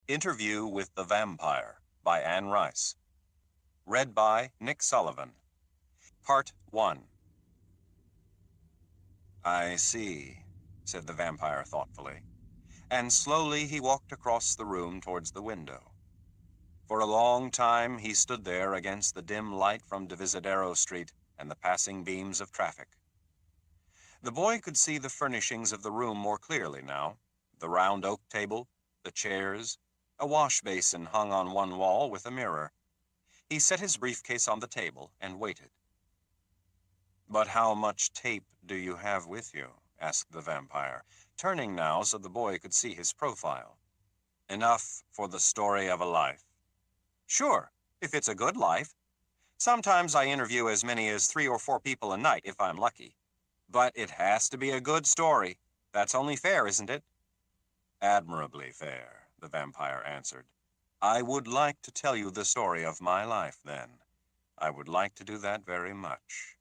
Interview with the Vampire by Anne Rice. Read by Nick Sullivan. Part 1. I see, said the vampire thoughtfully, and slowly he walked across the room towards the window. For a long time he stood there against the dim light from Divisadero Street and the passing beams of traffic. The boy could see the furnishings of the room more clearly now, the round oak table, the chairs, a wash basin hung on one wall with a mirror. He set his briefcase on the table and waited. "But how much tape do you have with you?" asked the vampire, turning now so the boy could see his profile. "Enough for the story of a life." "Sure, if it's a good life. Sometimes I interview as many as 3 or 4 people a night if I'm lucky. But it has to be a good story. That's only fair, isn't it?" "Admirably fair," the vampire answered. "I would like to tell you the story of my life, then. I would like to do that very much."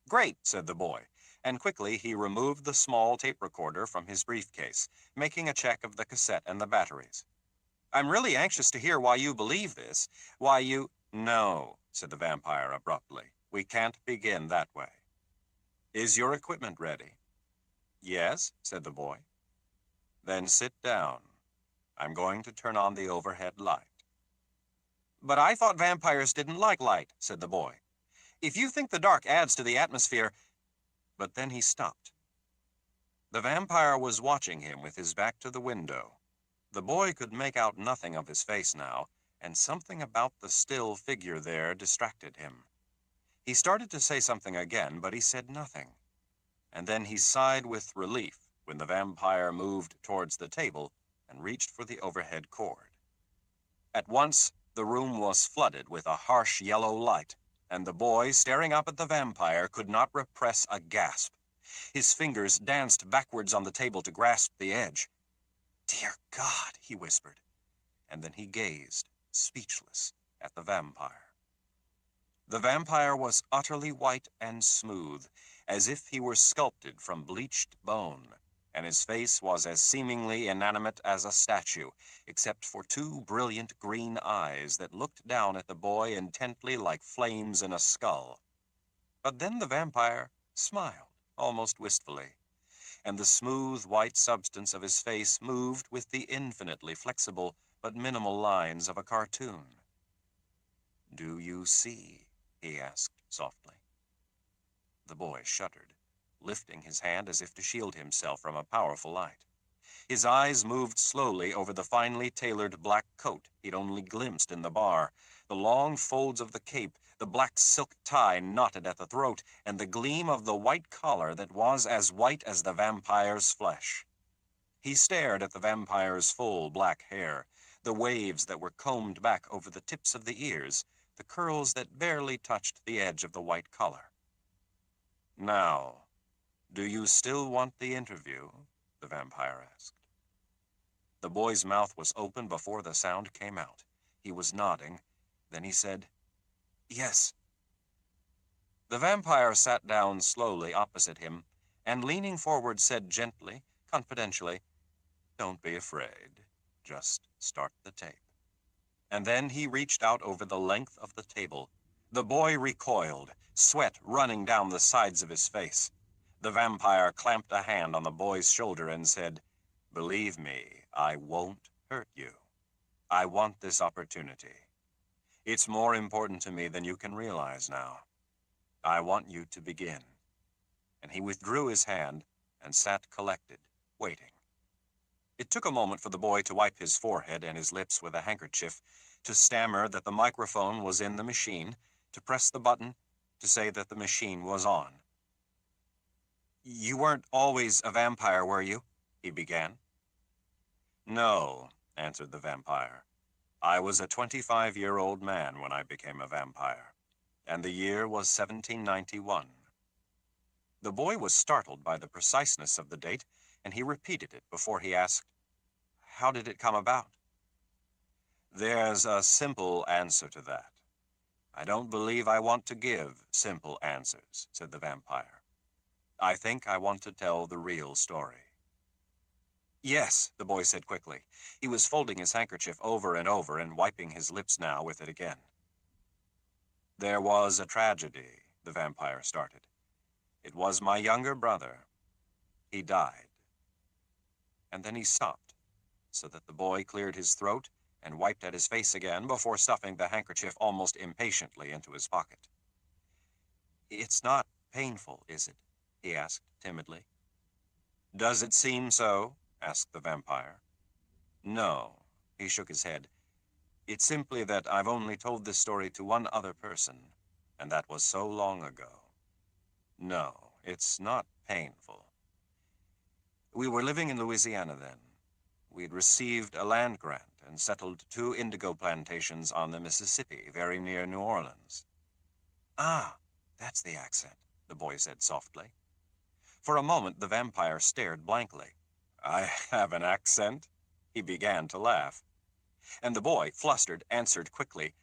"Great," said the boy, and quickly he removed the small tape recorder from his briefcase, making a check of the cassette and the batteries. "I'm really anxious to hear why you believe this, why you—" "No," said the vampire abruptly. "We can't begin that way. Is your equipment ready?" "Yes," said the boy. "Then sit down. I'm going to turn on the overhead light." "But I thought vampires didn't like light," said the boy. "If you think the dark adds to the atmosphere—" But then he stopped. The vampire was watching him with his back to the window. The boy could make out nothing of his face now, and something about the still figure there distracted him. He started to say something again, but he said nothing. And then he sighed with relief when the vampire moved towards the table and reached for the overhead cord. At once, the room was flooded with a harsh yellow light, and the boy, staring up at the vampire, could not repress a gasp. His fingers danced backwards on the table to grasp the edge. "Dear God," he whispered, and then he gazed, speechless, at the vampire. The vampire was utterly white and smooth, as if he were sculpted from bleached bone, and his face was as seemingly inanimate as a statue, except for 2 brilliant green eyes that looked down at the boy intently like flames in a skull. But then the vampire smiled, almost wistfully, and the smooth white substance of his face moved with the infinitely flexible but minimal lines of a cartoon. "Do you see?" he asked softly. The boy shuddered, lifting his hand as if to shield himself from a powerful light. His eyes moved slowly over the finely tailored black coat he'd only glimpsed in the bar, the long folds of the cape, the black silk tie knotted at the throat, and the gleam of the white collar that was as white as the vampire's flesh. He stared at the vampire's full black hair, the waves that were combed back over the tips of the ears, the curls that barely touched the edge of the white collar. "Now, do you still want the interview?" the vampire asked. The boy's mouth was open before the sound came out. He was nodding. Then he said, "Yes." The vampire sat down slowly opposite him, and leaning forward said gently, confidentially, "Don't be afraid. Just start the tape." And then he reached out over the length of the table. The boy recoiled, sweat running down the sides of his face. The vampire clamped a hand on the boy's shoulder and said, "Believe me, I won't hurt you. I want this opportunity. It's more important to me than you can realize now. I want you to begin." And he withdrew his hand and sat collected, waiting. It took a moment for the boy to wipe his forehead and his lips with a handkerchief, to stammer that the microphone was in the machine, to press the button, to say that the machine was on. "You weren't always a vampire, were you?" he began. "No," answered the vampire. "I was a 25-year-old man when I became a vampire, and the year was 1791. The boy was startled by the preciseness of the date, and he repeated it before he asked, "How did it come about?" "There's a simple answer to that. I don't believe I want to give simple answers," said the vampire. "I think I want to tell the real story." Yes, the boy said quickly. He was folding his handkerchief over and over and wiping his lips now with it again. There was a tragedy, the vampire started. It was my younger brother. He died. And then he stopped, so that the boy cleared his throat and wiped at his face again before stuffing the handkerchief almost impatiently into his pocket. It's not painful, is it? He asked timidly. Does it seem so? Asked the vampire. No, he shook his head. It's simply that I've only told this story to one other person, and that was so long ago. No, it's not painful. We were living in Louisiana then. We'd received a land grant and settled 2 indigo plantations on the Mississippi, very near New Orleans. Ah, that's the accent, the boy said softly. For a moment, the vampire stared blankly. I have an accent? He began to laugh. And the boy, flustered, answered quickly,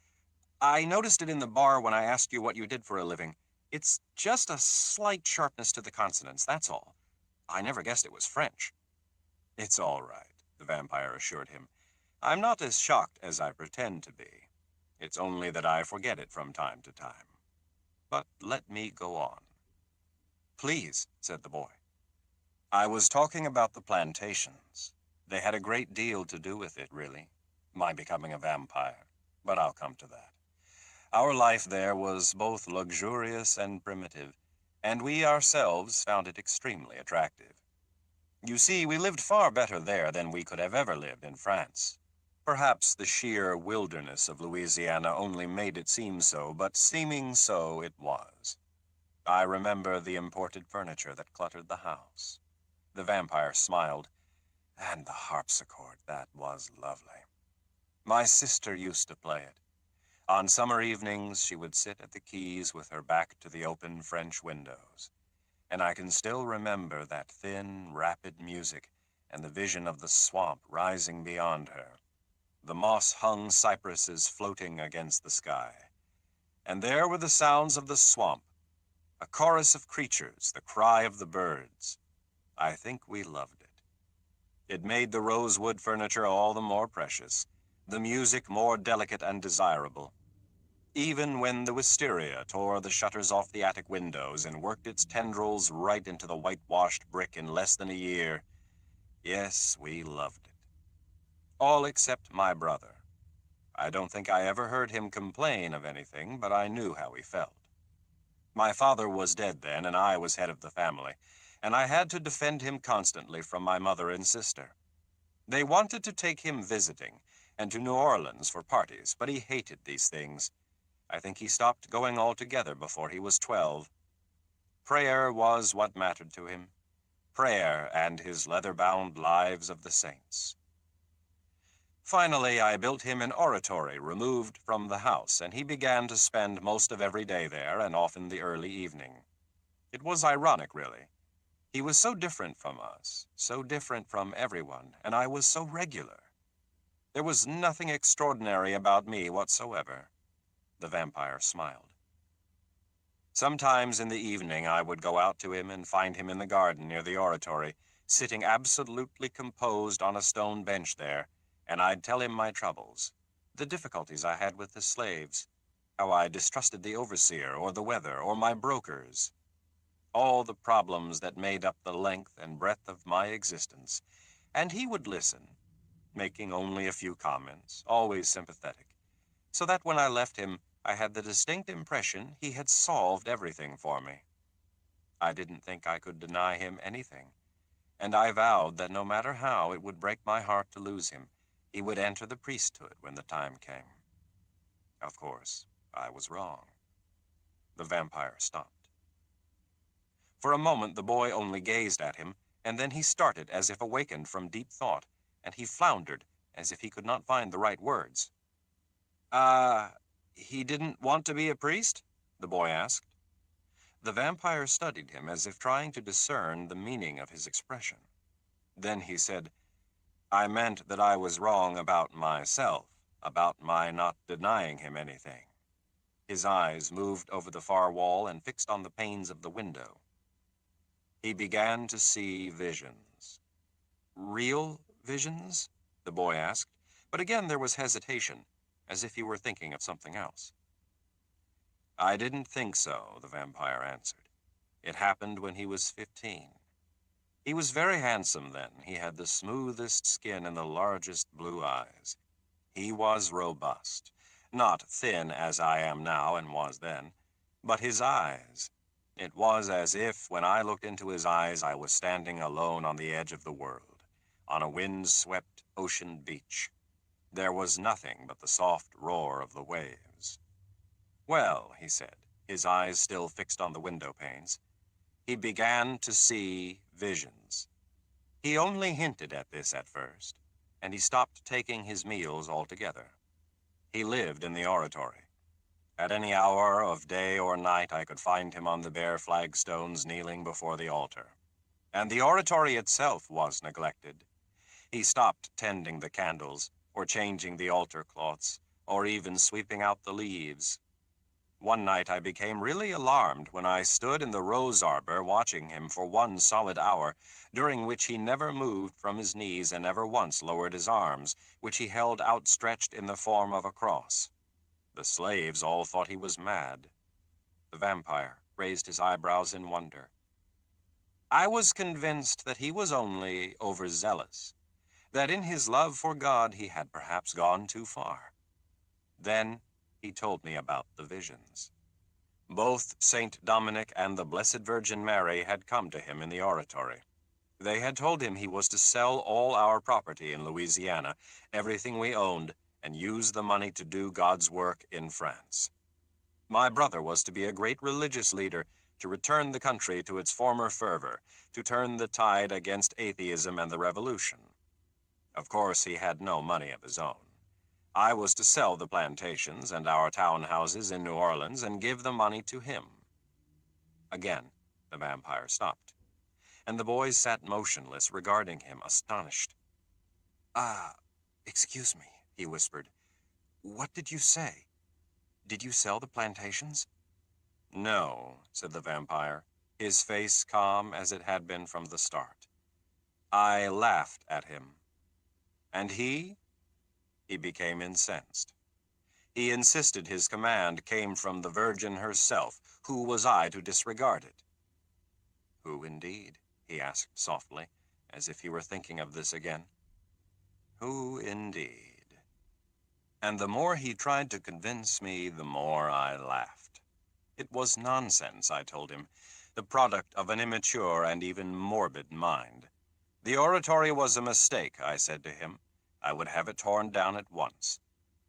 I noticed it in the bar when I asked you what you did for a living. It's just a slight sharpness to the consonants, that's all. I never guessed it was French. It's all right, the vampire assured him. I'm not as shocked as I pretend to be. It's only that I forget it from time to time. But let me go on. Please, said the boy. I was talking about the plantations. They had a great deal to do with it, really, my becoming a vampire, but I'll come to that. Our life there was both luxurious and primitive, and we ourselves found it extremely attractive. You see, we lived far better there than we could have ever lived in France. Perhaps the sheer wilderness of Louisiana only made it seem so, but seeming so it was. I remember the imported furniture that cluttered the house. The vampire smiled. And the harpsichord, that was lovely. My sister used to play it. On summer evenings, she would sit at the keys with her back to the open French windows. And I can still remember that thin, rapid music and the vision of the swamp rising beyond her, the moss-hung cypresses floating against the sky. And there were the sounds of the swamp, a chorus of creatures, the cry of the birds. I think we loved it. It made the rosewood furniture all the more precious, the music more delicate and desirable. Even when the wisteria tore the shutters off the attic windows and worked its tendrils right into the whitewashed brick in less than a year, yes, we loved it. All except my brother. I don't think I ever heard him complain of anything, but I knew how he felt. My father was dead then, and I was head of the family, and I had to defend him constantly from my mother and sister. They wanted to take him visiting and to New Orleans for parties, but he hated these things. I think he stopped going altogether before he was 12. Prayer was what mattered to him. Prayer and his leather-bound Lives of the Saints. Finally, I built him an oratory removed from the house, and he began to spend most of every day there, and often the early evening. It was ironic, really. He was so different from us, so different from everyone, and I was so regular. There was nothing extraordinary about me whatsoever. The vampire smiled. Sometimes in the evening I would go out to him and find him in the garden near the oratory, sitting absolutely composed on a stone bench there, and I'd tell him my troubles, the difficulties I had with the slaves, how I distrusted the overseer or the weather or my brokers, all the problems that made up the length and breadth of my existence, and he would listen, making only a few comments, always sympathetic, so that when I left him, I had the distinct impression he had solved everything for me. I didn't think I could deny him anything, and I vowed that no matter how it would break my heart to lose him, he would enter the priesthood when the time came. Of course, I was wrong. The vampire stopped. For a moment, the boy only gazed at him, and then he started as if awakened from deep thought, and he floundered as if he could not find the right words. He didn't want to be a priest? The boy asked. The vampire studied him as if trying to discern the meaning of his expression. Then he said, I meant that I was wrong about myself, about my not denying him anything. His eyes moved over the far wall and fixed on the panes of the window. He began to see visions. Real visions? The boy asked, but again there was hesitation, as if he were thinking of something else. I didn't think so, the vampire answered. It happened when he was 15. He was very handsome then. He had the smoothest skin and the largest blue eyes. He was robust, not thin as I am now and was then, but his eyes. It was as if, when I looked into his eyes, I was standing alone on the edge of the world, on a wind-swept ocean beach. There was nothing but the soft roar of the waves. Well, he said, his eyes still fixed on the window panes, he began to see visions. He only hinted at this at first, and he stopped taking his meals altogether. He lived in the oratory. At any hour of day or night, I could find him on the bare flagstones kneeling before the altar. And the oratory itself was neglected. He stopped tending the candles, or changing the altar cloths, or even sweeping out the leaves. One night I became really alarmed when I stood in the rose arbor watching him for 1 solid hour, during which he never moved from his knees and never once lowered his arms, which he held outstretched in the form of a cross. The slaves all thought he was mad. The vampire raised his eyebrows in wonder. I was convinced that he was only overzealous, that in his love for God he had perhaps gone too far. Then he told me about the visions. Both Saint Dominic and the Blessed Virgin Mary had come to him in the oratory. They had told him he was to sell all our property in Louisiana, everything we owned, and use the money to do God's work in France. My brother was to be a great religious leader, to return the country to its former fervor, to turn the tide against atheism and the revolution. Of course, he had no money of his own. I was to sell the plantations and our townhouses in New Orleans and give the money to him. Again, the vampire stopped, and the boys sat motionless, regarding him, astonished. Excuse me, he whispered. What did you say? Did you sell the plantations? No, said the vampire, his face calm as it had been from the start. I laughed at him. And he? He became incensed. He insisted his command came from the Virgin herself. Who was I to disregard it? Who indeed? He asked softly, as if he were thinking of this again. Who indeed? And the more he tried to convince me, the more I laughed. It was nonsense, I told him, the product of an immature and even morbid mind. The oratory was a mistake, I said to him. I would have it torn down at once.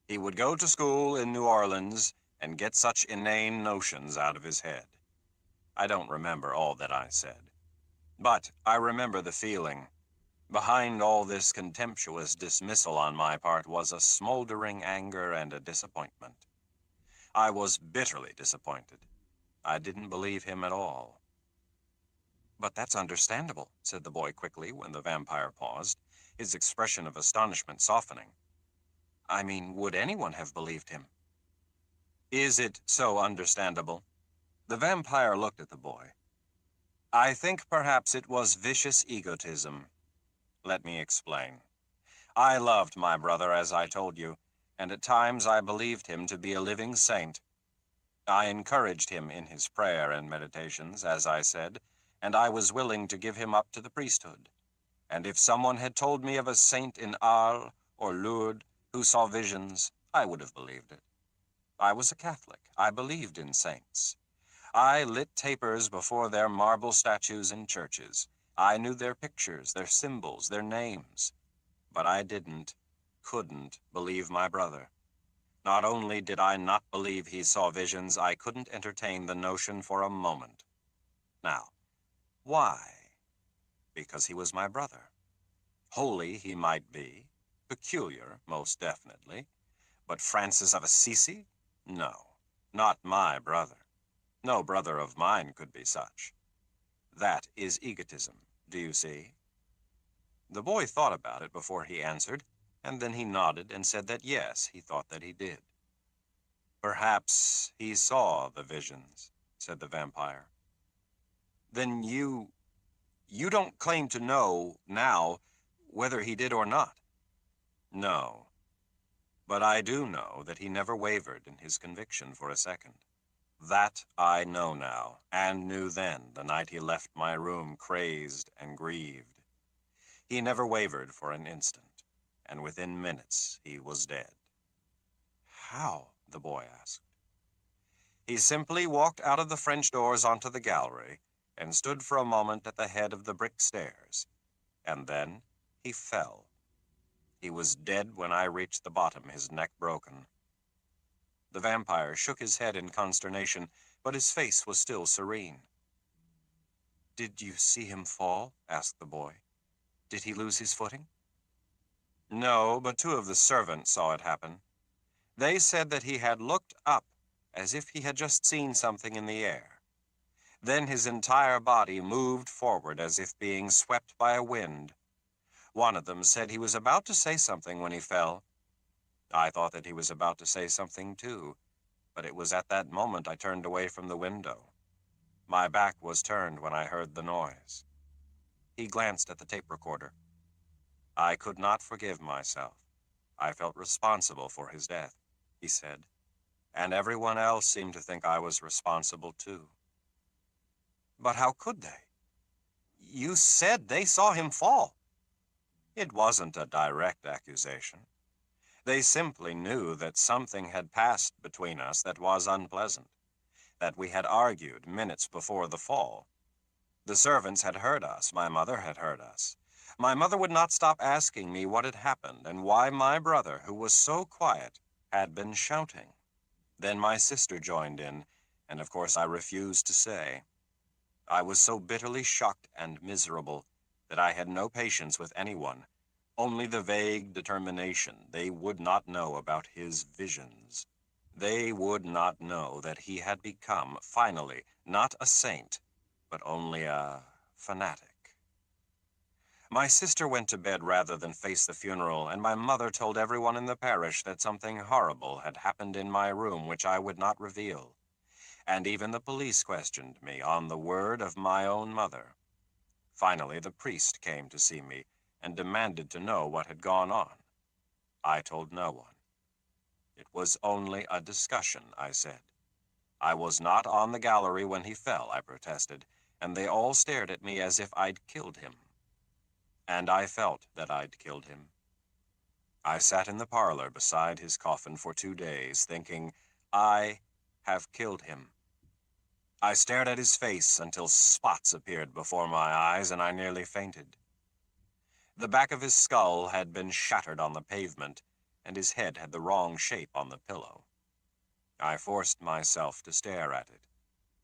He would go to school in New Orleans and get such inane notions out of his head. I don't remember all that I said, but I remember the feeling. Behind all this contemptuous dismissal on my part was a smoldering anger and a disappointment. I was bitterly disappointed. I didn't believe him at all. But that's understandable, said the boy quickly when the vampire paused, his expression of astonishment softening. I mean, would anyone have believed him? Is it so understandable? The vampire looked at the boy. I think perhaps it was vicious egotism. Let me explain. I loved my brother, as I told you, and at times I believed him to be a living saint. I encouraged him in his prayer and meditations, as I said, and I was willing to give him up to the priesthood. And if someone had told me of a saint in Arles or Lourdes who saw visions, I would have believed it. I was a Catholic. I believed in saints. I lit tapers before their marble statues in churches. I knew their pictures, their symbols, their names. But I couldn't believe my brother. Not only did I not believe he saw visions, I couldn't entertain the notion for a moment. Now, why? Because he was my brother. Holy he might be, peculiar, most definitely, but Francis of Assisi? No, not my brother. No brother of mine could be such. That is egotism, do you see? The boy thought about it before he answered, and then he nodded and said that yes, he thought that he did. Perhaps he saw the visions, said the vampire. Then you don't claim to know now whether he did or not? No. But I do know that he never wavered in his conviction for a second. That I know now, and knew then the night he left my room crazed and grieved. He never wavered for an instant, and within minutes he was dead. How? The boy asked. He simply walked out of the French doors onto the gallery and stood for a moment at the head of the brick stairs, and then he fell. He was dead when I reached the bottom, his neck broken. The vampire shook his head in consternation, but his face was still serene. Did you see him fall? Asked the boy. Did he lose his footing? No, but two of the servants saw it happen. They said that he had looked up as if he had just seen something in the air. Then his entire body moved forward as if being swept by a wind. One of them said he was about to say something when he fell. I thought that he was about to say something too, but it was at that moment I turned away from the window. My back was turned when I heard the noise. He glanced at the tape recorder. I could not forgive myself. I felt responsible for his death, he said, and everyone else seemed to think I was responsible too. But how could they? You said they saw him fall. It wasn't a direct accusation. They simply knew that something had passed between us that was unpleasant, that we had argued minutes before the fall. The servants had heard us. My mother had heard us. My mother would not stop asking me what had happened and why my brother, who was so quiet, had been shouting. Then my sister joined in, and of course I refused to say. I was so bitterly shocked and miserable that I had no patience with anyone, only the vague determination they would not know about his visions. They would not know that he had become, finally, not a saint, but only a fanatic. My sister went to bed rather than face the funeral, and my mother told everyone in the parish that something horrible had happened in my room which I would not reveal. And even the police questioned me on the word of my own mother. Finally, the priest came to see me and demanded to know what had gone on. I told no one. It was only a discussion, I said. I was not on the gallery when he fell, I protested, and they all stared at me as if I'd killed him. And I felt that I'd killed him. I sat in the parlor beside his coffin for 2 days, thinking, I have killed him. I stared at his face until spots appeared before my eyes, and I nearly fainted. The back of his skull had been shattered on the pavement, and his head had the wrong shape on the pillow. I forced myself to stare at it,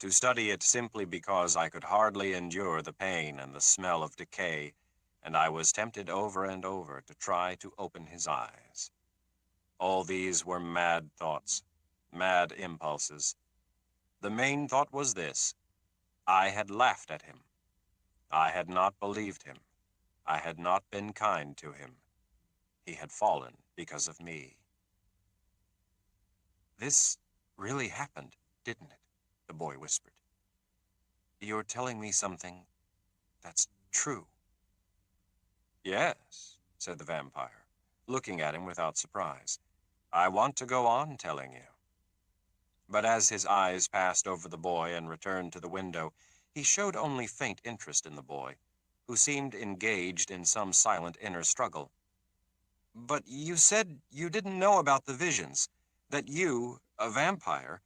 to study it simply because I could hardly endure the pain and the smell of decay, and I was tempted over and over to try to open his eyes. All these were mad thoughts, mad impulses. The main thought was this: I had laughed at him. I had not believed him. I had not been kind to him. He had fallen because of me. This really happened, didn't it? The boy whispered. You're telling me something that's true. Yes, said the vampire, looking at him without surprise. I want to go on telling you. But as his eyes passed over the boy and returned to the window, he showed only faint interest in the boy, who seemed engaged in some silent inner struggle. But you said you didn't know about the visions, that you, a vampire,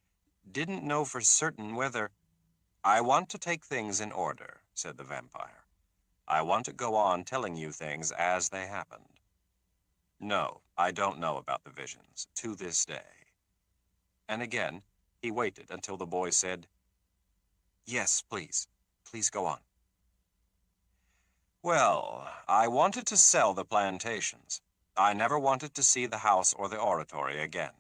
didn't know for certain whether... I want to take things in order, said the vampire. I want to go on telling you things as they happened. No, I don't know about the visions, to this day. And again, he waited until the boy said, Yes, please. Please go on. Well, I wanted to sell the plantations. I never wanted to see the house or the oratory again.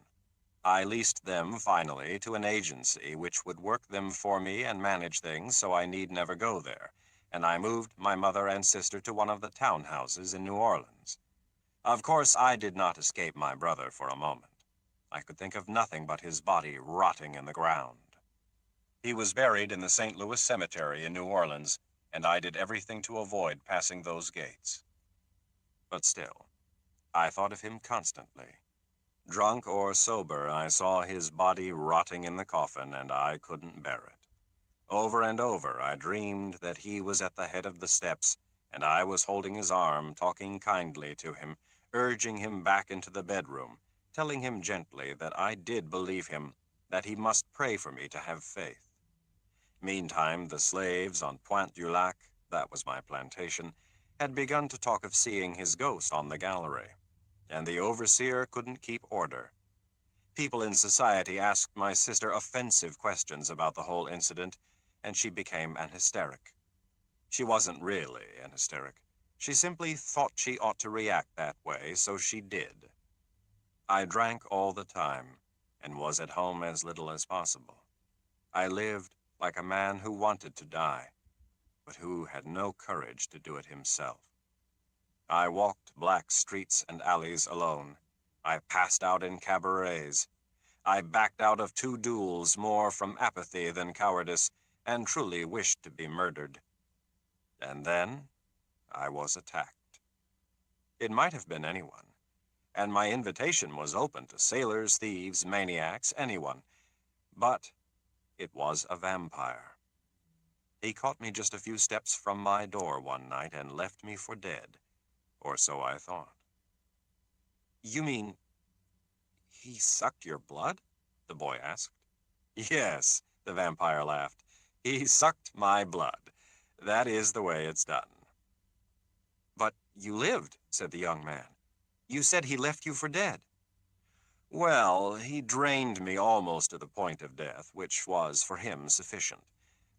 I leased them, finally, to an agency which would work them for me and manage things so I need never go there, and I moved my mother and sister to one of the townhouses in New Orleans. Of course, I did not escape my brother for a moment. I could think of nothing but his body rotting in the ground. He was buried in the St. Louis Cemetery in New Orleans, and I did everything to avoid passing those gates. But still, I thought of him constantly. Drunk or sober, I saw his body rotting in the coffin, and I couldn't bear it. Over and over, I dreamed that he was at the head of the steps, and I was holding his arm, talking kindly to him, urging him back into the bedroom, telling him gently that I did believe him, that he must pray for me to have faith. Meantime, the slaves on Pointe du Lac, that was my plantation, had begun to talk of seeing his ghost on the gallery, and the overseer couldn't keep order. People in society asked my sister offensive questions about the whole incident, and she became an hysteric. She wasn't really an hysteric. She simply thought she ought to react that way, so she did. I drank all the time, and was at home as little as possible. I lived like a man who wanted to die, but who had no courage to do it himself. I walked black streets and alleys alone. I passed out in cabarets. I backed out of 2 duels more from apathy than cowardice, and truly wished to be murdered. And then I was attacked. It might have been anyone, and my invitation was open to sailors, thieves, maniacs, anyone. But it was a vampire. He caught me just a few steps from my door one night and left me for dead, or so I thought. You mean he sucked your blood? The boy asked. Yes, the vampire laughed. He sucked my blood. That is the way it's done. But you lived, said the young man. You said he left you for dead. Well, he drained me almost to the point of death, which was for him sufficient.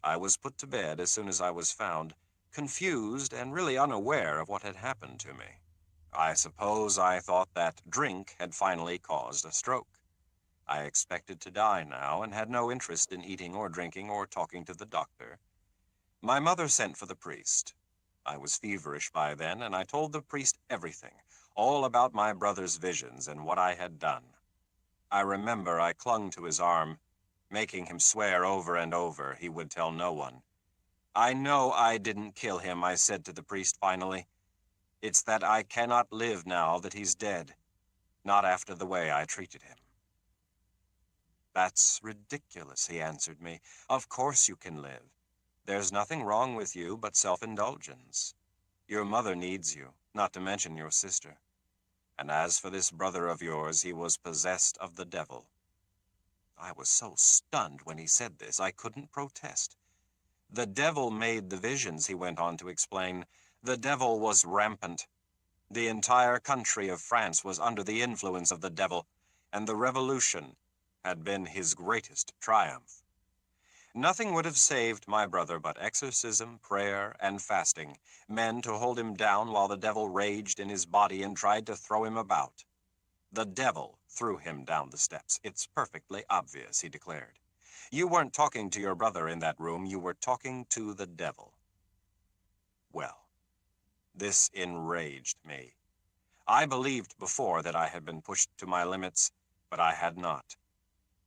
I was put to bed as soon as I was found, confused and really unaware of what had happened to me. I suppose I thought that drink had finally caused a stroke. I expected to die now and had no interest in eating or drinking or talking to the doctor. My mother sent for the priest. I was feverish by then, and I told the priest everything, all about my brother's visions and what I had done. I remember I clung to his arm, making him swear over and over he would tell no one. I know I didn't kill him, I said to the priest finally. It's that I cannot live now that he's dead, not after the way I treated him. That's ridiculous, he answered me. Of course you can live. There's nothing wrong with you but self-indulgence. Your mother needs you, not to mention your sister. And as for this brother of yours, he was possessed of the devil. I was so stunned when he said this, I couldn't protest. The devil made the visions, he went on to explain. The devil was rampant. The entire country of France was under the influence of the devil, and the revolution had been his greatest triumph. Nothing would have saved my brother but exorcism, prayer, and fasting, men to hold him down while the devil raged in his body and tried to throw him about. The devil threw him down the steps. It's perfectly obvious, he declared. You weren't talking to your brother in that room, you were talking to the devil. Well, this enraged me. I believed before that I had been pushed to my limits, but I had not.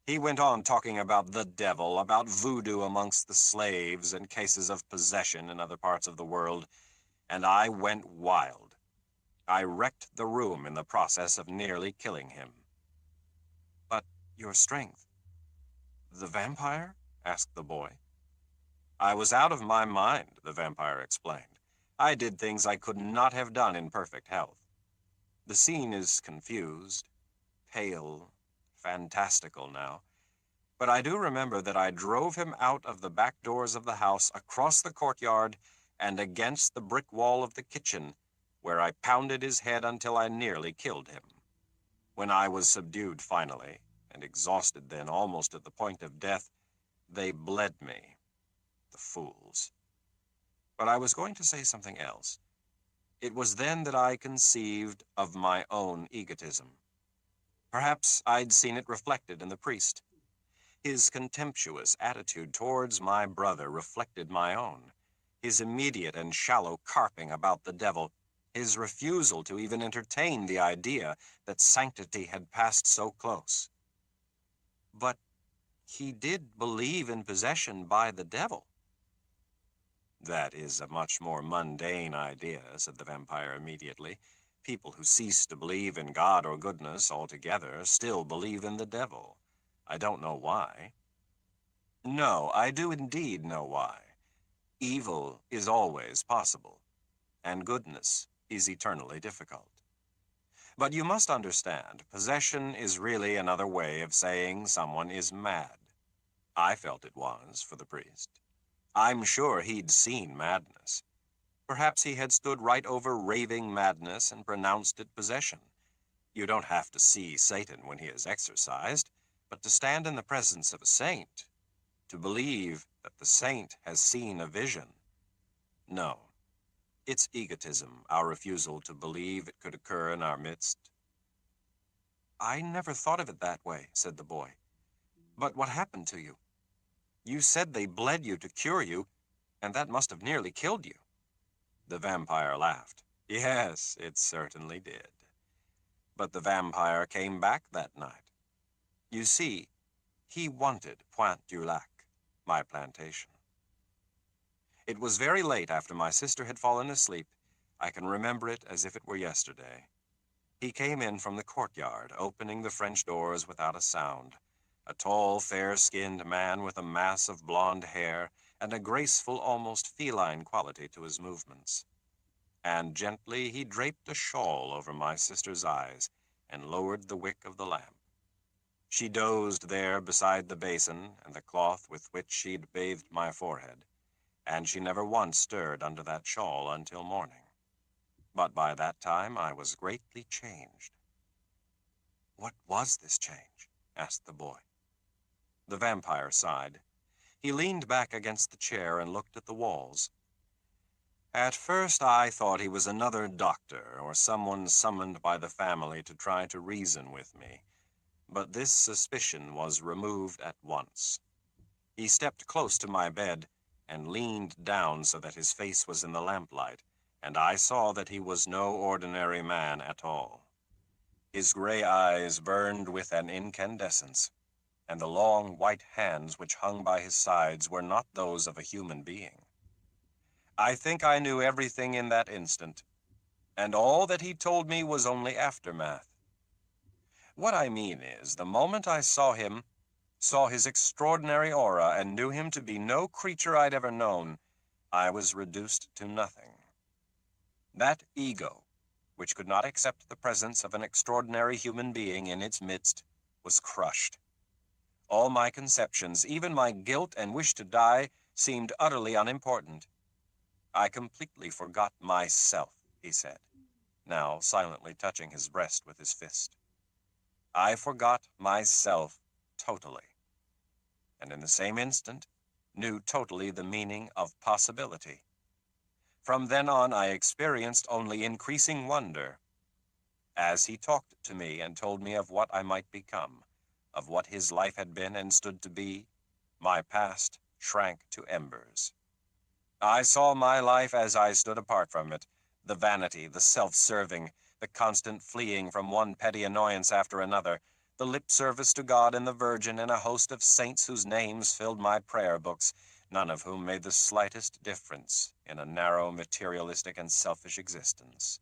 He went on talking about the devil, about voodoo amongst the slaves and cases of possession in other parts of the world, and I went wild. I wrecked the room in the process of nearly killing him. But your strength, the vampire? Asked the boy. I was out of my mind, the vampire explained. I did things I could not have done in perfect health. The scene is confused, pale, fantastical now, but I do remember that I drove him out of the back doors of the house, across the courtyard, and against the brick wall of the kitchen, where I pounded his head until I nearly killed him. When I was subdued finally, and exhausted then almost at the point of death, they bled me, the fools. But I was going to say something else. It was then that I conceived of my own egotism. Perhaps I'd seen it reflected in the priest. His contemptuous attitude towards my brother reflected my own. His immediate and shallow carping about the devil, his refusal to even entertain the idea that sanctity had passed so close. But he did believe in possession by the devil. That is a much more mundane idea, said the vampire immediately. People who cease to believe in God or goodness altogether still believe in the devil. I don't know why. No, I do indeed know why. Evil is always possible, and goodness is eternally difficult. But you must understand, possession is really another way of saying someone is mad. I felt it was for the priest. I'm sure he'd seen madness. Perhaps he had stood right over raving madness and pronounced it possession. You don't have to see Satan when he is exorcised, but to stand in the presence of a saint, to believe that the saint has seen a vision. No, it's egotism, our refusal to believe it could occur in our midst. I never thought of it that way, said the boy. But what happened to you? You said they bled you to cure you, and that must have nearly killed you. The vampire laughed. Yes, it certainly did. But the vampire came back that night. You see, he wanted Pointe du Lac, my plantation. It was very late after my sister had fallen asleep. I can remember it as if it were yesterday. He came in from the courtyard, opening the French doors without a sound. A tall, fair-skinned man with a mass of blonde hair and a graceful, almost feline quality to his movements. And gently he draped a shawl over my sister's eyes and lowered the wick of the lamp. She dozed there beside the basin and the cloth with which she'd bathed my forehead, and she never once stirred under that shawl until morning. But by that time I was greatly changed. What was this change? Asked the boy. The vampire sighed. He leaned back against the chair and looked at the walls. At first I thought he was another doctor or someone summoned by the family to try to reason with me, but this suspicion was removed at once. He stepped close to my bed and leaned down so that his face was in the lamplight, and I saw that he was no ordinary man at all. His gray eyes burned with an incandescence, and the long white hands which hung by his sides were not those of a human being. I think I knew everything in that instant, and all that he told me was only aftermath. What I mean is, the moment I saw him, saw his extraordinary aura, and knew him to be no creature I'd ever known, I was reduced to nothing. That ego, which could not accept the presence of an extraordinary human being in its midst, was crushed. All my conceptions, even my guilt and wish to die, seemed utterly unimportant. I completely forgot myself, he said, now silently touching his breast with his fist. I forgot myself totally, and in the same instant knew totally the meaning of possibility. From then on, I experienced only increasing wonder as he talked to me and told me of what I might become, of what his life had been and stood to be. My past shrank to embers. I saw my life as I stood apart from it, the vanity, the self-serving, the constant fleeing from one petty annoyance after another, the lip service to God and the Virgin and a host of saints whose names filled my prayer books, none of whom made the slightest difference in a narrow, materialistic, and selfish existence.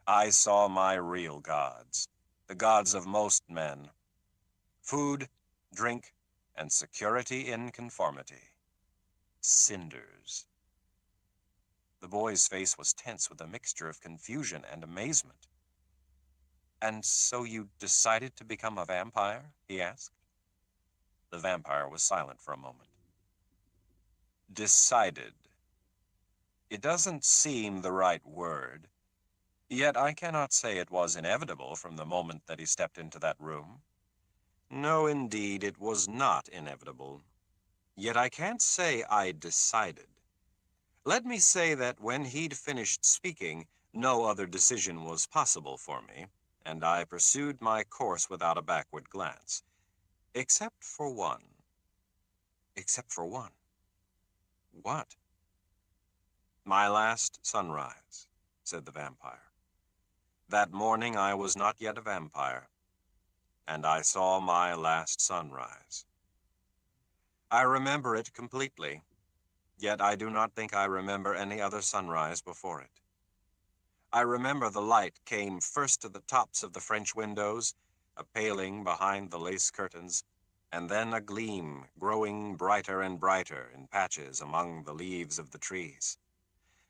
I saw my real gods, the gods of most men: food, drink, and security in conformity. Cinders. The boy's face was tense with a mixture of confusion and amazement. And so you decided to become a vampire? He asked. The vampire was silent for a moment. Decided. It doesn't seem the right word. Yet I cannot say it was inevitable from the moment that he stepped into that room. No, indeed, it was not inevitable. Yet I can't say I decided. Let me say that when he'd finished speaking, no other decision was possible for me, and I pursued my course without a backward glance. Except for one. Except for one. What? My last sunrise, said the vampire. That morning I was not yet a vampire, and I saw my last sunrise. I remember it completely, yet I do not think I remember any other sunrise before it. I remember the light came first to the tops of the French windows, a paling behind the lace curtains, and then a gleam growing brighter and brighter in patches among the leaves of the trees.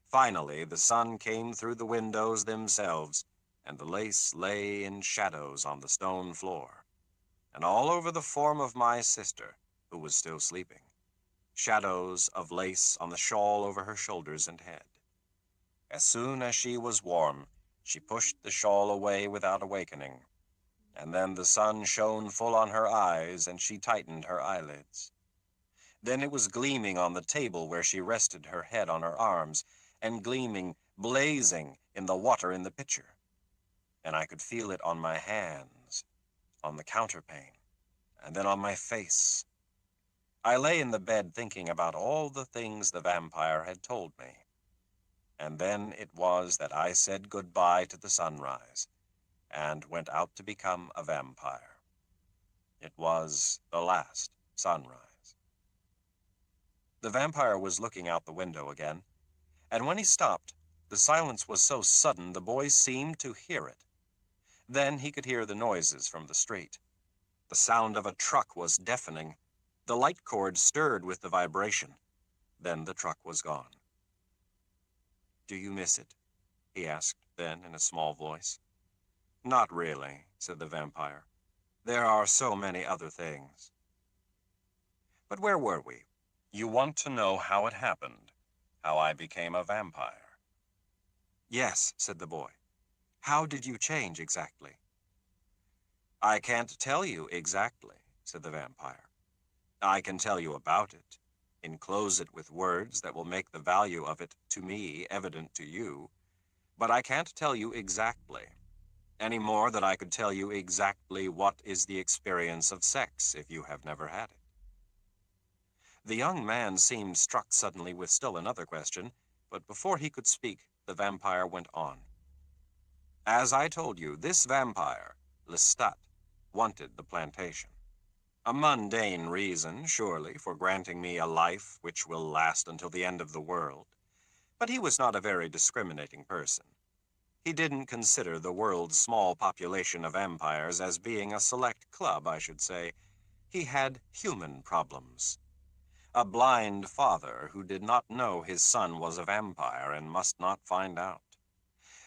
Finally, the sun came through the windows themselves, and the lace lay in shadows on the stone floor, and all over the form of my sister, who was still sleeping, shadows of lace on the shawl over her shoulders and head. As soon as she was warm, she pushed the shawl away without awakening, and then the sun shone full on her eyes, and she tightened her eyelids. Then it was gleaming on the table where she rested her head on her arms, and gleaming, blazing in the water in the pitcher. And I could feel it on my hands, on the counterpane, and then on my face. I lay in the bed thinking about all the things the vampire had told me. And then it was that I said goodbye to the sunrise and went out to become a vampire. It was the last sunrise. The vampire was looking out the window again, and when he stopped, the silence was so sudden the boy seemed to hear it. Then he could hear the noises from the street. The sound of a truck was deafening. The light cord stirred with the vibration. Then the truck was gone. "Do you miss it?" he asked then in a small voice. "Not really," said the vampire. "There are so many other things." But where were we? You want to know how it happened, how I became a vampire. "Yes," said the boy. "How did you change exactly?" "I can't tell you exactly," said the vampire. "I can tell you about it, enclose it with words that will make the value of it to me evident to you, but I can't tell you exactly, any more than I could tell you exactly what is the experience of sex if you have never had it." The young man seemed struck suddenly with still another question, but before he could speak, the vampire went on. "As I told you, this vampire, Lestat, wanted the plantation. A mundane reason, surely, for granting me a life which will last until the end of the world. But he was not a very discriminating person. He didn't consider the world's small population of vampires as being a select club, I should say. He had human problems. A blind father who did not know his son was a vampire and must not find out.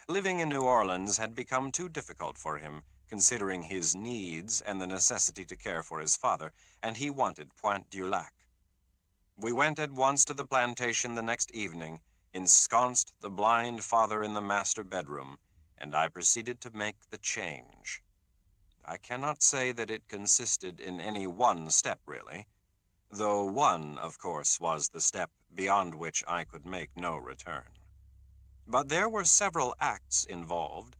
Living in New Orleans had become too difficult for him, considering his needs and the necessity to care for his father, and he wanted Pointe du Lac. We went at once to the plantation the next evening, ensconced the blind father in the master bedroom, and I proceeded to make the change. I cannot say that it consisted in any one step, really, though one, of course, was the step beyond which I could make no return. But there were several acts involved,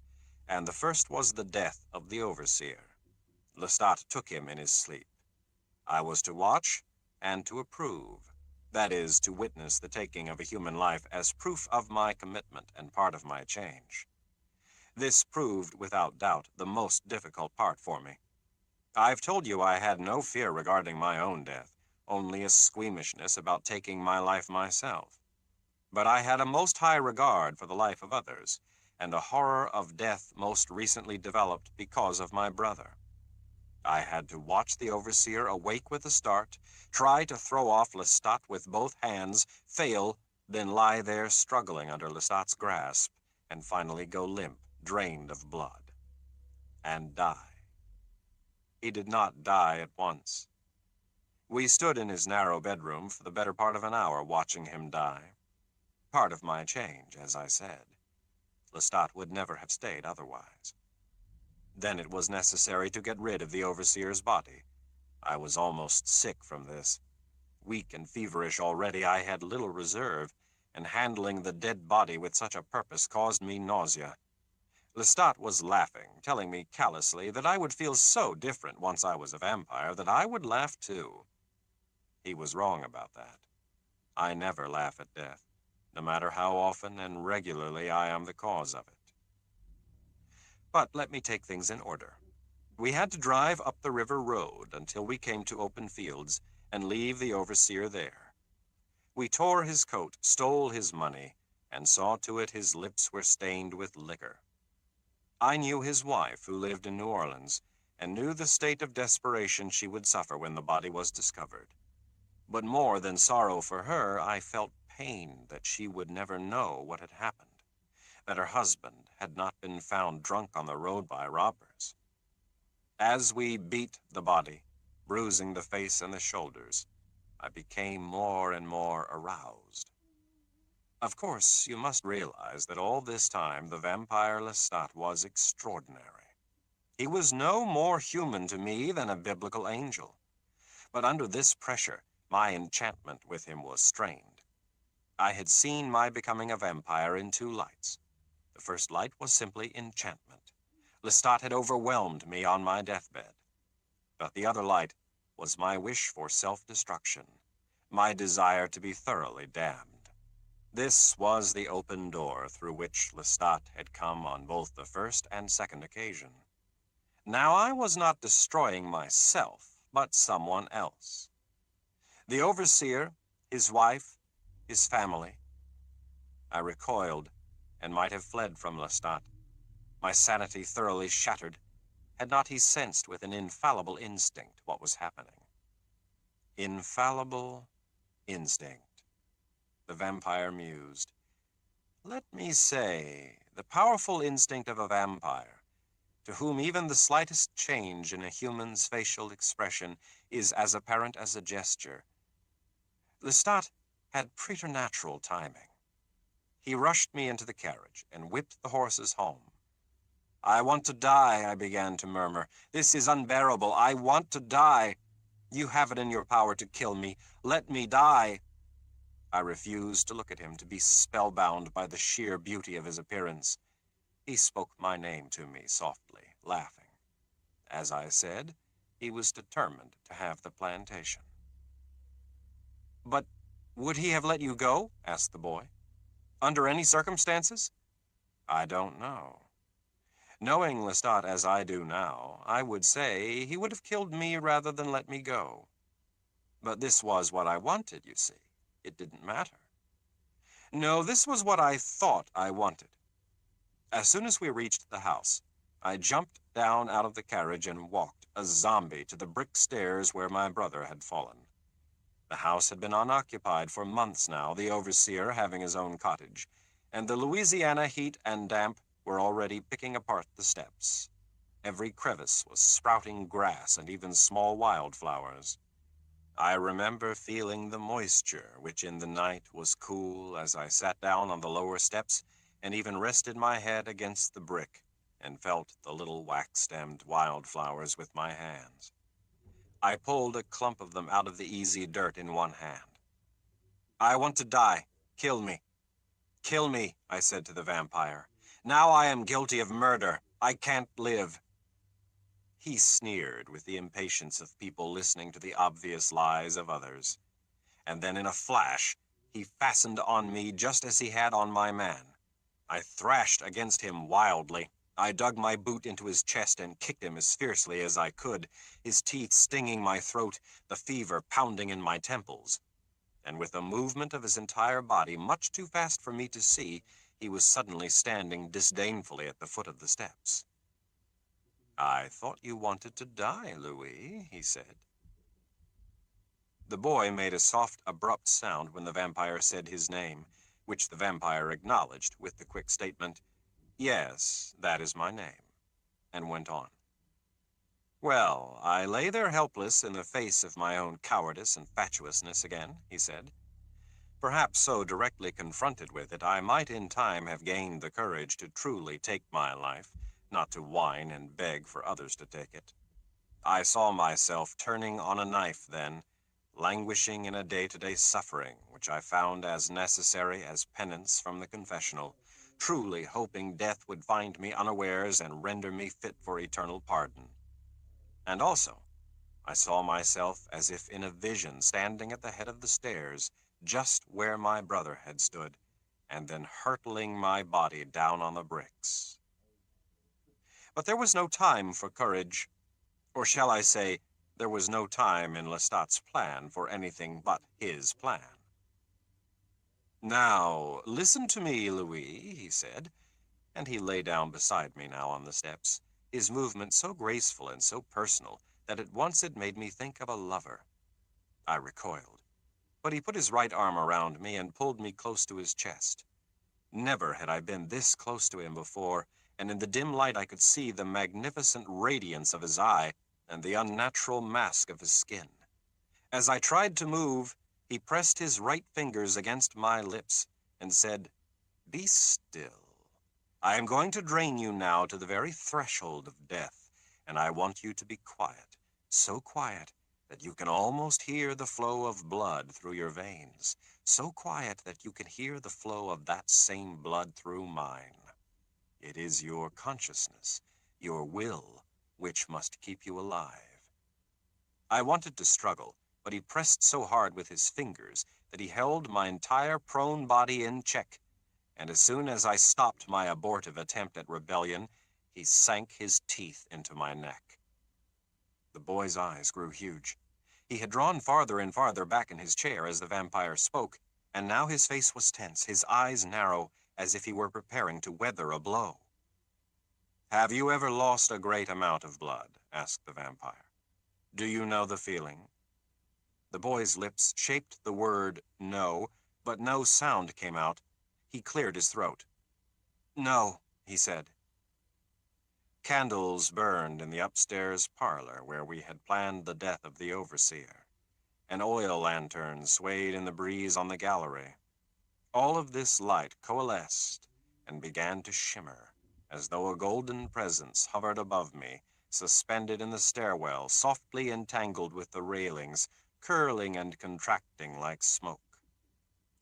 and the first was the death of the overseer. Lestat took him in his sleep. I was to watch and to approve, that is, to witness the taking of a human life as proof of my commitment and part of my change. This proved, without doubt, the most difficult part for me. I've told you I had no fear regarding my own death, only a squeamishness about taking my life myself. But I had a most high regard for the life of others, and a horror of death most recently developed because of my brother. I had to watch the overseer awake with a start, try to throw off Lestat with both hands, fail, then lie there struggling under Lestat's grasp, and finally go limp, drained of blood, and die. He did not die at once. We stood in his narrow bedroom for the better part of an hour watching him die. Part of my change, as I said. Lestat would never have stayed otherwise. Then it was necessary to get rid of the overseer's body. I was almost sick from this. Weak and feverish already, I had little reserve, and handling the dead body with such a purpose caused me nausea. Lestat was laughing, telling me callously that I would feel so different once I was a vampire that I would laugh too. He was wrong about that. I never laugh at death, no matter how often and regularly I am the cause of it. But let me take things in order. We had to drive up the river road until we came to open fields and leave the overseer there. We tore his coat, stole his money, and saw to it his lips were stained with liquor. I knew his wife, who lived in New Orleans, and knew the state of desperation she would suffer when the body was discovered. But more than sorrow for her, I felt pain that she would never know what had happened, that her husband had not been found drunk on the road by robbers. As we beat the body, bruising the face and the shoulders, I became more and more aroused. Of course, you must realize that all this time the vampire Lestat was extraordinary. He was no more human to me than a biblical angel. But under this pressure, my enchantment with him was strained. I had seen my becoming a vampire in two lights. The first light was simply enchantment. Lestat had overwhelmed me on my deathbed. But the other light was my wish for self-destruction, my desire to be thoroughly damned. This was the open door through which Lestat had come on both the first and second occasion. Now I was not destroying myself, but someone else. The overseer, his wife, his family. I recoiled and might have fled from Lestat, my sanity thoroughly shattered, had not he sensed with an infallible instinct what was happening. Infallible instinct. The vampire mused. Let me say, the powerful instinct of a vampire, to whom even the slightest change in a human's facial expression is as apparent as a gesture. Lestat had preternatural timing. He rushed me into the carriage and whipped the horses home. I want to die, I began to murmur. This is unbearable. I want to die. You have it in your power to kill me. Let me die. I refused to look at him, to be spellbound by the sheer beauty of his appearance. He spoke my name to me softly, laughing. As I said, he was determined to have the plantation. But would he have let you go? Asked the boy. Under any circumstances? I don't know. Knowing Lestat as I do now, I would say he would have killed me rather than let me go. But this was what I wanted, you see. It didn't matter. No, this was what I thought I wanted. As soon as we reached the house, I jumped down out of the carriage and walked, a zombie, to the brick stairs where my brother had fallen. The house had been unoccupied for months now, the overseer having his own cottage, and the Louisiana heat and damp were already picking apart the steps. Every crevice was sprouting grass and even small wildflowers. I remember feeling the moisture, which in the night was cool, as I sat down on the lower steps and even rested my head against the brick and felt the little wax-stemmed wildflowers with my hands. I pulled a clump of them out of the easy dirt in one hand. I want to die. Kill me. Kill me, I said to the vampire. Now I am guilty of murder. I can't live. He sneered with the impatience of people listening to the obvious lies of others. And then in a flash, he fastened on me just as he had on my man. I thrashed against him wildly. I dug my boot into his chest and kicked him as fiercely as I could, his teeth stinging my throat, the fever pounding in my temples. And with a movement of his entire body, much too fast for me to see, he was suddenly standing disdainfully at the foot of the steps. I thought you wanted to die, Louis, he said. The boy made a soft, abrupt sound when the vampire said his name, which the vampire acknowledged with the quick statement, Yes, that is my name, and went on. Well, I lay there helpless in the face of my own cowardice and fatuousness again, he said. Perhaps so directly confronted with it, I might in time have gained the courage to truly take my life, not to whine and beg for others to take it. I saw myself turning on a knife then, languishing in a day-to-day suffering, which I found as necessary as penance from the confessional, truly hoping death would find me unawares and render me fit for eternal pardon. And also, I saw myself as if in a vision standing at the head of the stairs, just where my brother had stood, and then hurtling my body down on the bricks. But there was no time for courage, or shall I say, there was no time in Lestat's plan for anything but his plan. Now, listen to me, Louis, he said, and he lay down beside me now on the steps, his movement so graceful and so personal that at once it made me think of a lover. I recoiled, but he put his right arm around me and pulled me close to his chest. Never had I been this close to him before, and in the dim light I could see the magnificent radiance of his eye and the unnatural mask of his skin. As I tried to move, he pressed his right fingers against my lips and said, "Be still. I am going to drain you now to the very threshold of death, and I want you to be quiet, so quiet that you can almost hear the flow of blood through your veins, so quiet that you can hear the flow of that same blood through mine. It is your consciousness, your will, which must keep you alive." I wanted to struggle, but he pressed so hard with his fingers that he held my entire prone body in check, and as soon as I stopped my abortive attempt at rebellion, he sank his teeth into my neck. The boy's eyes grew huge. He had drawn farther and farther back in his chair as the vampire spoke, and now his face was tense, his eyes narrow, as if he were preparing to weather a blow. "Have you ever lost a great amount of blood?" asked the vampire. "Do you know the feeling?" The boy's lips shaped the word no, but no sound came out. He cleared his throat. "No," he said. Candles burned in the upstairs parlor where we had planned the death of the overseer. An oil lantern swayed in the breeze on the gallery. All of this light coalesced and began to shimmer, as though a golden presence hovered above me, suspended in the stairwell, softly entangled with the railings, curling and contracting like smoke.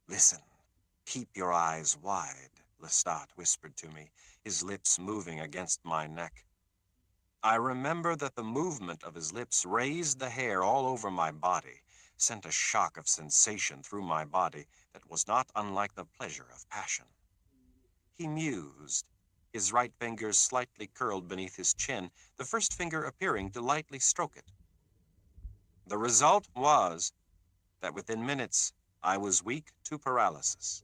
"Listen, keep your eyes wide," Lestat whispered to me, his lips moving against my neck. I remember that the movement of his lips raised the hair all over my body, sent a shock of sensation through my body that was not unlike the pleasure of passion. He mused, his right finger slightly curled beneath his chin, the first finger appearing to lightly stroke it. The result was that within minutes I was weak to paralysis.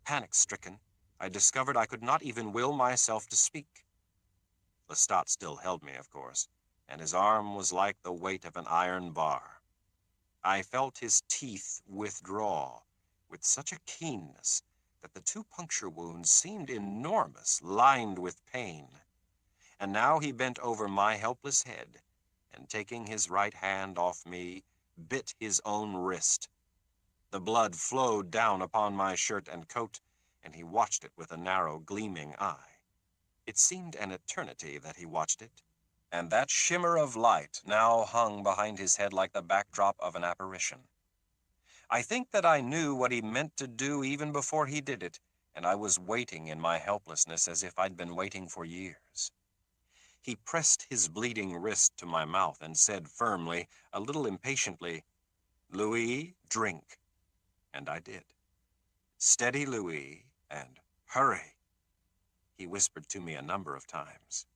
Panic-stricken, I discovered I could not even will myself to speak. Lestat still held me, of course, and his arm was like the weight of an iron bar. I felt his teeth withdraw with such a keenness that the two puncture wounds seemed enormous, lined with pain. And now he bent over my helpless head, and taking his right hand off me, bit his own wrist. The blood flowed down upon my shirt and coat, and he watched it with a narrow, gleaming eye. It seemed an eternity that he watched it, and that shimmer of light now hung behind his head like the backdrop of an apparition. I think that I knew what he meant to do even before he did it, and I was waiting in my helplessness as if I'd been waiting for years. He pressed his bleeding wrist to my mouth and said firmly, a little impatiently, "Louis, drink." And I did. "Steady, Louis, and hurry," he whispered to me a number of times.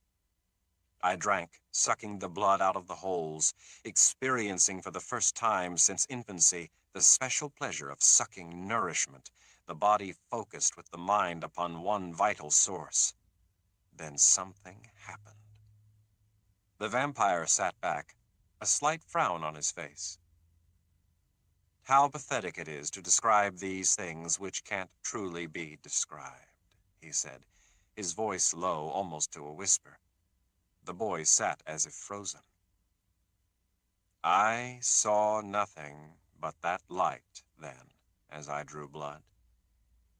I drank, sucking the blood out of the holes, experiencing for the first time since infancy the special pleasure of sucking nourishment, the body focused with the mind upon one vital source. Then something happened. The vampire sat back, a slight frown on his face. "How pathetic it is to describe these things which can't truly be described," he said, his voice low, almost to a whisper. The boy sat as if frozen. I saw nothing but that light then, as I drew blood.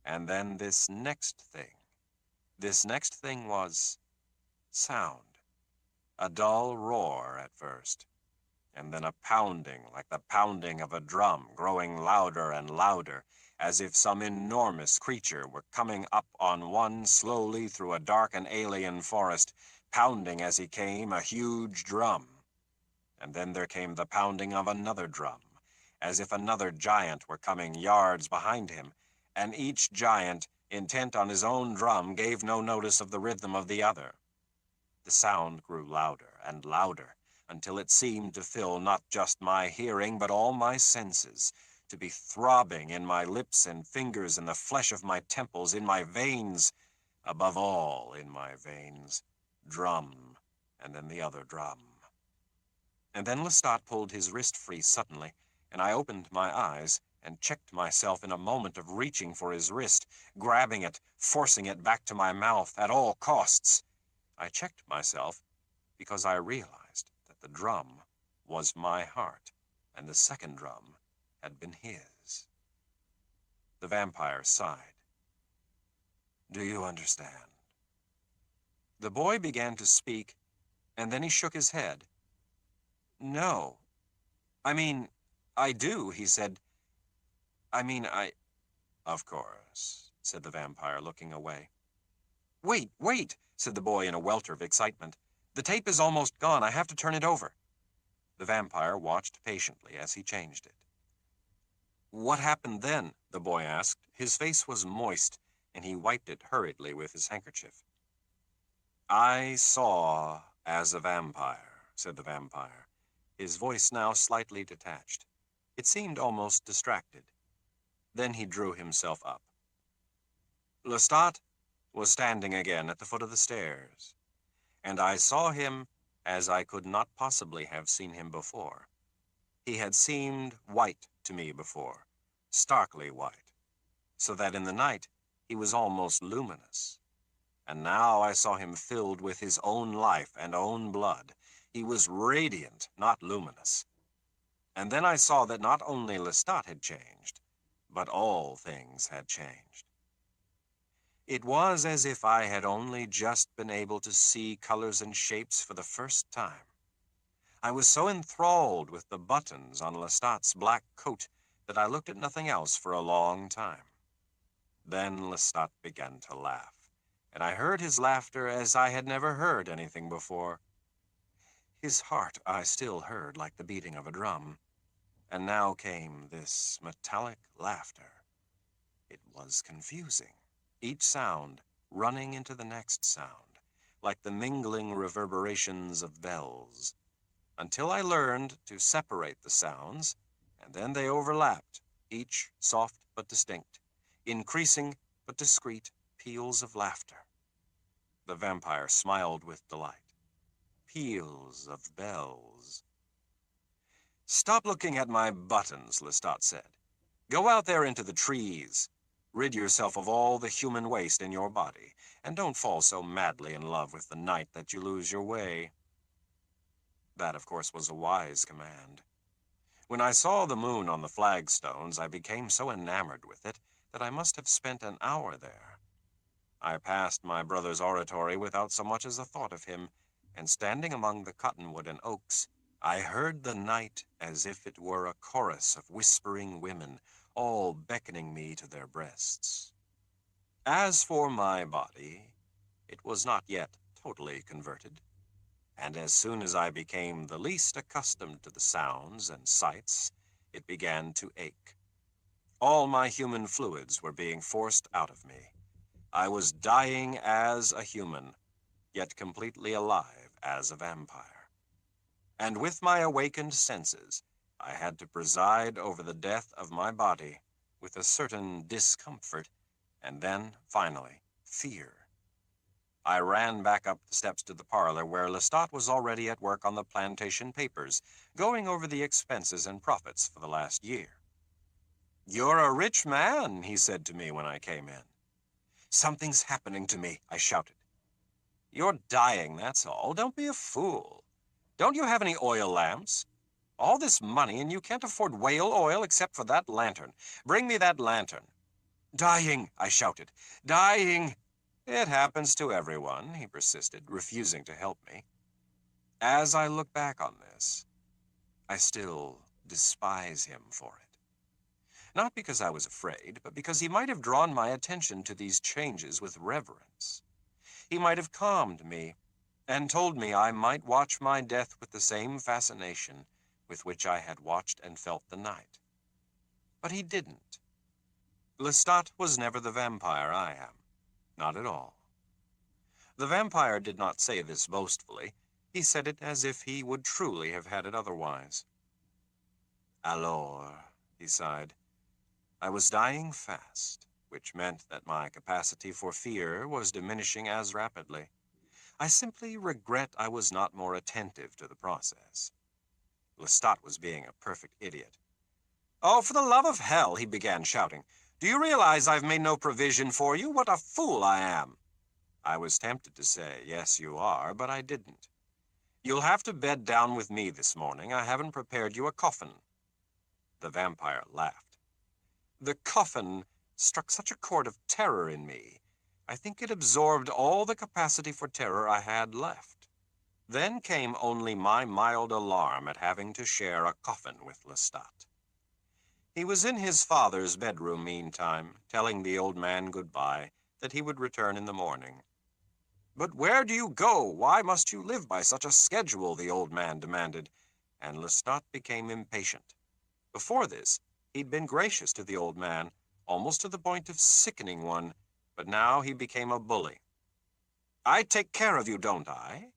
And then this next thing was sound. A dull roar at first, and then a pounding like the pounding of a drum, growing louder and louder, as if some enormous creature were coming up on one slowly through a dark and alien forest, pounding as he came a huge drum. And then there came the pounding of another drum, as if another giant were coming yards behind him, and each giant, intent on his own drum, gave no notice of the rhythm of the other. The sound grew louder and louder, until it seemed to fill not just my hearing, but all my senses, to be throbbing in my lips and fingers, in the flesh of my temples, in my veins, above all in my veins. Drum, and then the other drum. And then Lestat pulled his wrist free suddenly, and I opened my eyes and checked myself in a moment of reaching for his wrist, grabbing it, forcing it back to my mouth at all costs. I checked myself because I realized that the drum was my heart, and the second drum had been his. The vampire sighed. Do you understand? The boy began to speak, and then he shook his head. No. I mean, I do, he said. Of course, said the vampire, looking away. Wait, wait, said the boy in a welter of excitement. The tape is almost gone. I have to turn it over. The vampire watched patiently as he changed it. What happened then? The boy asked. His face was moist, and he wiped it hurriedly with his handkerchief. I saw as a vampire, said the vampire, his voice now slightly detached. It seemed almost distracted. Then he drew himself up. Lestat was standing again at the foot of the stairs, and I saw him as I could not possibly have seen him before. He had seemed white to me before, starkly white, so that in the night he was almost luminous. And now I saw him filled with his own life and own blood. He was radiant, not luminous. And then I saw that not only Lestat had changed, but all things had changed. It was as if I had only just been able to see colors and shapes for the first time. I was so enthralled with the buttons on Lestat's black coat that I looked at nothing else for a long time. Then Lestat began to laugh, and I heard his laughter as I had never heard anything before. His heart I still heard like the beating of a drum, and now came this metallic laughter. It was confusing, each sound running into the next sound, like the mingling reverberations of bells, until I learned to separate the sounds, and then they overlapped, each soft but distinct, increasing but discreet peals of laughter. The vampire smiled with delight. Peals of bells. Stop looking at my buttons, Lestat said. Go out there into the trees. Rid yourself of all the human waste in your body, and don't fall so madly in love with the night that you lose your way. That, of course, was a wise command. When I saw the moon on the flagstones, I became so enamored with it that I must have spent an hour there. I passed my brother's oratory without so much as a thought of him, and standing among the cottonwood and oaks, I heard the night as if it were a chorus of whispering women, all beckoning me to their breasts. As for my body, it was not yet totally converted, and as soon as I became the least accustomed to the sounds and sights, it began to ache. All my human fluids were being forced out of me. I was dying as a human, yet completely alive as a vampire. And with my awakened senses, I had to preside over the death of my body with a certain discomfort, and then, finally, fear. I ran back up the steps to the parlor where Lestat was already at work on the plantation papers, going over the expenses and profits for the last year. "You're a rich man," he said to me when I came in. "Something's happening to me," I shouted. "You're dying, that's all. Don't be a fool. Don't you have any oil lamps? All this money, and you can't afford whale oil except for that lantern. Bring me that lantern." "Dying," I shouted. "Dying." "It happens to everyone," he persisted, refusing to help me. As I look back on this, I still despise him for it. Not because I was afraid, but because he might have drawn my attention to these changes with reverence. He might have calmed me and told me I might watch my death with the same fascination with which I had watched and felt the night. But he didn't. Lestat was never the vampire I am. Not at all. The vampire did not say this boastfully. He said it as if he would truly have had it otherwise. "Alors," he sighed, I was dying fast, which meant that my capacity for fear was diminishing as rapidly. I simply regret I was not more attentive to the process. Lestat was being a perfect idiot. "Oh, for the love of hell," he began shouting. "Do you realize I've made no provision for you? What a fool I am!" I was tempted to say, "Yes, you are," but I didn't. "You'll have to bed down with me this morning. I haven't prepared you a coffin." The vampire laughed. The coffin struck such a chord of terror in me. I think it absorbed all the capacity for terror I had left. Then came only my mild alarm at having to share a coffin with Lestat. He was in his father's bedroom meantime, telling the old man goodbye, that he would return in the morning. "But where do you go? Why must you live by such a schedule?" the old man demanded, and Lestat became impatient. Before this, he'd been gracious to the old man, almost to the point of sickening one, but now he became a bully. "I take care of you, don't I?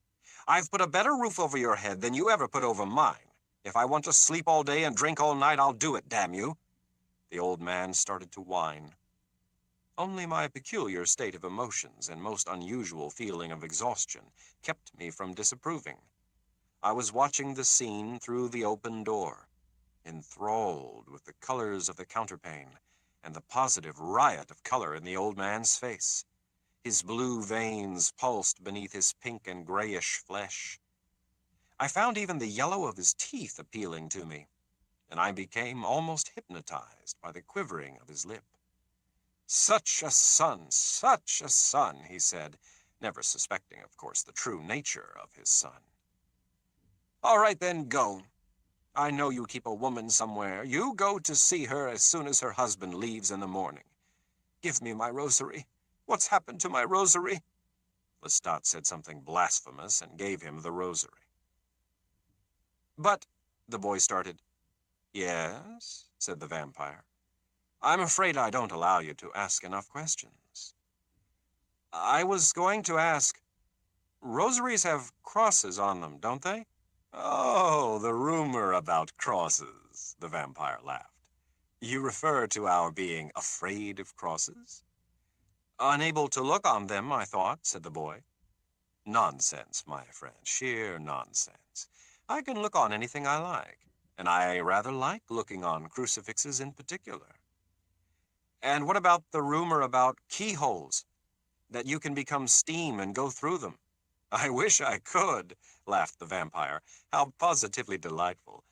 I've put a better roof over your head than you ever put over mine. If I want to sleep all day and drink all night, I'll do it, damn you." The old man started to whine. Only my peculiar state of emotions and most unusual feeling of exhaustion kept me from disapproving. I was watching the scene through the open door, enthralled with the colors of the counterpane and the positive riot of color in the old man's face. His blue veins pulsed beneath his pink and grayish flesh. I found even the yellow of his teeth appealing to me, and I became almost hypnotized by the quivering of his lip. Such a son, he said, never suspecting, of course, the true nature of his son. "All right, then, go. I know you keep a woman somewhere. You go to see her as soon as her husband leaves in the morning. Give me my rosary. What's happened to my rosary?" Lestat said something blasphemous and gave him the rosary. "But," the boy started. "Yes," said the vampire. "I'm afraid I don't allow you to ask enough questions." "I was going to ask, rosaries have crosses on them, don't they?" "Oh, the rumor about crosses," the vampire laughed. "You refer to our being afraid of crosses?" "Unable to look on them, I thought," said the boy. "Nonsense, my friend, sheer nonsense. I can look on anything I like, and I rather like looking on crucifixes in particular." "And what about the rumor about keyholes, that you can become steam and go through them?" "I wish I could," laughed the vampire. "How positively delightful.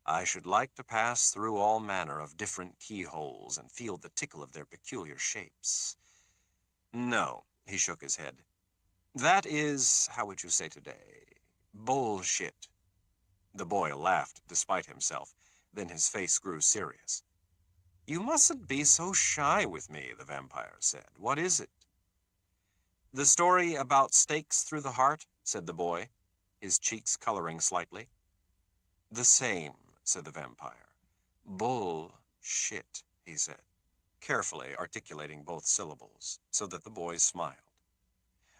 I should like to pass through all manner of different keyholes and feel the tickle of their peculiar shapes. No," he shook his head. "That is, how would you say today, bullshit." The boy laughed despite himself. Then his face grew serious. "You mustn't be so shy with me," the vampire said. "What is it?" "The story about stakes through the heart," said the boy, his cheeks coloring slightly. "The same," said the vampire. "Bull-shit," he said, carefully articulating both syllables, so that the boy smiled.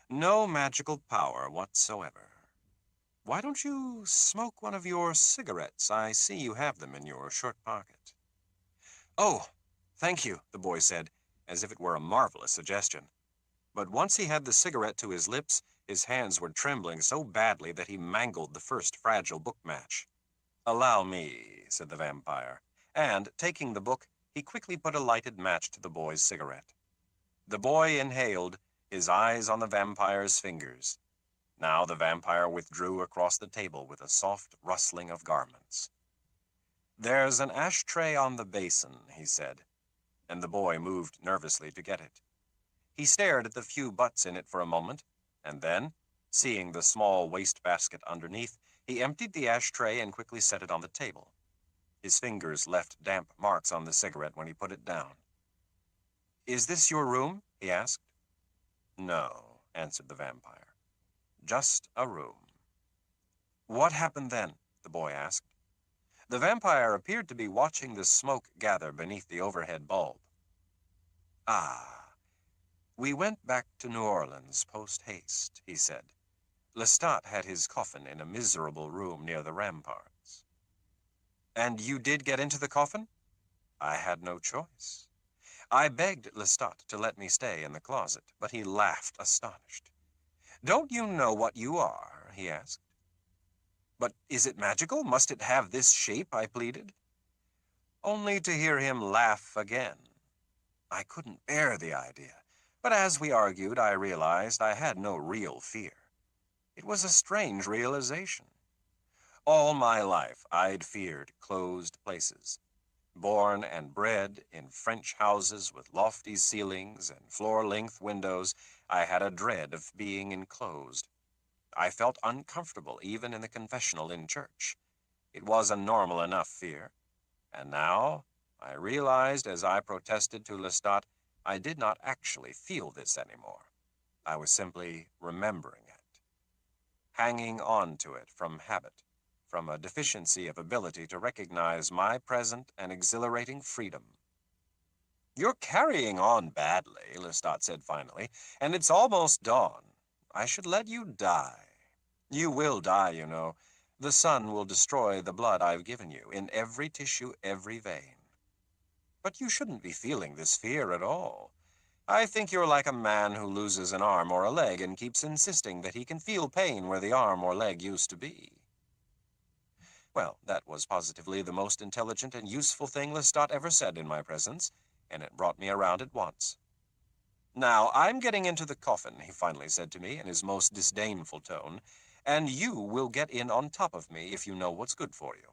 "No magical power whatsoever. Why don't you smoke one of your cigarettes? I see you have them in your shirt pocket." "Oh, thank you," the boy said, as if it were a marvelous suggestion. But once he had the cigarette to his lips, his hands were trembling so badly that he mangled the first fragile book match. "Allow me," said the vampire, and, taking the book, he quickly put a lighted match to the boy's cigarette. The boy inhaled, his eyes on the vampire's fingers. Now the vampire withdrew across the table with a soft rustling of garments. "There's an ashtray on the basin," he said, and the boy moved nervously to get it. He stared at the few butts in it for a moment, and then, seeing the small wastebasket underneath, he emptied the ashtray and quickly set it on the table. His fingers left damp marks on the cigarette when he put it down. "Is this your room?" he asked. "No," answered the vampire. "Just a room." "What happened then?" the boy asked. The vampire appeared to be watching the smoke gather beneath the overhead bulb. "Ah, we went back to New Orleans post-haste," he said. "Lestat had his coffin in a miserable room near the ramparts." "And you did get into the coffin?" "I had no choice. I begged Lestat to let me stay in the closet, but he laughed, astonished. "Don't you know what you are?" he asked. "But is it magical? Must it have this shape?" I pleaded. Only to hear him laugh again. I couldn't bear the idea, but as we argued, I realized I had no real fear. It was a strange realization. All my life, I'd feared closed places. Born and bred in French houses with lofty ceilings and floor-length windows, I had a dread of being enclosed. I felt uncomfortable even in the confessional in church. It was a normal enough fear. And now, I realized as I protested to Lestat, I did not actually feel this anymore. I was simply remembering it, hanging on to it from habit, from a deficiency of ability to recognize my present and exhilarating freedom. "You're carrying on badly," Lestat said finally, "and it's almost dawn. I should let you die. You will die, you know. The sun will destroy the blood I've given you, in every tissue, every vein. But you shouldn't be feeling this fear at all. I think you're like a man who loses an arm or a leg and keeps insisting that he can feel pain where the arm or leg used to be." Well, that was positively the most intelligent and useful thing Lestat ever said in my presence, and it brought me around at once. "Now, I'm getting into the coffin," he finally said to me in his most disdainful tone, "and you will get in on top of me if you know what's good for you."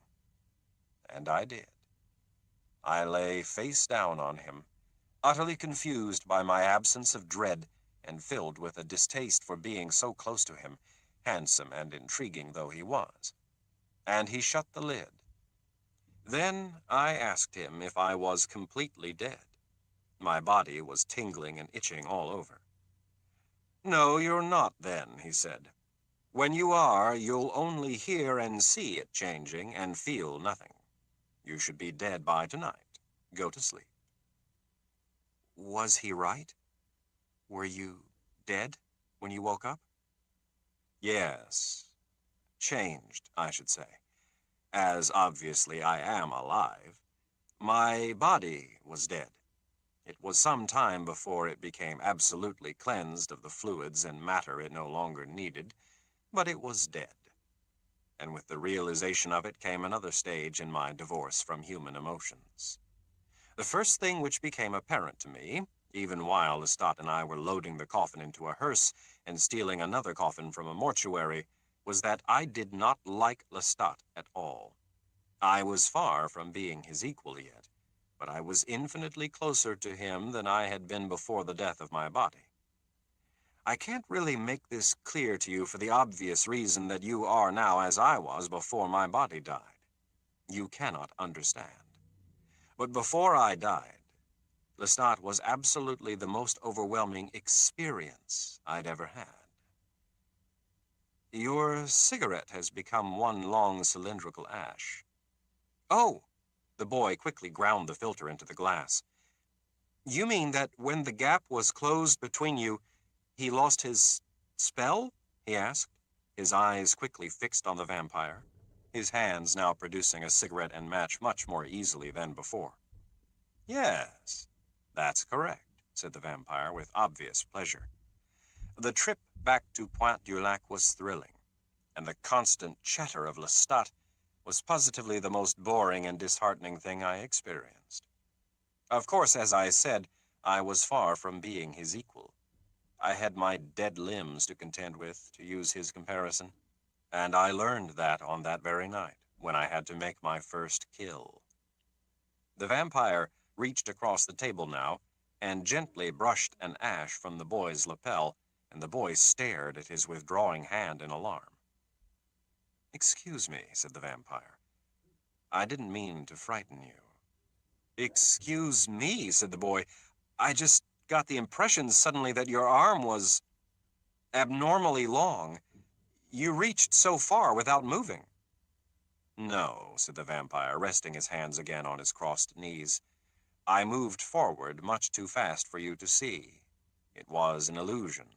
And I did. I lay face down on him, utterly confused by my absence of dread and filled with a distaste for being so close to him, handsome and intriguing though he was. And he shut the lid. Then I asked him if I was completely dead. My body was tingling and itching all over. "No, you're not then," he said. "When you are, you'll only hear and see it changing and feel nothing. You should be dead by tonight. Go to sleep." Was he right? Were you dead when you woke up? Yes. Changed, I should say. As obviously I am alive. My body was dead. It was some time before it became absolutely cleansed of the fluids and matter it no longer needed, but it was dead. And with the realization of it came another stage in my divorce from human emotions. The first thing which became apparent to me, even while Lestat and I were loading the coffin into a hearse and stealing another coffin from a mortuary, was that I did not like Lestat at all. I was far from being his equal yet, but I was infinitely closer to him than I had been before the death of my body. I can't really make this clear to you for the obvious reason that you are now as I was before my body died. You cannot understand. But before I died, Lestat was absolutely the most overwhelming experience I'd ever had. Your cigarette has become one long cylindrical ash. Oh, the boy quickly ground the filter into the glass. You mean that when the gap was closed between you, he lost his spell? He asked, his eyes quickly fixed on the vampire, his hands now producing a cigarette and match much more easily than before. Yes, that's correct, said the vampire with obvious pleasure. The trip back to Pointe du Lac was thrilling, and the constant chatter of Lestat was positively the most boring and disheartening thing I experienced. Of course, as I said, I was far from being his equal. I had my dead limbs to contend with, to use his comparison, and I learned that on that very night, when I had to make my first kill. The vampire reached across the table now and gently brushed an ash from the boy's lapel, and the boy stared at his withdrawing hand in alarm. "Excuse me," said the vampire. "I didn't mean to frighten you." "Excuse me," said the boy. "I just got the impression suddenly that your arm was abnormally long. You reached so far without moving." "No," said the vampire, resting his hands again on his crossed knees. "I moved forward much too fast for you to see. It was an illusion."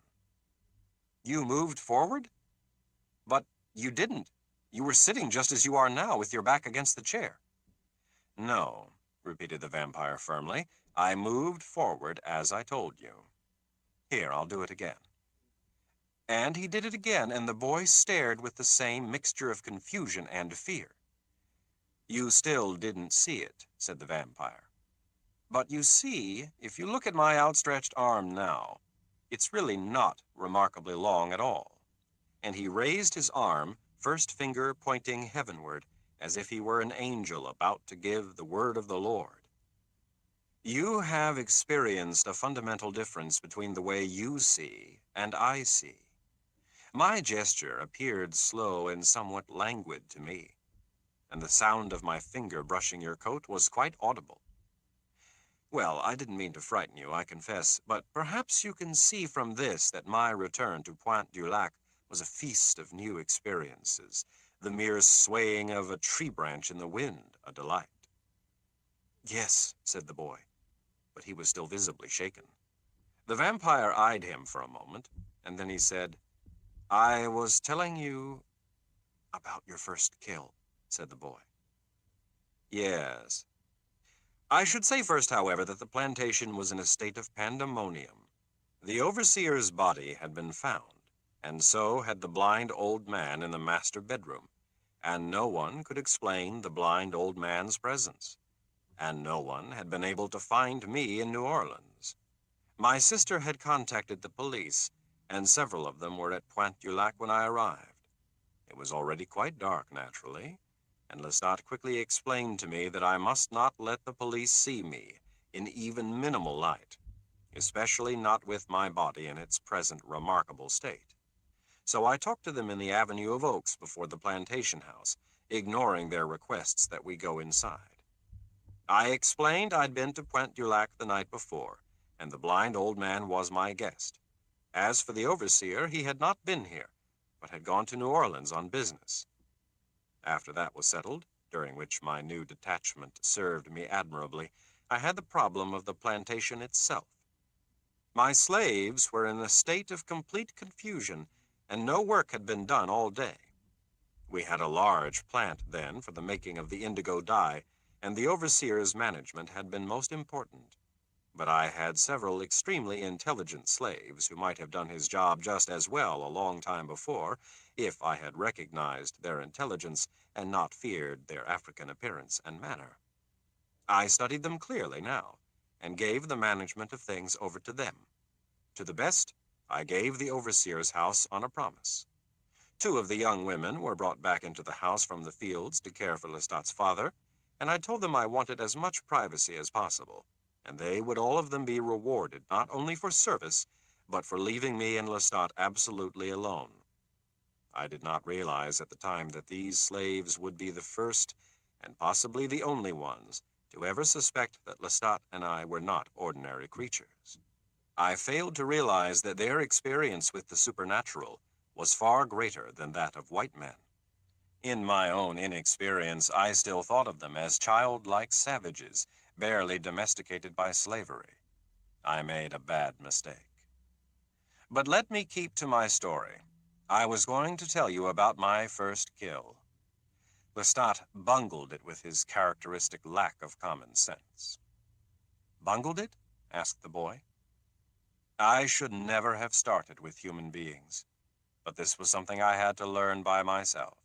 "You moved forward? But you didn't. You were sitting just as you are now, with your back against the chair." "No," repeated the vampire firmly. I moved forward as I told you. Here, I'll do it again. And he did it again, and the boy stared with the same mixture of confusion and fear. You still didn't see it, said the vampire. But you see, if you look at my outstretched arm now, it's really not remarkably long at all. And he raised his arm, first finger pointing heavenward, as if he were an angel about to give the word of the Lord. You have experienced a fundamental difference between the way you see and I see. My gesture appeared slow and somewhat languid to me, and the sound of my finger brushing your coat was quite audible. Well, I didn't mean to frighten you, I confess, but perhaps you can see from this that my return to Pointe du Lac was a feast of new experiences, the mere swaying of a tree branch in the wind, a delight. Yes, said the boy, but he was still visibly shaken. The vampire eyed him for a moment, and then he said, I was telling you about your first kill, said the boy. Yes. I should say first, however, that the plantation was in a state of pandemonium. The overseer's body had been found, and so had the blind old man in the master bedroom, and no one could explain the blind old man's presence, and no one had been able to find me in New Orleans. My sister had contacted the police, and several of them were at Pointe du Lac when I arrived. It was already quite dark, naturally, and Lestat quickly explained to me that I must not let the police see me in even minimal light, especially not with my body in its present remarkable state. So I talked to them in the avenue of oaks before the plantation house, ignoring their requests that we go inside. I explained I'd been to Pointe du Lac the night before, and the blind old man was my guest. As for the overseer, he had not been here, but had gone to New Orleans on business. After that was settled, during which my new detachment served me admirably, I had the problem of the plantation itself. My slaves were in a state of complete confusion, and no work had been done all day. We had a large plant then for the making of the indigo dye, and the overseer's management had been most important. But I had several extremely intelligent slaves who might have done his job just as well a long time before, if I had recognized their intelligence and not feared their African appearance and manner. I studied them clearly now, and gave the management of things over to them. To the best, I gave the overseer's house on a promise. 2 of the young women were brought back into the house from the fields to care for Lestat's father, and I told them I wanted as much privacy as possible, and they would all of them be rewarded not only for service, but for leaving me and Lestat absolutely alone. I did not realize at the time that these slaves would be the first, and possibly the only ones, to ever suspect that Lestat and I were not ordinary creatures. I failed to realize that their experience with the supernatural was far greater than that of white men. In my own inexperience, I still thought of them as childlike savages, barely domesticated by slavery. I made a bad mistake. But let me keep to my story. I was going to tell you about my first kill. Lestat bungled it with his characteristic lack of common sense. Bungled it? Asked the boy. I should never have started with human beings, but this was something I had to learn by myself.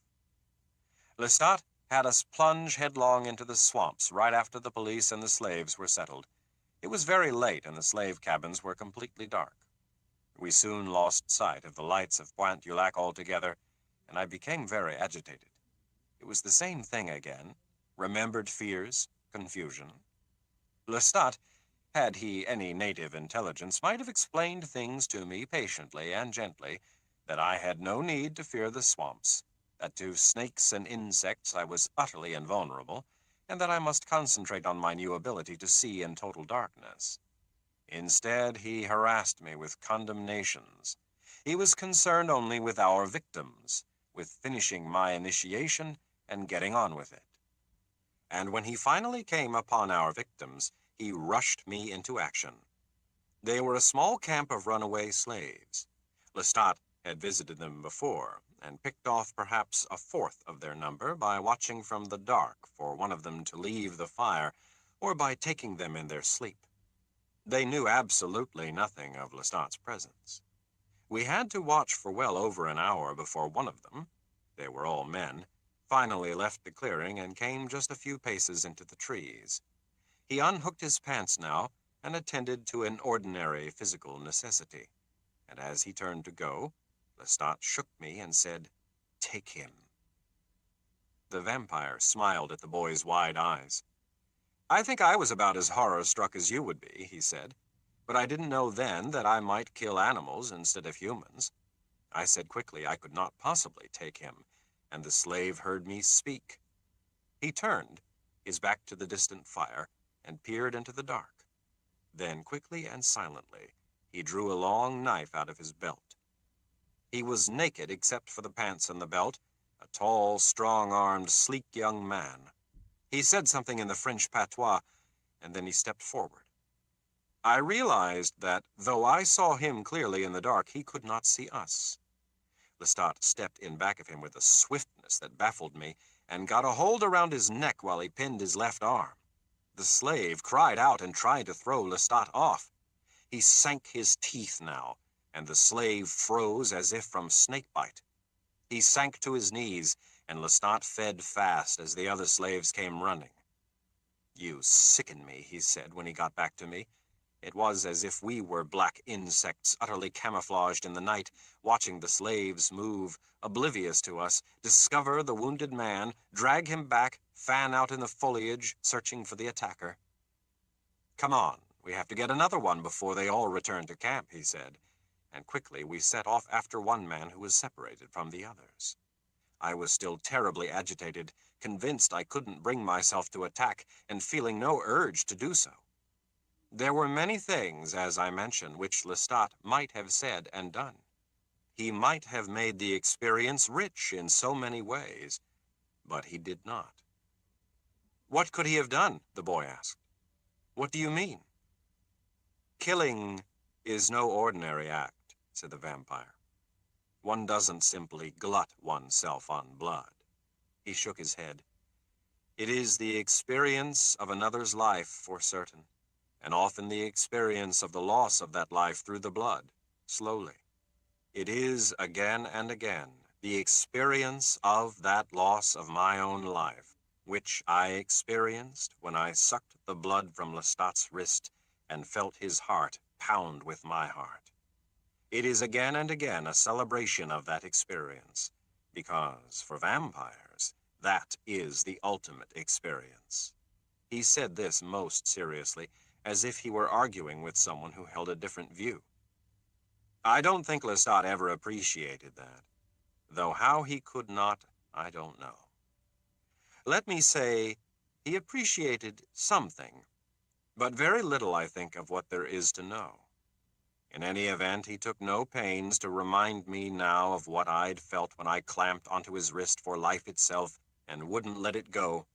Lestat had us plunge headlong into the swamps right after the police and the slaves were settled. It was very late and the slave cabins were completely dark. We soon lost sight of the lights of Pointe du Lac altogether, and I became very agitated. It was the same thing again, remembered fears, confusion. Lestat, had he any native intelligence, might have explained things to me patiently and gently, that I had no need to fear the swamps, that to snakes and insects I was utterly invulnerable, and that I must concentrate on my new ability to see in total darkness. Instead, he harassed me with condemnations. He was concerned only with our victims, with finishing my initiation and getting on with it. And when he finally came upon our victims, he rushed me into action. They were a small camp of runaway slaves. Lestat had visited them before, and picked off perhaps a fourth of their number by watching from the dark for one of them to leave the fire, or by taking them in their sleep. They knew absolutely nothing of Lestat's presence. We had to watch for well over an hour before one of them, they were all men, finally left the clearing and came just a few paces into the trees. He unhooked his pants now and attended to an ordinary physical necessity. And as he turned to go, Lestat shook me and said, "Take him." The vampire smiled at the boy's wide eyes. "I think I was about as horror-struck as you would be," he said, "but I didn't know then that I might kill animals instead of humans." I said quickly I could not possibly take him, and the slave heard me speak. He turned, his back to the distant fire, and peered into the dark. Then, quickly and silently, he drew a long knife out of his belt. He was naked except for the pants and the belt, a tall, strong-armed, sleek young man. He said something in the French patois, and then he stepped forward. I realized that, though I saw him clearly in the dark, he could not see us. Lestat stepped in back of him with a swiftness that baffled me, and got a hold around his neck while he pinned his left arm. The slave cried out and tried to throw Lestat off. He sank his teeth now, and the slave froze as if from snake bite. He sank to his knees, and Lestat fed fast as the other slaves came running. "You sicken me," he said when he got back to me. It was as if we were black insects utterly camouflaged in the night, watching the slaves move, oblivious to us, discover the wounded man, drag him back, fan out in the foliage, searching for the attacker. "Come on, we have to get another one before they all return to camp," he said, and quickly we set off after one man who was separated from the others. I was still terribly agitated, convinced I couldn't bring myself to attack, and feeling no urge to do so. There were many things, as I mentioned, which Lestat might have said and done. He might have made the experience rich in so many ways, but he did not. "What could he have done?" the boy asked. "What do you mean?" "Killing is no ordinary act," said the vampire. "One doesn't simply glut oneself on blood." He shook his head. "It is the experience of another's life for certain, and often the experience of the loss of that life through the blood, slowly. It is, again and again, the experience of that loss of my own life, which I experienced when I sucked the blood from Lestat's wrist and felt his heart pound with my heart. It is again and again a celebration of that experience, because for vampires, that is the ultimate experience." He said this most seriously, as if he were arguing with someone who held a different view. I don't think Lestat ever appreciated that, though how he could not, I don't know. Let me say, he appreciated something, but very little, I think, of what there is to know. In any event, he took no pains to remind me now of what I'd felt when I clamped onto his wrist for life itself and wouldn't let it go,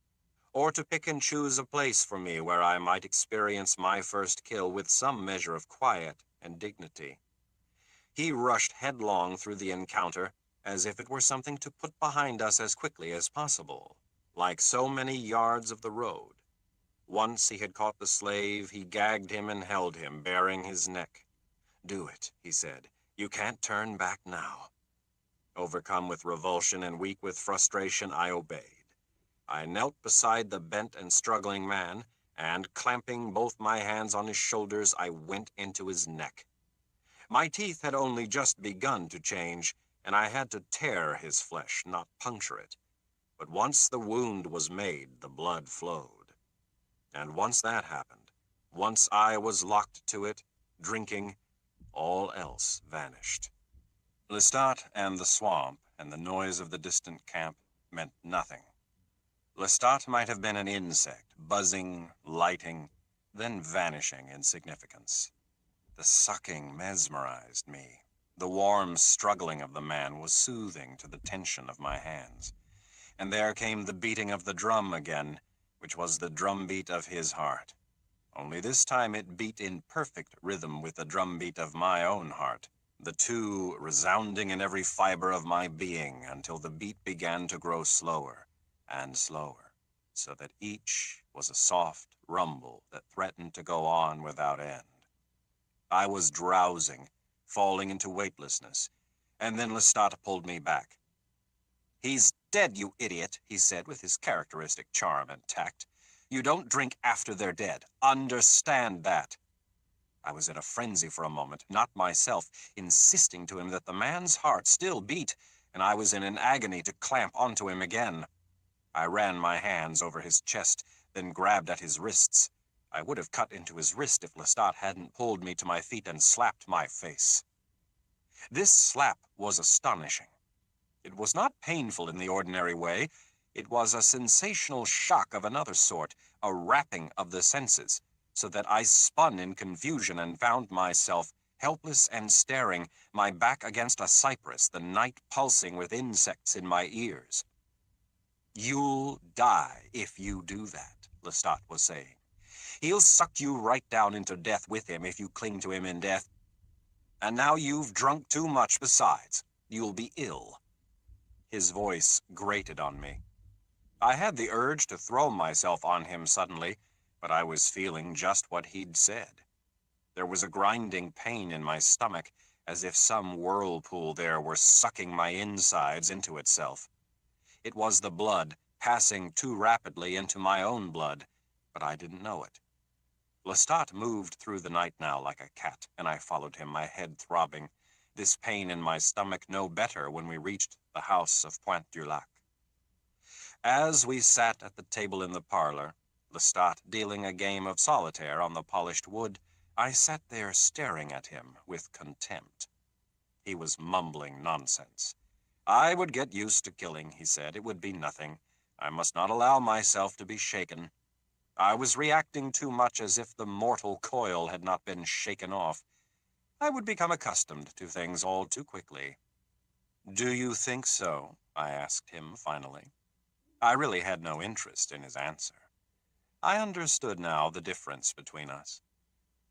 or to pick and choose a place for me where I might experience my first kill with some measure of quiet and dignity. He rushed headlong through the encounter as if it were something to put behind us as quickly as possible, like so many yards of the road. Once he had caught the slave, he gagged him and held him, baring his neck. "Do it," he said. "You can't turn back now." Overcome with revulsion and weak with frustration, I obeyed. I knelt beside the bent and struggling man, and, clamping both my hands on his shoulders, I went into his neck. My teeth had only just begun to change, and I had to tear his flesh, not puncture it. But once the wound was made, the blood flowed. And once that happened, once I was locked to it, drinking, all else vanished. Lestat and the swamp and the noise of the distant camp meant nothing. Lestat might have been an insect, buzzing, lighting, then vanishing in significance. The sucking mesmerized me. The warm struggling of the man was soothing to the tension of my hands. And there came the beating of the drum again, which was the drumbeat of his heart. Only this time it beat in perfect rhythm with the drumbeat of my own heart, the two resounding in every fiber of my being until the beat began to grow slower and slower, so that each was a soft rumble that threatened to go on without end. I was drowsing, falling into weightlessness, and then Lestat pulled me back. "He's dead, you idiot," he said with his characteristic charm and tact. "You don't drink after they're dead. Understand that." I was in a frenzy for a moment, not myself, insisting to him that the man's heart still beat, and I was in an agony to clamp onto him again. I ran my hands over his chest, then grabbed at his wrists. I would have cut into his wrist if Lestat hadn't pulled me to my feet and slapped my face. This slap was astonishing. It was not painful in the ordinary way. It was a sensational shock of another sort, a rapping of the senses, so that I spun in confusion and found myself helpless and staring, my back against a cypress, the night pulsing with insects in my ears. "You'll die if you do that," Lestat was saying. "He'll suck you right down into death with him if you cling to him in death. And now you've drunk too much besides. You'll be ill." His voice grated on me. I had the urge to throw myself on him suddenly, but I was feeling just what he'd said. There was a grinding pain in my stomach, as if some whirlpool there were sucking my insides into itself. It was the blood passing too rapidly into my own blood, but I didn't know it. Lestat moved through the night now like a cat, and I followed him, my head throbbing, this pain in my stomach no better when we reached the house of Pointe du Lac. As we sat at the table in the parlor, Lestat dealing a game of solitaire on the polished wood, I sat there staring at him with contempt. He was mumbling nonsense. "I would get used to killing," he said. "It would be nothing. I must not allow myself to be shaken. I was reacting too much as if the mortal coil had not been shaken off. I would become accustomed to things all too quickly." "Do you think so?" I asked him finally. I really had no interest in his answer. I understood now the difference between us.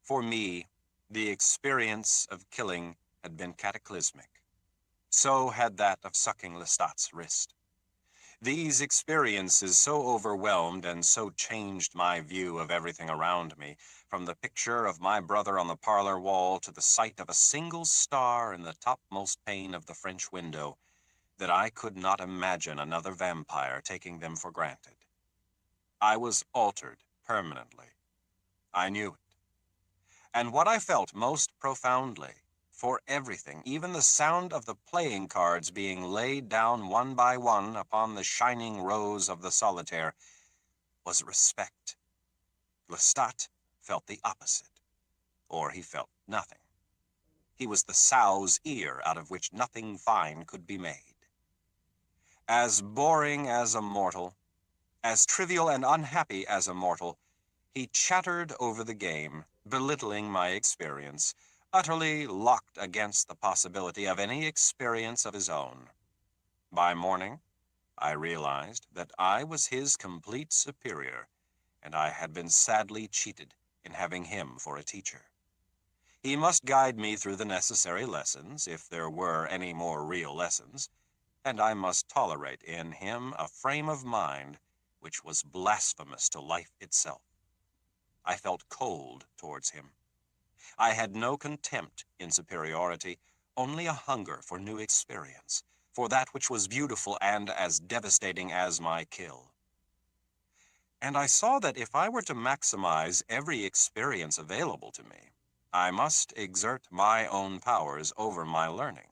For me, the experience of killing had been cataclysmic. So had that of sucking Lestat's wrist. These experiences so overwhelmed and so changed my view of everything around me, from the picture of my brother on the parlor wall to the sight of a single star in the topmost pane of the French window, that I could not imagine another vampire taking them for granted. I was altered permanently. I knew it. And what I felt most profoundly, for everything, even the sound of the playing cards being laid down one by one upon the shining rows of the solitaire, was respect. Lestat felt the opposite, or he felt nothing. He was the sow's ear out of which nothing fine could be made. As boring as a mortal, as trivial and unhappy as a mortal, he chattered over the game, belittling my experience, utterly locked against the possibility of any experience of his own. By morning, I realized that I was his complete superior, and I had been sadly cheated in having him for a teacher. He must guide me through the necessary lessons, if there were any more real lessons, and I must tolerate in him a frame of mind which was blasphemous to life itself. I felt cold towards him. I had no contempt in superiority, only a hunger for new experience, for that which was beautiful and as devastating as my kill. And I saw that if I were to maximize every experience available to me, I must exert my own powers over my learning.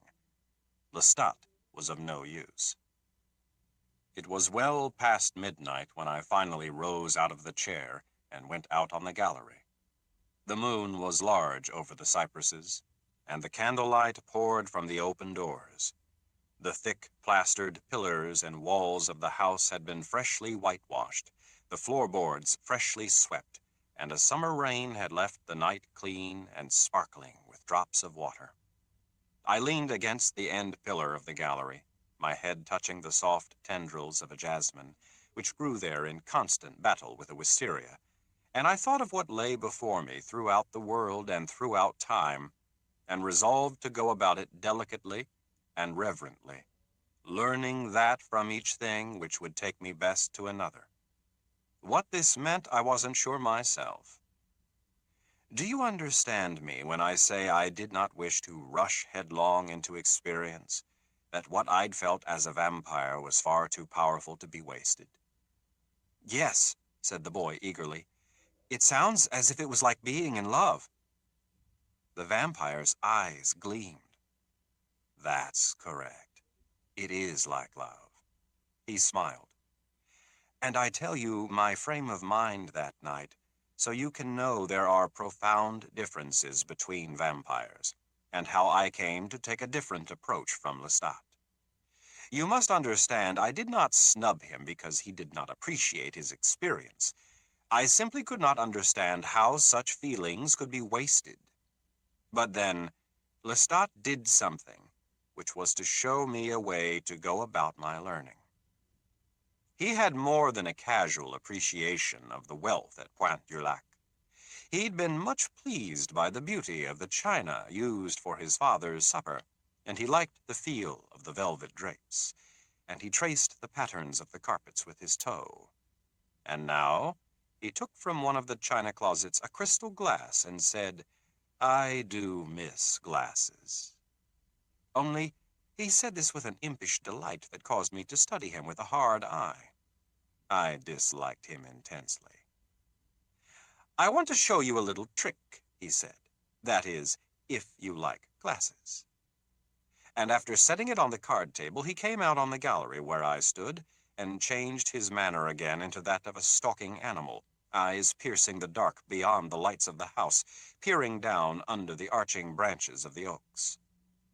Lestat was of no use. It was well past midnight when I finally rose out of the chair and went out on the gallery. The moon was large over the cypresses, and the candlelight poured from the open doors. The thick plastered pillars and walls of the house had been freshly whitewashed, the floorboards freshly swept, and a summer rain had left the night clean and sparkling with drops of water. I leaned against the end pillar of the gallery, my head touching the soft tendrils of a jasmine, which grew there in constant battle with a wisteria, and I thought of what lay before me throughout the world and throughout time, and resolved to go about it delicately and reverently, learning that from each thing which would take me best to another. What this meant, I wasn't sure myself. Do you understand me when I say I did not wish to rush headlong into experience, that what I'd felt as a vampire was far too powerful to be wasted? Yes, said the boy eagerly. It sounds as if it was like being in love. The vampire's eyes gleamed. That's correct. It is like love. He smiled. And I tell you my frame of mind that night, so you can know there are profound differences between vampires, and how I came to take a different approach from Lestat. You must understand I did not snub him because he did not appreciate his experience. I simply could not understand how such feelings could be wasted. But then, Lestat did something, which was to show me a way to go about my learning. He had more than a casual appreciation of the wealth at Pointe du Lac. He'd been much pleased by the beauty of the china used for his father's supper, and he liked the feel of the velvet drapes, and he traced the patterns of the carpets with his toe. And now, he took from one of the china closets a crystal glass and said, "I do miss glasses." Only, he said this with an impish delight that caused me to study him with a hard eye. I disliked him intensely. "I want to show you a little trick," he said. "That is, if you like glasses." And after setting it on the card table, he came out on the gallery where I stood and changed his manner again into that of a stalking animal, eyes piercing the dark beyond the lights of the house, peering down under the arching branches of the oaks.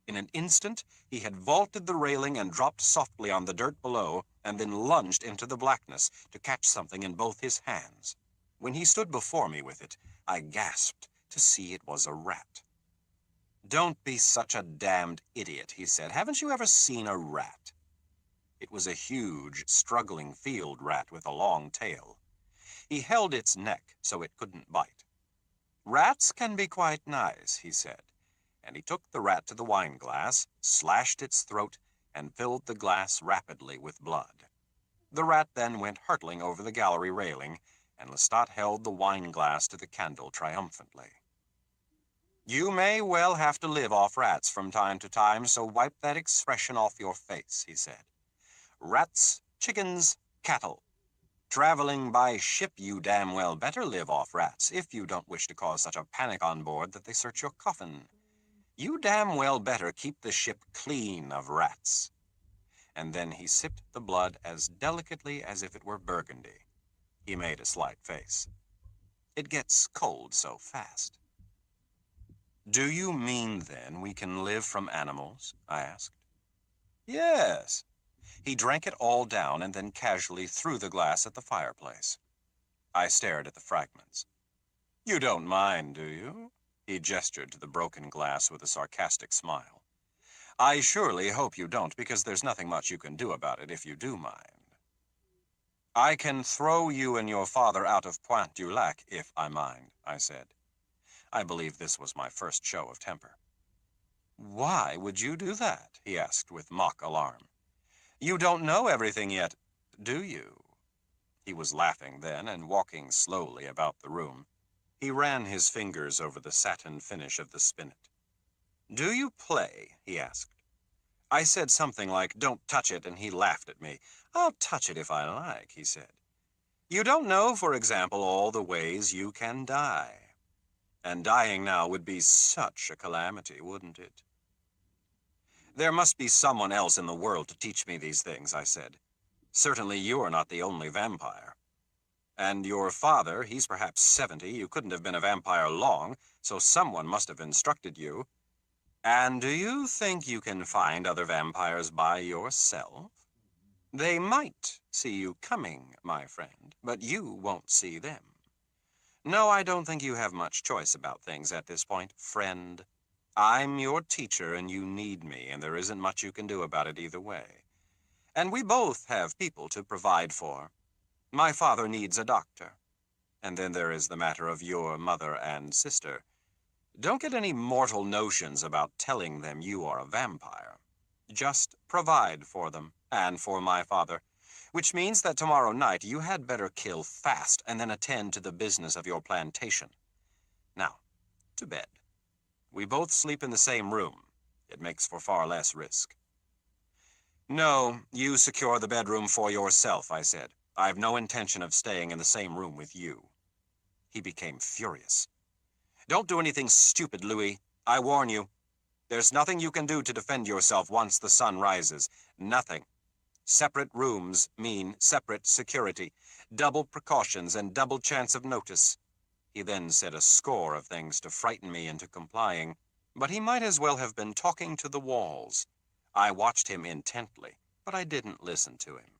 In an instant, he had vaulted the railing and dropped softly on the dirt below, and then lunged into the blackness to catch something in both his hands. When he stood before me with it, I gasped to see it was a rat. "Don't be such a damned idiot," he said. "Haven't you ever seen a rat?" It was a huge, struggling field rat with a long tail. He held its neck so it couldn't bite. "Rats can be quite nice," he said, and he took the rat to the wine glass, slashed its throat, and filled the glass rapidly with blood. The rat then went hurtling over the gallery railing, and Lestat held the wine glass to the candle triumphantly. "You may well have to live off rats from time to time, so wipe that expression off your face," he said. "Rats, chickens, cattle. Traveling by ship, you damn well better live off rats if you don't wish to cause such a panic on board that they search your coffin. You damn well better keep the ship clean of rats." And then he sipped the blood as delicately as if it were burgundy. He made a slight face. "It gets cold so fast." "Do you mean, then, we can live from animals?" I asked. "Yes." He drank it all down and then casually threw the glass at the fireplace. I stared at the fragments. "You don't mind, do you?" He gestured to the broken glass with a sarcastic smile. "I surely hope you don't, because there's nothing much you can do about it if you do mind." "I can throw you and your father out of Pointe du Lac if I mind," I said. I believe this was my first show of temper. "Why would you do that?" he asked with mock alarm. "You don't know everything yet, do you?" He was laughing then and walking slowly about the room. He ran his fingers over the satin finish of the spinet. "Do you play?" he asked. I said something like, "Don't touch it," and he laughed at me. "I'll touch it if I like," he said. "You don't know, for example, all the ways you can die. And dying now would be such a calamity, wouldn't it?" "There must be someone else in the world to teach me these things," I said. "Certainly you are not the only vampire. And your father, he's perhaps 70. You couldn't have been a vampire long, so someone must have instructed you. And do you think you can find other vampires by yourself? They might see you coming, my friend, but you won't see them. No, I don't think you have much choice about things at this point, friend. I'm your teacher, and you need me, and there isn't much you can do about it either way. And we both have people to provide for. My father needs a doctor. And then there is the matter of your mother and sister. Don't get any mortal notions about telling them you are a vampire. Just provide for them, and for my father, which means that tomorrow night you had better kill fast and then attend to the business of your plantation. Now, To bed. We both sleep in the same room. It makes for far less risk. No, you secure the bedroom for yourself, I said. I've no intention of staying in the same room with you. He became furious. Don't do anything stupid, Louis. I warn you. There's nothing you can do to defend yourself once the sun rises. Nothing. Separate rooms mean separate security, double precautions and double chance of notice. He then said a score of things to frighten me into complying, but he might as well have been talking to the walls. I watched him intently, but I didn't listen to him.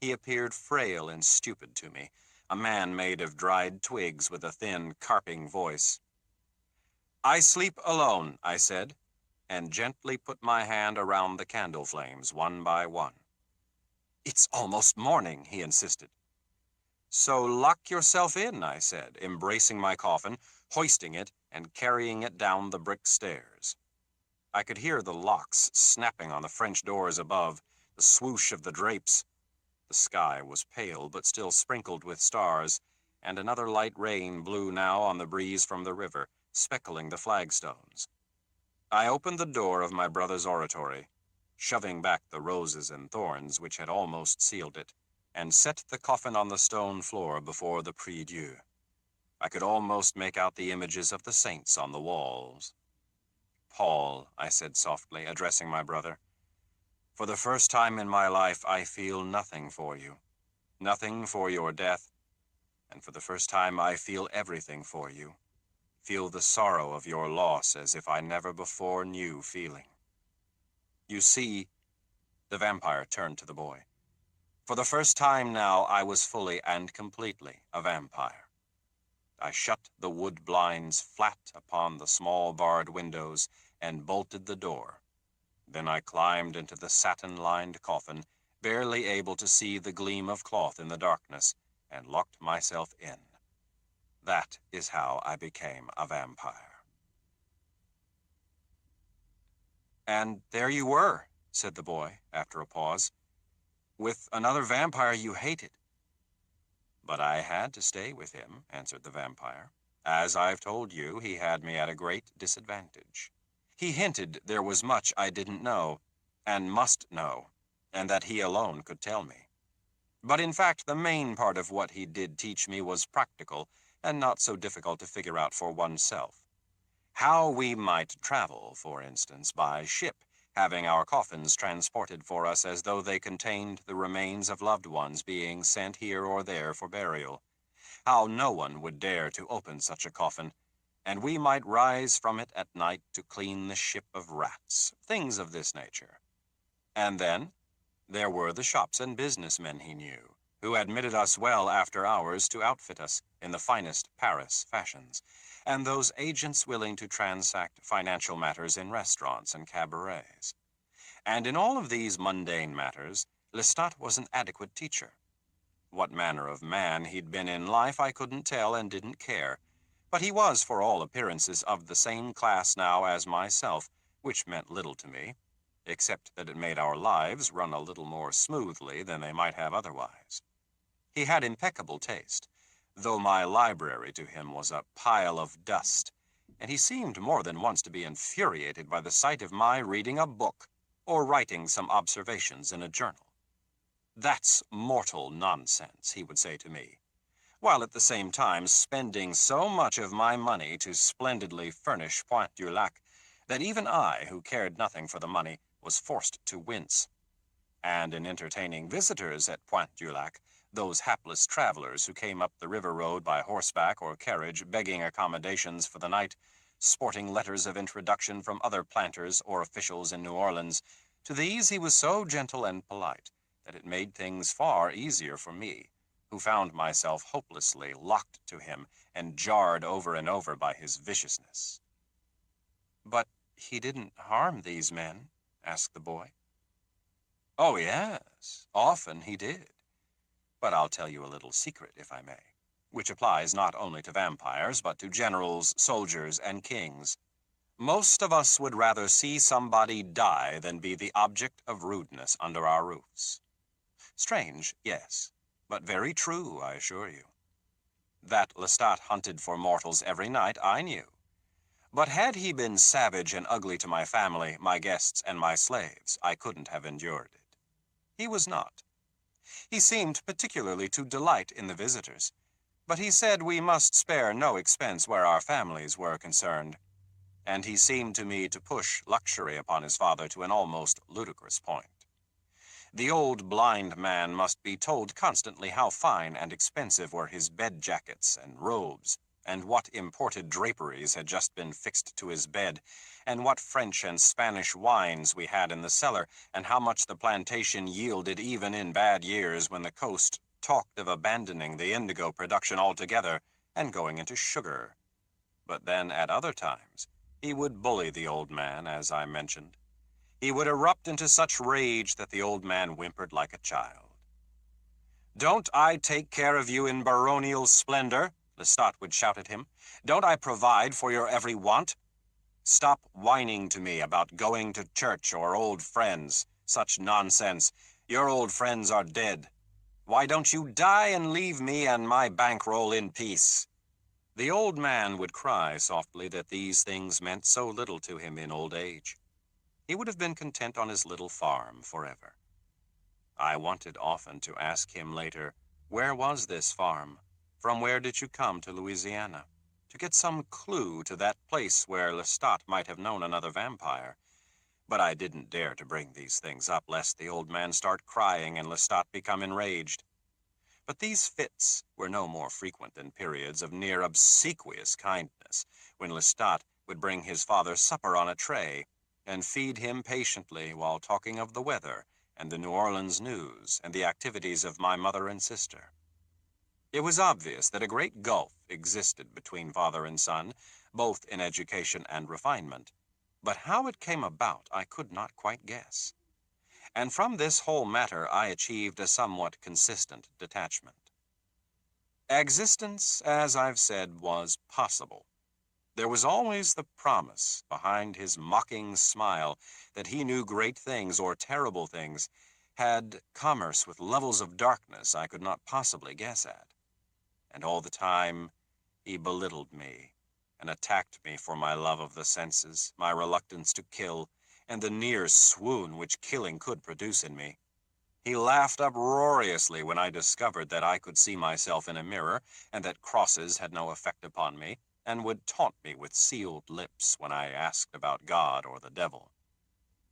He appeared frail and stupid to me, a man made of dried twigs with a thin, carping voice. I sleep alone, I said, and gently put my hand around the candle flames one by one. It's almost morning, he insisted. So lock yourself in, I said, embracing my coffin, hoisting it, and carrying it down the brick stairs. I could hear the locks snapping on the French doors above, the swoosh of the drapes. The sky was pale but still sprinkled with stars, and another light rain blew now on the breeze from the river, speckling the flagstones. I opened the door of my brother's oratory, shoving back the roses and thorns which had almost sealed it, and set the coffin on the stone floor before the prie-dieu. I could almost make out the images of the saints on the walls. Paul, I said softly, addressing my brother, for the first time in my life I feel nothing for you, nothing for your death, and for the first time I feel everything for you, feel the sorrow of your loss as if I never before knew feeling. You see, the vampire turned to the boy. For the first time now, I was fully and completely a vampire. I shut the wood blinds flat upon the small barred windows and bolted the door. Then I climbed into the satin-lined coffin, barely able to see the gleam of cloth in the darkness, and locked myself in. That is how I became a vampire. And there you were, said the boy, after a pause, with another vampire you hated. But I had to stay with him, answered the vampire. As I've told you, he had me at a great disadvantage. He hinted there was much I didn't know, and must know, and that he alone could tell me. But in fact, the main part of what he did teach me was practical, and not so difficult to figure out for oneself. How we might travel, for instance, by ship, having our coffins transported for us as though they contained the remains of loved ones being sent here or there for burial. How no one would dare to open such a coffin, and we might rise from it at night to clean the ship of rats, things of this nature. And then there were the shops and businessmen he knew, who admitted us well after hours to outfit us in the finest Paris fashions, and those agents willing to transact financial matters in restaurants and cabarets. And in all of these mundane matters, Lestat was an adequate teacher. What manner of man he'd been in life I couldn't tell and didn't care, but he was, for all appearances, of the same class now as myself, which meant little to me, except that it made our lives run a little more smoothly than they might have otherwise. He had impeccable taste, though my library to him was a pile of dust, and he seemed more than once to be infuriated by the sight of my reading a book or writing some observations in a journal. That's mortal nonsense, he would say to me, while at the same time spending so much of my money to splendidly furnish Pointe du Lac that even I, who cared nothing for the money, was forced to wince. And in entertaining visitors at Pointe du Lac, those hapless travelers who came up the river road by horseback or carriage begging accommodations for the night, sporting letters of introduction from other planters or officials in New Orleans, to these he was so gentle and polite that it made things far easier for me, who found myself hopelessly locked to him and jarred over and over by his viciousness. But he didn't harm these men? Asked the boy. Oh, yes, often he did. But I'll tell you a little secret, if I may, which applies not only to vampires, but to generals, soldiers, and kings. Most of us would rather see somebody die than be the object of rudeness under our roofs. Strange, yes, but very true, I assure you. That Lestat hunted for mortals every night, I knew. But had he been savage and ugly to my family, my guests, and my slaves, I couldn't have endured it. He was not. He seemed particularly to delight in the visitors, but he said we must spare no expense where our families were concerned, and he seemed to me to push luxury upon his father to an almost ludicrous point. The old blind man must be told constantly how fine and expensive were his bed jackets and robes, and what imported draperies had just been fixed to his bed, and what French and Spanish wines we had in the cellar, and how much the plantation yielded even in bad years when the coast talked of abandoning the indigo production altogether and going into sugar. But then, at other times, he would bully the old man, as I mentioned. He would erupt into such rage that the old man whimpered like a child. "Don't I take care of you in baronial splendor?" Lestat would shout at him. "Don't I provide for your every want? Stop whining to me about going to church or old friends. Such nonsense. Your old friends are dead. Why don't you die and leave me and my bankroll in peace?" The old man would cry softly that these things meant so little to him in old age. He would have been content on his little farm forever. I wanted often to ask him later, where was this farm? From where did you come to Louisiana? To get some clue to that place where Lestat might have known another vampire. But I didn't dare to bring these things up, lest the old man start crying and Lestat become enraged. But these fits were no more frequent than periods of near obsequious kindness, when Lestat would bring his father supper on a tray, and feed him patiently while talking of the weather and the New Orleans news and the activities of my mother and sister. It was obvious that a great gulf existed between father and son, both in education and refinement, but how it came about I could not quite guess. And from this whole matter I achieved a somewhat consistent detachment. Existence, as I've said, was possible. There was always the promise behind his mocking smile that he knew great things or terrible things, had commerce with levels of darkness I could not possibly guess at. And all the time, he belittled me and attacked me for my love of the senses, my reluctance to kill, and the near swoon which killing could produce in me. He laughed uproariously when I discovered that I could see myself in a mirror and that crosses had no effect upon me, and would taunt me with sealed lips when I asked about God or the devil.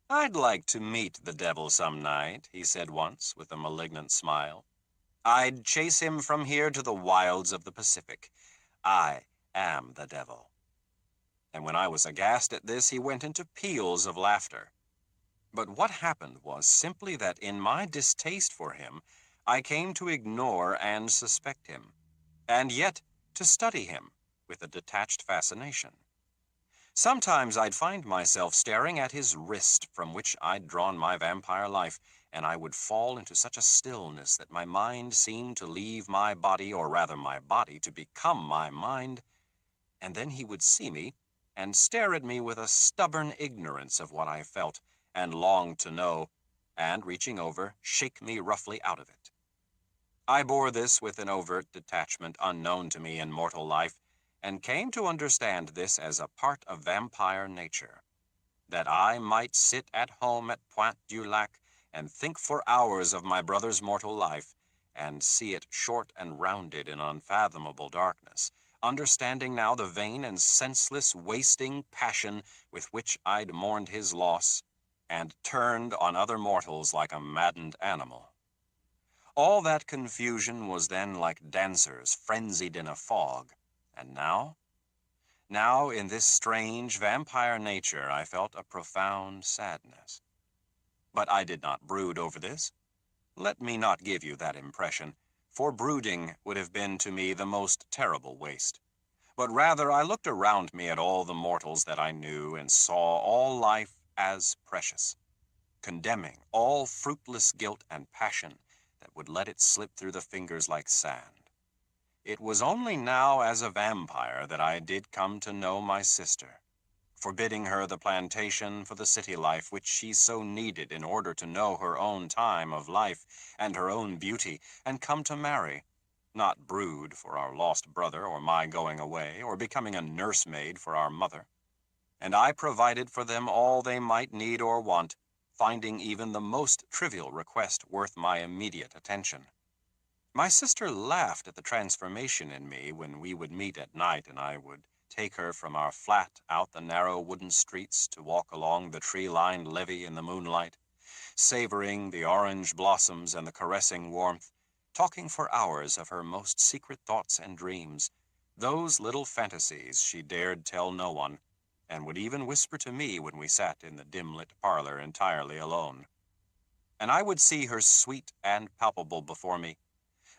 "I'd like to meet the devil some night," he said once with a malignant smile. "I'd chase him from here to the wilds of the Pacific. I am the devil." And when I was aghast at this, he went into peals of laughter. But what happened was simply that in my distaste for him, I came to ignore and suspect him, and yet to study him with a detached fascination. Sometimes I'd find myself staring at his wrist from which I'd drawn my vampire life, and I would fall into such a stillness that my mind seemed to leave my body, or rather my body to become my mind, and then he would see me and stare at me with a stubborn ignorance of what I felt and longed to know, and reaching over, shake me roughly out of it. I bore this with an overt detachment unknown to me in mortal life, and came to understand this as a part of vampire nature, that I might sit at home at Pointe du Lac and think for hours of my brother's mortal life, and see it short and rounded in unfathomable darkness, understanding now the vain and senseless wasting passion with which I'd mourned his loss, and turned on other mortals like a maddened animal. All that confusion was then like dancers frenzied in a fog, and now? Now, in this strange vampire nature, I felt a profound sadness. But I did not brood over this. Let me not give you that impression, for brooding would have been to me the most terrible waste. But rather I looked around me at all the mortals that I knew and saw all life as precious, condemning all fruitless guilt and passion that would let it slip through the fingers like sand. It was only now as a vampire that I did come to know my sister, forbidding her the plantation for the city life which she so needed in order to know her own time of life and her own beauty, and come to marry, not brood for our lost brother or my going away or becoming a nursemaid for our mother. and I provided for them all they might need or want, finding even the most trivial request worth my immediate attention. My sister laughed at the transformation in me when we would meet at night and I would take her from our flat out the narrow wooden streets to walk along the tree-lined levee in the moonlight, savoring the orange blossoms and the caressing warmth, talking for hours of her most secret thoughts and dreams, those little fantasies she dared tell no one, and would even whisper to me when we sat in the dim-lit parlor entirely alone. And I would see her sweet and palpable before me,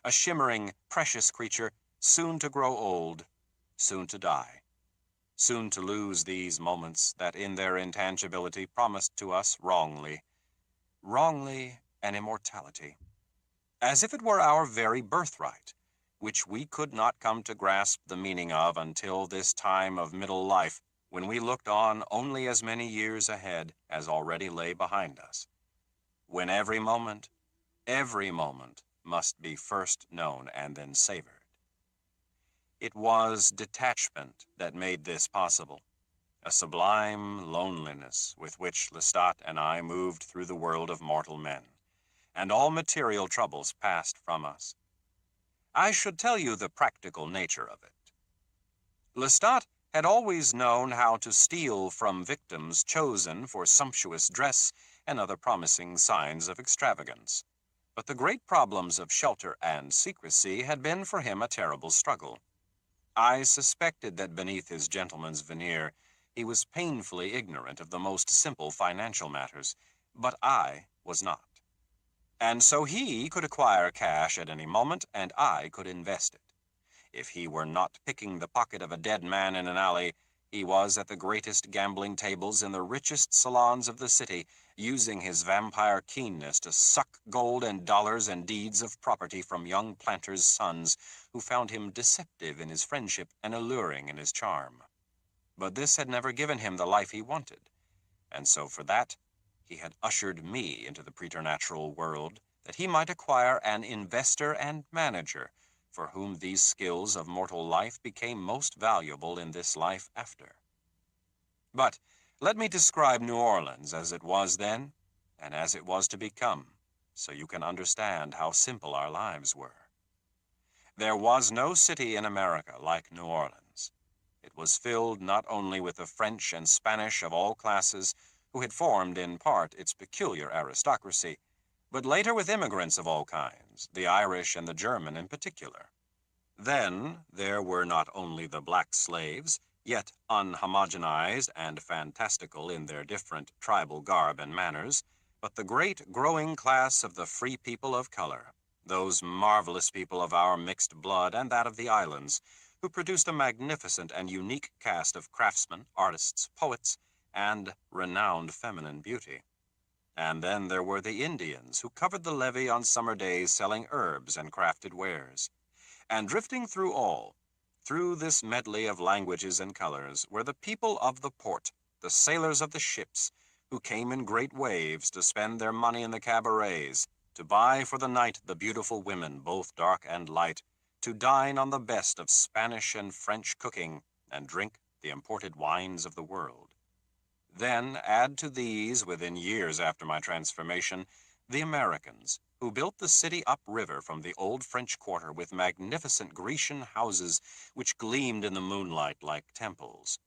a shimmering, precious creature, soon to grow old, soon to die, soon to lose these moments that in their intangibility promised to us wrongly an immortality, as if it were our very birthright, which we could not come to grasp the meaning of until this time of middle life, when we looked on only as many years ahead as already lay behind us, when every moment must be first known and then savored. It was detachment that made this possible, a sublime loneliness with which Lestat and I moved through the world of mortal men, and all material troubles passed from us. I should tell you the practical nature of it. Lestat had always known how to steal from victims chosen for sumptuous dress and other promising signs of extravagance. But the great problems of shelter and secrecy had been for him a terrible struggle. I suspected that beneath his gentleman's veneer, he was painfully ignorant of the most simple financial matters, but I was not. And so he could acquire cash at any moment, and I could invest it. If he were not picking the pocket of a dead man in an alley, he was at the greatest gambling tables in the richest salons of the city, using his vampire keenness to suck gold and dollars and deeds of property from young planters' sons who found him deceptive in his friendship and alluring in his charm. But this had never given him the life he wanted, and so for that he had ushered me into the preternatural world, that he might acquire an investor and manager for whom these skills of mortal life became most valuable in this life after. But let me describe New Orleans as it was then and as it was to become, so you can understand how simple our lives were. There was no city in America like New Orleans. It was filled not only with the French and Spanish of all classes, who had formed in part its peculiar aristocracy, but later with immigrants of all kinds, the Irish and the German in particular. Then there were not only the black slaves, yet unhomogenized and fantastical in their different tribal garb and manners, but the great growing class of the free people of color, those marvelous people of our mixed blood and that of the islands, who produced a magnificent and unique cast of craftsmen, artists, poets, and renowned feminine beauty. And then there were the Indians, who covered the levee on summer days selling herbs and crafted wares. And drifting through all, through this medley of languages and colors, were the people of the port, the sailors of the ships, who came in great waves to spend their money in the cabarets, to buy for the night the beautiful women, both dark and light, to dine on the best of Spanish and French cooking, and drink the imported wines of the world. Then add to these, within years after my transformation, the Americans, who built the city upriver from the old French quarter with magnificent Grecian houses which gleamed in the moonlight like temples.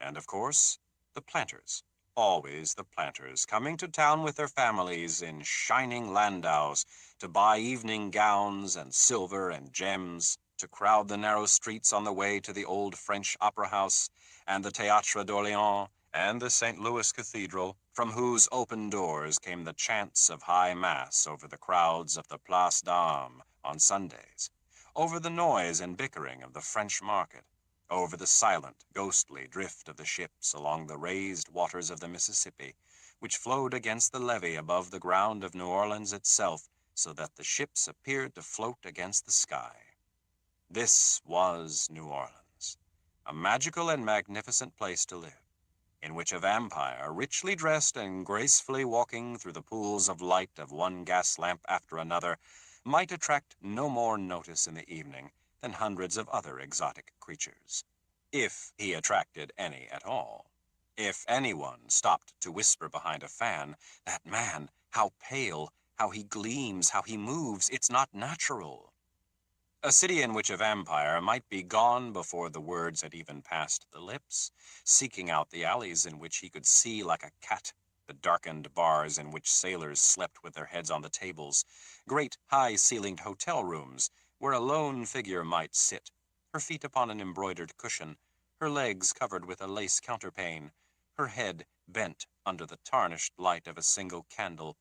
And of course, the planters, always the planters, coming to town with their families in shining landaus to buy evening gowns and silver and gems, to crowd the narrow streets on the way to the old French Opera House and the Théâtre d'Orléans and the St. Louis Cathedral, from whose open doors came the chants of high mass over the crowds of the Place d'Armes on Sundays, over the noise and bickering of the French market, over the silent, ghostly drift of the ships along the raised waters of the Mississippi, which flowed against the levee above the ground of New Orleans itself, so that the ships appeared to float against the sky. This was New Orleans, a magical and magnificent place to live, in which a vampire, richly dressed and gracefully walking through the pools of light of one gas lamp after another, might attract no more notice in the evening than hundreds of other exotic creatures, if he attracted any at all. If anyone stopped to whisper behind a fan, "That man, how pale, how he gleams, how he moves, it's not natural." A city in which a vampire might be gone before the words had even passed the lips, seeking out the alleys in which he could see like a cat the darkened bars in which sailors slept with their heads on the tables, great high-ceilinged hotel rooms where a lone figure might sit, her feet upon an embroidered cushion, her legs covered with a lace counterpane, her head bent under the tarnished light of a single candle,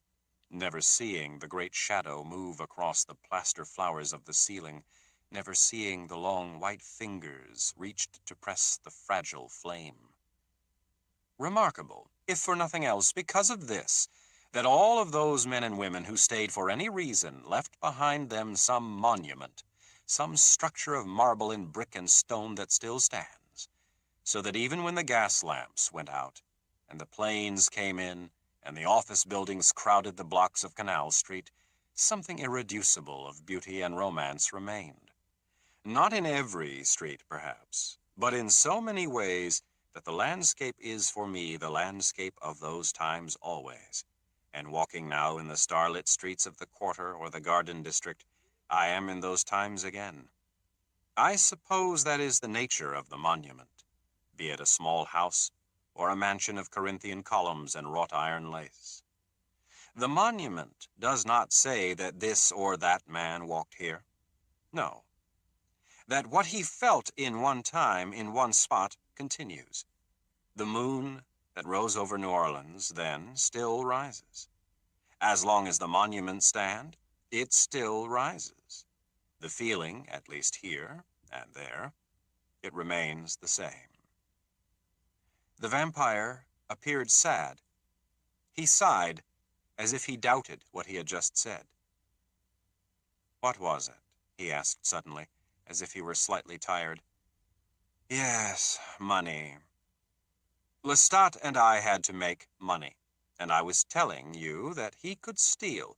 never seeing the great shadow move across the plaster flowers of the ceiling, never seeing the long white fingers reached to press the fragile flame. Remarkable, if for nothing else, because of this, that all of those men and women who stayed for any reason left behind them some monument, some structure of marble and brick and stone that still stands, so that even when the gas lamps went out, and the planes came in, and the office buildings crowded the blocks of Canal Street, something irreducible of beauty and romance remained. Not in every street, perhaps, but in so many ways that the landscape is for me the landscape of those times always. And walking now in the starlit streets of the Quarter or the Garden District, I am in those times again. I suppose that is the nature of the monument, be it a small house or a mansion of Corinthian columns and wrought iron lace. The monument does not say that this or that man walked here. No. That what he felt in one time, in one spot, continues. The moon that rose over New Orleans then still rises. As long as the monuments stand, it still rises. The feeling, at least here and there, it remains the same. The vampire appeared sad. He sighed, as if he doubted what he had just said. "What was it?" he asked suddenly, as if he were slightly tired. "Yes, money. Lestat and I had to make money, and I was telling you that he could steal,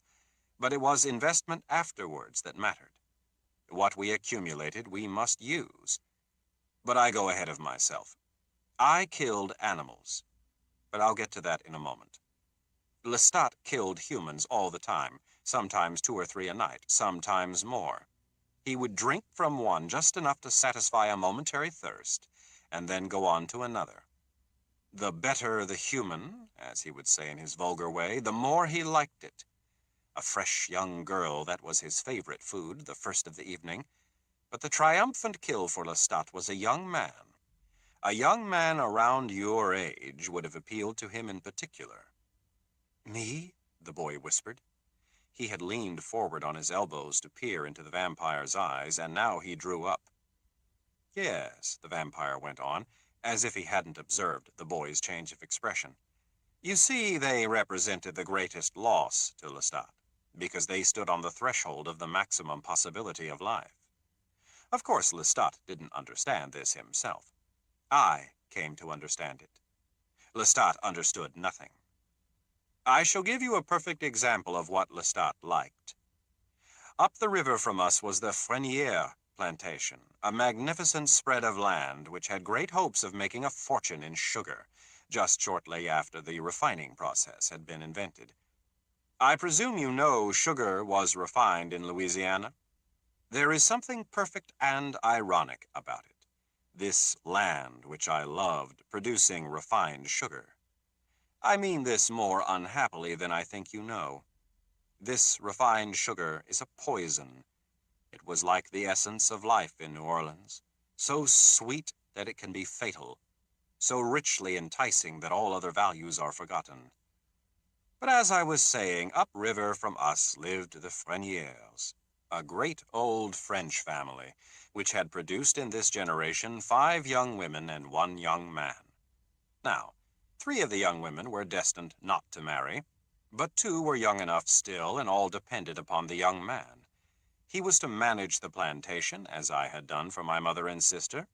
but it was investment afterwards that mattered. What we accumulated we must use. But I go ahead of myself. I killed animals, but I'll get to that in a moment. Lestat killed humans all the time, sometimes 2 or 3 a night, sometimes more. He would drink from one just enough to satisfy a momentary thirst, and then go on to another. The better the human, as he would say in his vulgar way, the more he liked it. A fresh young girl, that was his favorite food, the first of the evening. But the triumphant kill for Lestat was a young man. A young man around your age would have appealed to him in particular. "Me?" the boy whispered. He had leaned forward on his elbows to peer into the vampire's eyes, and now he drew up. "Yes," the vampire went on, as if he hadn't observed the boy's change of expression. "You see, they represented the greatest loss to Lestat, because they stood on the threshold of the maximum possibility of life. Of course, Lestat didn't understand this himself. I came to understand it. Lestat understood nothing. I shall give you a perfect example of what Lestat liked. Up the river from us was the Frenière plantation, a magnificent spread of land which had great hopes of making a fortune in sugar, just shortly after the refining process had been invented. I presume you know sugar was refined in Louisiana? There is something perfect and ironic about it. This land which I loved producing refined sugar. I mean this more unhappily than I think you know. This refined sugar is a poison. It was like the essence of life in New Orleans, so sweet that it can be fatal, so richly enticing that all other values are forgotten. But as I was saying, upriver from us lived the Frenières, a great old French family, which had produced in this generation 5 young women and 1 young man. Now, 3 of the young women were destined not to marry, but 2 were young enough still, and all depended upon the young man. He was to manage the plantation, as I had done for my mother and sister.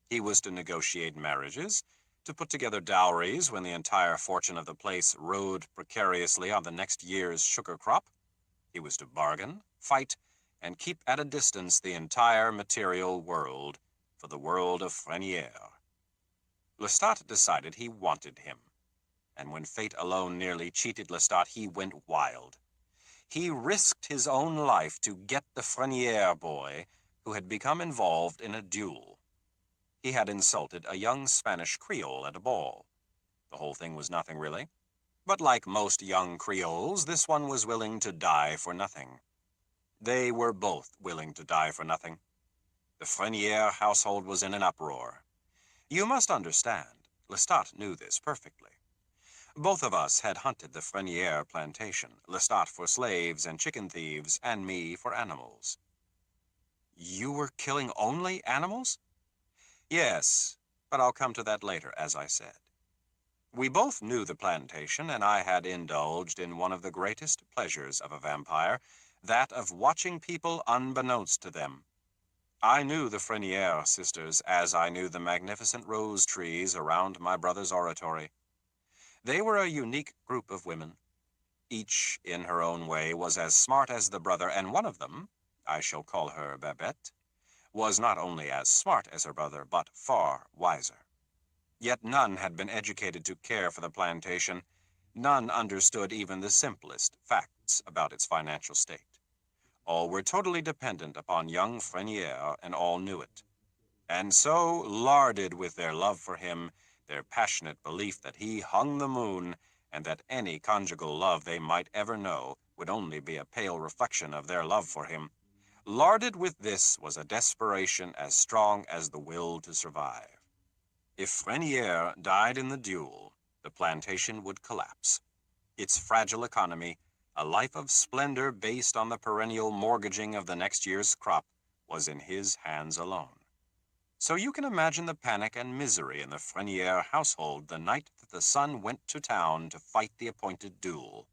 He was to negotiate marriages, to put together dowries when the entire fortune of the place rode precariously on the next year's sugar crop. He was to bargain, fight, and keep at a distance the entire material world, for the world of Frenière. Lestat decided he wanted him, and when fate alone nearly cheated Lestat, he went wild. He risked his own life to get the Freniere boy, who had become involved in a duel. He had insulted a young Spanish Creole at a ball. The whole thing was nothing, really. But like most young Creoles, this one was willing to die for nothing. They were both willing to die for nothing. The Freniere household was in an uproar. You must understand, Lestat knew this perfectly. Both of us had hunted the Freniere plantation, Lestat for slaves and chicken thieves, and me for animals. You were killing only animals? Yes, but I'll come to that later, as I said. We both knew the plantation, and I had indulged in one of the greatest pleasures of a vampire, that of watching people unbeknownst to them. I knew the Freniere sisters as I knew the magnificent rose trees around my brother's oratory. They were a unique group of women. Each, in her own way, was as smart as the brother, and one of them, I shall call her Babette, was not only as smart as her brother, but far wiser. Yet none had been educated to care for the plantation. None understood even the simplest facts about its financial state. All were totally dependent upon young Freniere, and all knew it. And so, larded with their love for him, their passionate belief that he hung the moon, and that any conjugal love they might ever know would only be a pale reflection of their love for him, larded with this was a desperation as strong as the will to survive. If Freniere died in the duel, the plantation would collapse. Its fragile economy, a life of splendor based on the perennial mortgaging of the next year's crop, was in his hands alone. So you can imagine the panic and misery in the Freniere household the night that the son went to town to fight the appointed duel.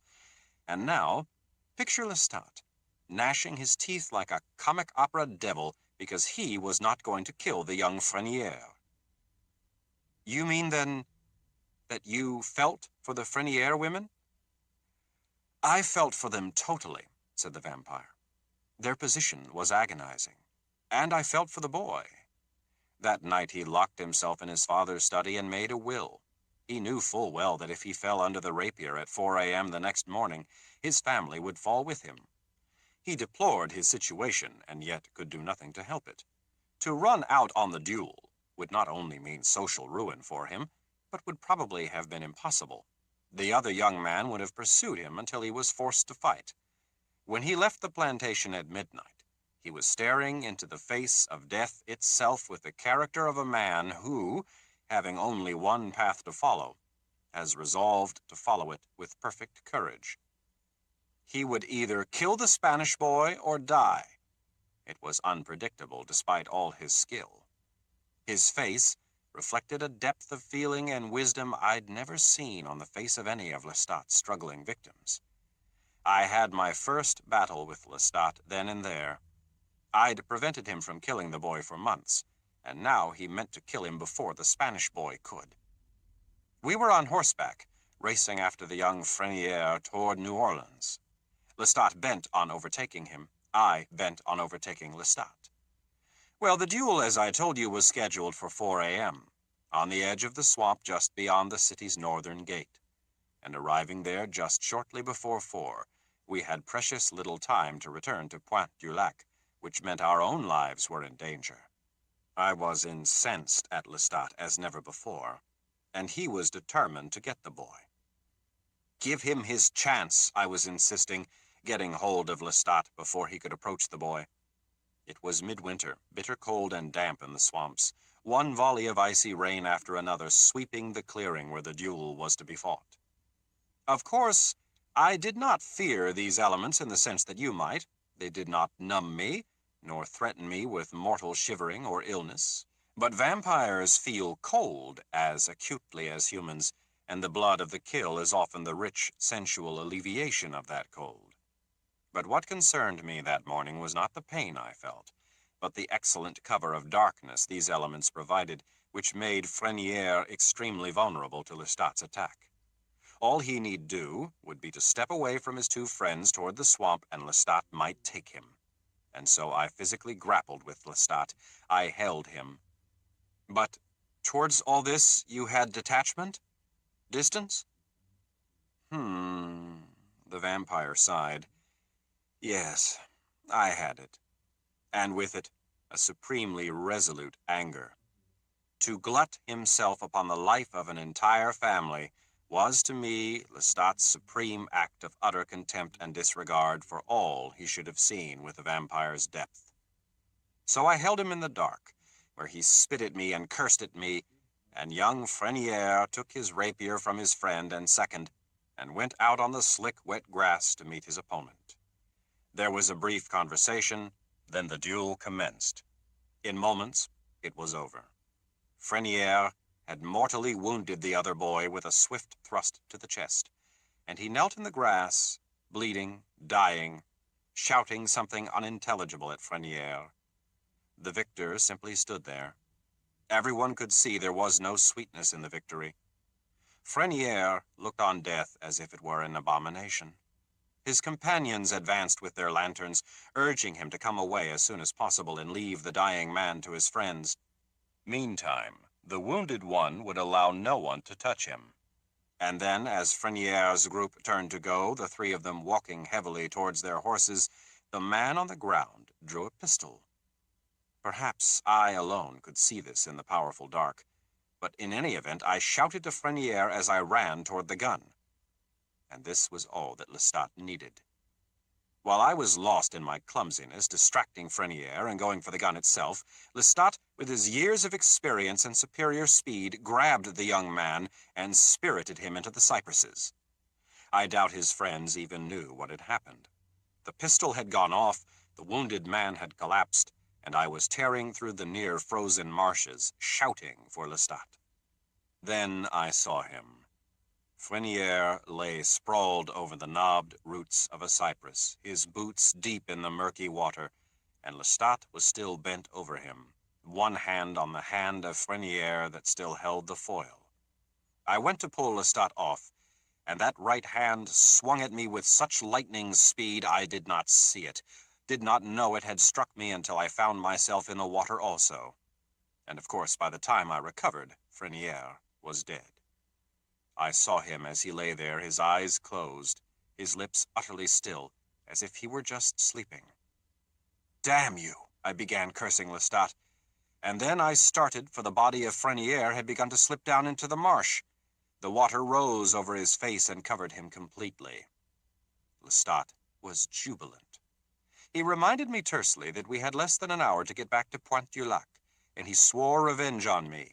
And now, picture Lestat, gnashing his teeth like a comic opera devil because he was not going to kill the young Freniere. You mean, then, that you felt for the Freniere women? I felt for them totally, said the vampire. Their position was agonizing. And I felt for the boy. That night he locked himself in his father's study and made a will. He knew full well that if he fell under the rapier at 4 a.m. the next morning, his family would fall with him. He deplored his situation, and yet could do nothing to help it. To run out on the duel would not only mean social ruin for him, but would probably have been impossible. The other young man would have pursued him until he was forced to fight. When he left the plantation at midnight, he was staring into the face of death itself with the character of a man who, having only one path to follow, has resolved to follow it with perfect courage. He would either kill the Spanish boy or die. It was unpredictable despite all his skill. His face reflected a depth of feeling and wisdom I'd never seen on the face of any of Lestat's struggling victims. I had my first battle with Lestat then and there. I'd prevented him from killing the boy for months, and now he meant to kill him before the Spanish boy could. We were on horseback, racing after the young Freniere toward New Orleans. Lestat bent on overtaking him. I bent on overtaking Lestat. Well, the duel, as I told you, was scheduled for 4 a.m., on the edge of the swamp just beyond the city's northern gate. And arriving there just shortly before 4, we had precious little time to return to Pointe du Lac, which meant our own lives were in danger. I was incensed at Lestat as never before, and he was determined to get the boy. Give him his chance, I was insisting, getting hold of Lestat before he could approach the boy. It was midwinter, bitter cold and damp in the swamps, one volley of icy rain after another sweeping the clearing where the duel was to be fought. Of course, I did not fear these elements in the sense that you might. They did not numb me, nor threaten me with mortal shivering or illness. But vampires feel cold as acutely as humans, and the blood of the kill is often the rich, sensual alleviation of that cold. But what concerned me that morning was not the pain I felt, but the excellent cover of darkness these elements provided, which made Freniere extremely vulnerable to Lestat's attack. All he need do would be to step away from his two friends toward the swamp, and Lestat might take him. And so I physically grappled with Lestat. I held him. But Towards all this, you had detachment? Distance? The vampire sighed. Yes, I had it. And with it, a supremely resolute anger. To glut himself upon the life of an entire family was to me Lestat's supreme act of utter contempt and disregard for all he should have seen with the vampire's depth. So I held him in the dark, where he spit at me and cursed at me, and young Frenier took his rapier from his friend and second, and went out on the slick, wet grass to meet his opponent. There was a brief conversation, then the duel commenced. In moments, it was over. Frenier had mortally wounded the other boy with a swift thrust to the chest, and he knelt in the grass, bleeding, dying, shouting something unintelligible at Frenier. The victor simply stood there. Everyone could see there was no sweetness in the victory. Frenier looked on death as if it were an abomination. His companions advanced with their lanterns, urging him to come away as soon as possible and leave the dying man to his friends. Meantime, the wounded one would allow no one to touch him. And then, as Frenier's group turned to go, the three of them walking heavily towards their horses, the man on the ground drew a pistol. Perhaps I alone could see this in the powerful dark, but in any event, I shouted to Frenier as I ran toward the gun. And this was all that Lestat needed. While I was lost in my clumsiness, distracting Frenier and going for the gun itself, Lestat, with his years of experience and superior speed, grabbed the young man and spirited him into the cypresses. I doubt his friends even knew what had happened. The pistol had gone off, the wounded man had collapsed, and I was tearing through the near-frozen marshes, shouting for Lestat. Then I saw him. Frenier lay sprawled over the knobbed roots of a cypress, his boots deep in the murky water, and Lestat was still bent over him, one hand on the hand of Frenier that still held the foil. I went to pull Lestat off, and that right hand swung at me with such lightning speed I did not see it, did not know it had struck me until I found myself in the water also. And of course, by the time I recovered, Frenier was dead. I saw him as he lay there, his eyes closed, his lips utterly still, as if he were just sleeping. Damn you, I began cursing Lestat, and then I started, for the body of Frenier had begun to slip down into the marsh. The water rose over his face and covered him completely. Lestat was jubilant. He reminded me tersely that we had less than an hour to get back to Pointe du Lac, and he swore revenge on me.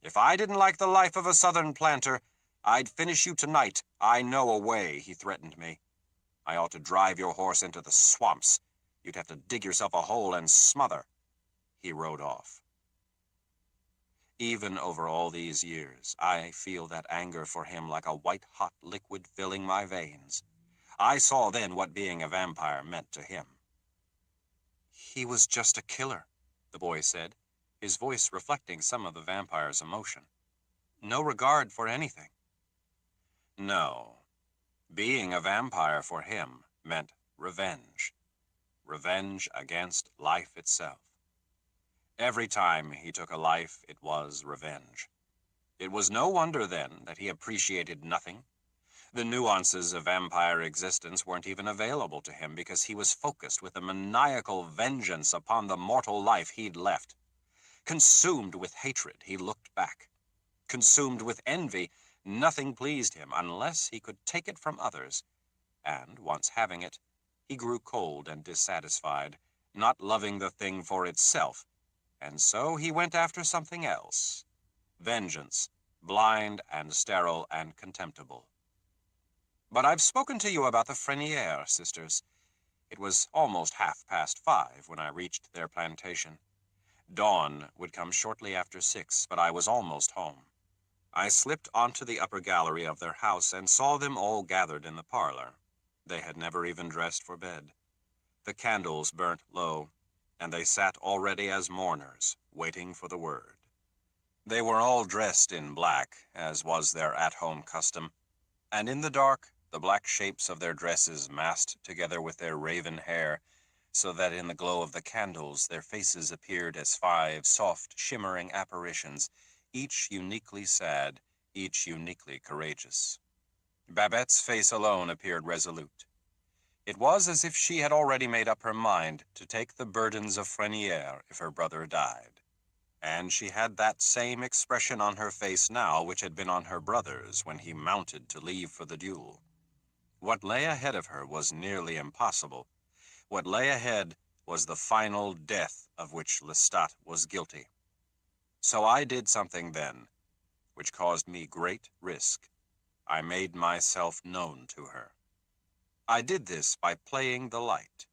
If I didn't like the life of a southern planter, I'd finish you tonight. I know a way, he threatened me. I ought to drive your horse into the swamps. You'd have to dig yourself a hole and smother. He rode off. Even over all these years, I feel that anger for him like a white-hot liquid filling my veins. I saw then what being a vampire meant to him. He was just a killer, the boy said, his voice reflecting some of the vampire's emotion. No regard for anything. No. Being a vampire for him meant revenge. Revenge against life itself. Every time he took a life, it was revenge. It was no wonder, then, that he appreciated nothing. The nuances of vampire existence weren't even available to him because he was focused with a maniacal vengeance upon the mortal life he'd left. Consumed with hatred, he looked back. Consumed with envy, nothing pleased him unless he could take it from others. And, once having it, he grew cold and dissatisfied, not loving the thing for itself, and so he went after something else. Vengeance, blind and sterile and contemptible. But I've spoken to you about the Frenier sisters. It was almost 5:30 when I reached their plantation. Dawn would come shortly after 6, but I was almost home. I slipped onto the upper gallery of their house and saw them all gathered in the parlor. They had never even dressed for bed. The candles burnt low, and they sat already as mourners, waiting for the word. They were all dressed in black, as was their at-home custom, and in the dark, the black shapes of their dresses massed together with their raven hair, so that in the glow of the candles their faces appeared as 5 soft, shimmering apparitions, each uniquely sad, each uniquely courageous. Babette's face alone appeared resolute. It was as if she had already made up her mind to take the burdens of Freniere if her brother died. And she had that same expression on her face now which had been on her brother's when he mounted to leave for the duel. What lay ahead of her was nearly impossible. What lay ahead was the final death of which Lestat was guilty. So I did something then, which caused me great risk. I made myself known to her. I did this by playing the light.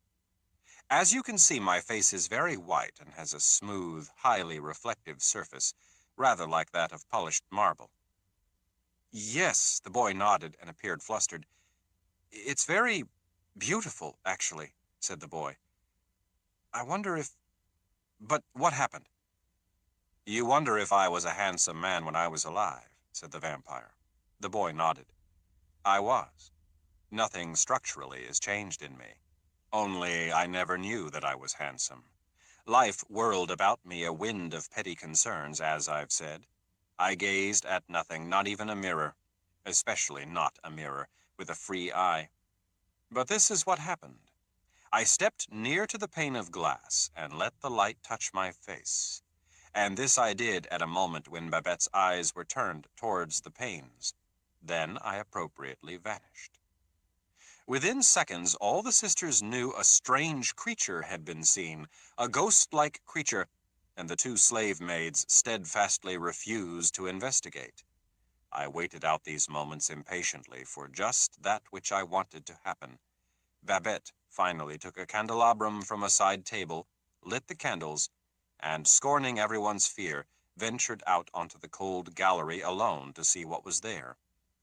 As you can see, my face is very white and has a smooth, highly reflective surface, rather like that of polished marble. Yes, the boy nodded and appeared flustered. It's very beautiful, actually, said the boy. I wonder if... But what happened? You wonder if I was a handsome man when I was alive, said the vampire. The boy nodded. I was. Nothing structurally is changed in me. Only I never knew that I was handsome. Life whirled about me a wind of petty concerns, as I've said. I gazed at nothing, not even a mirror, especially not a mirror, with a free eye. But this is what happened. I stepped near to the pane of glass and let the light touch my face. And this I did at a moment when Babette's eyes were turned towards the panes. Then I appropriately vanished. Within seconds, all the sisters knew a strange creature had been seen, a ghost-like creature, and the two slave maids steadfastly refused to investigate. I waited out these moments impatiently for just that which I wanted to happen. Babette finally took a candelabrum from a side table, lit the candles, and, scorning everyone's fear, ventured out onto the cold gallery alone to see what was there.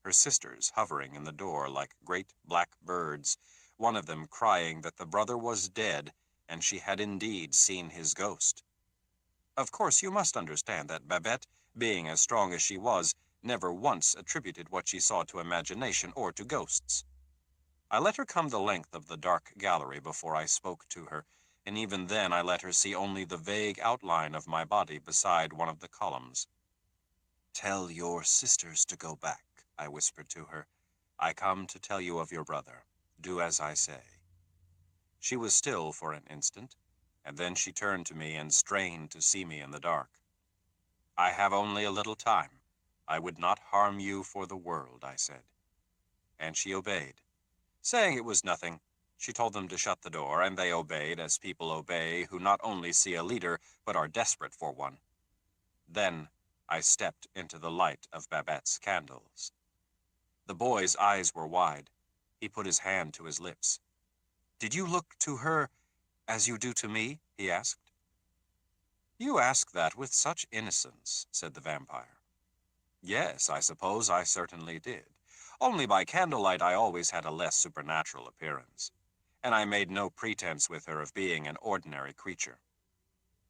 Her sisters hovering in the door like great black birds, one of them crying that the brother was dead and she had indeed seen his ghost. Of course, you must understand that Babette, being as strong as she was, never once attributed what she saw to imagination or to ghosts. I let her come the length of the dark gallery before I spoke to her, and even then I let her see only the vague outline of my body beside one of the columns. "Tell your sisters to go back," I whispered to her. "I come to tell you of your brother. Do as I say." She was still for an instant, and then she turned to me and strained to see me in the dark. "I have only a little time. I would not harm you for the world," I said. And she obeyed. Saying it was nothing, she told them to shut the door, and they obeyed as people obey who not only see a leader, but are desperate for one. Then I stepped into the light of Babette's candles. The boy's eyes were wide. He put his hand to his lips. "Did you look to her as you do to me?" he asked. "You ask that with such innocence," said the vampire. "Yes, I suppose I certainly did. Only by candlelight I always had a less supernatural appearance, and I made no pretense with her of being an ordinary creature.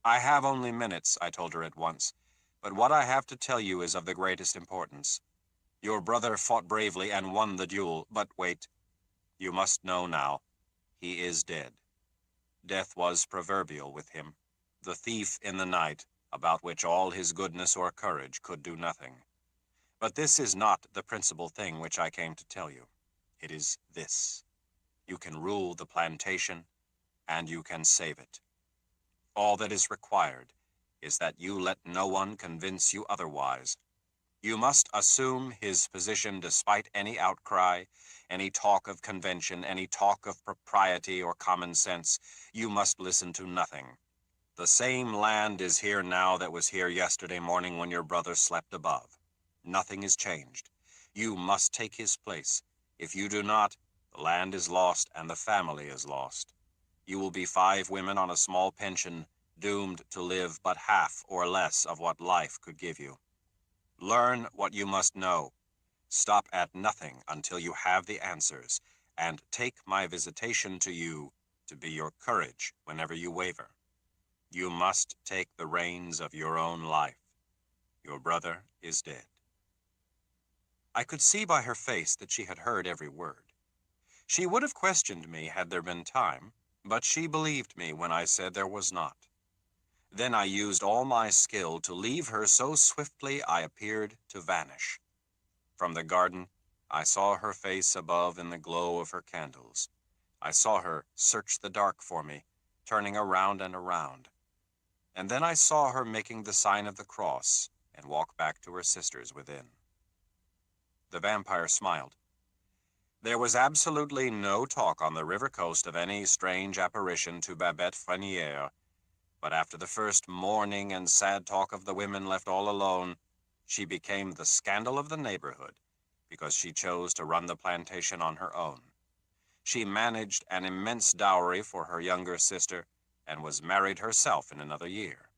I have only minutes," I told her at once, "but what I have to tell you is of the greatest importance. Your brother fought bravely and won the duel, but wait. You must know now. He is dead. Death was proverbial with him, the thief in the night, about which all his goodness or courage could do nothing. But this is not the principal thing which I came to tell you. It is this. You can rule the plantation, and you can save it. All that is required is that you let no one convince you otherwise. You must assume his position despite any outcry, any talk of convention, any talk of propriety or common sense. You must listen to nothing. The same land is here now that was here yesterday morning when your brother slept above. Nothing is changed. You must take his place. If you do not, the land is lost and the family is lost. You will be 5 women on a small pension, doomed to live but half or less of what life could give you. Learn what you must know. Stop at nothing until you have the answers, and take my visitation to you to be your courage whenever you waver. You must take the reins of your own life. Your brother is dead." I could see by her face that she had heard every word. She would have questioned me had there been time, but she believed me when I said there was not. Then I used all my skill to leave her so swiftly I appeared to vanish. From the garden, I saw her face above in the glow of her candles. I saw her search the dark for me, turning around and around. And then I saw her making the sign of the cross and walk back to her sisters within. The vampire smiled. There was absolutely no talk on the river coast of any strange apparition to Babette Frenière, but after the first mourning and sad talk of the women left all alone, she became the scandal of the neighborhood because she chose to run the plantation on her own. She managed an immense dowry for her younger sister and was married herself in another year,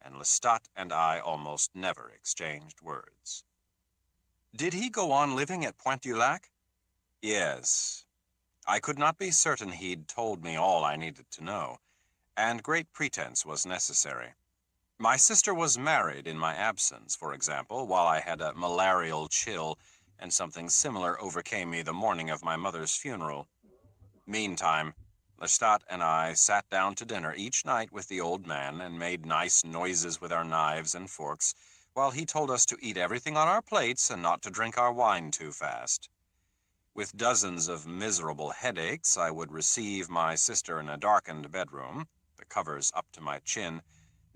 and Lestat and I almost never exchanged words. Did he go on living at Pointe du Lac? Yes. I could not be certain he'd told me all I needed to know, and great pretense was necessary. My sister was married in my absence, for example, while I had a malarial chill, and something similar overcame me the morning of my mother's funeral. Meantime, Lestat and I sat down to dinner each night with the old man and made nice noises with our knives and forks, while he told us to eat everything on our plates and not to drink our wine too fast. With dozens of miserable headaches, I would receive my sister in a darkened bedroom, the covers up to my chin,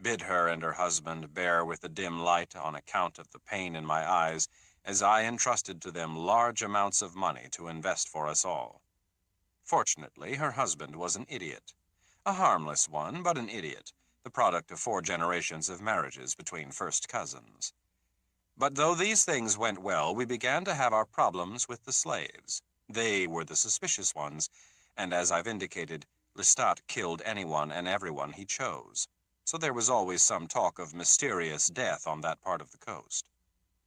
bid her and her husband bear with the dim light on account of the pain in my eyes, as I entrusted to them large amounts of money to invest for us all. Fortunately, her husband was an idiot. A harmless one, but an idiot, the product of 4 generations of marriages between first cousins. But though these things went well, we began to have our problems with the slaves. They were the suspicious ones, and as I've indicated, Lestat killed anyone and everyone he chose. So there was always some talk of mysterious death on that part of the coast.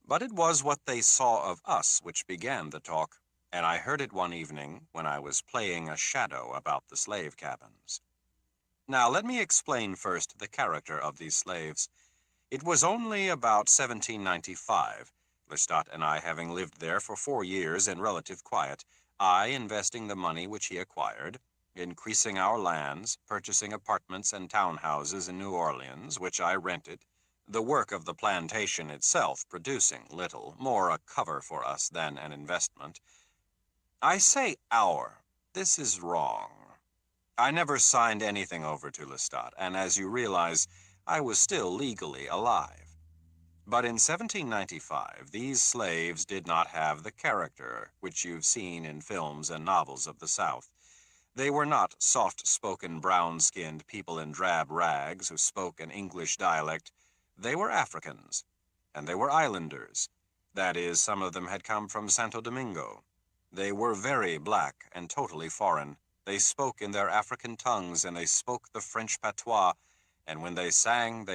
But it was what they saw of us which began the talk, and I heard it one evening when I was playing a shadow about the slave cabins. Now, let me explain first the character of these slaves. It was only about 1795, Lestat and I having lived there for 4 years in relative quiet, I investing the money which he acquired, increasing our lands, purchasing apartments and townhouses in New Orleans, which I rented, the work of the plantation itself producing little, more a cover for us than an investment. I say our. This is wrong. I never signed anything over to Lestat, and as you realize, I was still legally alive. But in 1795, these slaves did not have the character which you've seen in films and novels of the South. They were not soft-spoken, brown-skinned people in drab rags who spoke an English dialect. They were Africans, and they were islanders. That is, some of them had come from Santo Domingo. They were very black and totally foreign. They spoke in their African tongues, and they spoke the French patois, and when they sang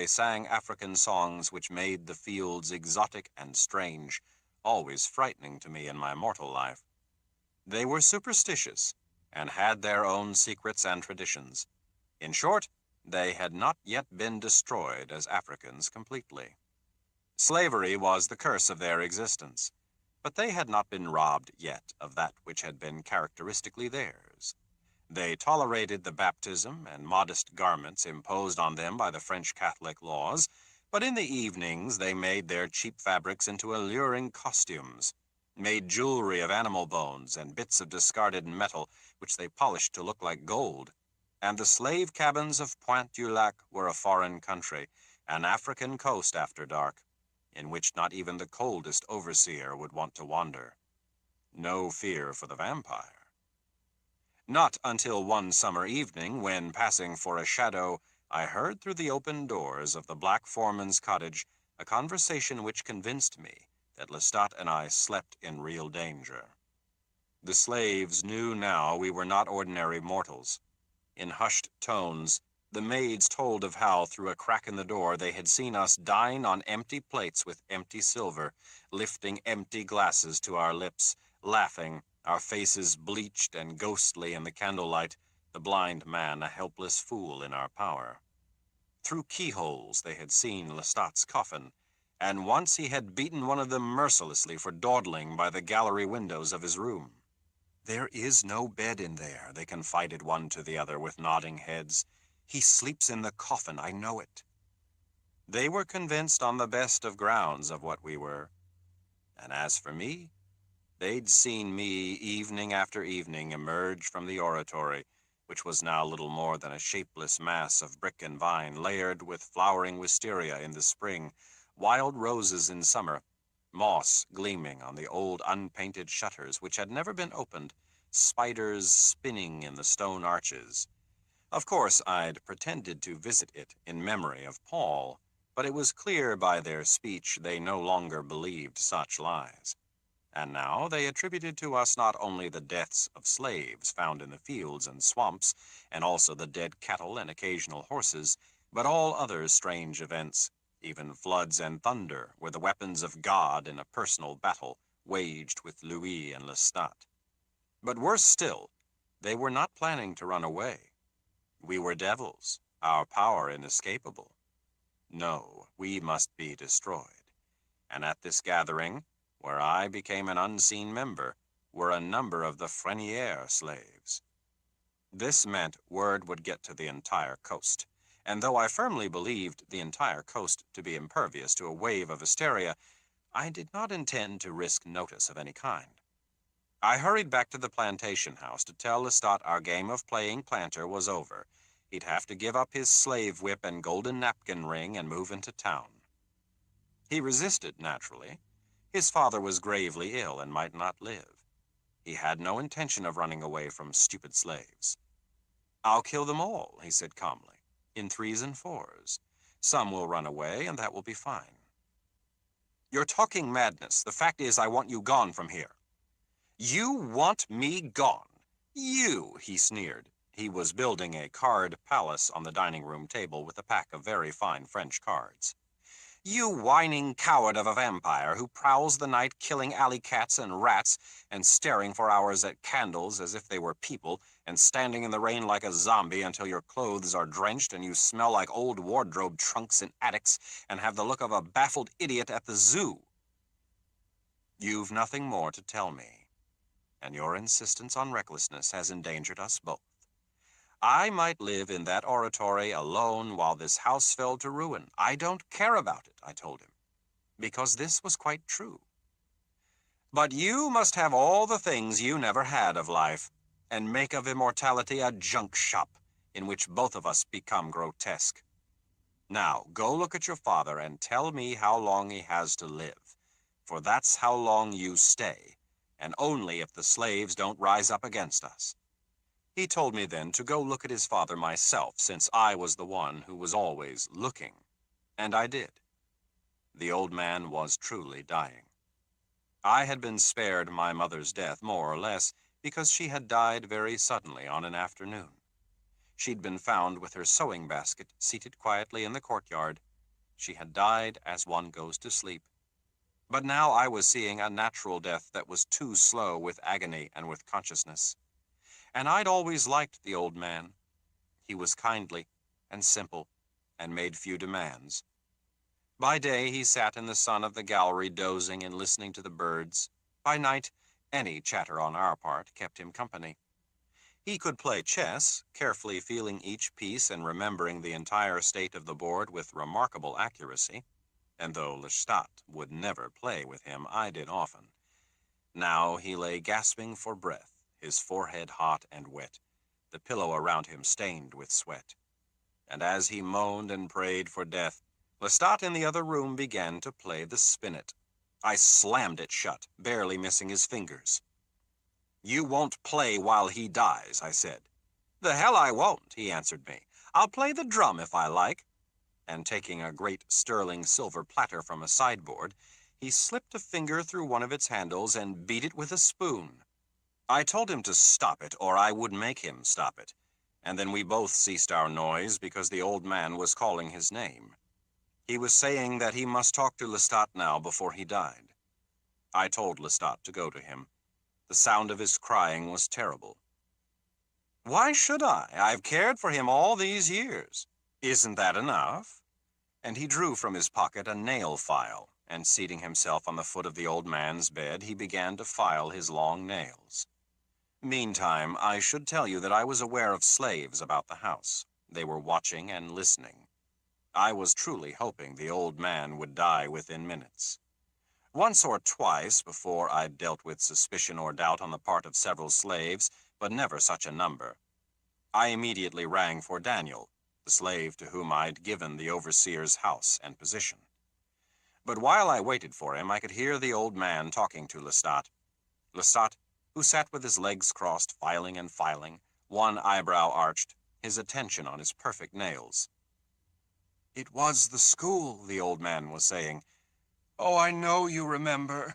African songs which made the fields exotic and strange, always frightening to me in my mortal life. They were superstitious, and had their own secrets and traditions. In short, they had not yet been destroyed as Africans completely. Slavery was the curse of their existence, but they had not been robbed yet of that which had been characteristically theirs. They tolerated the baptism and modest garments imposed on them by the French Catholic laws, but in the evenings they made their cheap fabrics into alluring costumes, made jewelry of animal bones and bits of discarded metal, which they polished to look like gold. And the slave cabins of Pointe du Lac were a foreign country, an African coast after dark, in which not even the coldest overseer would want to wander. No fear for the vampire. Not until one summer evening, when passing for a shadow, I heard through the open doors of the black foreman's cottage a conversation which convinced me that Lestat and I slept in real danger. The slaves knew now we were not ordinary mortals. In hushed tones, the maids told of how, through a crack in the door, they had seen us dine on empty plates with empty silver, lifting empty glasses to our lips, laughing, our faces bleached and ghostly in the candlelight, the blind man a helpless fool in our power. Through keyholes they had seen Lestat's coffin, and once he had beaten one of them mercilessly for dawdling by the gallery windows of his room. There is no bed in there, they confided one to the other with nodding heads. He sleeps in the coffin, I know it. They were convinced on the best of grounds of what we were. And as for me, they'd seen me evening after evening emerge from the oratory, which was now little more than a shapeless mass of brick and vine layered with flowering wisteria in the spring, wild roses in summer, moss gleaming on the old unpainted shutters which had never been opened, spiders spinning in the stone arches. Of course, I'd pretended to visit it in memory of Paul, but it was clear by their speech they no longer believed such lies. And now they attributed to us not only the deaths of slaves found in the fields and swamps, and also the dead cattle and occasional horses, but all other strange events. Even floods and thunder were the weapons of God in a personal battle waged with Louis and Lestat. But worse still, they were not planning to run away. We were devils, our power inescapable. No, we must be destroyed. And at this gathering, where I became an unseen member, were a number of the Freniere slaves. This meant word would get to the entire coast, and though I firmly believed the entire coast to be impervious to a wave of hysteria, I did not intend to risk notice of any kind. I hurried back to the plantation house to tell Lestat our game of playing planter was over. He'd have to give up his slave whip and golden napkin ring and move into town. He resisted, naturally. His father was gravely ill and might not live. He had no intention of running away from stupid slaves. "I'll kill them all," he said calmly, "in 3s and 4s. Some will run away, and that will be fine." "You're talking madness. The fact is, I want you gone from here." "You want me gone? You," he sneered. He was building a card palace on the dining room table with a pack of very fine French cards. "You whining coward of a vampire who prowls the night killing alley cats and rats and staring for hours at candles as if they were people and standing in the rain like a zombie until your clothes are drenched and you smell like old wardrobe trunks in attics and have the look of a baffled idiot at the zoo. You've nothing more to tell me, and your insistence on recklessness has endangered us both. I might live in that oratory alone while this house fell to ruin. I don't care about it," I told him, because this was quite true. "But you must have all the things you never had of life, and make of immortality a junk shop in which both of us become grotesque. Now, go look at your father and tell me how long he has to live, for that's how long you stay, and only if the slaves don't rise up against us." He told me then to go look at his father myself, since I was the one who was always looking. And I did. The old man was truly dying. I had been spared my mother's death, more or less, because she had died very suddenly on an afternoon. She'd been found with her sewing basket seated quietly in the courtyard. She had died as one goes to sleep. But now I was seeing a natural death that was too slow with agony and with consciousness. And I'd always liked the old man. He was kindly and simple and made few demands. By day, he sat in the sun of the gallery dozing and listening to the birds. By night, any chatter on our part kept him company. He could play chess, carefully feeling each piece and remembering the entire state of the board with remarkable accuracy. And though Lestat would never play with him, I did often. Now he lay gasping for breath, his forehead hot and wet, the pillow around him stained with sweat. And as he moaned and prayed for death, Lestat in the other room began to play the spinet. I slammed it shut, barely missing his fingers. "You won't play while he dies," I said. "The hell I won't," he answered me. "I'll play the drum if I like." And taking a great sterling silver platter from a sideboard, he slipped a finger through one of its handles and beat it with a spoon. I told him to stop it, or I would make him stop it, and then we both ceased our noise because the old man was calling his name. He was saying that he must talk to Lestat now before he died. I told Lestat to go to him. The sound of his crying was terrible. "Why should I? I've cared for him all these years. Isn't that enough?" And he drew from his pocket a nail file, and seating himself on the foot of the old man's bed, he began to file his long nails. Meantime, I should tell you that I was aware of slaves about the house. They were watching and listening. I was truly hoping the old man would die within minutes. Once or twice before I'd dealt with suspicion or doubt on the part of several slaves, but never such a number. I immediately rang for Daniel, the slave to whom I'd given the overseer's house and position. But while I waited for him, I could hear the old man talking to Lestat. Lestat, who sat with his legs crossed, filing and filing, one eyebrow arched, his attention on his perfect nails. "It was the school," the old man was saying. "Oh, I know you remember.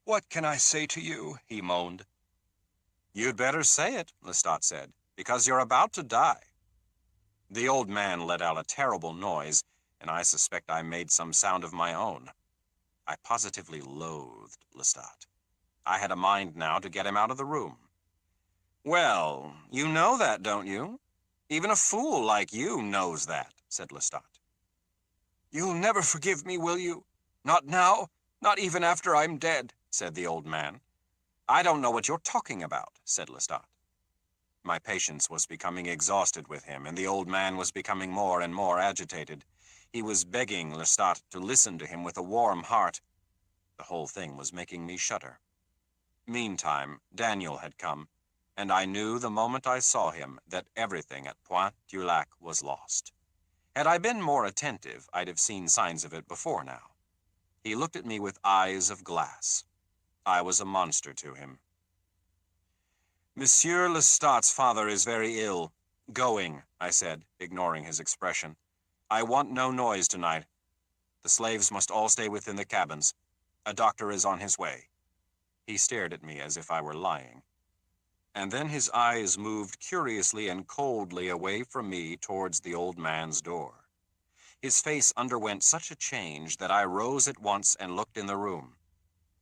What can I say to you?" he moaned. "You'd better say it," Lestat said, "because you're about to die." The old man let out a terrible noise, and I suspect I made some sound of my own. I positively loathed Lestat. I had a mind now to get him out of the room. "Well, you know that, don't you? Even a fool like you knows that," said Lestat. "You'll never forgive me, will you? Not now, not even after I'm dead," said the old man. "I don't know what you're talking about," said Lestat. My patience was becoming exhausted with him, and the old man was becoming more and more agitated. He was begging Lestat to listen to him with a warm heart. The whole thing was making me shudder. Meantime, Daniel had come, and I knew the moment I saw him that everything at Pointe du Lac was lost. Had I been more attentive, I'd have seen signs of it before now. He looked at me with eyes of glass. I was a monster to him. "Monsieur Lestat's father is very ill. Going," I said, ignoring his expression. "I want no noise tonight. The slaves must all stay within the cabins. A doctor is on his way." He stared at me as if I were lying. And then his eyes moved curiously and coldly away from me towards the old man's door. His face underwent such a change that I rose at once and looked in the room.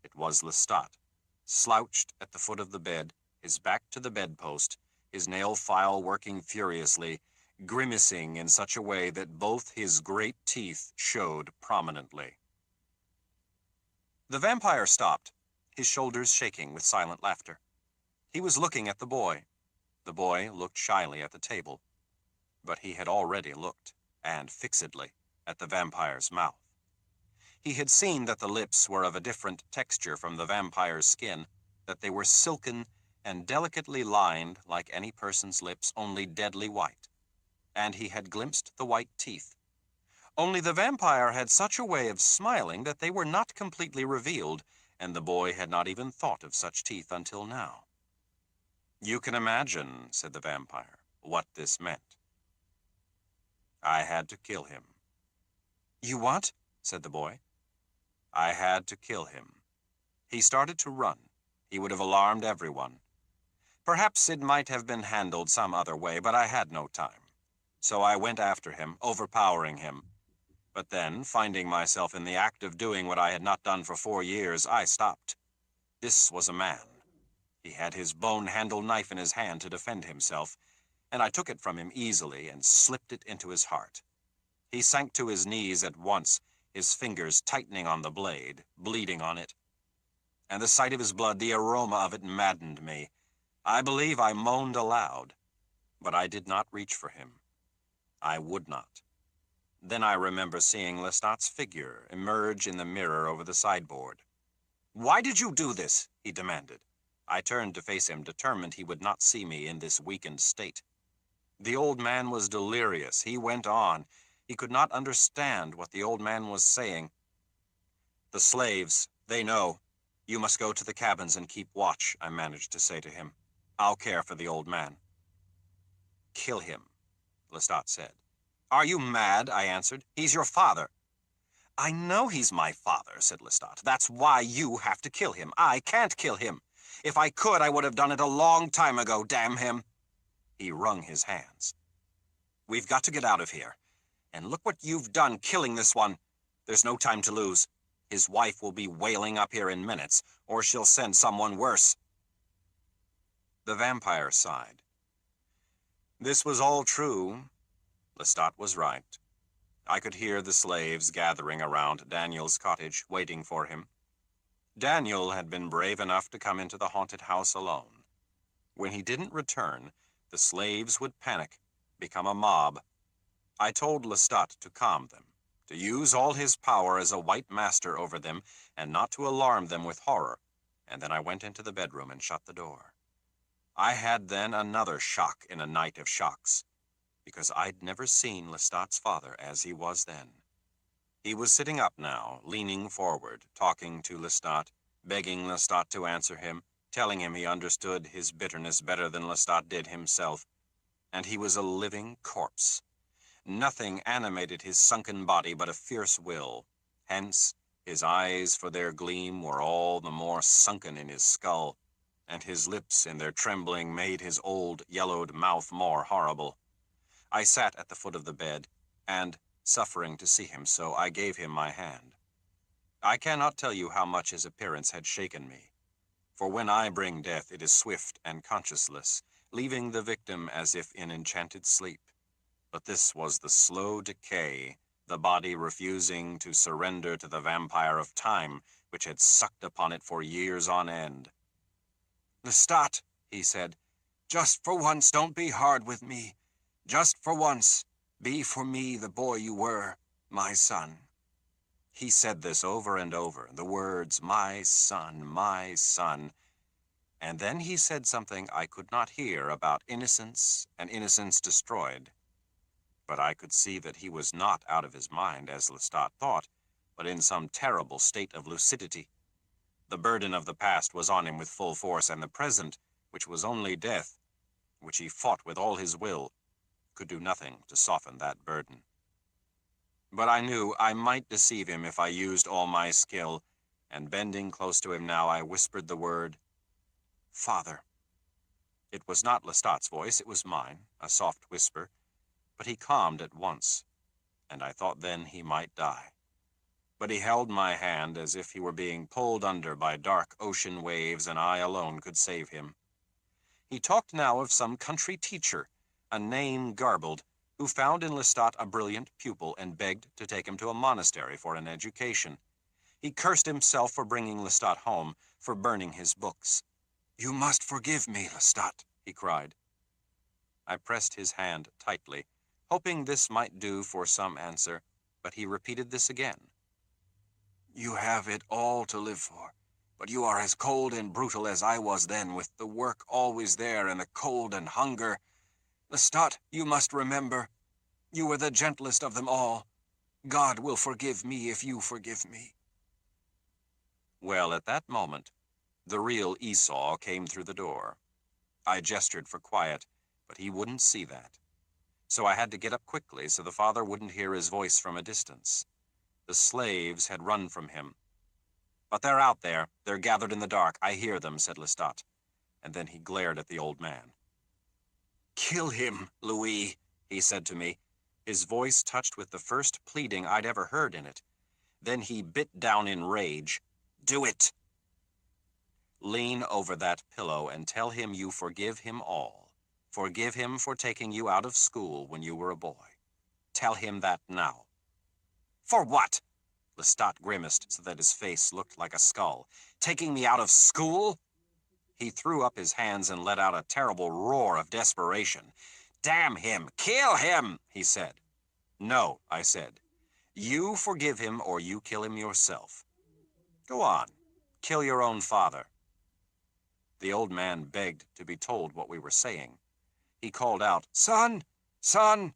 It was Lestat, slouched at the foot of the bed, his back to the bedpost, his nail file working furiously, grimacing in such a way that both his great teeth showed prominently. The vampire stopped, his shoulders shaking with silent laughter. He was looking at the boy. The boy looked shyly at the table, but he had already looked, and fixedly, at the vampire's mouth. He had seen that the lips were of a different texture from the vampire's skin, that they were silken and delicately lined like any person's lips, only deadly white. And he had glimpsed the white teeth. Only the vampire had such a way of smiling that they were not completely revealed, and the boy had not even thought of such teeth until now. "You can imagine," said the vampire, "what this meant. I had to kill him." "You what?" said the boy. "I had to kill him. He started to run. He would have alarmed everyone. Perhaps it might have been handled some other way, but I had no time. So I went after him, overpowering him. But then, finding myself in the act of doing what I had not done for 4 years, I stopped. This was a man. He had his bone-handled knife in his hand to defend himself, and I took it from him easily and slipped it into his heart. He sank to his knees at once, his fingers tightening on the blade, bleeding on it. And the sight of his blood, the aroma of it, maddened me. I believe I moaned aloud, but I did not reach for him. I would not. Then I remember seeing Lestat's figure emerge in the mirror over the sideboard. "Why did you do this?" he demanded. I turned to face him, determined he would not see me in this weakened state. The old man was delirious. He went on. He could not understand what the old man was saying. "The slaves, they know. You must go to the cabins and keep watch," I managed to say to him. "I'll care for the old man." "Kill him," Lestat said. "Are you mad?" I answered. "He's your father." "I know he's my father," said Lestat. "That's why you have to kill him. I can't kill him. If I could, I would have done it a long time ago, damn him." He wrung his hands. "We've got to get out of here. And look what you've done, killing this one. There's no time to lose. His wife will be wailing up here in minutes, or she'll send someone worse." The vampire sighed. This was all true. Lestat was right. I could hear the slaves gathering around Daniel's cottage, waiting for him. Daniel had been brave enough to come into the haunted house alone. When he didn't return, the slaves would panic, become a mob. I told Lestat to calm them, to use all his power as a white master over them, and not to alarm them with horror, and then I went into the bedroom and shut the door. I had then another shock in a night of shocks, because I'd never seen Lestat's father as he was then. He was sitting up now, leaning forward, talking to Lestat, begging Lestat to answer him, telling him he understood his bitterness better than Lestat did himself, and he was a living corpse. Nothing animated his sunken body but a fierce will. Hence, his eyes for their gleam were all the more sunken in his skull, and his lips in their trembling made his old yellowed mouth more horrible. I sat at the foot of the bed, and, suffering to see him so, I gave him my hand. I cannot tell you how much his appearance had shaken me, for when I bring death it is swift and conscienceless, leaving the victim as if in enchanted sleep. But this was the slow decay, the body refusing to surrender to the vampire of time, which had sucked upon it for years on end. "Lestat," he said, "just for once don't be hard with me. Just for once, be for me the boy you were, my son." He said this over and over, the words, my son, and then he said something I could not hear about innocence and innocence destroyed. But I could see that he was not out of his mind, as Lestat thought, but in some terrible state of lucidity. The burden of the past was on him with full force, and the present, which was only death, which he fought with all his will, could do nothing to soften that burden. But I knew I might deceive him if I used all my skill, and bending close to him now, I whispered the word, "Father." It was not Lestat's voice, it was mine, a soft whisper, but he calmed at once, and I thought then he might die. But he held my hand as if he were being pulled under by dark ocean waves, and I alone could save him. He talked now of some country teacher, a name garbled, who found in Lestat a brilliant pupil and begged to take him to a monastery for an education. He cursed himself for bringing Lestat home, for burning his books. "You must forgive me, Lestat," he cried. I pressed his hand tightly, hoping this might do for some answer, but he repeated this again. "You have it all to live for, but you are as cold and brutal as I was then, with the work always there and the cold and hunger. Lestat, you must remember, you were the gentlest of them all. God will forgive me if you forgive me." Well, at that moment, the real Esau came through the door. I gestured for quiet, but he wouldn't see that. So I had to get up quickly so the father wouldn't hear his voice from a distance. The slaves had run from him. "But they're out there. They're gathered in the dark. I hear them," said Lestat. And then he glared at the old man. "Kill him, Louis," he said to me, his voice touched with the first pleading I'd ever heard in it. Then he bit down in rage. "Do it. Lean over that pillow and tell him you forgive him all. Forgive him for taking you out of school when you were a boy. Tell him that now." "For what?" Lestat grimaced so that his face looked like a skull. "Taking me out of school?" He threw up his hands and let out a terrible roar of desperation. "Damn him! Kill him!" he said. "No," I said. "You forgive him or you kill him yourself. Go on. Kill your own father." The old man begged to be told what we were saying. He called out, "Son! Son!"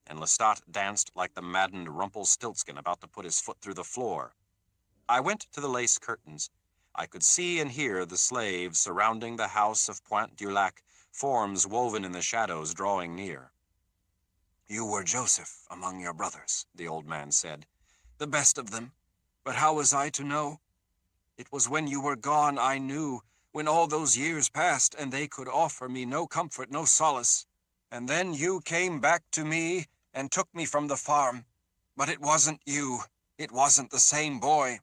and Lestat danced like the maddened Rumpelstiltskin about to put his foot through the floor. I went to the lace curtains. I could see and hear the slaves surrounding the house of Pointe du Lac, forms woven in the shadows drawing near. "You were Joseph among your brothers," the old man said. "The best of them. But how was I to know? It was when you were gone I knew, when all those years passed and they could offer me no comfort, no solace. And then you came back to me and took me from the farm. But it wasn't you. It wasn't the same boy."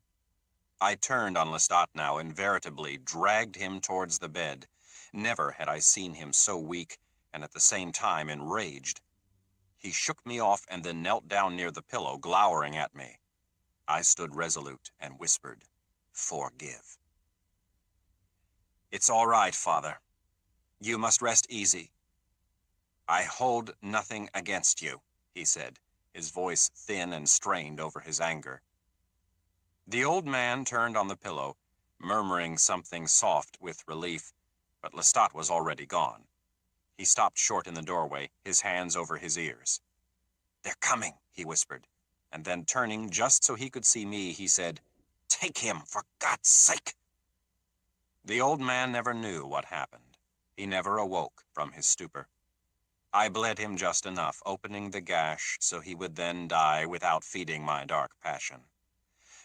I turned on Lestat now and veritably dragged him towards the bed. Never had I seen him so weak and at the same time enraged. He shook me off and then knelt down near the pillow, glowering at me. I stood resolute and whispered, "Forgive." "It's all right, Father. You must rest easy. I hold nothing against you," he said, his voice thin and strained over his anger. The old man turned on the pillow, murmuring something soft with relief, but Lestat was already gone. He stopped short in the doorway, his hands over his ears. "They're coming," he whispered, and then turning just so he could see me, he said, "Take him, for God's sake!" The old man never knew what happened. He never awoke from his stupor. I bled him just enough, opening the gash so he would then die without feeding my dark passion.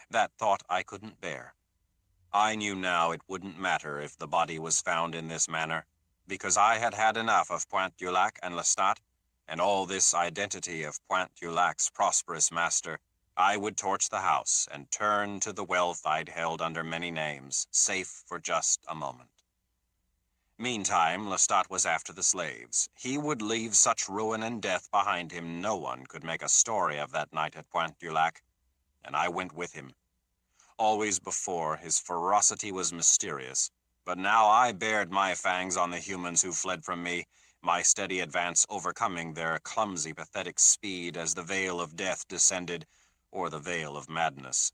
That thought I couldn't bear. I knew now it wouldn't matter if the body was found in this manner, because I had had enough of Pointe du Lac and Lestat, and all this identity of Pointe du Lac's prosperous master. I would torch the house and turn to the wealth I'd held under many names, safe for just a moment. Meantime, Lestat was after the slaves. He would leave such ruin and death behind him no one could make a story of that night at Pointe du Lac, and I went with him. Always before, his ferocity was mysterious, but now I bared my fangs on the humans who fled from me, my steady advance overcoming their clumsy, pathetic speed as the veil of death descended, or the veil of madness.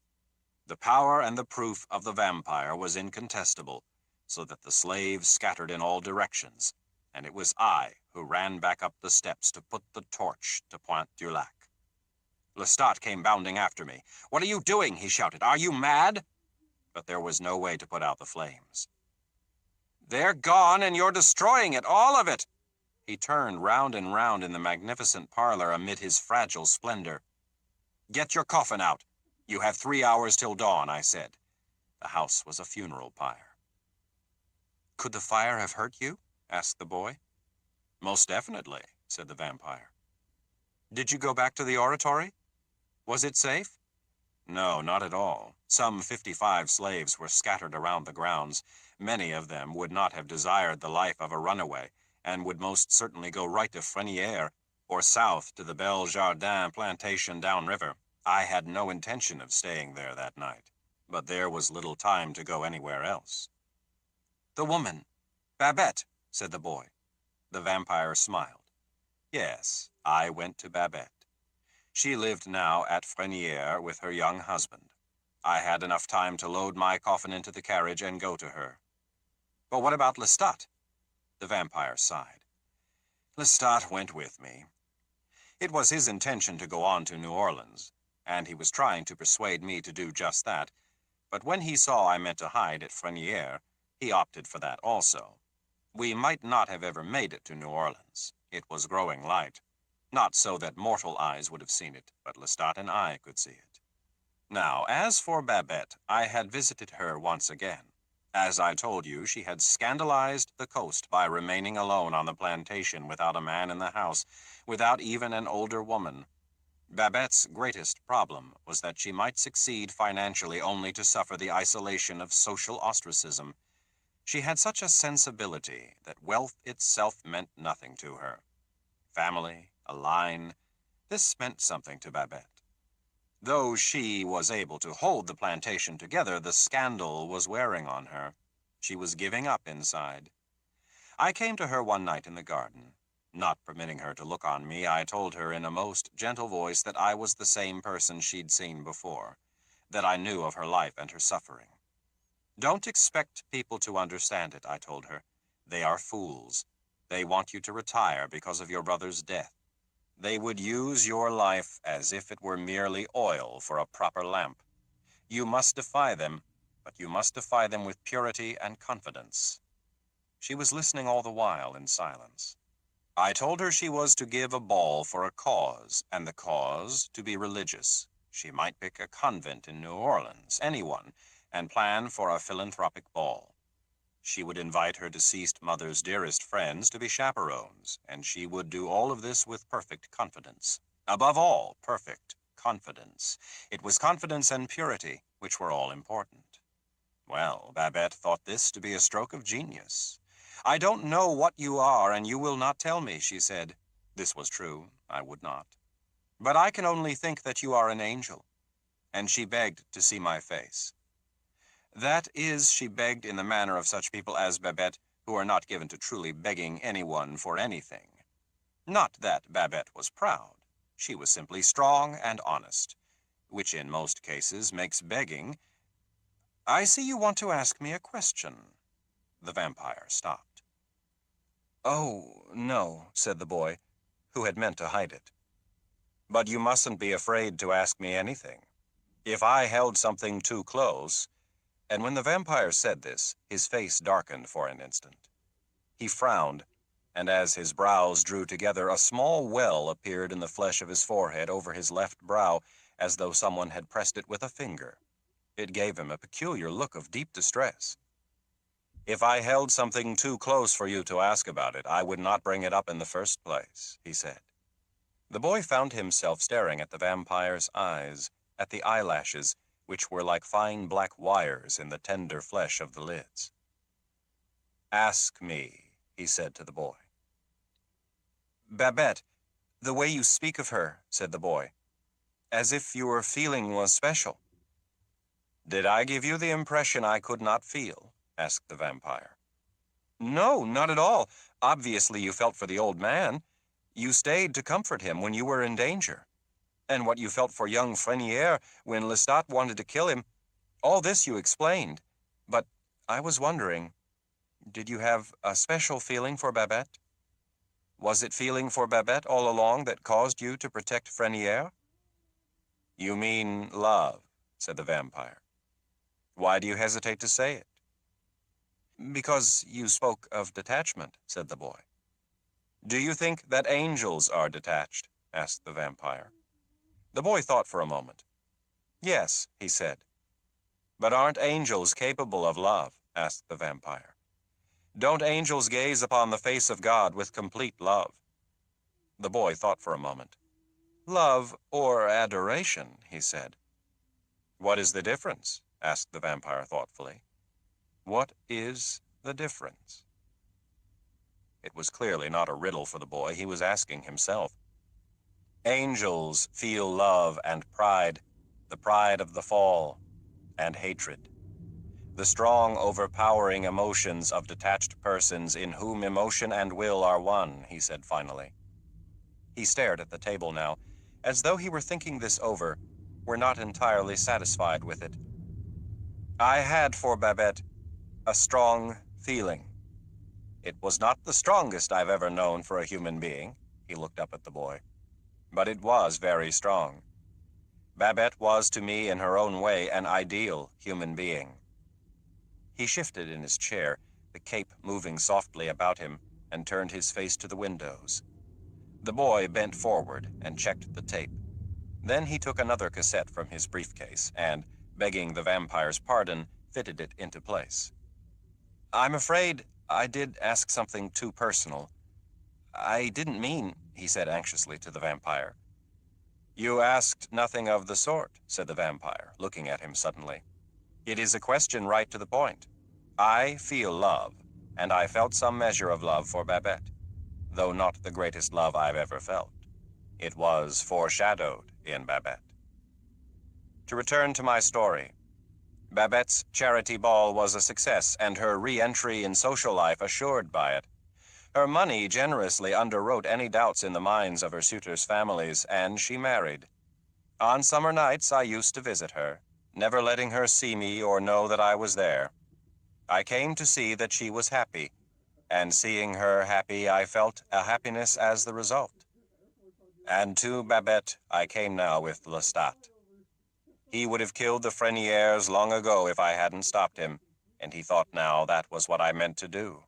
The power and the proof of the vampire was incontestable, so that the slaves scattered in all directions, and it was I who ran back up the steps to put the torch to Pointe du Lac. Lestat came bounding after me. "What are you doing?" he shouted. "Are you mad?" But there was no way to put out the flames. "They're gone, and you're destroying it, all of it!" He turned round and round in the magnificent parlor amid his fragile splendor. "Get your coffin out. You have 3 hours till dawn," I said. The house was a funeral pyre. "Could the fire have hurt you?" asked the boy. "Most definitely," said the vampire. "Did you go back to the oratory? Was it safe?" "No, not at all. Some 55 slaves were scattered around the grounds. Many of them would not have desired the life of a runaway, and would most certainly go right to Frenières, or south to the Belle Jardin plantation downriver. I had no intention of staying there that night, but there was little time to go anywhere else." "The woman, Babette," said the boy. The vampire smiled. "Yes, I went to Babette. She lived now at Frenières with her young husband. I had enough time to load my coffin into the carriage and go to her." "But what about Lestat?" The vampire sighed. "Lestat went with me. It was his intention to go on to New Orleans, and he was trying to persuade me to do just that, but when he saw I meant to hide at Frenières, he opted for that also. We might not have ever made it to New Orleans. It was growing light. Not so that mortal eyes would have seen it, but Lestat and I could see it. Now, as for Babette, I had visited her once again. As I told you, she had scandalized the coast by remaining alone on the plantation without a man in the house, without even an older woman. Babette's greatest problem was that she might succeed financially only to suffer the isolation of social ostracism. She had such a sensibility that wealth itself meant nothing to her. Family, a line, this meant something to Babette. Though she was able to hold the plantation together, the scandal was wearing on her. She was giving up inside. I came to her one night in the garden. Not permitting her to look on me, I told her in a most gentle voice that I was the same person she'd seen before, that I knew of her life and her suffering. "Don't expect people to understand it," I told her. "They are fools. They want you to retire because of your brother's death. They would use your life as if it were merely oil for a proper lamp. You must defy them, but you must defy them with purity and confidence." She was listening all the while in silence. I told her she was to give a ball for a cause, and the cause to be religious. She might pick a convent in New Orleans, anyone, and plan for a philanthropic ball. She would invite her deceased mother's dearest friends to be chaperones, and she would do all of this with perfect confidence. Above all, perfect confidence. It was confidence and purity which were all important. Well, Babette thought this to be a stroke of genius. "I don't know what you are, and you will not tell me," she said. This was true. I would not. "But I can only think that you are an angel." And she begged to see my face. That is, she begged in the manner of such people as Babette, who are not given to truly begging anyone for anything. Not that Babette was proud. She was simply strong and honest, which in most cases makes begging. I see you want to ask me a question. The vampire stopped. Oh, no, said the boy, who had meant to hide it. But you mustn't be afraid to ask me anything. If I held something too close, and when the vampire said this, his face darkened for an instant. He frowned, and as his brows drew together, a small well appeared in the flesh of his forehead over his left brow, as though someone had pressed it with a finger. It gave him a peculiar look of deep distress. If I held something too close for you to ask about it, I would not bring it up in the first place, he said. The boy found himself staring at the vampire's eyes, at the eyelashes, which were like fine black wires in the tender flesh of the lids. Ask me, he said to the boy. Babette, the way you speak of her, said the boy, as if your feeling was special. Did I give you the impression I could not feel? Asked the vampire. No, not at all. Obviously you felt for the old man. You stayed to comfort him when you were in danger. And what you felt for young Frenier when Lestat wanted to kill him, all this you explained. But I was wondering, did you have a special feeling for Babette? Was it feeling for Babette all along that caused you to protect Frenier? You mean love, said the vampire. Why do you hesitate to say it? Because you spoke of detachment, said the boy. Do you think that angels are detached? Asked the vampire. The boy thought for a moment. Yes, he said. But aren't angels capable of love? Asked the vampire. Don't angels gaze upon the face of God with complete love? The boy thought for a moment. Love or adoration, he said. What is the difference? Asked the vampire thoughtfully. What is the difference? It was clearly not a riddle for the boy. He was asking himself. Angels feel love and pride, the pride of the fall, and hatred. The strong, overpowering emotions of detached persons in whom emotion and will are one, he said finally. He stared at the table now, as though he were thinking this over, were not entirely satisfied with it. I had for Babette a strong feeling. It was not the strongest I've ever known for a human being, he looked up at the boy, but it was very strong. Babette was to me in her own way an ideal human being. He shifted in his chair, the cape moving softly about him, and turned his face to the windows. The boy bent forward and checked the tape. Then he took another cassette from his briefcase and, begging the vampire's pardon, fitted it into place. I'm afraid I did ask something too personal. I didn't mean, he said anxiously to the vampire. You asked nothing of the sort, said the vampire, looking at him suddenly. It is a question right to the point. I feel love, and I felt some measure of love for Babette, though not the greatest love I've ever felt. It was foreshadowed in Babette. To return to my story, Babette's charity ball was a success, and her re-entry in social life assured by it. Her money generously underwrote any doubts in the minds of her suitors' families, and she married. On summer nights I used to visit her, never letting her see me or know that I was there. I came to see that she was happy, and seeing her happy, I felt a happiness as the result. And to Babette I came now with Lestat. He would have killed the Freniers long ago if I hadn't stopped him, and he thought now that was what I meant to do.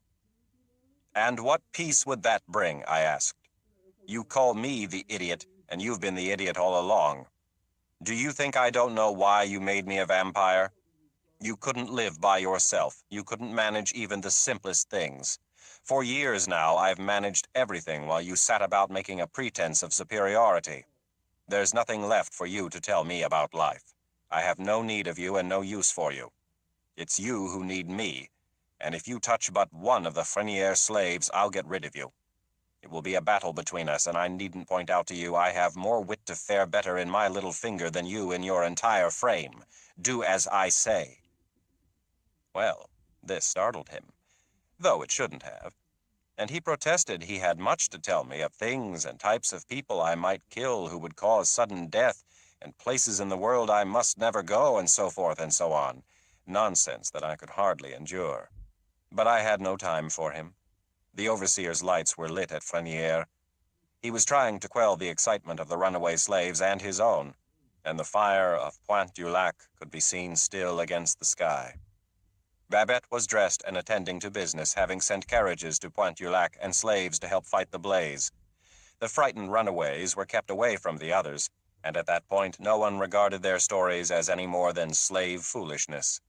And what peace would that bring, I asked. You call me the idiot, and you've been the idiot all along. Do you think I don't know why you made me a vampire? You couldn't live by yourself. You couldn't manage even the simplest things. For years now, I've managed everything while you sat about making a pretense of superiority. There's nothing left for you to tell me about life. I have no need of you and no use for you. It's you who need me, and if you touch but one of the Frenier slaves, I'll get rid of you. It will be a battle between us, and I needn't point out to you I have more wit to fare better in my little finger than you in your entire frame. Do as I say. Well, this startled him, though it shouldn't have. and he protested he had much to tell me of things and types of people I might kill who would cause sudden death, and places in the world I must never go, and so forth and so on. Nonsense that I could hardly endure. But I had no time for him. The overseer's lights were lit at Freniere. He was trying to quell the excitement of the runaway slaves and his own, and the fire of Pointe du Lac could be seen still against the sky. Babette was dressed and attending to business, having sent carriages to Pointe du Lac and slaves to help fight the blaze. The frightened runaways were kept away from the others, and at that point no one regarded their stories as any more than slave foolishness.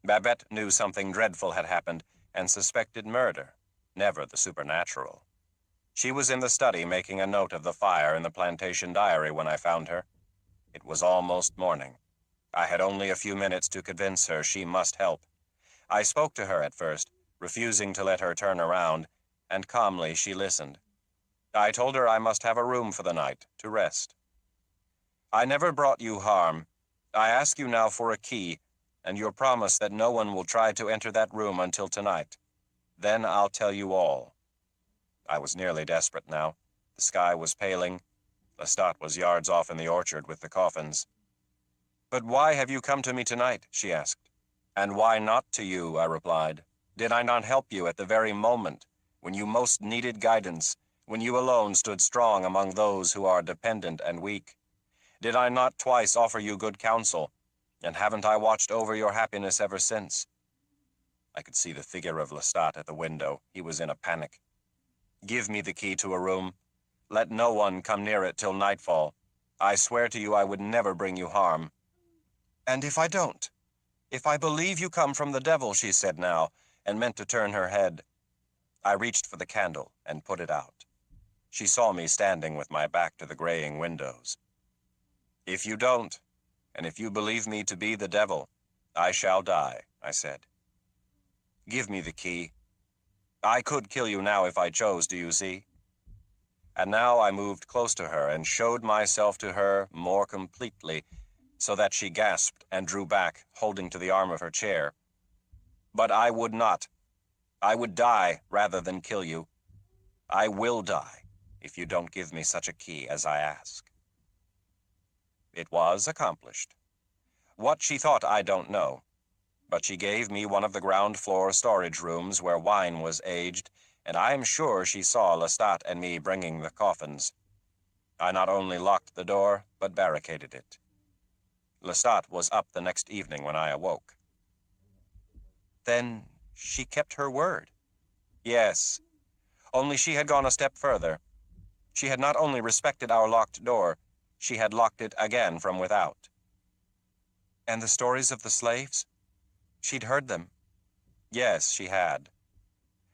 Babette knew something dreadful had happened and suspected murder, never the supernatural. She was in the study making a note of the fire in the plantation diary when I found her. It was almost morning. I had only a few minutes to convince her she must help. I spoke to her at first, refusing to let her turn around, and calmly she listened. I told her I must have a room for the night, to rest. I never brought you harm. I ask you now for a key, and your promise that no one will try to enter that room until tonight. Then I'll tell you all. I was nearly desperate now. The sky was paling. Lestat was yards off in the orchard with the coffins. But why have you come to me tonight? She asked. And why not to you? I replied. Did I not help you at the very moment, when you most needed guidance, when you alone stood strong among those who are dependent and weak? Did I not twice offer you good counsel, and haven't I watched over your happiness ever since? I could see the figure of Lestat at the window. He was in a panic. Give me the key to a room. Let no one come near it till nightfall. I swear to you I would never bring you harm. And if I don't? If I believe you come from the devil, she said now, and meant to turn her head. I reached for the candle and put it out. She saw me standing with my back to the graying windows. If you don't, and if you believe me to be the devil, I shall die, I said. Give me the key. I could kill you now if I chose, do you see? And now I moved close to her and showed myself to her more completely, so that she gasped and drew back, holding to the arm of her chair. But I would not. I would die rather than kill you. I will die if you don't give me such a key as I ask. It was accomplished. What she thought I don't know, but she gave me one of the ground floor storage rooms where wine was aged, and I am sure she saw Lestat and me bringing the coffins. I not only locked the door, but barricaded it. Lestat was up the next evening when I awoke. Then she kept her word. Yes, only she had gone a step further. She had not only respected our locked door, she had locked it again from without. And the stories of the slaves? She'd heard them. Yes, she had.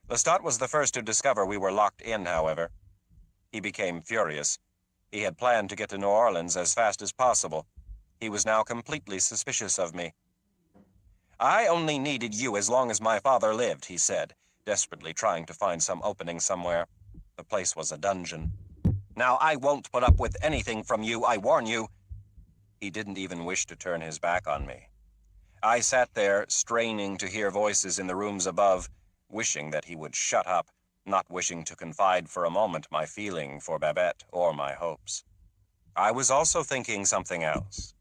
Lestat was the first to discover we were locked in, however. He became furious. He had planned to get to New Orleans as fast as possible. He was now completely suspicious of me. I only needed you as long as my father lived, he said, desperately trying to find some opening somewhere. The place was a dungeon. Now I won't put up with anything from you, I warn you. He didn't even wish to turn his back on me. I sat there, straining to hear voices in the rooms above, wishing that he would shut up, not wishing to confide for a moment my feeling for Babette or my hopes. I was also thinking something else.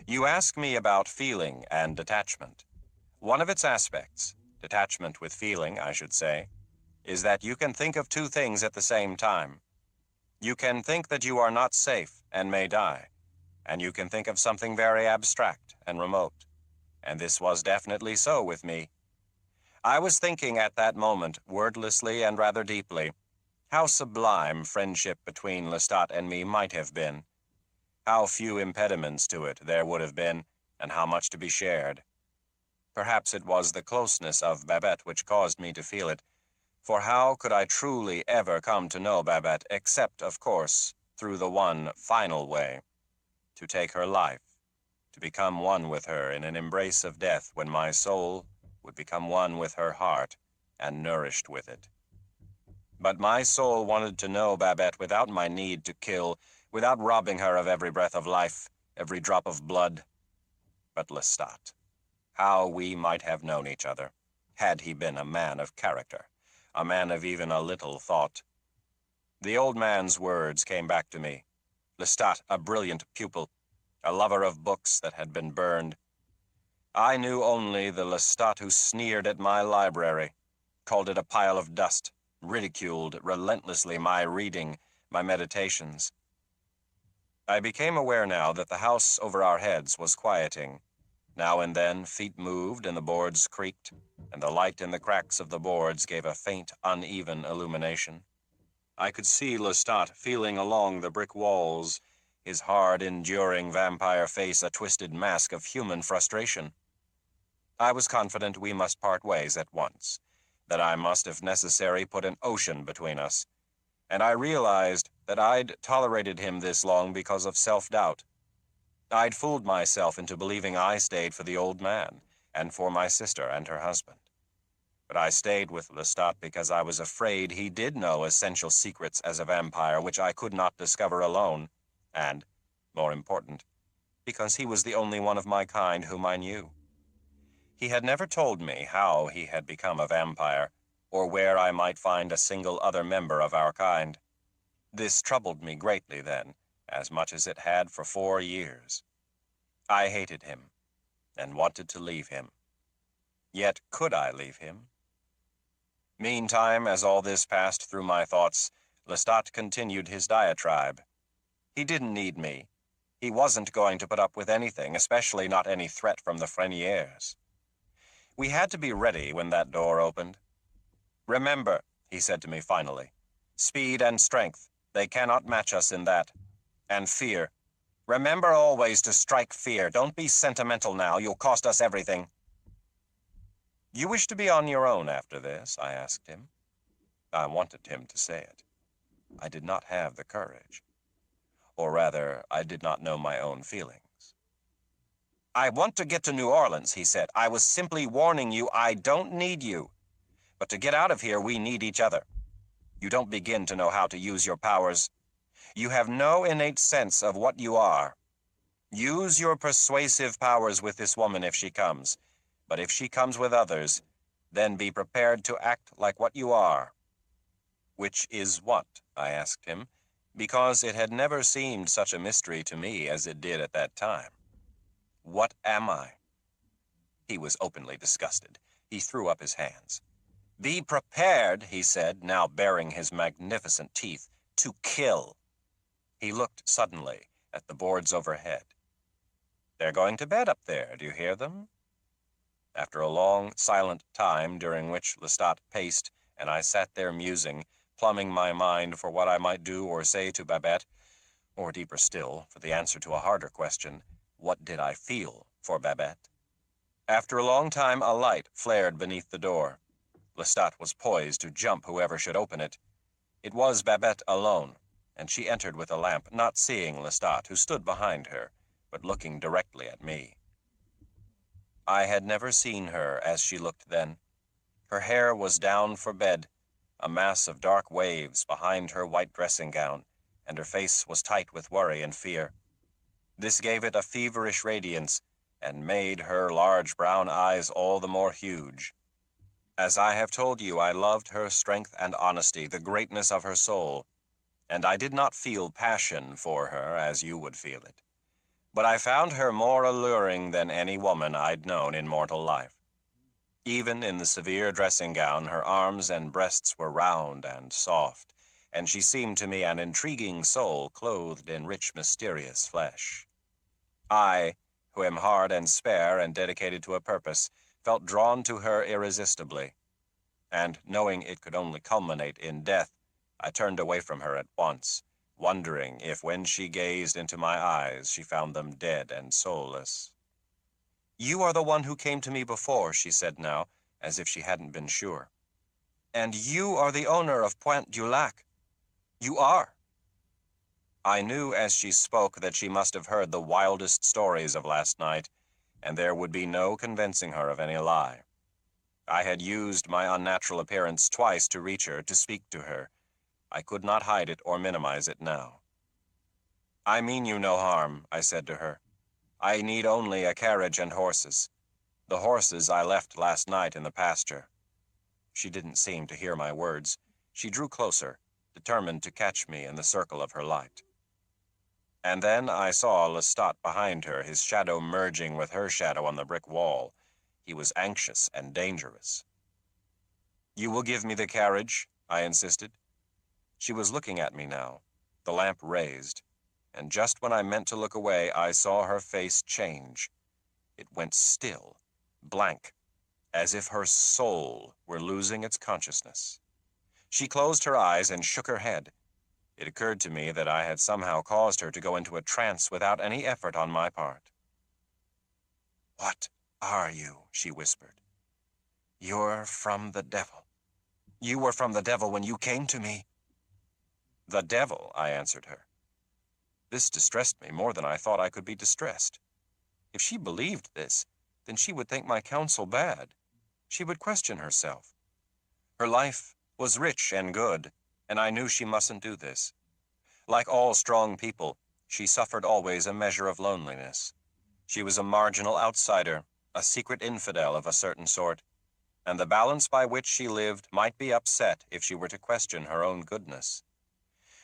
You ask me about feeling and detachment. One of its aspects, detachment with feeling, I should say, is that you can think of two things at the same time. You can think that you are not safe and may die, and you can think of something very abstract and remote. And this was definitely so with me. I was thinking at that moment, wordlessly and rather deeply, how sublime friendship between Lestat and me might have been. How few impediments to it there would have been, and how much to be shared. Perhaps it was the closeness of Babette which caused me to feel it, for how could I truly ever come to know Babette except, of course, through the one final way, to take her life, to become one with her in an embrace of death when my soul would become one with her heart and nourished with it. But my soul wanted to know Babette without my need to kill, without robbing her of every breath of life, every drop of blood. But Lestat, how we might have known each other, had he been a man of character, a man of even a little thought. The old man's words came back to me. Lestat, a brilliant pupil, a lover of books that had been burned. I knew only the Lestat who sneered at my library, called it a pile of dust, ridiculed relentlessly my reading, my meditations. I became aware now that the house over our heads was quieting. Now and then feet moved and the boards creaked, and the light in the cracks of the boards gave a faint, uneven illumination. I could see Lestat feeling along the brick walls, his hard, enduring vampire face a twisted mask of human frustration. I was confident we must part ways at once, that I must, if necessary, put an ocean between us, and I realized that I'd tolerated him this long because of self-doubt. I'd fooled myself into believing I stayed for the old man, and for my sister and her husband. But I stayed with Lestat because I was afraid he did know essential secrets as a vampire which I could not discover alone, and, more important, because he was the only one of my kind whom I knew. He had never told me how he had become a vampire, or where I might find a single other member of our kind. This troubled me greatly then, as much as it had for 4 years. I hated him, and wanted to leave him. Yet could I leave him? Meantime, as all this passed through my thoughts, Lestat continued his diatribe. He didn't need me. He wasn't going to put up with anything, especially not any threat from the Freniers. We had to be ready when that door opened. "Remember," he said to me finally, "speed and strength, they cannot match us in that. And fear. Remember always to strike fear. Don't be sentimental now, you'll cost us everything." "You wish to be on your own after this?" I asked him. I wanted him to say it. I did not have the courage. Or rather, I did not know my own feelings. "I want to get to New Orleans," he said. "I was simply warning you I don't need you. But to get out of here, we need each other. You don't begin to know how to use your powers. You have no innate sense of what you are. Use your persuasive powers with this woman if she comes. But if she comes with others, then be prepared to act like what you are." "Which is what?" I asked him, because it had never seemed such a mystery to me as it did at that time. "What am I?" He was openly disgusted. He threw up his hands. "Be prepared," he said, now baring his magnificent teeth, "to kill." He looked suddenly at the boards overhead. "They're going to bed up there. Do you hear them?" After a long, silent time during which Lestat paced and I sat there musing, plumbing my mind for what I might do or say to Babette, or deeper still, for the answer to a harder question, what did I feel for Babette? After a long time, a light flared beneath the door. Lestat was poised to jump whoever should open it. It was Babette alone, and she entered with a lamp, not seeing Lestat, who stood behind her, but looking directly at me. I had never seen her as she looked then. Her hair was down for bed, a mass of dark waves behind her white dressing gown, and her face was tight with worry and fear. This gave it a feverish radiance, and made her large brown eyes all the more huge. As I have told you, I loved her strength and honesty, the greatness of her soul, and I did not feel passion for her as you would feel it. But I found her more alluring than any woman I'd known in mortal life. Even in the severe dressing gown, her arms and breasts were round and soft, and she seemed to me an intriguing soul clothed in rich, mysterious flesh. I, who am hard and spare and dedicated to a purpose, felt drawn to her irresistibly, and knowing it could only culminate in death, I turned away from her at once, wondering if when she gazed into my eyes she found them dead and soulless. "You are the one who came to me before," she said now, as if she hadn't been sure. "And you are the owner of Pointe du Lac. You are." I knew as she spoke that she must have heard the wildest stories of last night, and there would be no convincing her of any lie. I had used my unnatural appearance twice to reach her, to speak to her. I could not hide it or minimize it now. "I mean you no harm," I said to her. "I need only a carriage and horses. The horses I left last night in the pasture." She didn't seem to hear my words. She drew closer, determined to catch me in the circle of her light. And then I saw Lestat behind her, his shadow merging with her shadow on the brick wall. He was anxious and dangerous. "You will give me the carriage?" I insisted. She was looking at me now, the lamp raised, and just when I meant to look away, I saw her face change. It went still, blank, as if her soul were losing its consciousness. She closed her eyes and shook her head. It occurred to me that I had somehow caused her to go into a trance without any effort on my part. "What are you?" she whispered. "You're from the devil. You were from the devil when you came to me." "The devil," I answered her. This distressed me more than I thought I could be distressed. If she believed this, then she would think my counsel bad. She would question herself. Her life was rich and good, and I knew she mustn't do this. Like all strong people, she suffered always a measure of loneliness. She was a marginal outsider, a secret infidel of a certain sort, and the balance by which she lived might be upset if she were to question her own goodness.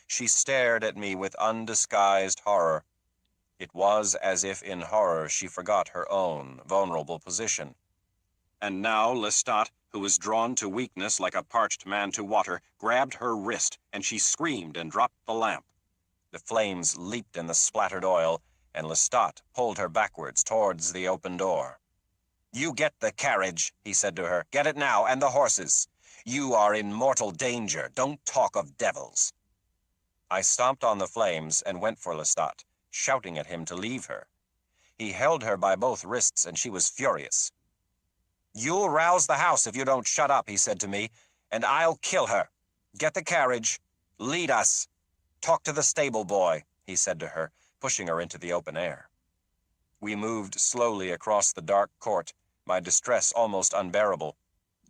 She stared at me with undisguised horror. It was as if in horror she forgot her own vulnerable position. And now Lestat, who was drawn to weakness like a parched man to water, grabbed her wrist, and she screamed and dropped the lamp. The flames leaped in the splattered oil, and Lestat pulled her backwards towards the open door. "You get the carriage," he said to her. "Get it now, and the horses. You are in mortal danger. Don't talk of devils." I stomped on the flames and went for Lestat, shouting at him to leave her. He held her by both wrists, and she was furious. "You'll rouse the house if you don't shut up," he said to me, "and I'll kill her. Get the carriage. Lead us. Talk to the stable boy," he said to her, pushing her into the open air. We moved slowly across the dark court, my distress almost unbearable.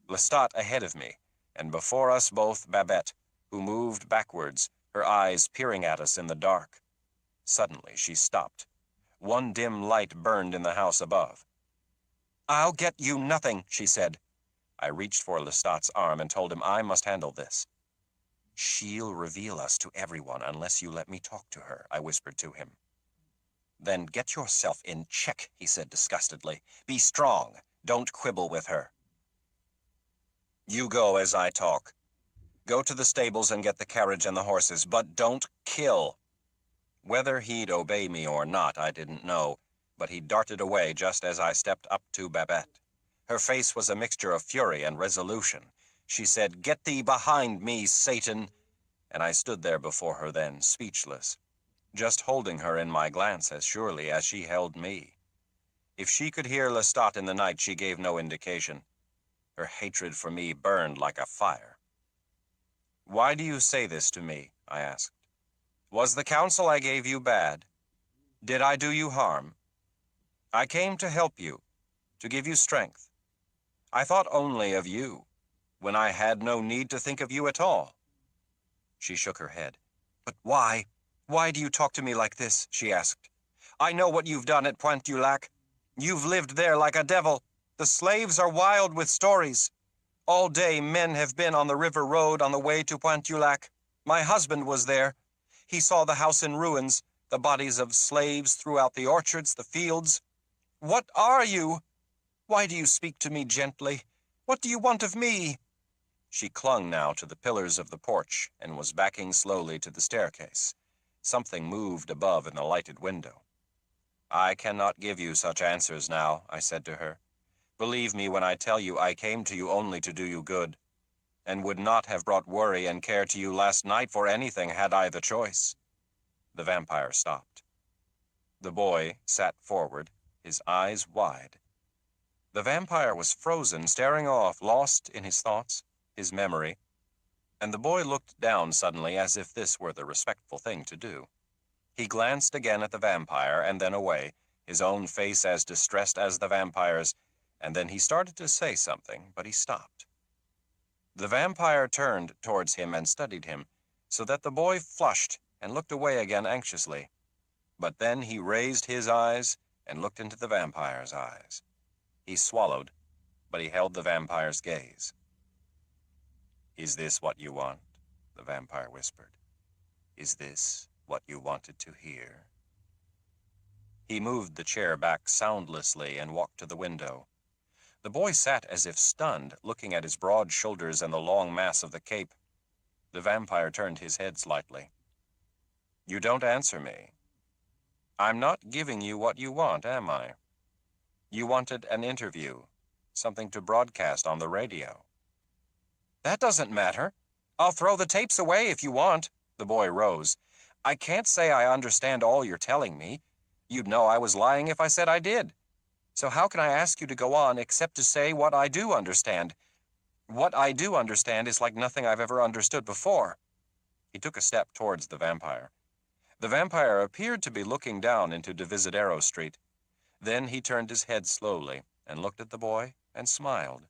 Lestat ahead of me, and before us both Babette, who moved backwards, her eyes peering at us in the dark. Suddenly she stopped. One dim light burned in the house above. "I'll get you nothing," she said. I reached for Lestat's arm and told him I must handle this. "She'll reveal us to everyone unless you let me talk to her," I whispered to him. "Then get yourself in check," he said disgustedly. "Be strong. Don't quibble with her." "You go as I talk. Go to the stables and get the carriage and the horses, but don't kill." Whether he'd obey me or not, I didn't know, but he darted away just as I stepped up to Babette. Her face was a mixture of fury and resolution. She said, "Get thee behind me, Satan!" And I stood there before her then, speechless, just holding her in my glance as surely as she held me. If she could hear Lestat in the night, she gave no indication. Her hatred for me burned like a fire. "Why do you say this to me?" I asked. "Was the counsel I gave you bad? Did I do you harm? I came to help you, to give you strength. I thought only of you, when I had no need to think of you at all." She shook her head. "But why? Why do you talk to me like this?" she asked. "I know what you've done at Pointe du Lac. You've lived there like a devil. The slaves are wild with stories. All day men have been on the river road on the way to Pointe du Lac. My husband was there. He saw the house in ruins, the bodies of slaves throughout the orchards, the fields. What are you? Why do you speak to me gently? What do you want of me?" She clung now to the pillars of the porch and was backing slowly to the staircase. Something moved above in the lighted window. "I cannot give you such answers now," I said to her. "Believe me when I tell you I came to you only to do you good, and would not have brought worry and care to you last night for anything had I the choice." The vampire stopped. The boy sat forward, his eyes wide. The vampire was frozen, staring off, lost in his thoughts, his memory, and the boy looked down suddenly as if this were the respectful thing to do. He glanced again at the vampire and then away, his own face as distressed as the vampire's, and then he started to say something, but he stopped. The vampire turned towards him and studied him, so that the boy flushed and looked away again anxiously. But then he raised his eyes and looked into the vampire's eyes. He swallowed, but he held the vampire's gaze. Is this what you want? The vampire whispered. Is this what you wanted to hear? He moved the chair back soundlessly and walked to the window. The boy sat as if stunned, looking at his broad shoulders and the long mass of the cape. The vampire turned his head slightly. You don't answer me. I'm not giving you what you want, am I? You wanted an interview, something to broadcast on the radio. That doesn't matter. I'll throw the tapes away if you want. The boy rose. I can't say I understand all you're telling me. You'd know I was lying if I said I did. So how can I ask you to go on except to say what I do understand? What I do understand is like nothing I've ever understood before. He took a step towards the vampire. The vampire appeared to be looking down into Divisadero Street. Then he turned his head slowly and looked at the boy and smiled.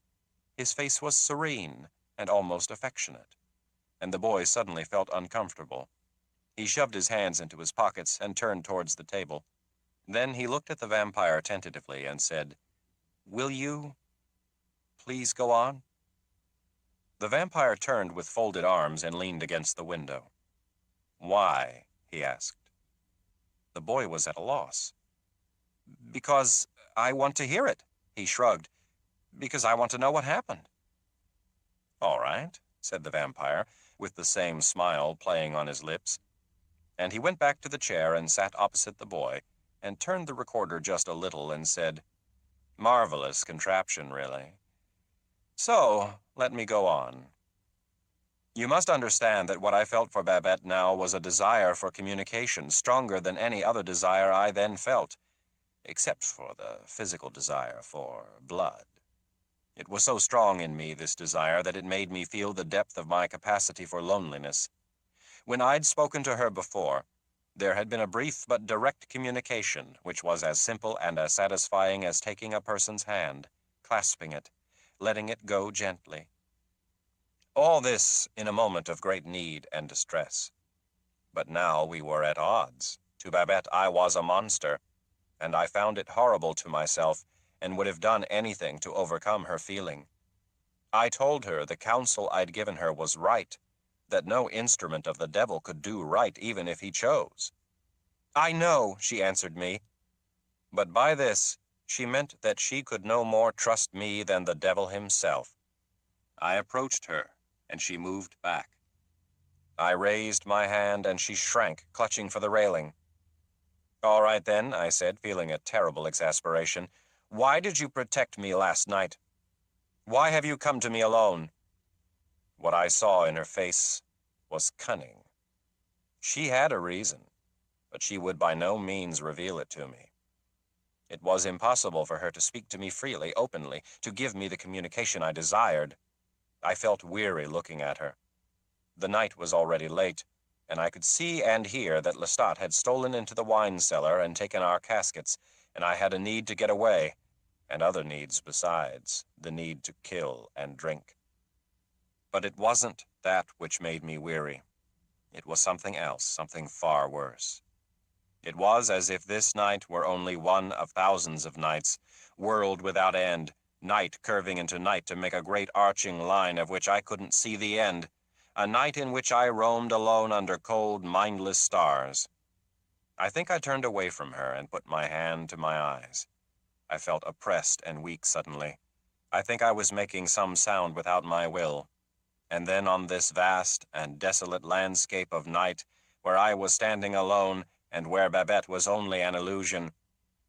His face was serene and almost affectionate, and the boy suddenly felt uncomfortable. He shoved his hands into his pockets and turned towards the table. Then he looked at the vampire tentatively and said, Will you please go on? The vampire turned with folded arms and leaned against the window. Why? He asked. The boy was at a loss. Because I want to hear it, he shrugged. Because I want to know what happened. All right, said the vampire, with the same smile playing on his lips. And he went back to the chair and sat opposite the boy, and turned the recorder just a little and said, Marvelous contraption, really. So, let me go on. You must understand that what I felt for Babette now was a desire for communication, stronger than any other desire I then felt, except for the physical desire for blood. It was so strong in me, this desire, that it made me feel the depth of my capacity for loneliness. When I'd spoken to her before, there had been a brief but direct communication, which was as simple and as satisfying as taking a person's hand, clasping it, letting it go gently. All this in a moment of great need and distress. But now we were at odds. To Babette I was a monster, and I found it horrible to myself and would have done anything to overcome her feeling. I told her the counsel I'd given her was right, that no instrument of the devil could do right even if he chose. I know, she answered me. But by this, she meant that she could no more trust me than the devil himself. I approached her, and she moved back. I raised my hand, and she shrank, clutching for the railing. All right then, I said, feeling a terrible exasperation. Why did you protect me last night? Why have you come to me alone? What I saw in her face was cunning. She had a reason, but she would by no means reveal it to me. It was impossible for her to speak to me freely, openly, to give me the communication I desired. I felt weary looking at her. The night was already late, and I could see and hear that Lestat had stolen into the wine cellar and taken our caskets, and I had a need to get away, and other needs besides, the need to kill and drink. But it wasn't that which made me weary. It was something else, something far worse. It was as if this night were only one of thousands of nights, world without end, night curving into night to make a great arching line of which I couldn't see the end, a night in which I roamed alone under cold, mindless stars. I think I turned away from her and put my hand to my eyes. I felt oppressed and weak suddenly. I think I was making some sound without my will. And then on this vast and desolate landscape of night, where I was standing alone and where Babette was only an illusion,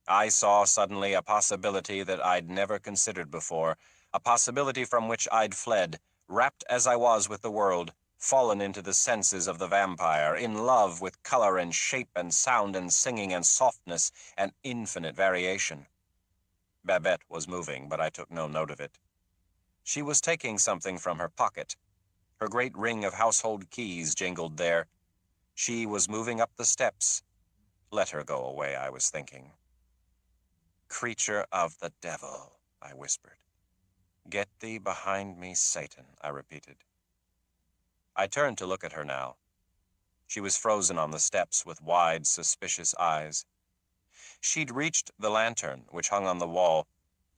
I saw suddenly a possibility that I'd never considered before, a possibility from which I'd fled, wrapped as I was with the world, fallen into the senses of the vampire, in love with color and shape and sound and singing and softness and infinite variation. Babette was moving, but I took no note of it. She was taking something from her pocket. Her great ring of household keys jingled there. She was moving up the steps. Let her go away, I was thinking. Creature of the devil, I whispered. Get thee behind me, Satan, I repeated. I turned to look at her now. She was frozen on the steps with wide, suspicious eyes. She'd reached the lantern, which hung on the wall,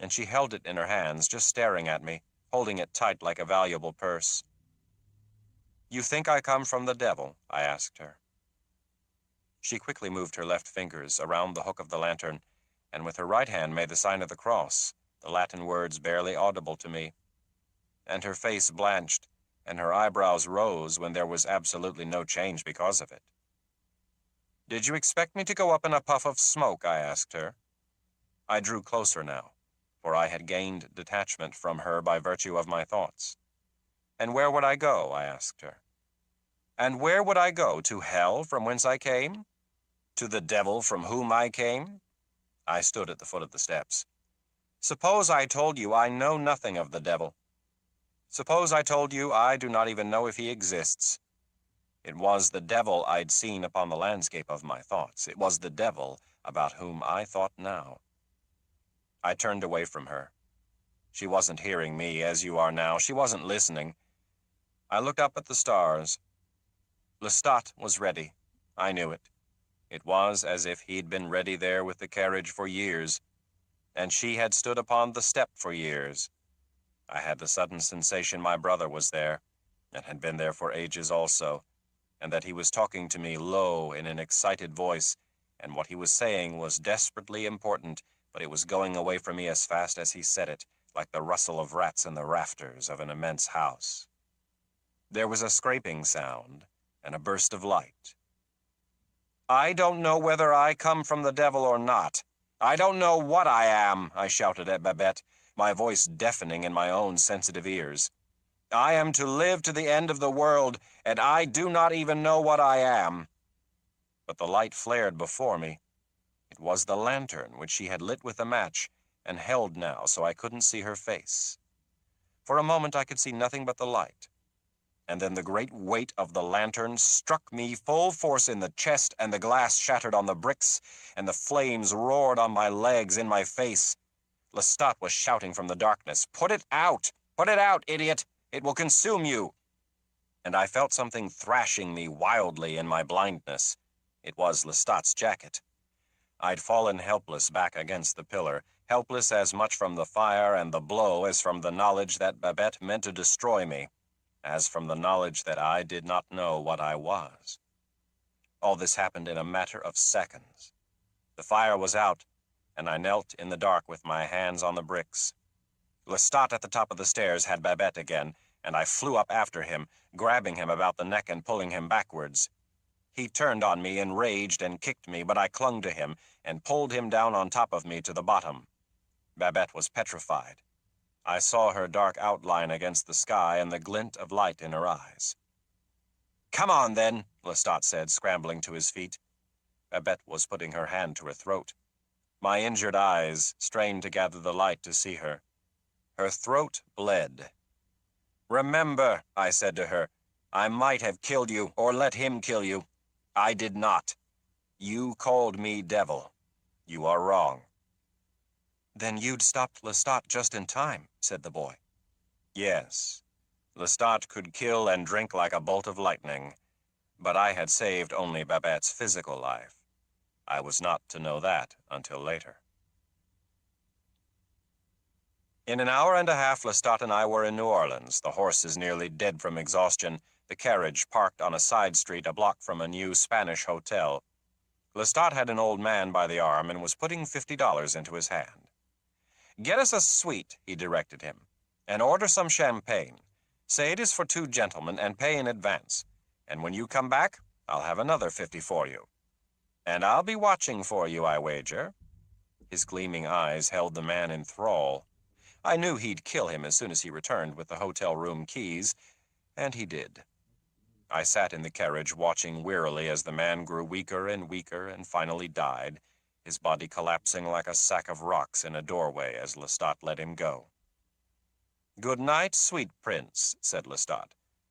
and she held it in her hands, just staring at me, holding it tight like a valuable purse. You think I come from the devil? I asked her. She quickly moved her left fingers around the hook of the lantern, and with her right hand made the sign of the cross, the Latin words barely audible to me. And her face blanched, and her eyebrows rose when there was absolutely no change because of it. Did you expect me to go up in a puff of smoke? I asked her. I drew closer now, for I had gained detachment from her by virtue of my thoughts. And where would I go? I asked her. And where would I go? To hell, from whence I came? To the devil, from whom I came? I stood at the foot of the steps. Suppose I told you I know nothing of the devil. Suppose I told you I do not even know if he exists. It was the devil I'd seen upon the landscape of my thoughts. It was the devil about whom I thought now. I turned away from her. She wasn't hearing me as you are now. She wasn't listening. I looked up at the stars. Lestat was ready. I knew it. It was as if he'd been ready there with the carriage for years, and she had stood upon the step for years. I had the sudden sensation my brother was there, and had been there for ages also, and that he was talking to me low in an excited voice, and what he was saying was desperately important, but it was going away from me as fast as he said it, like the rustle of rats in the rafters of an immense house. There was a scraping sound, and a burst of light. I don't know whether I come from the devil or not. I don't know what I am, I shouted at Babette, my voice deafening in my own sensitive ears. I am to live to the end of the world, and I do not even know what I am. But the light flared before me. It was the lantern which she had lit with a match, and held now so I couldn't see her face. For a moment I could see nothing but the light. And then the great weight of the lantern struck me full force in the chest, and the glass shattered on the bricks, and the flames roared on my legs, in my face. Lestat was shouting from the darkness, "Put it out! Put it out, idiot! It will consume you!" And I felt something thrashing me wildly in my blindness. It was Lestat's jacket. I'd fallen helpless back against the pillar, helpless as much from the fire and the blow as from the knowledge that Babette meant to destroy me, as from the knowledge that I did not know what I was. All this happened in a matter of seconds. The fire was out, and I knelt in the dark with my hands on the bricks. Lestat at the top of the stairs had Babette again, and I flew up after him, grabbing him about the neck and pulling him backwards. He turned on me, enraged, and kicked me, but I clung to him and pulled him down on top of me to the bottom. Babette was petrified. I saw her dark outline against the sky and the glint of light in her eyes. "Come on, then," Lestat said, scrambling to his feet. Babette was putting her hand to her throat. My injured eyes strained to gather the light to see her. Her throat bled. "Remember," I said to her, "I might have killed you, or let him kill you. I did not. You called me devil. You are wrong." "Then you'd stopped Lestat just in time," said the boy. Yes, Lestat could kill and drink like a bolt of lightning, but I had saved only Babette's physical life. I was not to know that until later. In an hour and a half, Lestat and I were in New Orleans, the horses nearly dead from exhaustion, the carriage parked on a side street a block from a new Spanish hotel. Lestat had an old man by the arm and was putting $50 into his hand. "Get us a suite," he directed him, "and order some champagne. Say it is for 2 gentlemen and pay in advance. And when you come back, I'll have another 50 for you. And I'll be watching for you, I wager." His gleaming eyes held the man in thrall. I knew he'd kill him as soon as he returned with the hotel room keys, and he did. I sat in the carriage watching wearily as the man grew weaker and weaker and finally died, his body collapsing like a sack of rocks in a doorway as Lestat let him go. "Good night, sweet prince," said Lestat,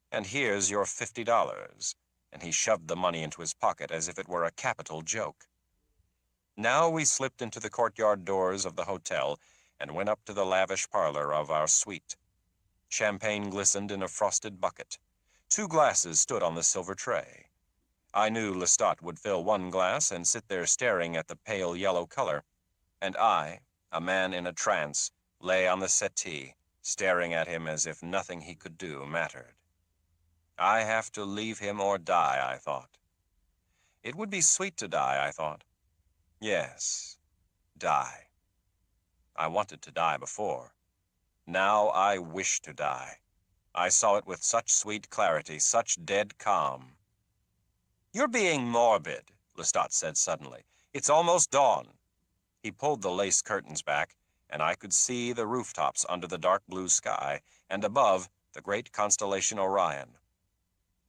"and here's your $50, and he shoved the money into his pocket as if it were a capital joke. Now we slipped into the courtyard doors of the hotel and went up to the lavish parlor of our suite. Champagne glistened in a frosted bucket. 2 glasses stood on the silver tray. I knew Lestat would fill 1 glass and sit there staring at the pale yellow color, and I, a man in a trance, lay on the settee, staring at him as if nothing he could do mattered. I have to leave him or die, I thought. It would be sweet to die, I thought. Yes, die. I wanted to die before. Now I wish to die. I saw it with such sweet clarity, such dead calm. You're being morbid, Lestat said suddenly. It's almost dawn. He pulled the lace curtains back, and I could see the rooftops under the dark blue sky, and above, the great constellation Orion.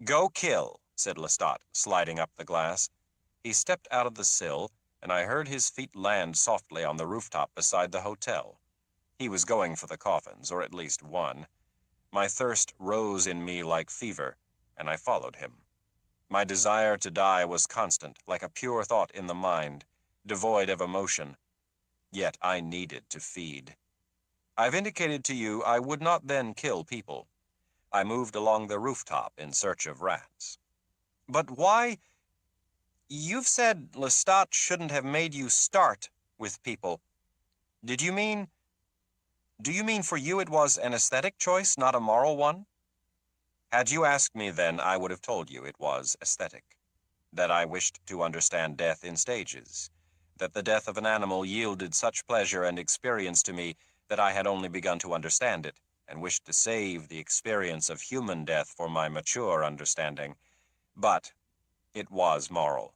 Go kill, said Lestat, sliding up the glass. He stepped out of the sill, and I heard his feet land softly on the rooftop beside the hotel. He was going for the coffins, or at least one. My thirst rose in me like fever, and I followed him. My desire to die was constant, like a pure thought in the mind, devoid of emotion. Yet I needed to feed. I've indicated to you I would not then kill people. I moved along the rooftop in search of rats. But why? You've said Lestat shouldn't have made you start with people. Do you mean for you it was an aesthetic choice, not a moral one? Had you asked me then, I would have told you it was aesthetic, that I wished to understand death in stages, that the death of an animal yielded such pleasure and experience to me that I had only begun to understand it, and wished to save the experience of human death for my mature understanding. But it was moral,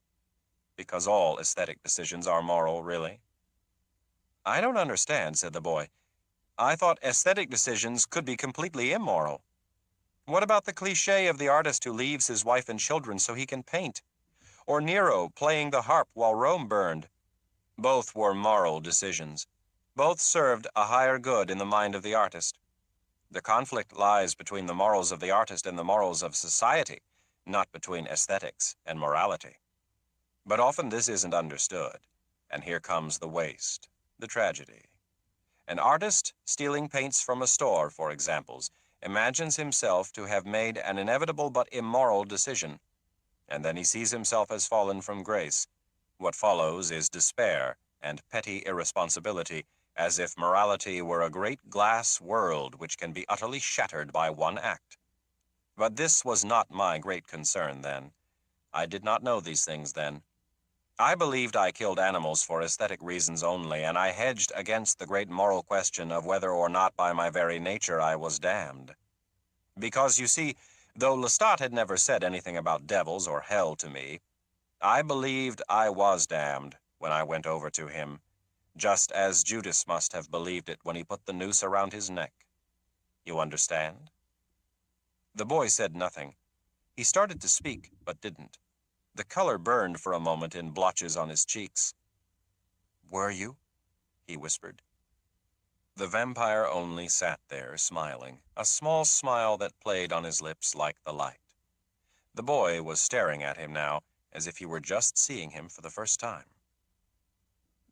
because all aesthetic decisions are moral, really. I don't understand, said the boy. I thought aesthetic decisions could be completely immoral. What about the cliché of the artist who leaves his wife and children so he can paint? Or Nero playing the harp while Rome burned? Both were moral decisions. Both served a higher good in the mind of the artist. The conflict lies between the morals of the artist and the morals of society, not between aesthetics and morality. But often this isn't understood, and here comes the waste, the tragedy. An artist stealing paints from a store, for examples, imagines himself to have made an inevitable but immoral decision, and then he sees himself as fallen from grace. What follows is despair and petty irresponsibility, as if morality were a great glass world which can be utterly shattered by one act. But this was not my great concern then. I did not know these things then. I believed I killed animals for aesthetic reasons only, and I hedged against the great moral question of whether or not by my very nature I was damned. Because, you see, though Lestat had never said anything about devils or hell to me, I believed I was damned when I went over to him, just as Judas must have believed it when he put the noose around his neck. You understand? The boy said nothing. He started to speak, but didn't. The color burned for a moment in blotches on his cheeks. Were you? He whispered. The vampire only sat there, smiling, a small smile that played on his lips like the light. The boy was staring at him now, as if he were just seeing him for the first time.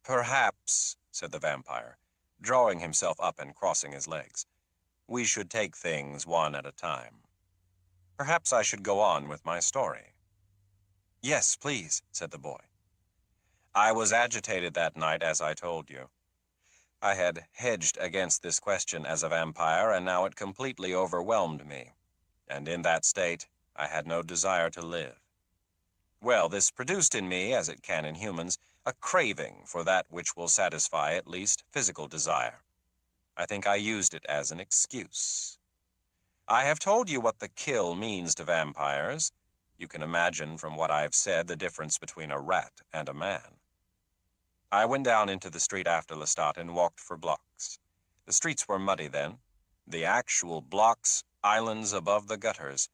Perhaps, said the vampire, drawing himself up and crossing his legs, we should take things one at a time. Perhaps I should go on with my story. Yes, please, said the boy. I was agitated that night, as I told you. I had hedged against this question as a vampire, and now it completely overwhelmed me. And in that state, I had no desire to live. Well, this produced in me, as it can in humans, a craving for that which will satisfy at least physical desire. I think I used it as an excuse. I have told you what the kill means to vampires. You can imagine from what I've said the difference between a rat and a man. I went down into the street after Lestat and walked for blocks. The streets were muddy then, the actual blocks, islands above the gutters,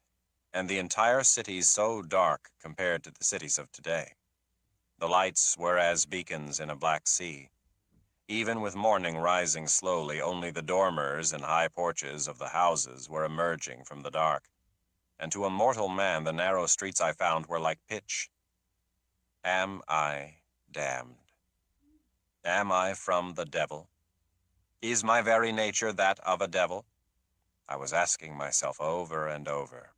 and the entire city so dark compared to the cities of today. The lights were as beacons in a black sea. Even with morning rising slowly, only the dormers and high porches of the houses were emerging from the dark. And to a mortal man, the narrow streets I found were like pitch. Am I damned? Am I from the devil? Is my very nature that of a devil? I was asking myself over and over.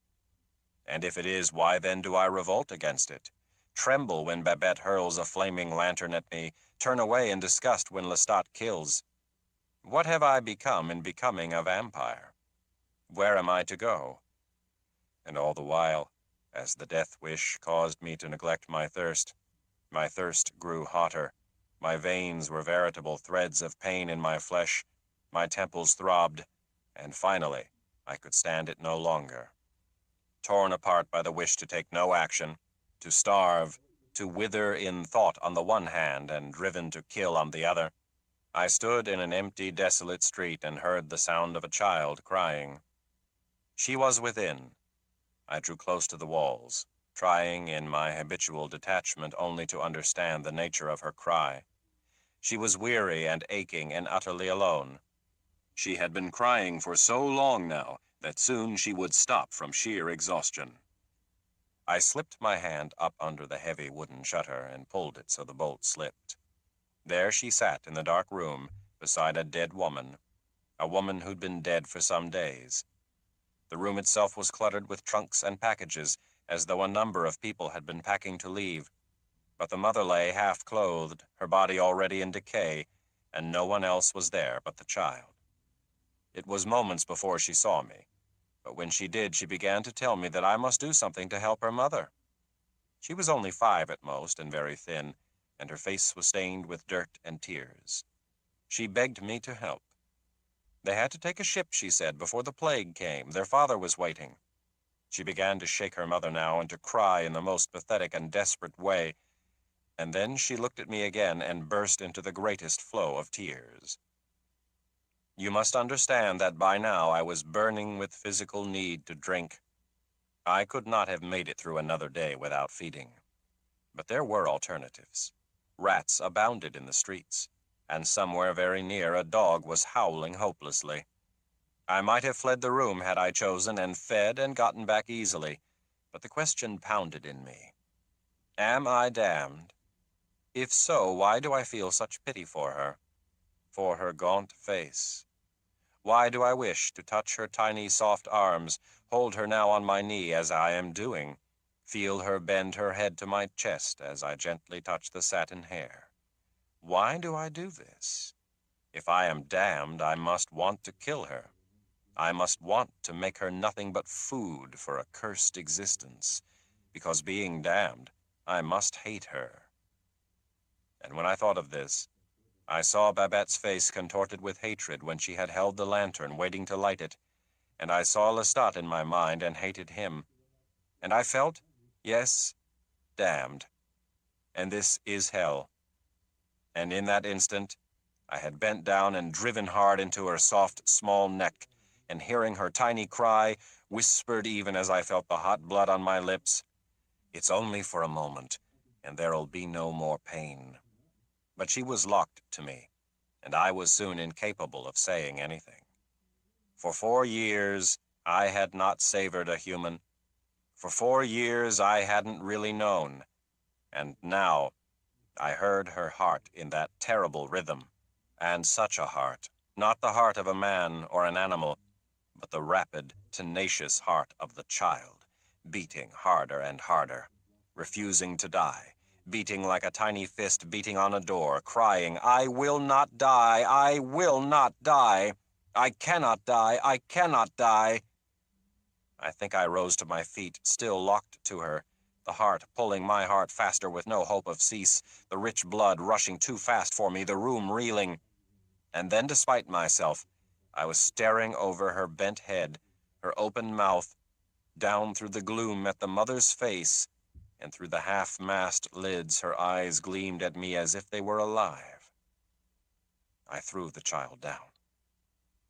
And if it is, why then do I revolt against it? Tremble when Babette hurls a flaming lantern at me, turn away in disgust when Lestat kills. What have I become in becoming a vampire? Where am I to go? And all the while, as the death wish caused me to neglect my thirst grew hotter. My veins were veritable threads of pain in my flesh. My temples throbbed, and finally, I could stand it no longer. Torn apart by the wish to take no action, to starve, to wither in thought on the one hand and driven to kill on the other, I stood in an empty, desolate street and heard the sound of a child crying. She was within. I drew close to the walls, trying in my habitual detachment only to understand the nature of her cry. She was weary and aching and utterly alone. She had been crying for so long now that soon she would stop from sheer exhaustion. I slipped my hand up under the heavy wooden shutter and pulled it so the bolt slipped. There she sat in the dark room beside a dead woman, a woman who'd been dead for some days. The room itself was cluttered with trunks and packages, as though a number of people had been packing to leave. But the mother lay half-clothed, her body already in decay, and no one else was there but the child. It was moments before she saw me, but when she did, she began to tell me that I must do something to help her mother. She was only 5 at most and very thin, and her face was stained with dirt and tears. She begged me to help. They had to take a ship, she said, before the plague came. Their father was waiting. She began to shake her mother now and to cry in the most pathetic and desperate way, and then she looked at me again and burst into the greatest flow of tears. You must understand that by now I was burning with physical need to drink. I could not have made it through another day without feeding. But there were alternatives. Rats abounded in the streets, and somewhere very near a dog was howling hopelessly. I might have fled the room had I chosen and fed and gotten back easily, but the question pounded in me. Am I damned? If so, why do I feel such pity for her gaunt face? Why do I wish to touch her tiny soft arms, hold her now on my knee as I am doing, feel her bend her head to my chest as I gently touch the satin hair? Why do I do this? If I am damned, I must want to kill her. I must want to make her nothing but food for a cursed existence, because being damned, I must hate her. And when I thought of this, I saw Babette's face contorted with hatred when she had held the lantern waiting to light it, and I saw Lestat in my mind and hated him. And I felt, yes, damned. And this is hell. And in that instant, I had bent down and driven hard into her soft, small neck, and hearing her tiny cry, whispered even as I felt the hot blood on my lips, "It's only for a moment, and there'll be no more pain." But she was locked to me, and I was soon incapable of saying anything. For 4 years, I had not savored a human. For 4 years, I hadn't really known. And now, I heard her heart in that terrible rhythm. And such a heart, not the heart of a man or an animal, but the rapid, tenacious heart of the child, beating harder and harder, refusing to die, beating like a tiny fist beating on a door, crying, "I will not die, I will not die, I cannot die, I cannot die." I think I rose to my feet, still locked to her, the heart pulling my heart faster with no hope of cease, the rich blood rushing too fast for me, the room reeling. And then, despite myself, I was staring over her bent head, her open mouth, down through the gloom at the mother's face, and through the half-masked lids her eyes gleamed at me as if they were alive. I threw the child down.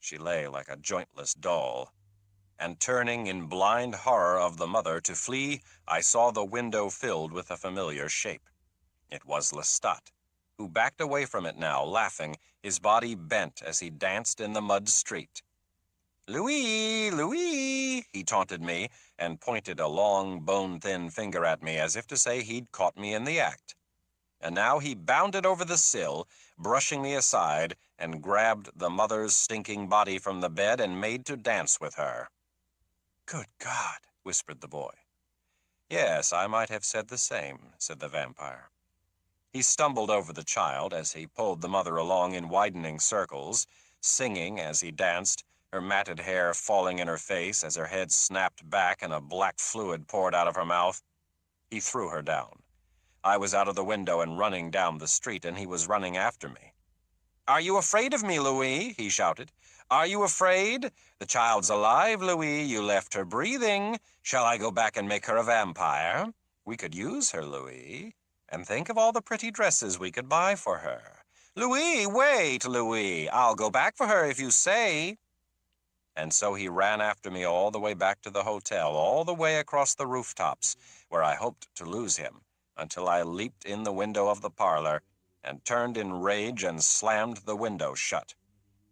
She lay like a jointless doll, and turning in blind horror of the mother to flee, I saw the window filled with a familiar shape. It was Lestat, who backed away from it now, laughing, his body bent as he danced in the mud street. "Louis, Louis," he taunted me, and pointed a long, bone-thin finger at me as if to say he'd caught me in the act. And now he bounded over the sill, brushing me aside, and grabbed the mother's stinking body from the bed and made to dance with her. "Good God," whispered the boy. "Yes, I might have said the same," said the vampire. He stumbled over the child as he pulled the mother along in widening circles, singing as he danced, her matted hair falling in her face as her head snapped back and a black fluid poured out of her mouth. He threw her down. I was out of the window and running down the street, and he was running after me. "Are you afraid of me, Louis?" he shouted. "Are you afraid? The child's alive, Louis. You left her breathing. Shall I go back and make her a vampire? We could use her, Louis. And think of all the pretty dresses we could buy for her. Louis, wait, Louis. I'll go back for her if you say." And so he ran after me all the way back to the hotel, all the way across the rooftops, where I hoped to lose him, until I leaped in the window of the parlor and turned in rage and slammed the window shut.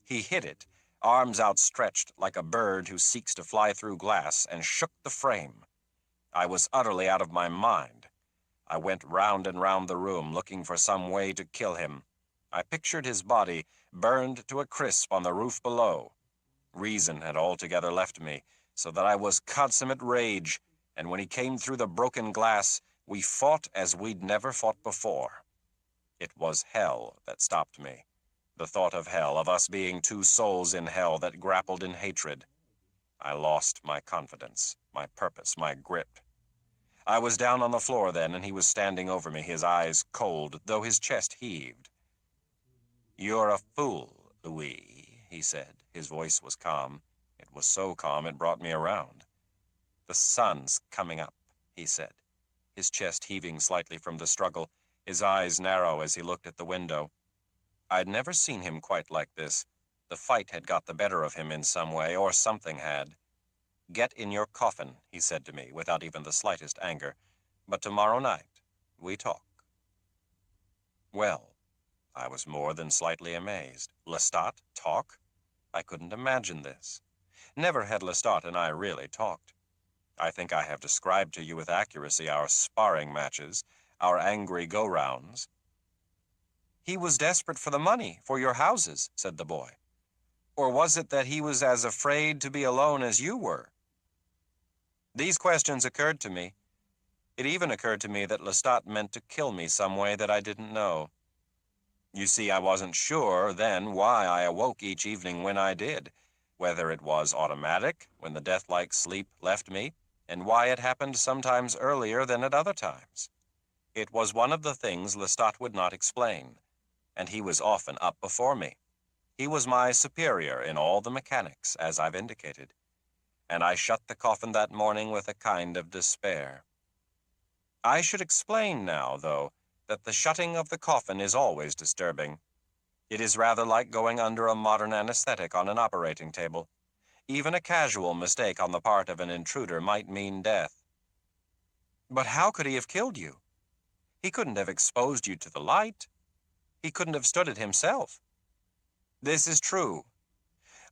He hit it, arms outstretched like a bird who seeks to fly through glass, and shook the frame. I was utterly out of my mind. I went round and round the room, looking for some way to kill him. I pictured his body burned to a crisp on the roof below. Reason had altogether left me, so that I was consummate rage, and when he came through the broken glass, we fought as we'd never fought before. It was hell that stopped me. The thought of hell, of us being two souls in hell that grappled in hatred. I lost my confidence, my purpose, my grip. I was down on the floor then, and he was standing over me, his eyes cold, though his chest heaved. "You're a fool, Louis," he said. His voice was calm. It was so calm it brought me around. "The sun's coming up," he said, his chest heaving slightly from the struggle, his eyes narrow as he looked at the window. I'd never seen him quite like this. The fight had got the better of him in some way, or something had. "Get in your coffin," he said to me, without even the slightest anger. "But tomorrow night, we talk." Well, I was more than slightly amazed. Lestat talk? I couldn't imagine this. Never had Lestat and I really talked. I think I have described to you with accuracy our sparring matches, our angry go-rounds. "He was desperate for the money, for your houses," said the boy. "Or was it that he was as afraid to be alone as you were?" These questions occurred to me. It even occurred to me that Lestat meant to kill me some way that I didn't know. You see, I wasn't sure then why I awoke each evening when I did, whether it was automatic, when the death-like sleep left me, and why it happened sometimes earlier than at other times. It was one of the things Lestat would not explain, and he was often up before me. He was my superior in all the mechanics, as I've indicated, and I shut the coffin that morning with a kind of despair. I should explain now, though, that the shutting of the coffin is always disturbing. It is rather like going under a modern anesthetic on an operating table. Even a casual mistake on the part of an intruder might mean death. But how could he have killed you? He couldn't have exposed you to the light. He couldn't have stood it himself. This is true.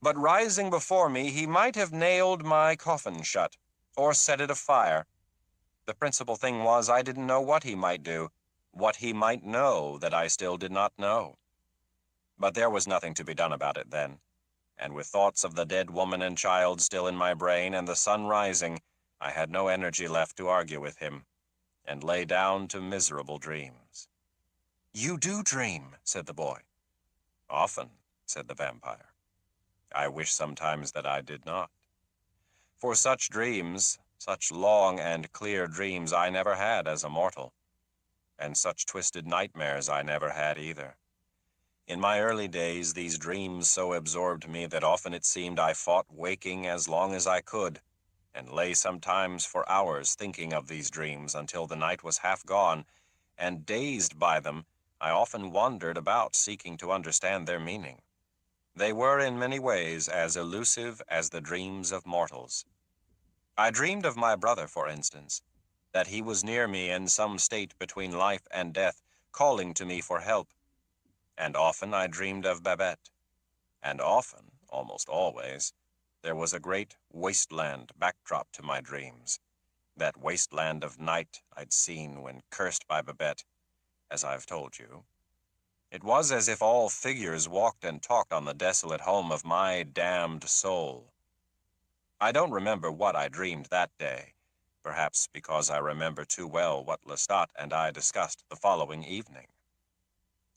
But rising before me, he might have nailed my coffin shut, or set it afire. The principal thing was I didn't know what he might do, what he might know that I still did not know. But there was nothing to be done about it then, and with thoughts of the dead woman and child still in my brain and the sun rising, I had no energy left to argue with him, and lay down to miserable dreams. "You do dream," said the boy. "Often," said the vampire. "I wish sometimes that I did not. For such dreams, such long and clear dreams, I never had as a mortal. And such twisted nightmares I never had either. In my early days, these dreams so absorbed me that often it seemed I fought waking as long as I could, and lay sometimes for hours thinking of these dreams until the night was half gone, and dazed by them, I often wandered about seeking to understand their meaning. They were in many ways as elusive as the dreams of mortals. I dreamed of my brother, for instance, that he was near me in some state between life and death, calling to me for help. And often I dreamed of Babette. And often, almost always, there was a great wasteland backdrop to my dreams, that wasteland of night I'd seen when cursed by Babette, as I've told you. It was as if all figures walked and talked on the desolate home of my damned soul. I don't remember what I dreamed that day, perhaps because I remember too well what Lestat and I discussed the following evening.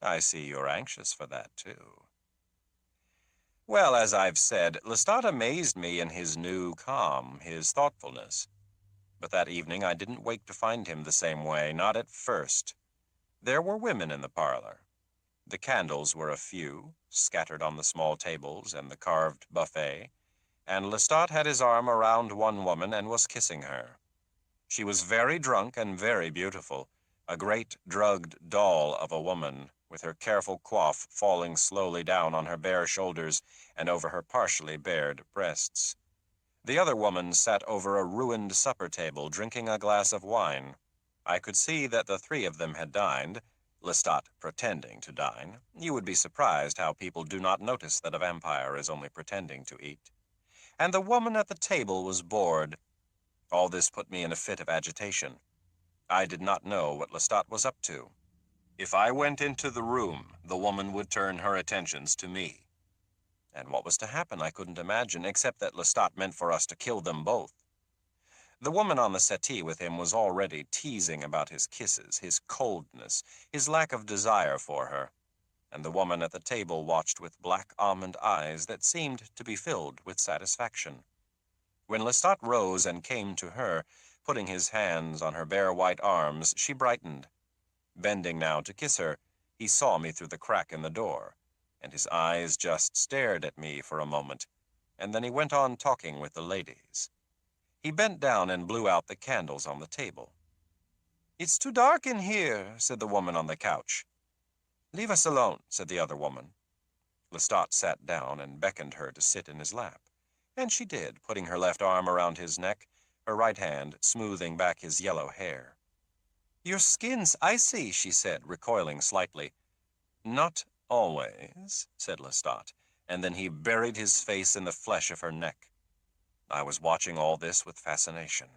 I see you're anxious for that, too. Well, as I've said, Lestat amazed me in his new calm, his thoughtfulness. But that evening I didn't wake to find him the same way, not at first. There were women in the parlor. The candles were a few, scattered on the small tables and the carved buffet, and Lestat had his arm around one woman and was kissing her. She was very drunk and very beautiful, a great drugged doll of a woman, with her careful coif falling slowly down on her bare shoulders and over her partially bared breasts. The other woman sat over a ruined supper table drinking a glass of wine. I could see that the three of them had dined, Lestat pretending to dine. You would be surprised how people do not notice that a vampire is only pretending to eat. And the woman at the table was bored. All this put me in a fit of agitation. I did not know what Lestat was up to. If I went into the room, the woman would turn her attentions to me. And what was to happen I couldn't imagine, except that Lestat meant for us to kill them both. The woman on the settee with him was already teasing about his kisses, his coldness, his lack of desire for her. And the woman at the table watched with black almond eyes that seemed to be filled with satisfaction. When Lestat rose and came to her, putting his hands on her bare white arms, she brightened. Bending now to kiss her, he saw me through the crack in the door, and his eyes just stared at me for a moment, and then he went on talking with the ladies. He bent down and blew out the candles on the table. "It's too dark in here," said the woman on the couch. "Leave us alone," said the other woman. Lestat sat down and beckoned her to sit in his lap, and she did, putting her left arm around his neck, her right hand smoothing back his yellow hair. "Your skin's icy," she said, recoiling slightly. "Not always," said Lestat, and then he buried his face in the flesh of her neck. I was watching all this with fascination.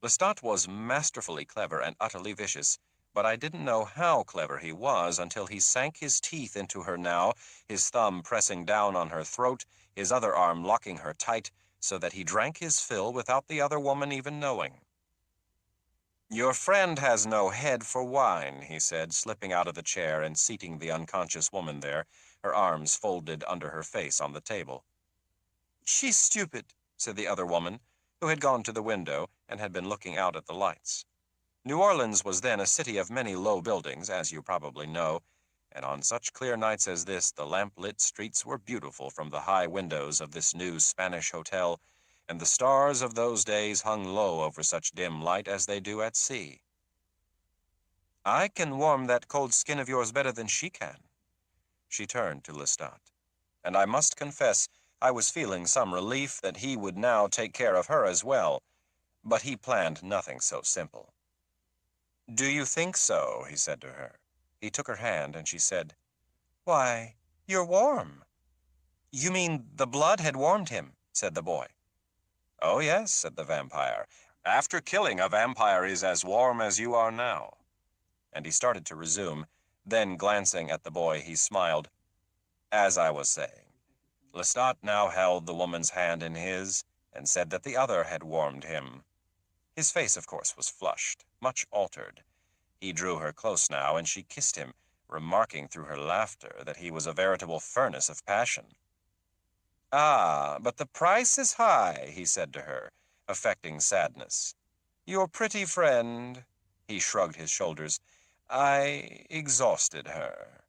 Lestat was masterfully clever and utterly vicious, but I didn't know how clever he was until he sank his teeth into her now, his thumb pressing down on her throat, his other arm locking her tight, so that he drank his fill without the other woman even knowing. "Your friend has no head for wine," he said, slipping out of the chair and seating the unconscious woman there, her arms folded under her face on the table. "She's stupid," said the other woman, who had gone to the window and had been looking out at the lights. New Orleans was then a city of many low buildings, as you probably know, and on such clear nights as this, the lamp-lit streets were beautiful from the high windows of this new Spanish hotel, and the stars of those days hung low over such dim light as they do at sea. "I can warm that cold skin of yours better than she can." She turned to Lestat, and I must confess I was feeling some relief that he would now take care of her as well, but he planned nothing so simple. "Do you think so?" he said to her. He took her hand, and she said, "Why, you're warm." "You mean the blood had warmed him," said the boy. "Oh, yes," said the vampire. "After killing, a vampire is as warm as you are now." And he started to resume. Then, glancing at the boy, he smiled. "As I was saying, Lestat now held the woman's hand in his and said that the other had warmed him. His face, of course, was flushed, much altered. He drew her close now, and she kissed him, remarking through her laughter that he was a veritable furnace of passion. "Ah, but the price is high," he said to her, affecting sadness. "Your pretty friend," he shrugged his shoulders, "I exhausted her."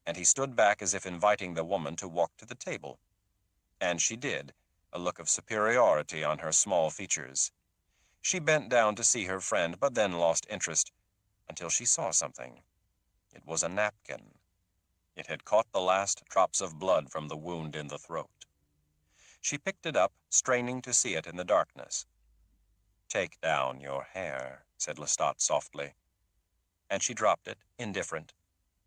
And he stood back as if inviting the woman to walk to the table. And she did, a look of superiority on her small features. She bent down to see her friend, but then lost interest, until she saw something. It was a napkin. It had caught the last drops of blood from the wound in the throat. She picked it up, straining to see it in the darkness. "Take down your hair," said Lestat softly. And she dropped it, indifferent,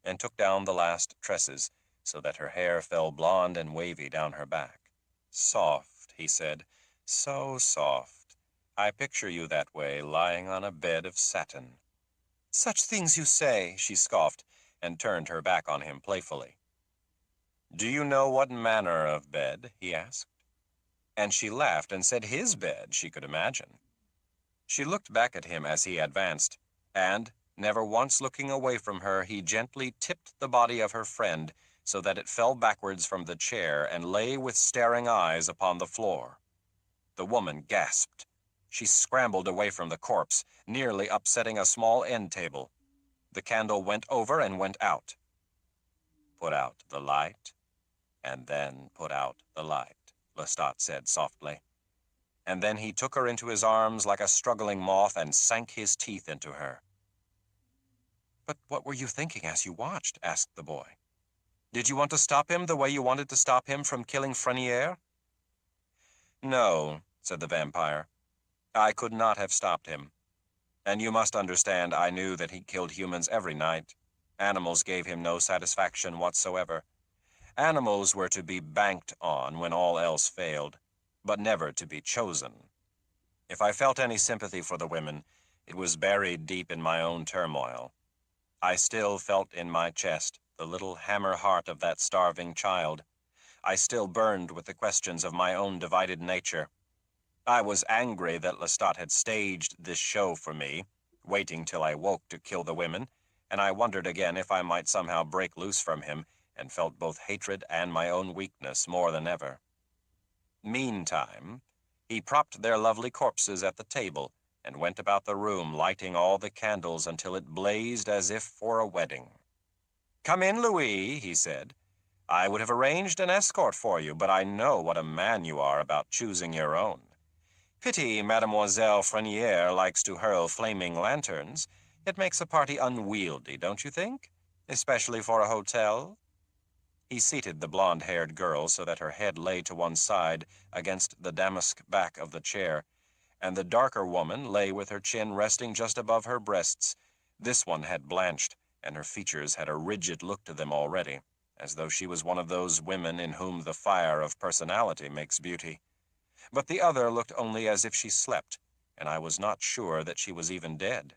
and took down the last tresses, so that her hair fell blonde and wavy down her back. "Soft," he said, "so soft. I picture you that way, lying on a bed of satin." "Such things you say," she scoffed, and turned her back on him playfully. "Do you know what manner of bed?" he asked. And she laughed and said his bed, she could imagine. She looked back at him as he advanced, and, never once looking away from her, he gently tipped the body of her friend so that it fell backwards from the chair and lay with staring eyes upon the floor. The woman gasped. She scrambled away from the corpse, nearly upsetting a small end table. The candle went over and went out. "Put out the light, and then put out the light," Lestat said softly. And then he took her into his arms like a struggling moth and sank his teeth into her. "But what were you thinking as you watched?" asked the boy. "Did you want to stop him the way you wanted to stop him from killing Frenier?" "No," said the vampire. "I could not have stopped him. And you must understand, I knew that he killed humans every night. Animals gave him no satisfaction whatsoever. Animals were to be banked on when all else failed, but never to be chosen. If I felt any sympathy for the women, it was buried deep in my own turmoil. I still felt in my chest the little hammer heart of that starving child. I still burned with the questions of my own divided nature. I was angry that Lestat had staged this show for me, waiting till I woke to kill the women, and I wondered again if I might somehow break loose from him, and felt both hatred and my own weakness more than ever. Meantime, he propped their lovely corpses at the table and went about the room lighting all the candles until it blazed as if for a wedding. "Come in, Louis," he said. "I would have arranged an escort for you, but I know what a man you are about choosing your own. Pity Mademoiselle Frenier likes to hurl flaming lanterns. It makes a party unwieldy, don't you think? Especially for a hotel?" He seated the blonde-haired girl so that her head lay to one side against the damask back of the chair, and the darker woman lay with her chin resting just above her breasts. This one had blanched, and her features had a rigid look to them already, as though she was one of those women in whom the fire of personality makes beauty. But the other looked only as if she slept, and I was not sure that she was even dead.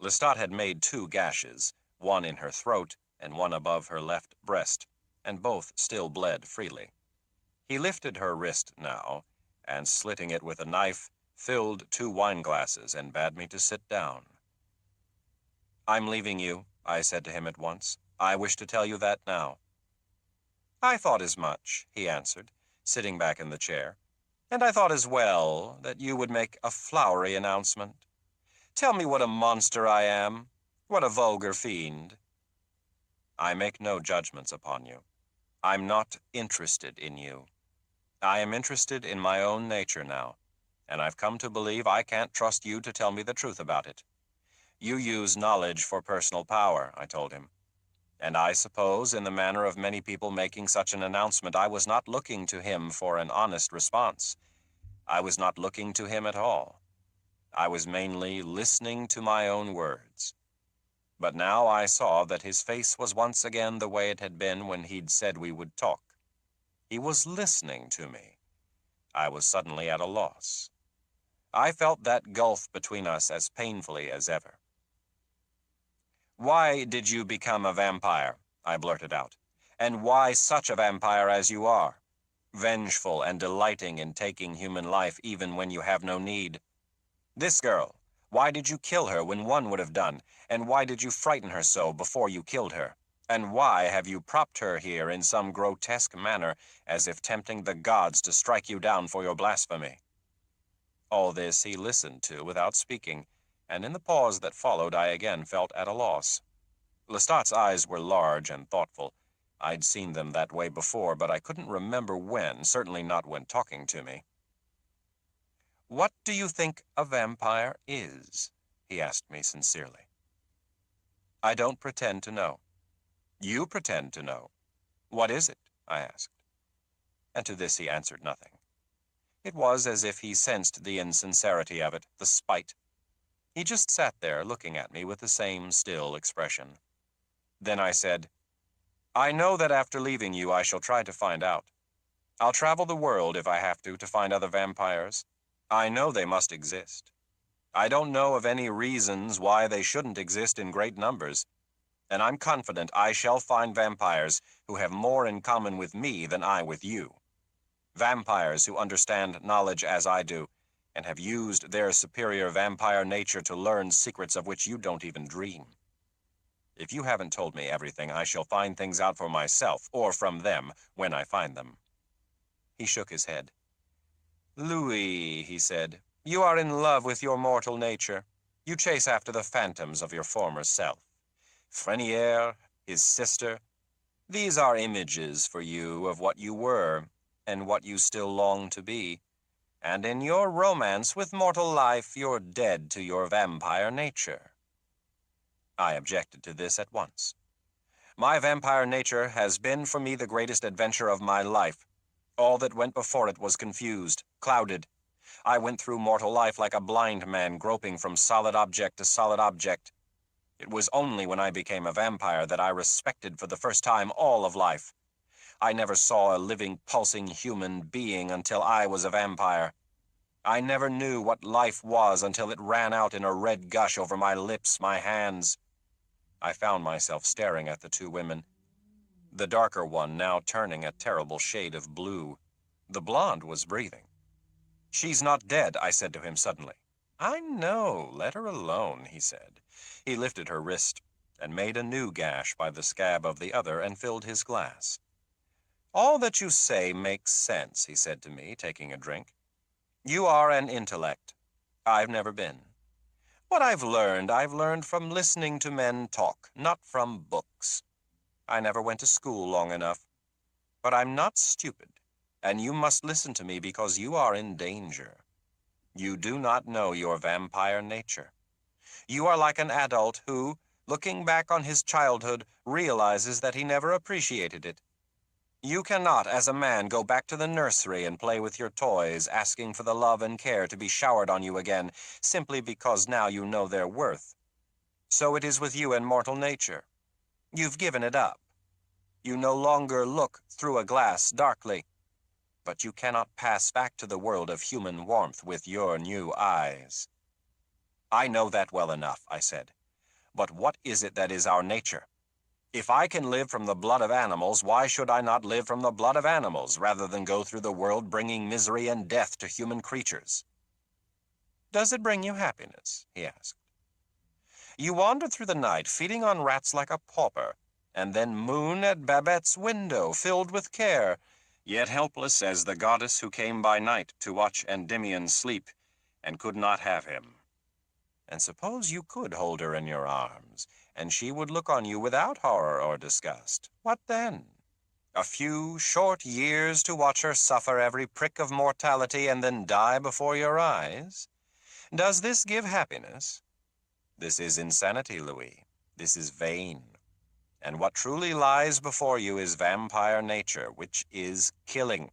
Lestat had made 2 gashes, one in her throat and one above her left breast, and both still bled freely. He lifted her wrist now, and slitting it with a knife, filled 2 wine glasses and bade me to sit down. "I'm leaving you," I said to him at once. "I wish to tell you that now." "I thought as much," he answered, sitting back in the chair. "And I thought as well that you would make a flowery announcement. Tell me what a monster I am, what a vulgar fiend." "I make no judgments upon you. I'm not interested in you. I am interested in my own nature now, and I've come to believe I can't trust you to tell me the truth about it. You use knowledge for personal power," I told him. "And I suppose, in the manner of many people making such an announcement, I was not looking to him for an honest response. I was not looking to him at all. I was mainly listening to my own words. But now I saw that his face was once again the way it had been when he'd said we would talk. He was listening to me. I was suddenly at a loss. I felt that gulf between us as painfully as ever. "Why did you become a vampire?" I blurted out. "And why such a vampire as you are? Vengeful and delighting in taking human life even when you have no need. This girl, why did you kill her when one would have done? And why did you frighten her so before you killed her? And why have you propped her here in some grotesque manner, as if tempting the gods to strike you down for your blasphemy?" All this he listened to without speaking, and in the pause that followed I again felt at a loss. Lestat's eyes were large and thoughtful. I'd seen them that way before, but I couldn't remember when, certainly not when talking to me. "What do you think a vampire is?" he asked me sincerely. "I don't pretend to know." "You pretend to know. What is it?" I asked. And to this he answered nothing. It was as if he sensed the insincerity of it, the spite. He just sat there looking at me with the same still expression. Then I said, "I know that after leaving you I shall try to find out. I'll travel the world if I have to find other vampires. I know they must exist. I don't know of any reasons why they shouldn't exist in great numbers, and I'm confident I shall find vampires who have more in common with me than I with you. Vampires who understand knowledge as I do, and have used their superior vampire nature to learn secrets of which you don't even dream." If you haven't told me everything, I shall find things out for myself, or from them, when I find them." He shook his head. "Louis," he said, "you are in love with your mortal nature. You chase after the phantoms of your former self. Frenière, his sister, these are images for you of what you were and what you still long to be. And in your romance with mortal life, you're dead to your vampire nature." I objected to this at once. My vampire nature has been for me the greatest adventure of my life. All that went before it was confused, clouded. I went through mortal life like a blind man groping from solid object to solid object. It was only when I became a vampire that I respected for the first time all of life. I never saw a living, pulsing human being until I was a vampire. I never knew what life was until it ran out in a red gush over my lips, my hands. I found myself staring at the two women, the darker one now turning a terrible shade of blue. The blonde was breathing. "She's not dead," I said to him suddenly. "I know, let her alone," he said. He lifted her wrist and made a new gash by the scab of the other and filled his glass. "All that you say makes sense," he said to me, taking a drink. "You are an intellect. I've never been. What I've learned from listening to men talk, not from books. I never went to school long enough. But I'm not stupid, and you must listen to me because you are in danger. You do not know your vampire nature. You are like an adult who, looking back on his childhood, realizes that he never appreciated it. You cannot, as a man, go back to the nursery and play with your toys, asking for the love and care to be showered on you again, simply because now you know their worth. So it is with you and mortal nature. You've given it up. You no longer look through a glass darkly, but you cannot pass back to the world of human warmth with your new eyes." "I know that well enough," I said. "But what is it that is our nature? If I can live from the blood of animals, why should I not live from the blood of animals, rather than go through the world bringing misery and death to human creatures?" "Does it bring you happiness?" he asked. "You wander through the night, feeding on rats like a pauper, and then moon at Babette's window, filled with care, yet helpless as the goddess who came by night to watch Endymion sleep, and could not have him. And suppose you could hold her in your arms, and she would look on you without horror or disgust. What then? A few short years to watch her suffer every prick of mortality and then die before your eyes? Does this give happiness? This is insanity, Louis. This is vain. And what truly lies before you is vampire nature, which is killing.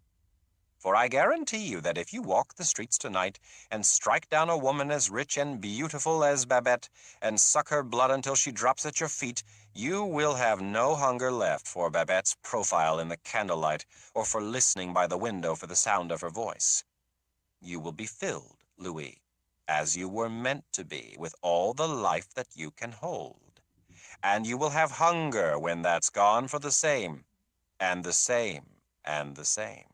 For I guarantee you that if you walk the streets tonight and strike down a woman as rich and beautiful as Babette and suck her blood until she drops at your feet, you will have no hunger left for Babette's profile in the candlelight or for listening by the window for the sound of her voice. You will be filled, Louis, as you were meant to be, with all the life that you can hold. And you will have hunger when that's gone for the same, and the same, and the same.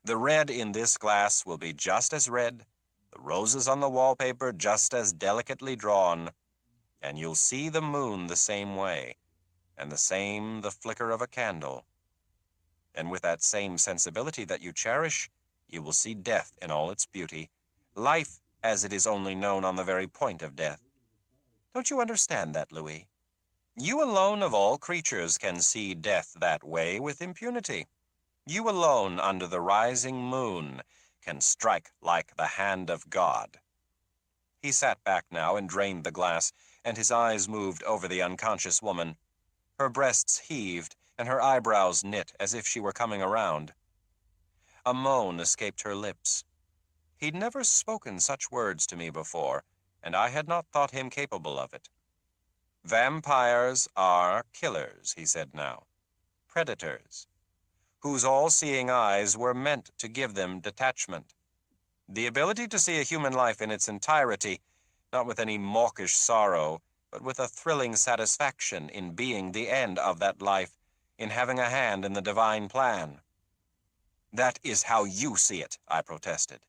The red in this glass will be just as red, the roses on the wallpaper just as delicately drawn, and you'll see the moon the same way, and the flicker of a candle. And with that same sensibility that you cherish, you will see death in all its beauty, life as it is only known on the very point of death. Don't you understand that, Louis? You alone of all creatures can see death that way with impunity. You alone under the rising moon can strike like the hand of God." He sat back now and drained the glass, and his eyes moved over the unconscious woman. Her breasts heaved, and her eyebrows knit as if she were coming around. A moan escaped her lips. He'd never spoken such words to me before, and I had not thought him capable of it. "Vampires are killers," he said now. "Predators, whose all-seeing eyes were meant to give them detachment. The ability to see a human life in its entirety, not with any mawkish sorrow, but with a thrilling satisfaction in being the end of that life, in having a hand in the divine plan." "That is how you see it," I protested.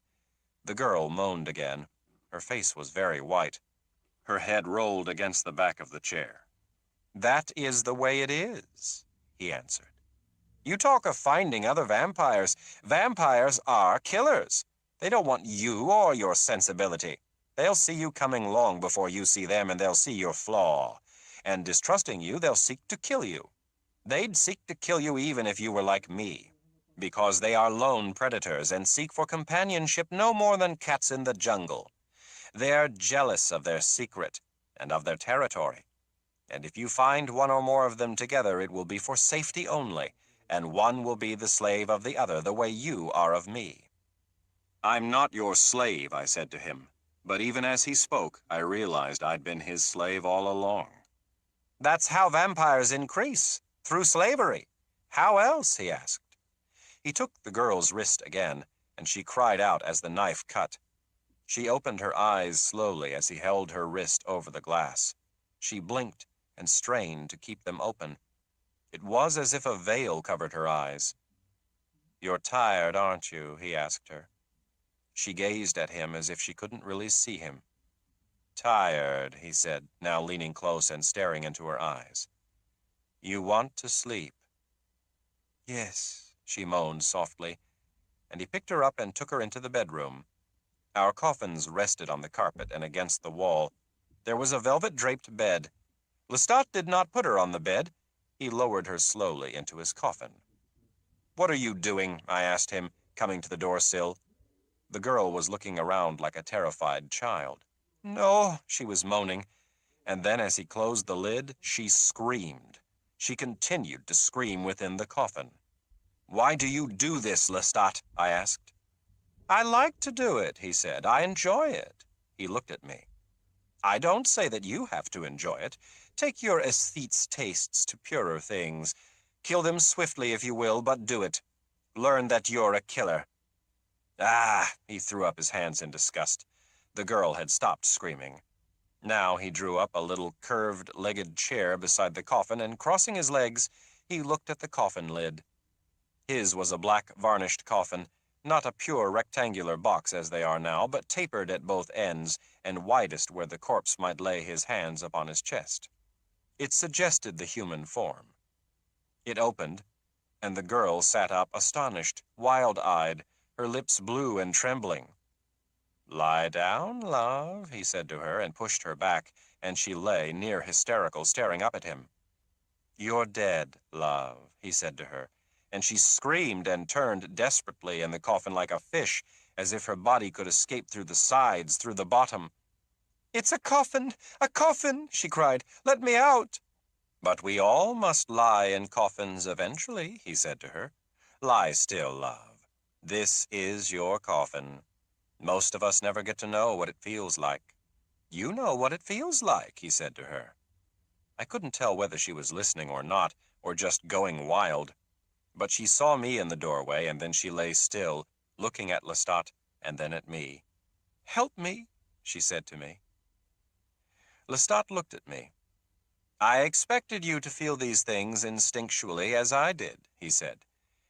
The girl moaned again. Her face was very white. Her head rolled against the back of the chair. That is the way it is, he answered. You talk of finding other vampires. Vampires are killers. They don't want you or your sensibility. They'll see you coming long before you see them, and they'll see your flaw. And distrusting you, they'll seek to kill you. They'd seek to kill you even if you were like me, because they are lone predators and seek for companionship no more than cats in the jungle. They're jealous of their secret and of their territory. And if you find one or more of them together, it will be for safety only, and one will be the slave of the other, the way you are of me. I'm not your slave, I said to him, but even as he spoke, I realized I'd been his slave all along. That's how vampires increase, through slavery. How else? He asked. He took the girl's wrist again, and she cried out as the knife cut. She opened her eyes slowly as he held her wrist over the glass. She blinked and strained to keep them open. It was as if a veil covered her eyes. You're tired, aren't you? He asked her. She gazed at him as if she couldn't really see him. Tired, he said, now leaning close and staring into her eyes. You want to sleep. Yes, she moaned softly, and he picked her up and took her into the bedroom. Our coffins rested on the carpet and against the wall. There was a velvet-draped bed. Lestat did not put her on the bed. He lowered her slowly into his coffin. What are you doing? I asked him, coming to the doorsill. The girl was looking around like a terrified child. No, she was moaning, and then as he closed the lid, she screamed. She continued to scream within the coffin. Why do you do this, Lestat? I asked. I like to do it, he said. I enjoy it. He looked at me. I don't say that you have to enjoy it. Take your aesthete's tastes to purer things. Kill them swiftly if you will, but do it. Learn that you're a killer. Ah, he threw up his hands in disgust. The girl had stopped screaming. Now he drew up a little curved-legged chair beside the coffin, and crossing his legs, he looked at the coffin lid. His was a black varnished coffin, not a pure rectangular box as they are now, but tapered at both ends and widest where the corpse might lay his hands upon his chest. It suggested the human form. It opened, and the girl sat up astonished, wild-eyed, her lips blue and trembling. Lie down, love, he said to her, and pushed her back, and she lay, near hysterical, staring up at him. You're dead, love, he said to her, and she screamed and turned desperately in the coffin like a fish, as if her body could escape through the sides, through the bottom. It's a coffin, she cried. Let me out. But we all must lie in coffins eventually, he said to her. Lie still, love. This is your coffin. Most of us never get to know what it feels like. You know what it feels like, he said to her. I couldn't tell whether she was listening or not, or just going wild. But she saw me in the doorway, and then she lay still, looking at Lestat and then at me. Help me, she said to me. Lestat looked at me. I expected you to feel these things instinctually as I did, he said.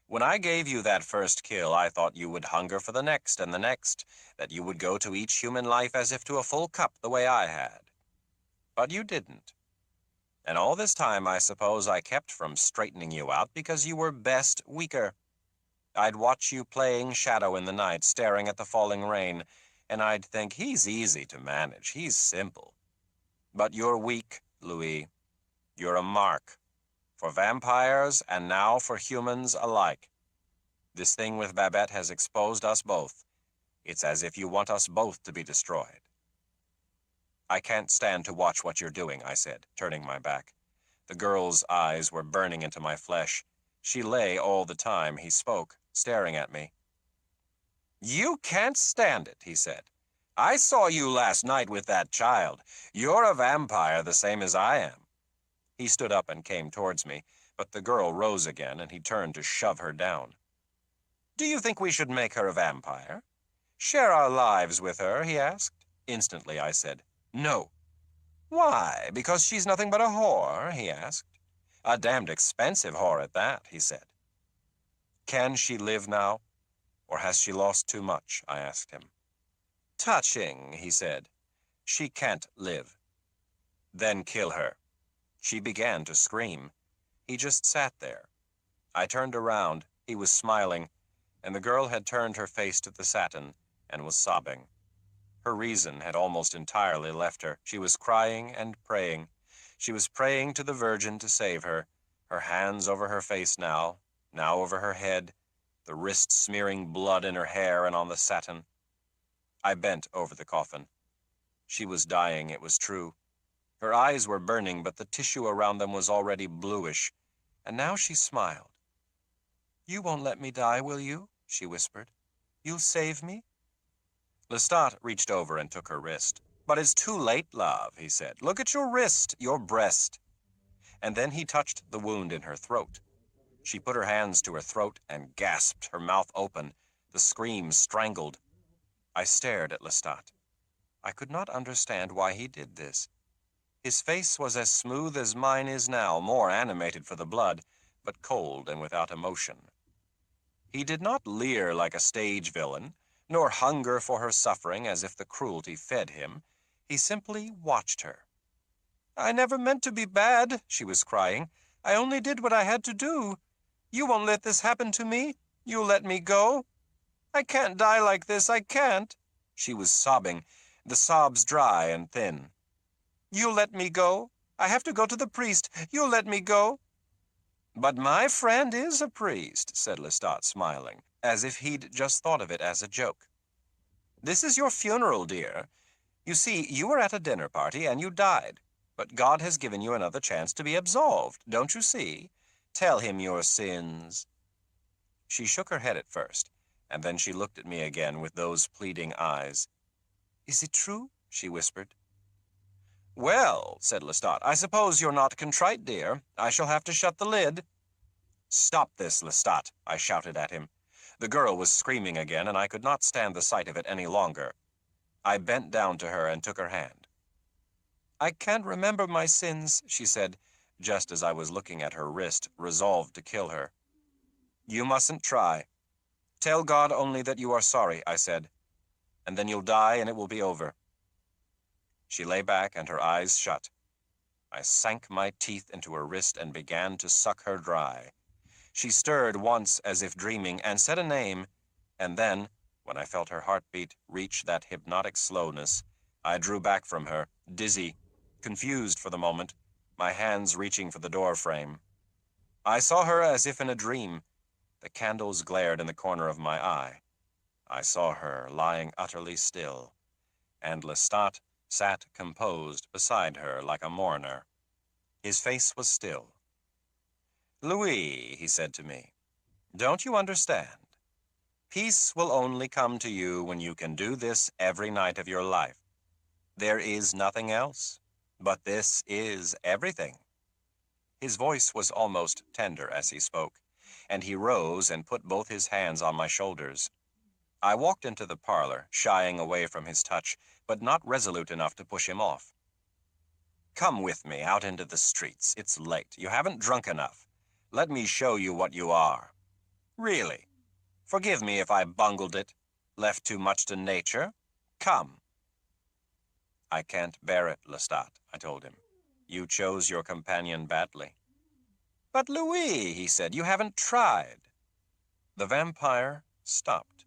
When I gave you that first kill, I thought you would hunger for the next and the next, that you would go to each human life as if to a full cup the way I had. But you didn't. And all this time, I suppose I kept from straightening you out because you were best weaker. I'd watch you playing shadow in the night, staring at the falling rain, and I'd think, he's easy to manage, he's simple. But you're weak, Louis. You're a mark. For vampires and now for humans alike. This thing with Babette has exposed us both. It's as if you want us both to be destroyed. I can't stand to watch what you're doing, I said, turning my back. The girl's eyes were burning into my flesh. She lay all the time he spoke, staring at me. You can't stand it, he said. I saw you last night with that child. You're a vampire the same as I am. He stood up and came towards me, but the girl rose again, and he turned to shove her down. Do you think we should make her a vampire? Share our lives with her, he asked. Instantly I said, no. Why, because she's nothing but a whore, he asked. A damned expensive whore at that, he said. Can she live now, or has she lost too much, I asked him. Touching, he said. She can't live. Then kill her. She began to scream. He just sat there. I turned around. He was smiling, and the girl had turned her face to the satin and was sobbing. Her reason had almost entirely left her. She was crying and praying. She was praying to the Virgin to save her, her hands over her face now over her head, the wrist smearing blood in her hair and on the satin. I bent over the coffin. She was dying, it was true. Her eyes were burning, but the tissue around them was already bluish, and now she smiled. "You won't let me die, will you?" she whispered. "You'll save me?" Lestat reached over and took her wrist. "But it's too late, love," he said. "Look at your wrist, your breast." And then he touched the wound in her throat. She put her hands to her throat and gasped, her mouth open, the scream strangled. I stared at Lestat. I could not understand why he did this. His face was as smooth as mine is now, more animated for the blood, but cold and without emotion. He did not leer like a stage villain, nor hunger for her suffering as if the cruelty fed him. He simply watched her. "I never meant to be bad," she was crying. "I only did what I had to do. You won't let this happen to me? You'll let me go? I can't die like this, I can't." She was sobbing, the sobs dry and thin. "You'll let me go? I have to go to the priest. You'll let me go?" "But my friend is a priest," said Lestat, smiling, as if he'd just thought of it as a joke. "This is your funeral, dear. You see, you were at a dinner party and you died. But God has given you another chance to be absolved, don't you see? Tell him your sins." She shook her head at first, and then she looked at me again with those pleading eyes. "Is it true?" she whispered. "Well," said Lestat, "I suppose you're not contrite, dear. I shall have to shut the lid." "Stop this, Lestat," I shouted at him. The girl was screaming again, and I could not stand the sight of it any longer. I bent down to her and took her hand. "I can't remember my sins," she said, just as I was looking at her wrist, resolved to kill her. "You mustn't try. Tell God only that you are sorry," I said, "and then you'll die and it will be over." She lay back and her eyes shut. I sank my teeth into her wrist and began to suck her dry. She stirred once as if dreaming and said a name, and then, when I felt her heartbeat reach that hypnotic slowness, I drew back from her, dizzy, confused for the moment, my hands reaching for the door frame. I saw her as if in a dream. The candles glared in the corner of my eye. I saw her lying utterly still, and Lestat sat composed beside her like a mourner. His face was still. "Louis," he said to me, "don't you understand? Peace will only come to you when you can do this every night of your life. There is nothing else, but this is everything." His voice was almost tender as he spoke, and he rose and put both his hands on my shoulders. I walked into the parlor, shying away from his touch, but not resolute enough to push him off. "Come with me out into the streets. It's late. You haven't drunk enough. Let me show you what you are. Really. Forgive me if I bungled it, left too much to nature. Come." "I can't bear it, Lestat," I told him. "You chose your companion badly." "But Louis," he said, "you haven't tried." The vampire stopped.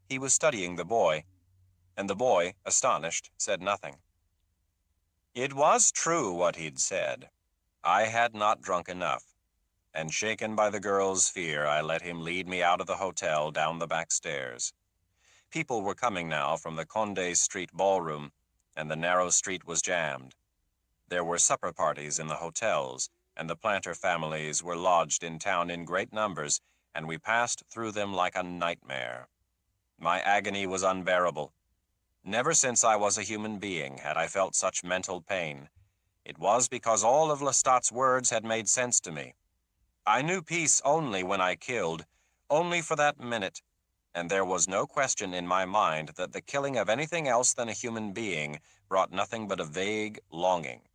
He was studying the boy, and the boy, astonished, said nothing. It was true what he'd said. I had not drunk enough, and shaken by the girl's fear, I let him lead me out of the hotel down the back stairs. People were coming now from the Condé Street ballroom, and the narrow street was jammed. There were supper parties in the hotels, and the planter families were lodged in town in great numbers, and we passed through them like a nightmare. My agony was unbearable. Never since I was a human being had I felt such mental pain. It was because all of Lestat's words had made sense to me. I knew peace only when I killed, only for that minute, and there was no question in my mind that the killing of anything else than a human being brought nothing but a vague longing,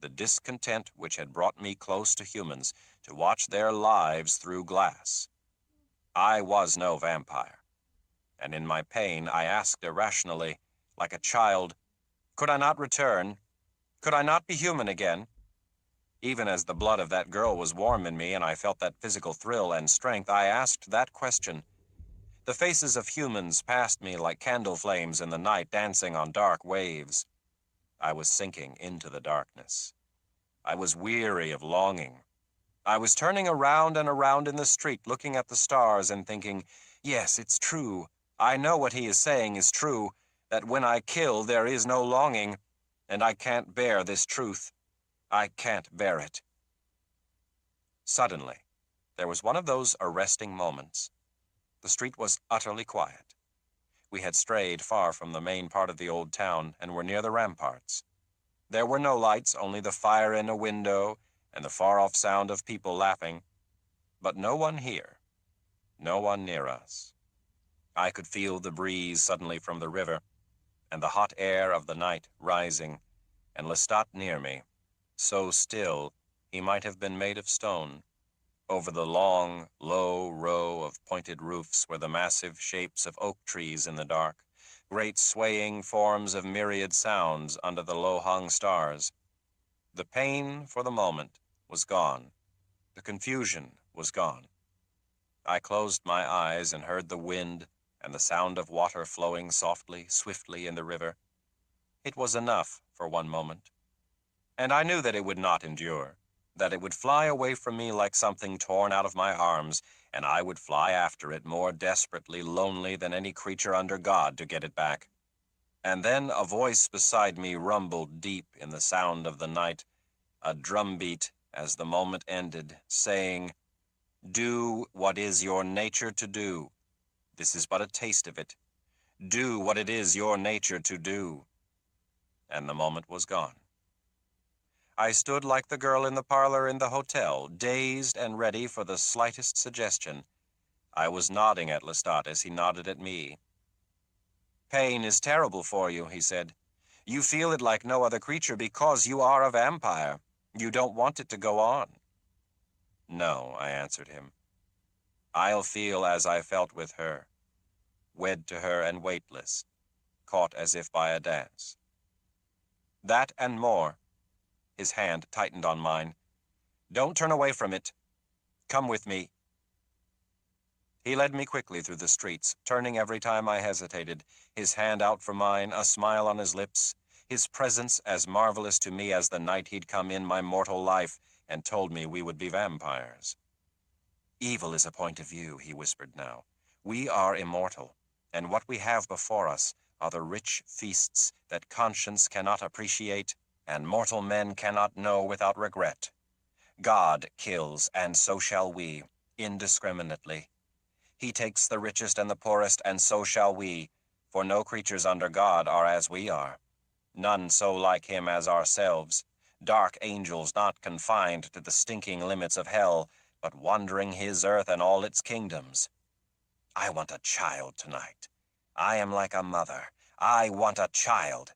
the discontent which had brought me close to humans, to watch their lives through glass. I was no vampire, and in my pain I asked irrationally, like a child, could I not return? Could I not be human again? Even as the blood of that girl was warm in me and I felt that physical thrill and strength, I asked that question. The faces of humans passed me like candle flames in the night dancing on dark waves. I was sinking into the darkness. I was weary of longing. I was turning around and around in the street, looking at the stars and thinking, yes, it's true. I know what he is saying is true, that when I kill, there is no longing, and I can't bear this truth. I can't bear it. Suddenly, there was one of those arresting moments. The street was utterly quiet. We had strayed far from the main part of the old town and were near the ramparts. There were no lights, only the fire in a window and the far-off sound of people laughing. But no one here, no one near us. I could feel the breeze suddenly from the river and the hot air of the night rising, and Lestat near me, so still he might have been made of stone. Over the long, low row of pointed roofs were the massive shapes of oak trees in the dark, great swaying forms of myriad sounds under the low-hung stars. The pain for the moment was gone. The confusion was gone. I closed my eyes and heard the wind and the sound of water flowing softly, swiftly in the river. It was enough for one moment. And I knew that it would not endure, that it would fly away from me like something torn out of my arms, and I would fly after it more desperately lonely than any creature under God to get it back. And then a voice beside me rumbled deep in the sound of the night, a drumbeat as the moment ended, saying, "Do what is your nature to do. This is but a taste of it. Do what it is your nature to do." And the moment was gone. I stood like the girl in the parlor in the hotel, dazed and ready for the slightest suggestion. I was nodding at Lestat as he nodded at me. "Pain is terrible for you," he said. "You feel it like no other creature because you are a vampire. You don't want it to go on." "No," I answered him. "I'll feel as I felt with her, wed to her and weightless, caught as if by a dance. That and more." His hand tightened on mine. "Don't turn away from it. Come with me." He led me quickly through the streets, turning every time I hesitated, his hand out for mine, a smile on his lips, his presence as marvelous to me as the night he'd come in my mortal life and told me we would be vampires. "Evil is a point of view," he whispered now. "We are immortal, and what we have before us are the rich feasts that conscience cannot appreciate and mortal men cannot know without regret. God kills, and so shall we, indiscriminately. He takes the richest and the poorest, and so shall we, for no creatures under God are as we are. None so like him as ourselves, dark angels not confined to the stinking limits of hell, but wandering his earth and all its kingdoms. I want a child tonight. I am like a mother. I want a child."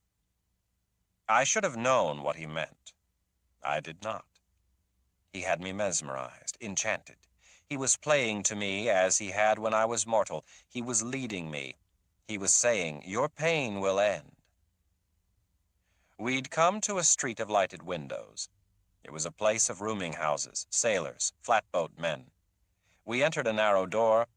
I should have known what he meant. I did not. He had me mesmerized, enchanted. He was playing to me as he had when I was mortal. He was leading me. He was saying, "Your pain will end." We'd come to a street of lighted windows. It was a place of rooming houses, sailors, flatboat men. We entered a narrow door,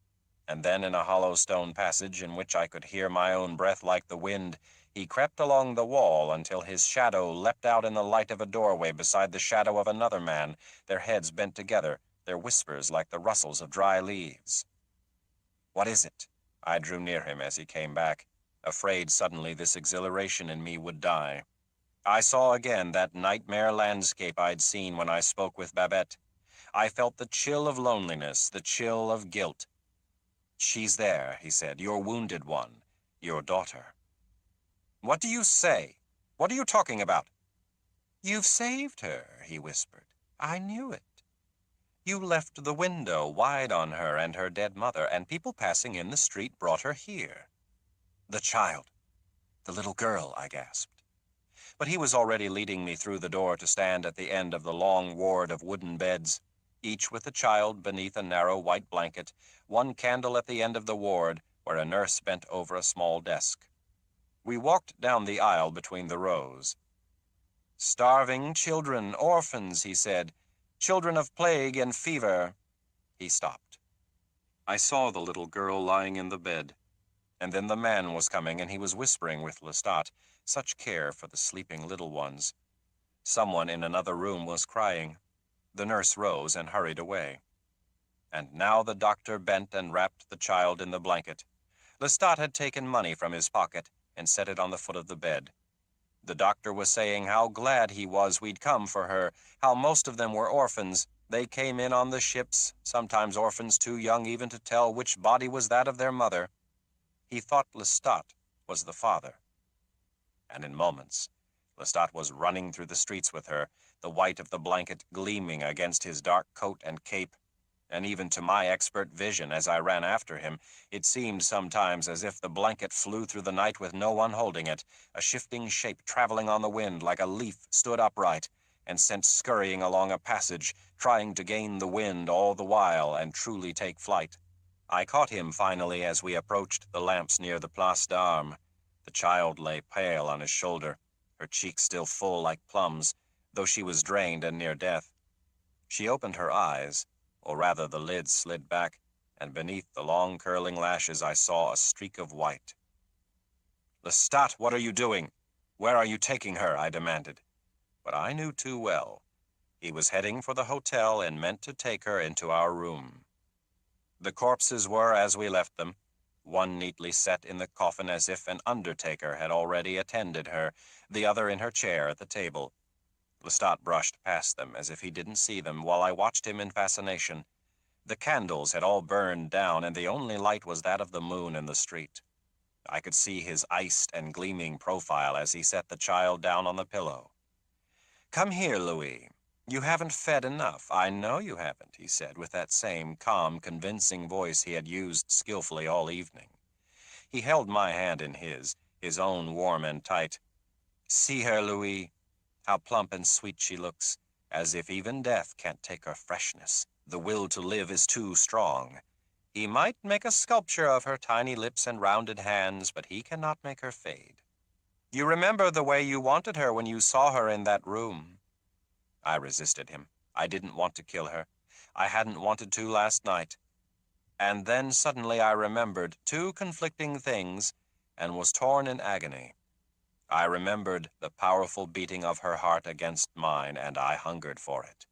and then in a hollow stone passage in which I could hear my own breath like the wind, he crept along the wall until his shadow leapt out in the light of a doorway beside the shadow of another man, their heads bent together, their whispers like the rustles of dry leaves. "What is it?" I drew near him as he came back, afraid suddenly this exhilaration in me would die. I saw again that nightmare landscape I'd seen when I spoke with Babette. I felt the chill of loneliness, the chill of guilt. "She's there," he said, "your wounded one, your daughter." "What do you say? What are you talking about?" "You've saved her," he whispered. "I knew it. You left the window wide on her and her dead mother, and people passing in the street brought her here." "The child, the little girl," I gasped. But he was already leading me through the door to stand at the end of the long ward of wooden beds, each with a child beneath a narrow white blanket, one candle at the end of the ward where a nurse bent over a small desk. We walked down the aisle between the rows. Starving children, orphans, he said. Children of plague and fever. He stopped. I saw the little girl lying in the bed, and then the man was coming, and he was whispering with Lestat, such care for the sleeping little ones. Someone in another room was crying. The nurse rose and hurried away. And now the doctor bent and wrapped the child in the blanket. Lestat had taken money from his pocket and set it on the foot of the bed. The doctor was saying how glad he was we'd come for her, how most of them were orphans. They came in on the ships, sometimes orphans too young even to tell which body was that of their mother. He thought Lestat was the father. And in moments, Lestat was running through the streets with her, the white of the blanket gleaming against his dark coat and cape. And even to my expert vision as I ran after him, it seemed sometimes as if the blanket flew through the night with no one holding it, a shifting shape traveling on the wind like a leaf stood upright and sent scurrying along a passage, trying to gain the wind all the while and truly take flight. I caught him finally as we approached the lamps near the Place d'Armes. The child lay pale on his shoulder, her cheeks still full like plums, though she was drained and near death. She opened her eyes, or rather the lids slid back, and beneath the long curling lashes I saw a streak of white. "Lestat, what are you doing? Where are you taking her?" I demanded. But I knew too well. He was heading for the hotel and meant to take her into our room. The corpses were as we left them, one neatly set in the coffin as if an undertaker had already attended her, the other in her chair at the table. Lestat brushed past them as if he didn't see them, while I watched him in fascination. The candles had all burned down, and the only light was that of the moon in the street. I could see his iced and gleaming profile as he set the child down on the pillow. "Come here, Louis. You haven't fed enough. I know you haven't," he said, with that same calm, convincing voice he had used skillfully all evening. He held my hand in his own warm and tight. "See her, Louis. How plump and sweet she looks, as if even death can't take her freshness. The will to live is too strong. He might make a sculpture of her tiny lips and rounded hands, but he cannot make her fade. You remember the way you wanted her when you saw her in that room." I resisted him. I didn't want to kill her. I hadn't wanted to last night. And then suddenly I remembered two conflicting things and was torn in agony. I remembered the powerful beating of her heart against mine, and I hungered for it.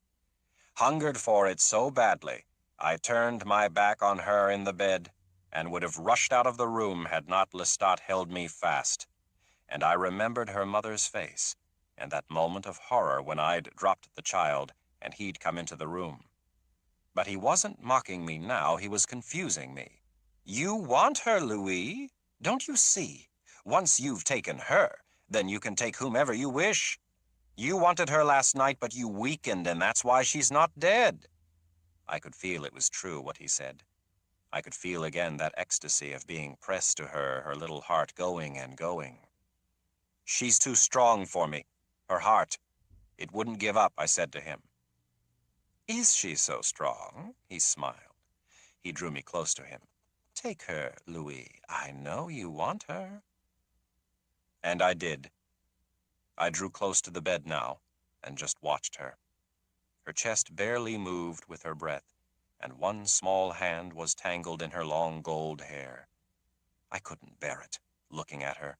Hungered for it so badly, I turned my back on her in the bed and would have rushed out of the room had not Lestat held me fast. And I remembered her mother's face and that moment of horror when I'd dropped the child and he'd come into the room. But he wasn't mocking me now, he was confusing me. "You want her, Louis. Don't you see? Once you've taken her, then you can take whomever you wish. You wanted her last night, but you weakened, and that's why she's not dead." I could feel it was true what he said. I could feel again that ecstasy of being pressed to her, her little heart going and going. "She's too strong for me. Her heart. It wouldn't give up," I said to him. "Is she so strong?" He smiled. He drew me close to him. "Take her, Louis. I know you want her." And I did. I drew close to the bed now and just watched her. Her chest barely moved with her breath, and one small hand was tangled in her long gold hair. I couldn't bear it, looking at her,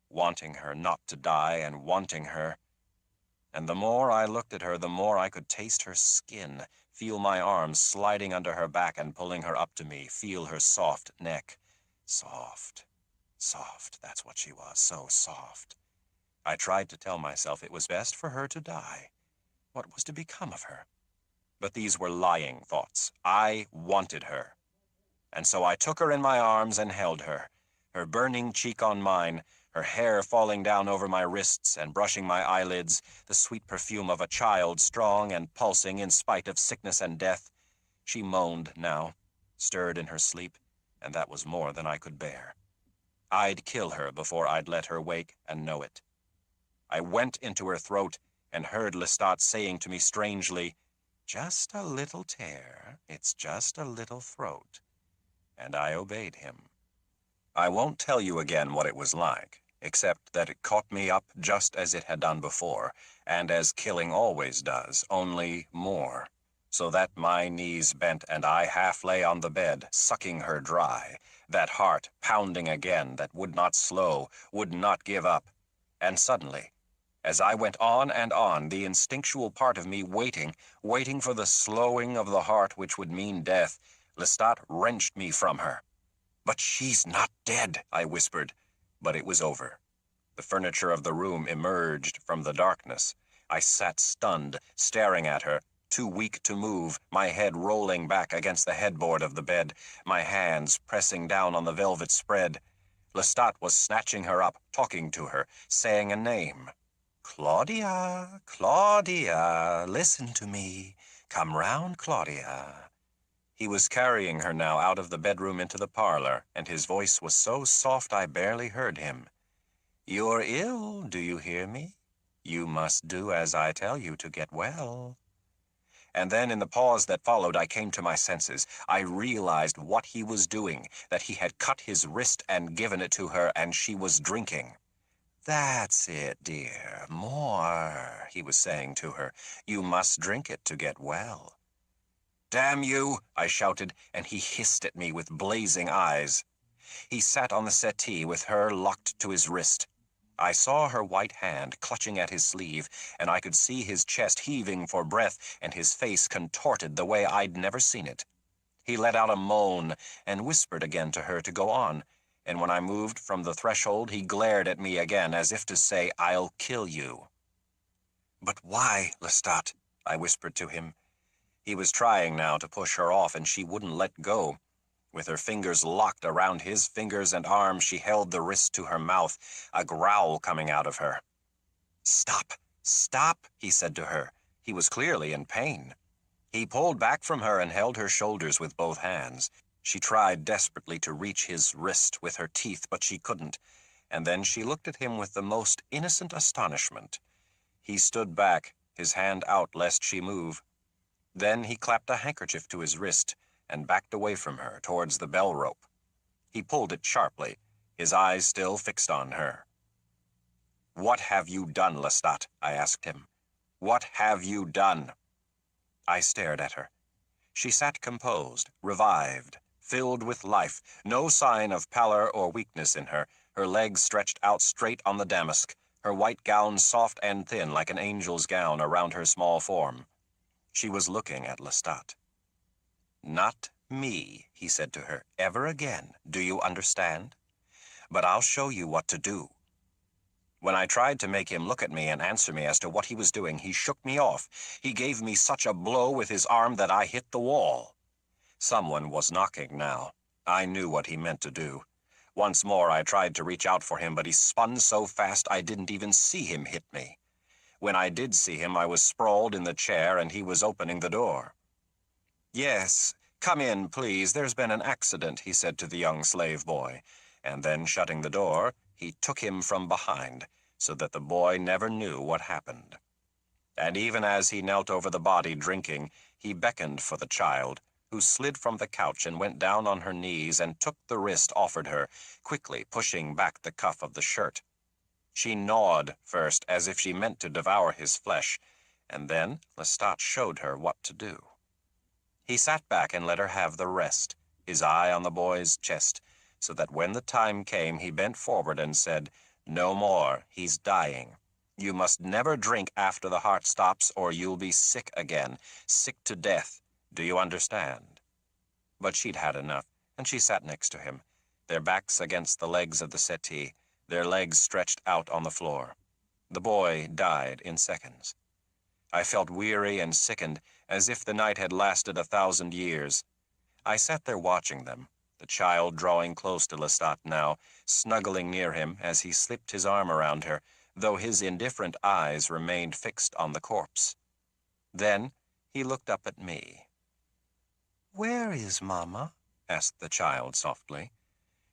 wanting her not to die and wanting her. And the more I looked at her, the more I could taste her skin, feel my arms sliding under her back and pulling her up to me, feel her soft neck. Soft. Soft, that's what she was, so soft. I tried to tell myself it was best for her to die. What was to become of her? But these were lying thoughts. I wanted her. And so I took her in my arms and held her, her burning cheek on mine, her hair falling down over my wrists and brushing my eyelids, the sweet perfume of a child, strong and pulsing in spite of sickness and death. She moaned now, stirred in her sleep, and that was more than I could bear. I'd kill her before I'd let her wake and know it. I went into her throat and heard Lestat saying to me strangely, "Just a little tear, it's just a little throat." And I obeyed him. I won't tell you again what it was like. except that it caught me up just as it had done before, and as killing always does, only more, so that my knees bent and I half lay on the bed, sucking her dry, that heart pounding again that would not slow, would not give up. And suddenly, as I went on and on, the instinctual part of me waiting for the slowing of the heart which would mean death, Lestat wrenched me from her. "But she's not dead," I whispered. But it was over. The furniture of the room emerged from the darkness. I sat stunned, staring at her, too weak to move, my head rolling back against the headboard of the bed, my hands pressing down on the velvet spread. Lestat was snatching her up, talking to her, saying a name. "Claudia, Claudia, listen to me. Come round, Claudia." He was carrying her now out of the bedroom into the parlor, and his voice was so soft I barely heard him. "You're ill, do you hear me? You must do as I tell you to get well." And then in the pause that followed, I came to my senses. I realized what he was doing, that he had cut his wrist and given it to her, and she was drinking. "That's it, dear, more," he was saying to her. "You must drink it to get well." "Damn you!" I shouted, and he hissed at me with blazing eyes. He sat on the settee with her locked to his wrist. I saw her white hand clutching at his sleeve, and I could see his chest heaving for breath and his face contorted the way I'd never seen it. He let out a moan and whispered again to her to go on, and when I moved from the threshold, he glared at me again as if to say, "I'll kill you." "But why, Lestat?" I whispered to him. He was trying now to push her off, and she wouldn't let go. With her fingers locked around his fingers and arms, she held the wrist to her mouth, a growl coming out of her. "Stop, stop," he said to her. He was clearly in pain. He pulled back from her and held her shoulders with both hands. She tried desperately to reach his wrist with her teeth, but she couldn't. And then she looked at him with the most innocent astonishment. He stood back, his hand out lest she move. Then he clapped a handkerchief to his wrist and backed away from her towards the bell rope. He pulled it sharply, his eyes still fixed on her. "What have you done, Lestat?" I asked him. "What have you done?" I stared at her. She sat composed, revived, filled with life, no sign of pallor or weakness in her, her legs stretched out straight on the damask, her white gown soft and thin like an angel's gown around her small form. She was looking at Lestat. "Not me," he said to her, "ever again, do you understand? But I'll show you what to do." When I tried to make him look at me and answer me as to what he was doing, he shook me off. He gave me such a blow with his arm that I hit the wall. Someone was knocking now. I knew what he meant to do. Once more I tried to reach out for him, but he spun so fast I didn't even see him hit me. When I did see him, I was sprawled in the chair and he was opening the door. "Yes, come in, please. There's been an accident," he said to the young slave boy. And then, shutting the door, he took him from behind, so that the boy never knew what happened. And even as he knelt over the body drinking, he beckoned for the child, who slid from the couch and went down on her knees and took the wrist offered her, quickly pushing back the cuff of the shirt. She gnawed first, as if she meant to devour his flesh, and then Lestat showed her what to do. He sat back and let her have the rest, his eye on the boy's chest, so that when the time came, he bent forward and said, "No more, he's dying. You must never drink after the heart stops, or you'll be sick again, sick to death. Do you understand?" But she'd had enough, and she sat next to him, their backs against the legs of the settee, their legs stretched out on the floor. The boy died in seconds. I felt weary and sickened, as if the night had lasted 1,000 years. I sat there watching them, the child drawing close to Lestat now, snuggling near him as he slipped his arm around her, though his indifferent eyes remained fixed on the corpse. Then he looked up at me. "Where is Mama?" asked the child softly.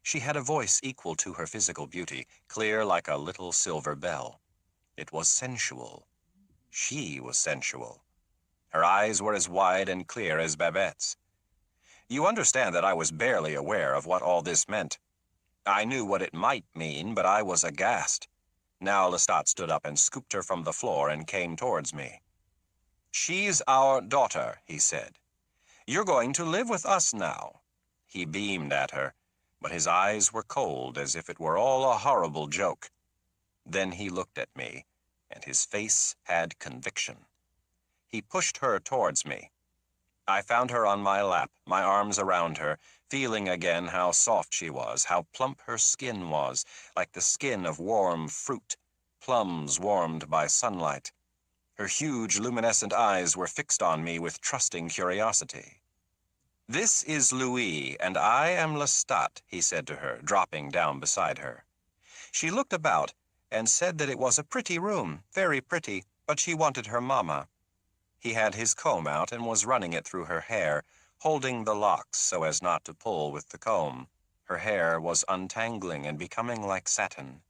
She had a voice equal to her physical beauty, clear like a little silver bell. It was sensual. She was sensual. Her eyes were as wide and clear as Babette's. You understand that I was barely aware of what all this meant. I knew what it might mean, but I was aghast. Now Lestat stood up and scooped her from the floor and came towards me. "She's our daughter," he said. "You're going to live with us now." He beamed at her, but his eyes were cold, as if it were all a horrible joke. Then he looked at me, and his face had conviction. He pushed her towards me. I found her on my lap, my arms around her, feeling again how soft she was, how plump her skin was, like the skin of warm fruit, plums warmed by sunlight. Her huge, luminescent eyes were fixed on me with trusting curiosity. "This is Louis, and I am Lestat," he said to her, dropping down beside her. She looked about and said that it was a pretty room, very pretty, but she wanted her mamma. He had his comb out and was running it through her hair, holding the locks so as not to pull with the comb. Her hair was untangling and becoming like satin.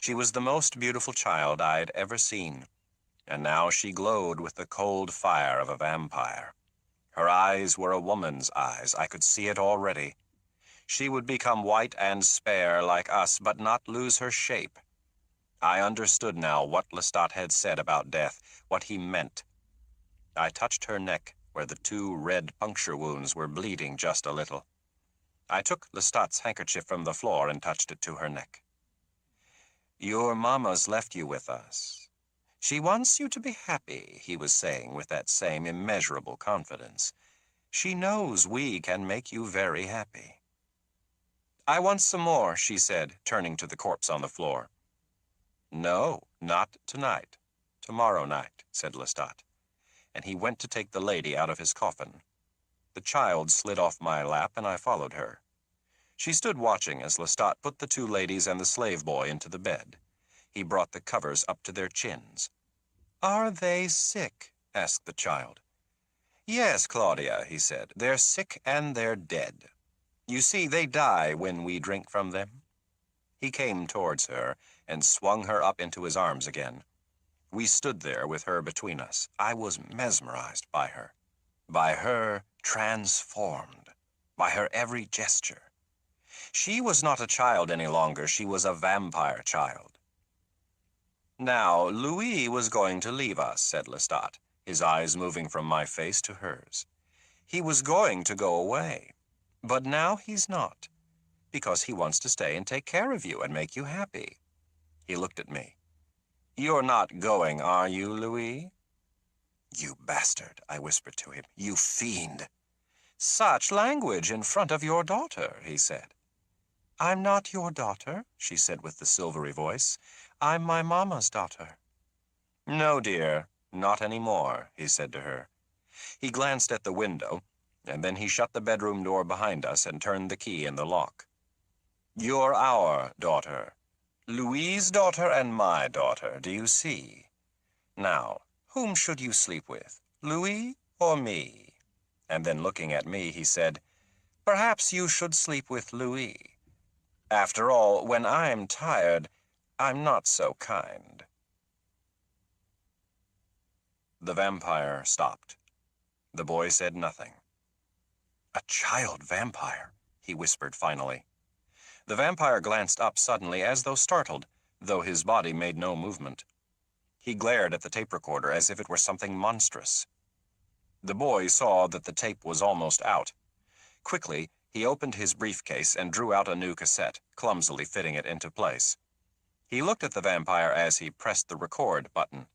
She was the most beautiful child I'd ever seen, and now she glowed with the cold fire of a vampire. Her eyes were a woman's eyes. I could see it already. She would become white and spare like us, but not lose her shape. I understood now what Lestat had said about death, what he meant. I touched her neck, where the 2 red puncture wounds were bleeding just a little. I took Lestat's handkerchief from the floor and touched it to her neck. "Your mamma's left you with us. She wants you to be happy," he was saying with that same immeasurable confidence. "She knows we can make you very happy." "I want some more," she said, turning to the corpse on the floor. "No, not tonight. Tomorrow night," said Lestat, and he went to take the lady out of his coffin. The child slid off my lap, and I followed her. She stood watching as Lestat put the 2 ladies and the slave boy into the bed. He brought the covers up to their chins. "Are they sick?" asked the child. "Yes, Claudia," he said. "They're sick and they're dead. You see, they die when we drink from them." He came towards her and swung her up into his arms again. We stood there with her between us. I was mesmerized by her transformed, by her every gesture. She was not a child any longer. She was a vampire child. "Now, Louis was going to leave us," said Lestat, his eyes moving from my face to hers. "He was going to go away, but now he's not, because he wants to stay and take care of you and make you happy." He looked at me. "You're not going, are you, Louis?" "You bastard," I whispered to him. "You fiend." "Such language in front of your daughter," he said. "I'm not your daughter," she said with the silvery voice. "I'm my mamma's daughter." "No, dear, not anymore," he said to her. He glanced at the window, and then he shut the bedroom door behind us and turned the key in the lock. "You're our daughter. Louis's daughter and my daughter, do you see? Now, whom should you sleep with, Louis or me?" And then looking at me, he said, "Perhaps you should sleep with Louis. After all, when I'm tired, I'm not so kind." The vampire stopped. The boy said nothing. "A child vampire," he whispered finally. The vampire glanced up suddenly as though startled, though his body made no movement. He glared at the tape recorder as if it were something monstrous. The boy saw that the tape was almost out. Quickly, he opened his briefcase and drew out a new cassette, clumsily fitting it into place. He looked at the vampire as he pressed the record button.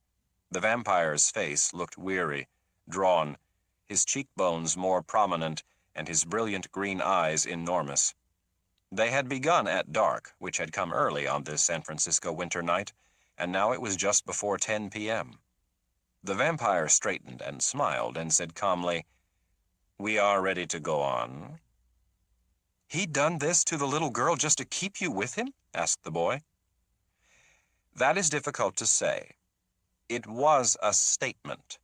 The vampire's face looked weary, drawn, his cheekbones more prominent, and his brilliant green eyes enormous. They had begun at dark, which had come early on this San Francisco winter night, and now it was just before 10 p.m. The vampire straightened and smiled and said calmly, "We are ready to go on." "He'd done this to the little girl just to keep you with him?" asked the boy. "That is difficult to say. It was a statement.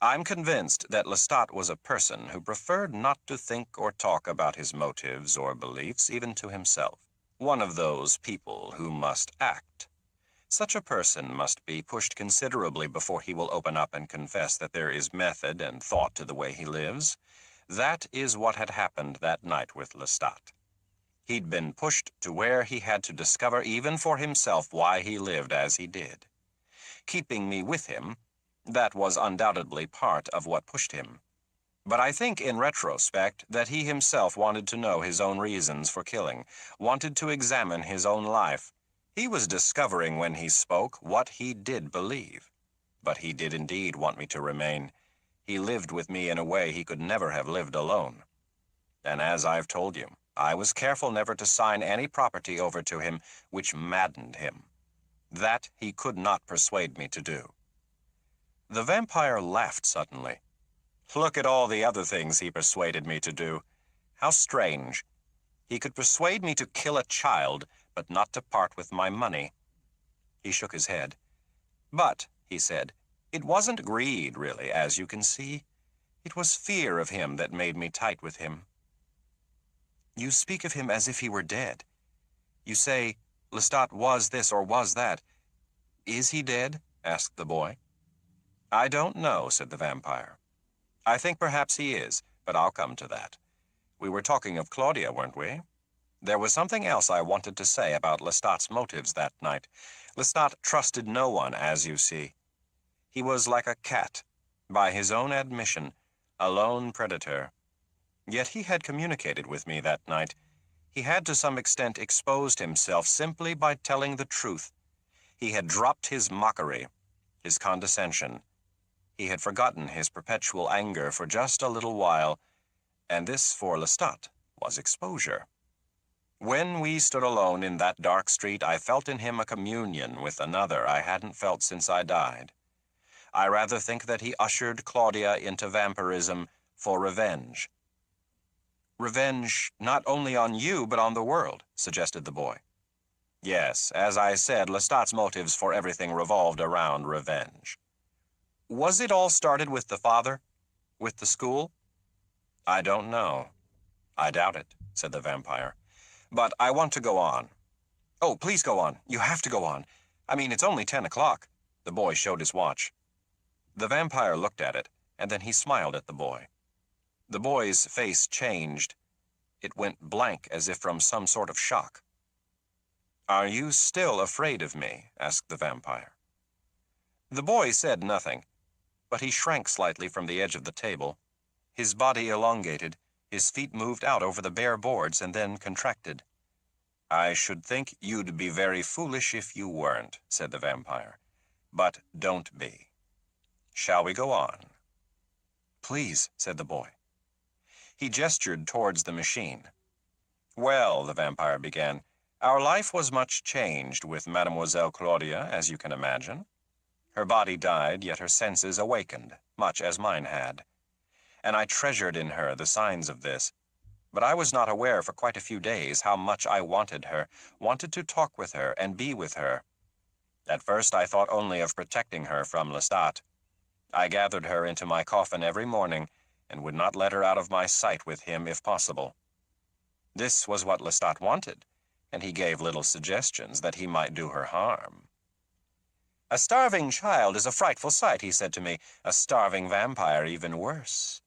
I'm convinced that Lestat was a person who preferred not to think or talk about his motives or beliefs, even to himself. One of those people who must act. Such a person must be pushed considerably before he will open up and confess that there is method and thought to the way he lives. That is what had happened that night with Lestat. He'd been pushed to where he had to discover even for himself why he lived as he did. Keeping me with him, that was undoubtedly part of what pushed him. But I think in retrospect that he himself wanted to know his own reasons for killing, wanted to examine his own life. He was discovering when he spoke what he did believe. But he did indeed want me to remain. He lived with me in a way he could never have lived alone. And as I've told you, I was careful never to sign any property over to him which maddened him. That he could not persuade me to do. The vampire laughed suddenly. Look at all the other things he persuaded me to do. How strange. He could persuade me to kill a child, but not to part with my money. He shook his head. But, he said, it wasn't greed, really, as you can see. It was fear of him that made me tight with him. You speak of him as if he were dead. You say, Lestat was this or was that. Is he dead? Asked the boy. I don't know, said the vampire. I think perhaps he is, but I'll come to that. We were talking of Claudia, weren't we? There was something else I wanted to say about Lestat's motives that night. Lestat trusted no one, as you see. He was like a cat, by his own admission, a lone predator. Yet he had communicated with me that night. He had to some extent exposed himself simply by telling the truth. He had dropped his mockery, his condescension. He had forgotten his perpetual anger for just a little while, and this for Lestat was exposure. When we stood alone in that dark street, I felt in him a communion with another I hadn't felt since I died. I rather think that he ushered Claudia into vampirism for revenge. Revenge not only on you, but on the world, suggested the boy. Yes, as I said, Lestat's motives for everything revolved around revenge. Was it all started with the father? With the school? I don't know. I doubt it, said the vampire. But I want to go on. Oh, please go on. You have to go on. I mean, it's only 10 o'clock. The boy showed his watch. The vampire looked at it, and then he smiled at the boy. The boy's face changed. It went blank as if from some sort of shock. Are you still afraid of me? Asked the vampire. The boy said nothing, but he shrank slightly from the edge of the table. His body elongated, his feet moved out over the bare boards and then contracted. I should think you'd be very foolish if you weren't, said the vampire. But don't be. Shall we go on? Please, said the boy. He gestured towards the machine. Well, the vampire began, our life was much changed with Mademoiselle Claudia, as you can imagine. Her body died, yet her senses awakened, much as mine had. And I treasured in her the signs of this. But I was not aware for quite a few days how much I wanted her, wanted to talk with her and be with her. At first I thought only of protecting her from Lestat. I gathered her into my coffin every morning and would not let her out of my sight with him if possible. This was what Lestat wanted, and he gave little suggestions that he might do her harm. A starving child is a frightful sight, he said to me. A starving vampire even worse.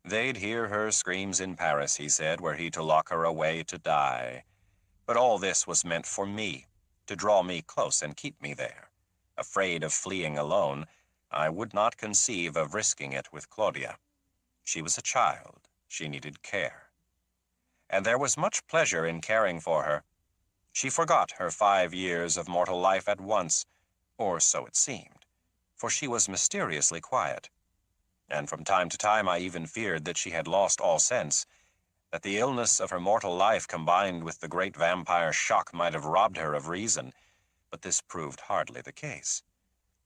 They'd hear her screams in Paris, he said, were he to lock her away to die. But all this was meant for me, to draw me close and keep me there. Afraid of fleeing alone, I would not conceive of risking it with Claudia. She was a child. She needed care. And there was much pleasure in caring for her. She forgot her 5 years of mortal life at once, or so it seemed, for she was mysteriously quiet. And from time to time I even feared that she had lost all sense, that the illness of her mortal life combined with the great vampire shock might have robbed her of reason, but this proved hardly the case.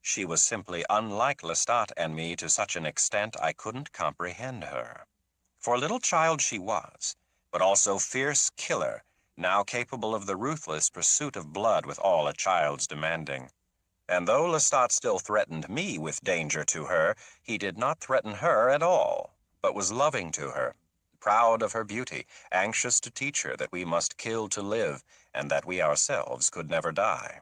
She was simply unlike Lestat and me to such an extent I couldn't comprehend her. For a little child she was, but also fierce killer, now capable of the ruthless pursuit of blood with all a child's demanding. And though Lestat still threatened me with danger to her, he did not threaten her at all, but was loving to her, proud of her beauty, anxious to teach her that we must kill to live, and that we ourselves could never die.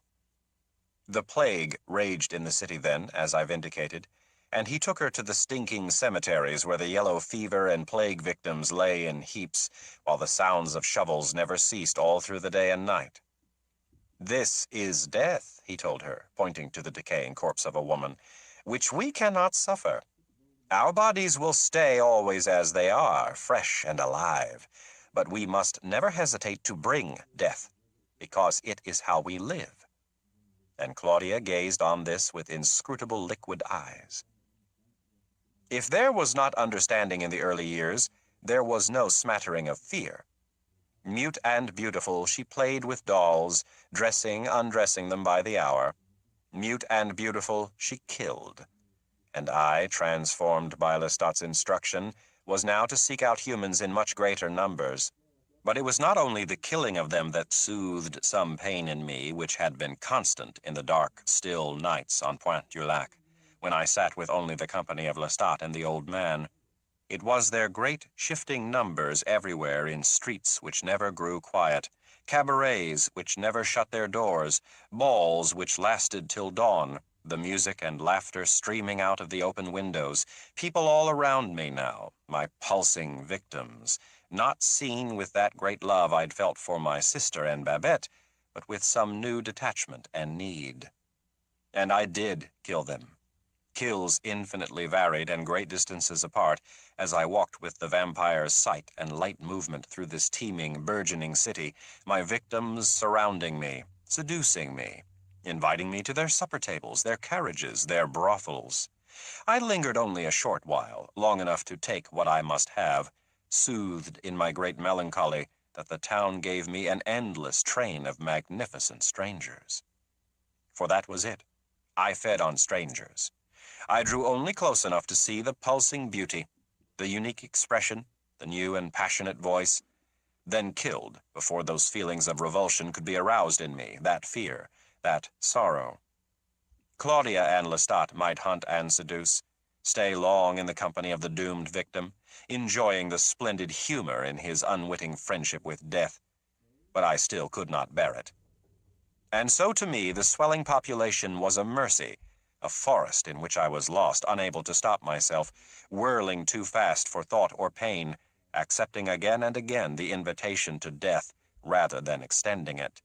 The plague raged in the city then, as I've indicated, and he took her to the stinking cemeteries where the yellow fever and plague victims lay in heaps, while the sounds of shovels never ceased all through the day and night. "This is death," he told her, pointing to the decaying corpse of a woman, "which we cannot suffer. Our bodies will stay always as they are, fresh and alive, but we must never hesitate to bring death, because it is how we live." And Claudia gazed on this with inscrutable liquid eyes. If there was not understanding in the early years, there was no smattering of fear. Mute and beautiful, she played with dolls, dressing, undressing them by the hour. Mute and beautiful, she killed. And I, transformed by Lestat's instruction, was now to seek out humans in much greater numbers. But it was not only the killing of them that soothed some pain in me, which had been constant in the dark, still nights on Pointe du Lac, when I sat with only the company of Lestat and the old man. It was their great shifting numbers everywhere in streets which never grew quiet, cabarets which never shut their doors, balls which lasted till dawn, the music and laughter streaming out of the open windows, people all around me now, my pulsing victims, not seen with that great love I'd felt for my sister and Babette, but with some new detachment and need. And I did kill them. Kills infinitely varied and great distances apart, as I walked with the vampire's sight and light movement through this teeming, burgeoning city, my victims surrounding me, seducing me, inviting me to their supper tables, their carriages, their brothels. I lingered only a short while, long enough to take what I must have, soothed in my great melancholy that the town gave me an endless train of magnificent strangers. For that was it. I fed on strangers. I drew only close enough to see the pulsing beauty, the unique expression, the new and passionate voice, then killed before those feelings of revulsion could be aroused in me, that fear, that sorrow. Claudia and Lestat might hunt and seduce, stay long in the company of the doomed victim, enjoying the splendid humor in his unwitting friendship with death, but I still could not bear it. And so to me the swelling population was a mercy, a forest in which I was lost, unable to stop myself, whirling too fast for thought or pain, accepting again and again the invitation to death rather than extending it.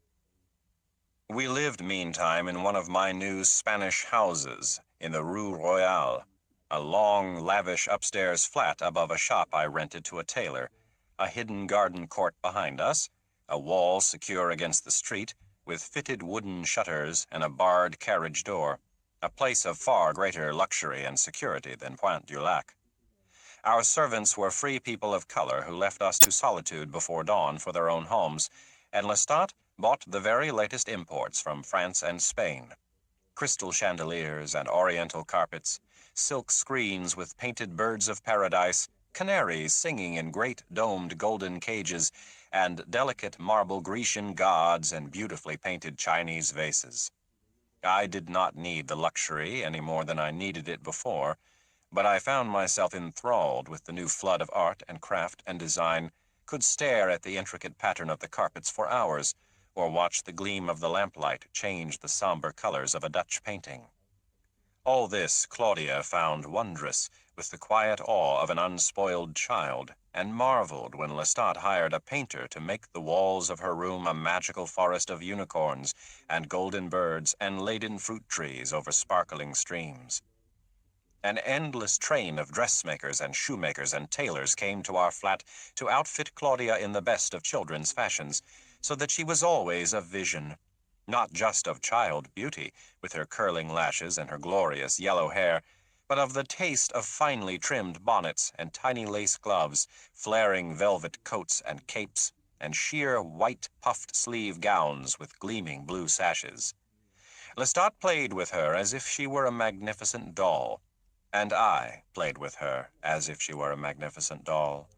We lived meantime in one of my new Spanish houses in the Rue Royale, a long, lavish upstairs flat above a shop I rented to a tailor, a hidden garden court behind us, a wall secure against the street, with fitted wooden shutters and a barred carriage door, a place of far greater luxury and security than Pointe du Lac. Our servants were free people of color who left us to solitude before dawn for their own homes, and Lestat bought the very latest imports from France and Spain. Crystal chandeliers and oriental carpets, silk screens with painted birds of paradise, canaries singing in great domed golden cages, and delicate marble Grecian gods and beautifully painted Chinese vases. I did not need the luxury any more than I needed it before, but I found myself enthralled with the new flood of art and craft and design, could stare at the intricate pattern of the carpets for hours, or watch the gleam of the lamplight change the somber colors of a Dutch painting. All this Claudia found wondrous, with the quiet awe of an unspoiled child, and marveled when Lestat hired a painter to make the walls of her room a magical forest of unicorns and golden birds and laden fruit trees over sparkling streams. An endless train of dressmakers and shoemakers and tailors came to our flat to outfit Claudia in the best of children's fashions, so that she was always a vision, not just of child beauty, with her curling lashes and her glorious yellow hair, but of the taste of finely trimmed bonnets and tiny lace gloves, flaring velvet coats and capes, and sheer white puffed sleeve gowns with gleaming blue sashes. Lestat played with her as if she were a magnificent doll, and I played with her as if she were a magnificent doll,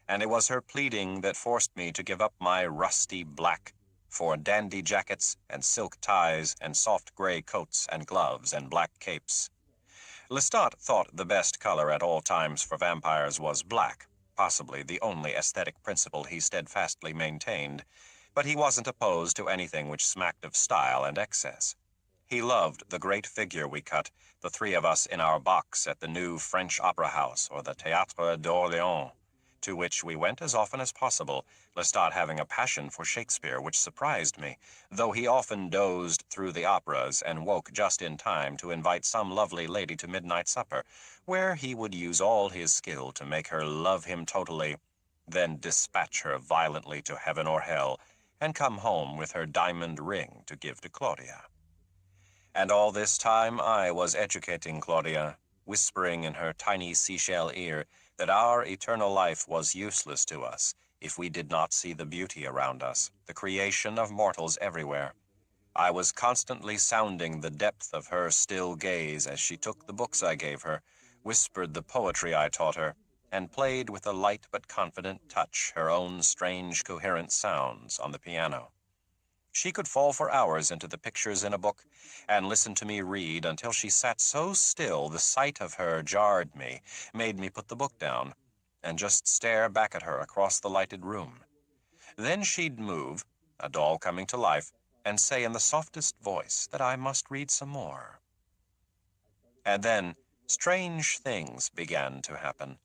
and it was her pleading that forced me to give up my rusty black for dandy jackets and silk ties and soft gray coats and gloves and black capes. Lestat thought the best color at all times for vampires was black, possibly the only aesthetic principle he steadfastly maintained, but he wasn't opposed to anything which smacked of style and excess. He loved the great figure we cut, the three of us in our box at the new French Opera House or the Théâtre d'Orléans, to which we went as often as possible, Lestat having a passion for Shakespeare which surprised me, though he often dozed through the operas and woke just in time to invite some lovely lady to midnight supper, where he would use all his skill to make her love him totally, then dispatch her violently to heaven or hell, and come home with her diamond ring to give to Claudia. And all this time I was educating Claudia, whispering in her tiny seashell ear that our eternal life was useless to us if we did not see the beauty around us, the creation of mortals everywhere. I was constantly sounding the depth of her still gaze as she took the books I gave her, whispered the poetry I taught her, and played with a light but confident touch her own strange coherent sounds on the piano. She could fall for hours into the pictures in a book and listen to me read until she sat so still the sight of her jarred me, made me put the book down, and just stare back at her across the lighted room. Then she'd move, a doll coming to life, and say in the softest voice that I must read some more. And then strange things began to happen.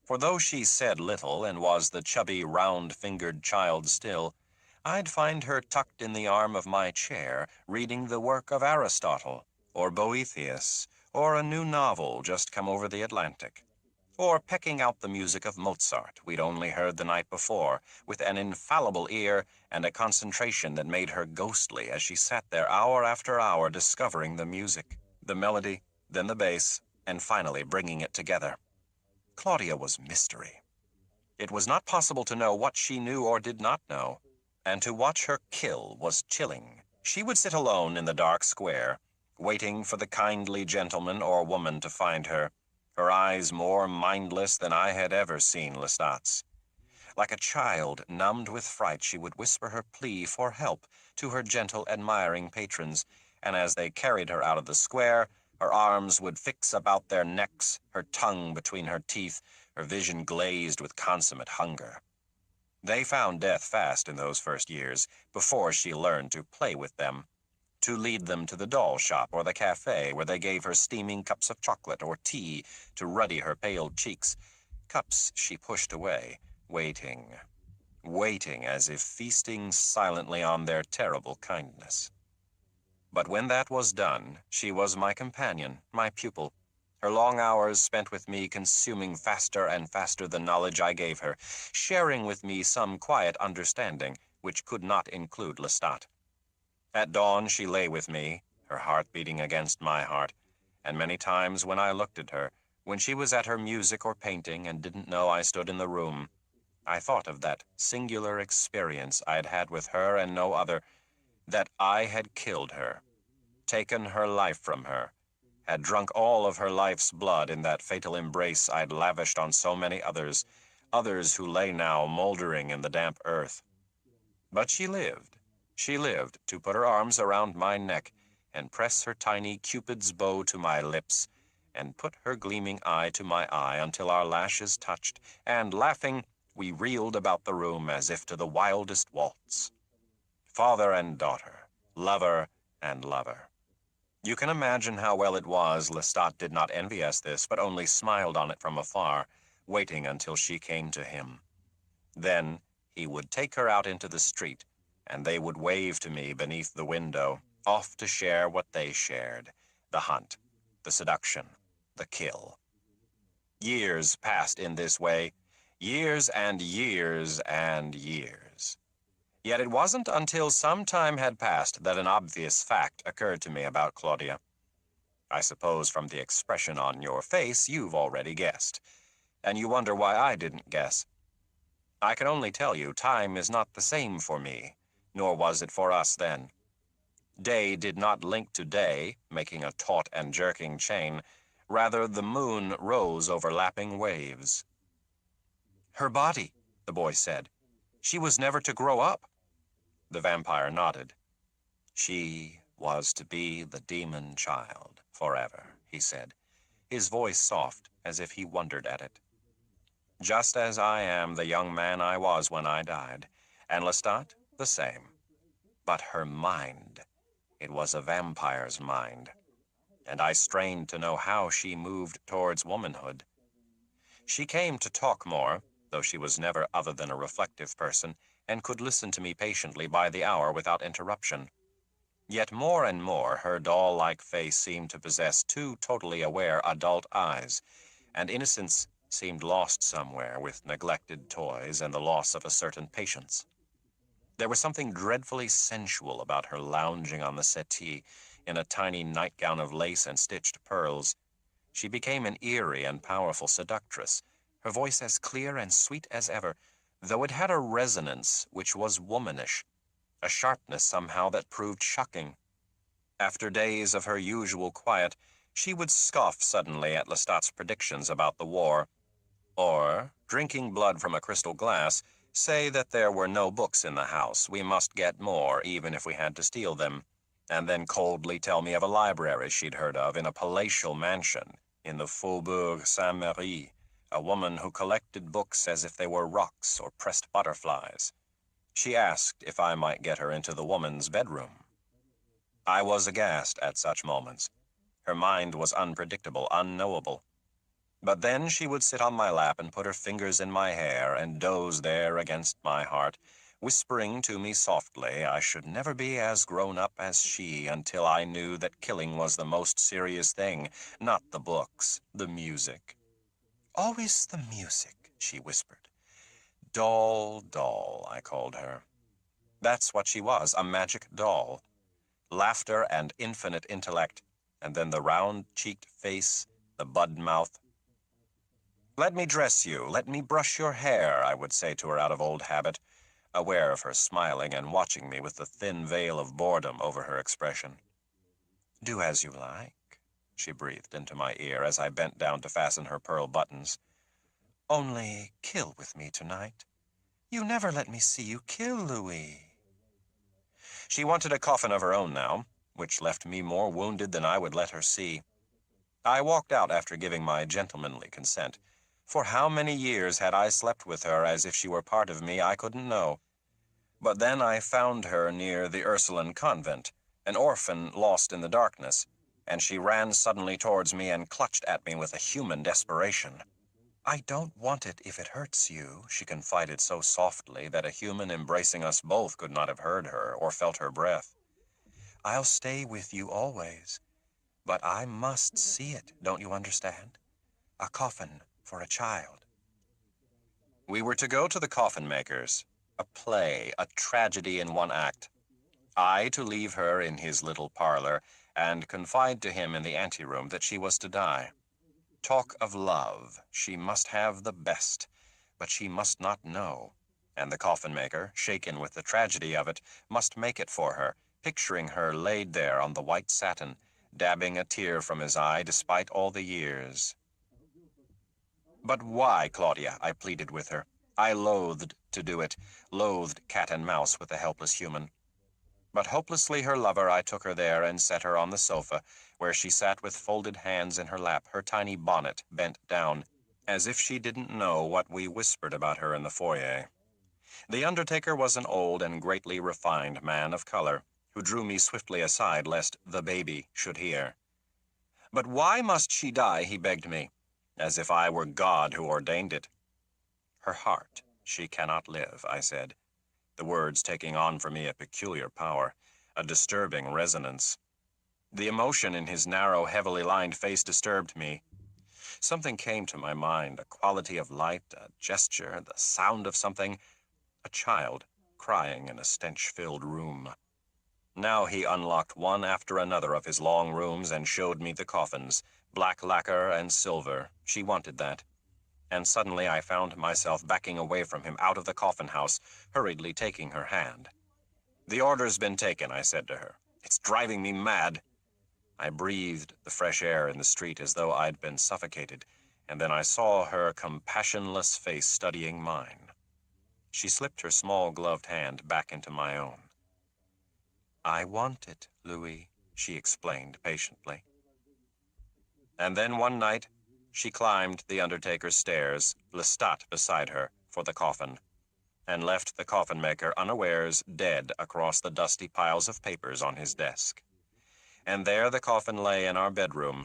For though she said little and was the chubby, round-fingered child still, I'd find her tucked in the arm of my chair, reading the work of Aristotle, or Boethius, or a new novel just come over the Atlantic, or pecking out the music of Mozart we'd only heard the night before, with an infallible ear and a concentration that made her ghostly as she sat there hour after hour discovering the music, the melody, then the bass, and finally bringing it together. Claudia was mystery. It was not possible to know what she knew or did not know, and to watch her kill was chilling. She would sit alone in the dark square, waiting for the kindly gentleman or woman to find her, her eyes more mindless than I had ever seen Lestat's. Like a child numbed with fright, she would whisper her plea for help to her gentle, admiring patrons, and as they carried her out of the square, her arms would fix about their necks, her tongue between her teeth, her vision glazed with consummate hunger. They found death fast in those first years, before she learned to play with them, to lead them to the doll shop or the cafe where they gave her steaming cups of chocolate or tea to ruddy her pale cheeks, cups she pushed away, waiting as if feasting silently on their terrible kindness. But when that was done, she was my companion, my pupil, her long hours spent with me consuming faster and faster the knowledge I gave her, sharing with me some quiet understanding which could not include Lestat. At dawn she lay with me, her heart beating against my heart, and many times when I looked at her, when she was at her music or painting and didn't know I stood in the room, I thought of that singular experience I'd had with her and no other, that I had killed her, taken her life from her, had drunk all of her life's blood in that fatal embrace I'd lavished on so many others, others who lay now moldering in the damp earth. But she lived to put her arms around my neck and press her tiny Cupid's bow to my lips and put her gleaming eye to my eye until our lashes touched, and laughing, we reeled about the room as if to the wildest waltz. Father and daughter, lover and lover. You can imagine how well it was Lestat did not envy us this, but only smiled on it from afar, waiting until she came to him. Then he would take her out into the street, and they would wave to me beneath the window, off to share what they shared, the hunt, the seduction, the kill. Years passed in this way, years and years and years. Yet it wasn't until some time had passed that an obvious fact occurred to me about Claudia. I suppose from the expression on your face you've already guessed, and you wonder why I didn't guess. I can only tell you time is not the same for me, nor was it for us then. Day did not link to day, making a taut and jerking chain. Rather, the moon rose over lapping waves. Her body, the boy said. She was never to grow up. The vampire nodded. She was to be the demon child forever, he said, his voice soft as if he wondered at it. Just as I am the young man I was when I died, and Lestat the same. But her mind, It was a vampire's mind, and I strained to know how she moved towards womanhood. She came to talk more, though she was never other than a reflective person, and could listen to me patiently by the hour without interruption. Yet more and more her doll-like face seemed to possess two totally aware adult eyes, and innocence seemed lost somewhere with neglected toys and the loss of a certain patience. There was something dreadfully sensual about her lounging on the settee in a tiny nightgown of lace and stitched pearls. She became an eerie and powerful seductress, her voice as clear and sweet as ever, though it had a resonance which was womanish, a sharpness somehow that proved shocking. After days of her usual quiet, she would scoff suddenly at Lestat's predictions about the war, or, drinking blood from a crystal glass, say that there were no books in the house, we must get more, even if we had to steal them, and then coldly tell me of a library she'd heard of in a palatial mansion in the Faubourg Saint-Merry, a woman who collected books as if they were rocks or pressed butterflies. She asked if I might get her into the woman's bedroom. I was aghast at such moments. Her mind was unpredictable, unknowable. But then she would sit on my lap and put her fingers in my hair and doze there against my heart, whispering to me softly I should never be as grown up as she until I knew that killing was the most serious thing, not the books, the music. Always the music, she whispered. Doll, doll, I called her. That's what she was, a magic doll. Laughter and infinite intellect, and then the round-cheeked face, the bud mouth. Let me dress you, let me brush your hair, I would say to her out of old habit, aware of her smiling and watching me with the thin veil of boredom over her expression. Do as you like, she breathed into my ear as I bent down to fasten her pearl buttons. Only kill with me tonight. You never let me see you kill, Louis. She wanted a coffin of her own now, which left me more wounded than I would let her see. I walked out after giving my gentlemanly consent. For how many years had I slept with her as if she were part of me, I couldn't know. But then I found her near the Ursuline convent, an orphan lost in the darkness, and she ran suddenly towards me and clutched at me with a human desperation. I don't want it if it hurts you, she confided so softly that a human embracing us both could not have heard her or felt her breath. I'll stay with you always, but I must see it, don't you understand? A coffin for a child. We were to go to the coffin maker's, a play, a tragedy in one act. I to leave her in his little parlor and confide to him in the anteroom that she was to die. Talk of love, she must have the best, but she must not know. And the coffin maker, shaken with the tragedy of it, must make it for her, picturing her laid there on the white satin, dabbing a tear from his eye despite all the years. But why, Claudia? I pleaded with her. I loathed to do it, loathed cat and mouse with the helpless human. But hopelessly her lover, I took her there and set her on the sofa, where she sat with folded hands in her lap, her tiny bonnet bent down, as if she didn't know what we whispered about her in the foyer. The undertaker was an old and greatly refined man of color, who drew me swiftly aside lest the baby should hear. But why must she die, he begged me, as if I were God who ordained it. Her heart, she cannot live, I said, the words taking on for me a peculiar power, a disturbing resonance. The emotion in his narrow, heavily lined face disturbed me. Something came to my mind, a quality of light, a gesture, the sound of something, a child crying in a stench-filled room. Now he unlocked one after another of his long rooms and showed me the coffins, black lacquer and silver. She wanted that. And suddenly I found myself backing away from him out of the coffin house, hurriedly taking her hand. The order's been taken, I said to her. It's driving me mad. I breathed the fresh air in the street as though I'd been suffocated, and then I saw her compassionless face studying mine. She slipped her small gloved hand back into my own. I want it, Louis, she explained patiently. And then one night, she climbed the undertaker's stairs, Lestat beside her, for the coffin, and left the coffin maker unawares dead across the dusty piles of papers on his desk. And there the coffin lay in our bedroom,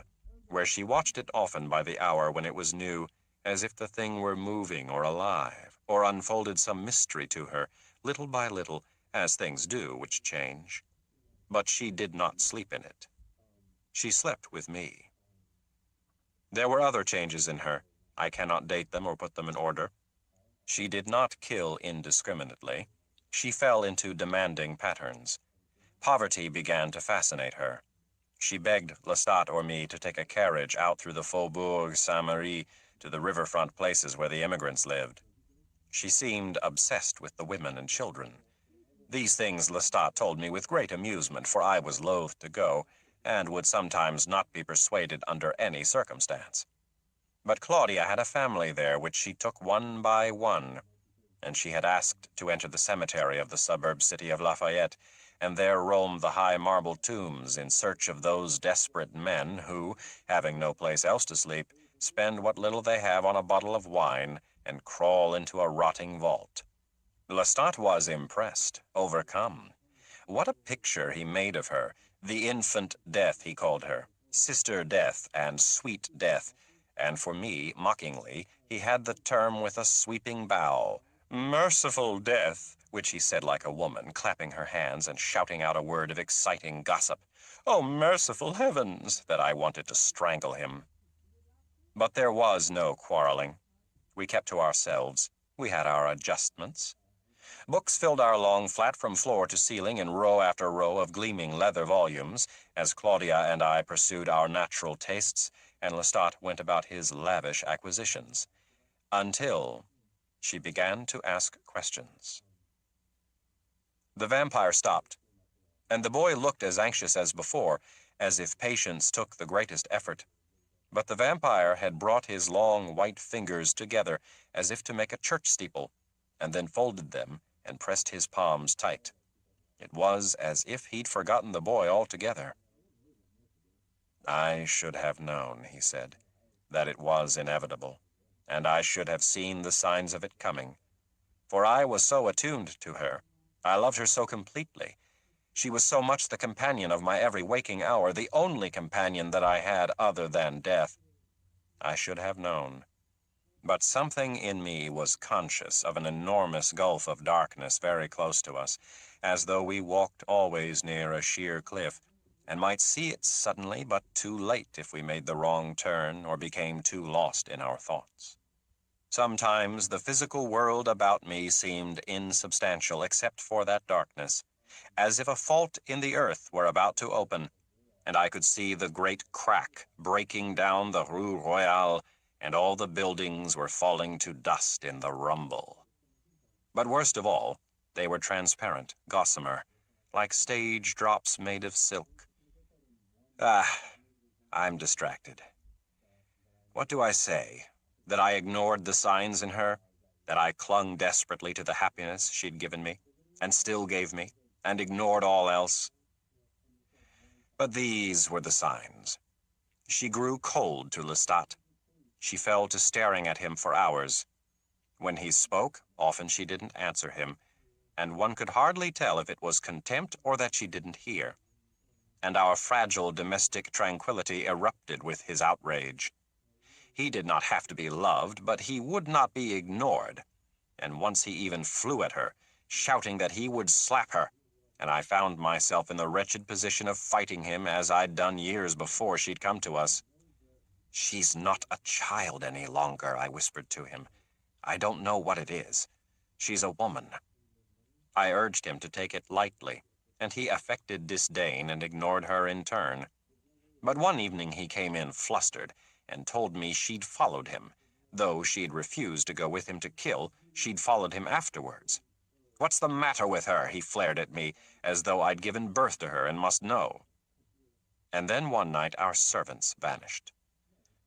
where she watched it often by the hour when it was new, as if the thing were moving or alive, or unfolded some mystery to her, little by little, as things do which change. But she did not sleep in it. She slept with me. There were other changes in her. I cannot date them or put them in order. She did not kill indiscriminately. She fell into demanding patterns. Poverty began to fascinate her. She begged Lestat or me to take a carriage out through the Faubourg Saint-Marie to the riverfront places where the immigrants lived. She seemed obsessed with the women and children. These things Lestat told me with great amusement, for I was loath to go, and would sometimes not be persuaded under any circumstance. But Claudia had a family there which she took one by one, and she had asked to enter the cemetery of the suburb city of Lafayette, and there roamed the high marble tombs in search of those desperate men who, having no place else to sleep, spend what little they have on a bottle of wine and crawl into a rotting vault. Lestat was impressed, overcome. What a picture he made of her, the infant Death he called her, Sister Death and Sweet Death, and for me, mockingly, he had the term with a sweeping bow, Merciful Death, which he said like a woman, clapping her hands and shouting out a word of exciting gossip. Oh, merciful heavens, that I wanted to strangle him. But there was no quarreling. We kept to ourselves. We had our adjustments. Books filled our long flat from floor to ceiling in row after row of gleaming leather volumes, as Claudia and I pursued our natural tastes, and Lestat went about his lavish acquisitions, until she began to ask questions. The vampire stopped, and the boy looked as anxious as before, as if patience took the greatest effort. But the vampire had brought his long white fingers together as if to make a church steeple, and then folded them and pressed his palms tight. It was as if he'd forgotten the boy altogether. I should have known, he said, that it was inevitable, and I should have seen the signs of it coming. For I was so attuned to her. I loved her so completely. She was so much the companion of my every waking hour, the only companion that I had other than death. I should have known. But something in me was conscious of an enormous gulf of darkness very close to us, as though we walked always near a sheer cliff, and might see it suddenly, but too late if we made the wrong turn or became too lost in our thoughts. Sometimes the physical world about me seemed insubstantial except for that darkness, as if a fault in the earth were about to open, and I could see the great crack breaking down the Rue Royale, and all the buildings were falling to dust in the rumble. But worst of all, they were transparent, gossamer, like stage drops made of silk. I'm distracted. What do I say? That I ignored the signs in her? That I clung desperately to the happiness she'd given me, and still gave me, and ignored all else? But these were the signs. She grew cold to Lestat. She fell to staring at him for hours. When he spoke, often she didn't answer him, and one could hardly tell if it was contempt or that she didn't hear. And our fragile domestic tranquility erupted with his outrage. He did not have to be loved, but he would not be ignored. And once he even flew at her, shouting that he would slap her, and I found myself in the wretched position of fighting him as I'd done years before she'd come to us. She's not a child any longer, I whispered to him. I don't know what it is. She's a woman. I urged him to take it lightly, and he affected disdain and ignored her in turn. But one evening he came in flustered and told me she'd followed him. Though she'd refused to go with him to kill, she'd followed him afterwards. What's the matter with her? He flared at me, as though I'd given birth to her and must know. And then one night our servants vanished.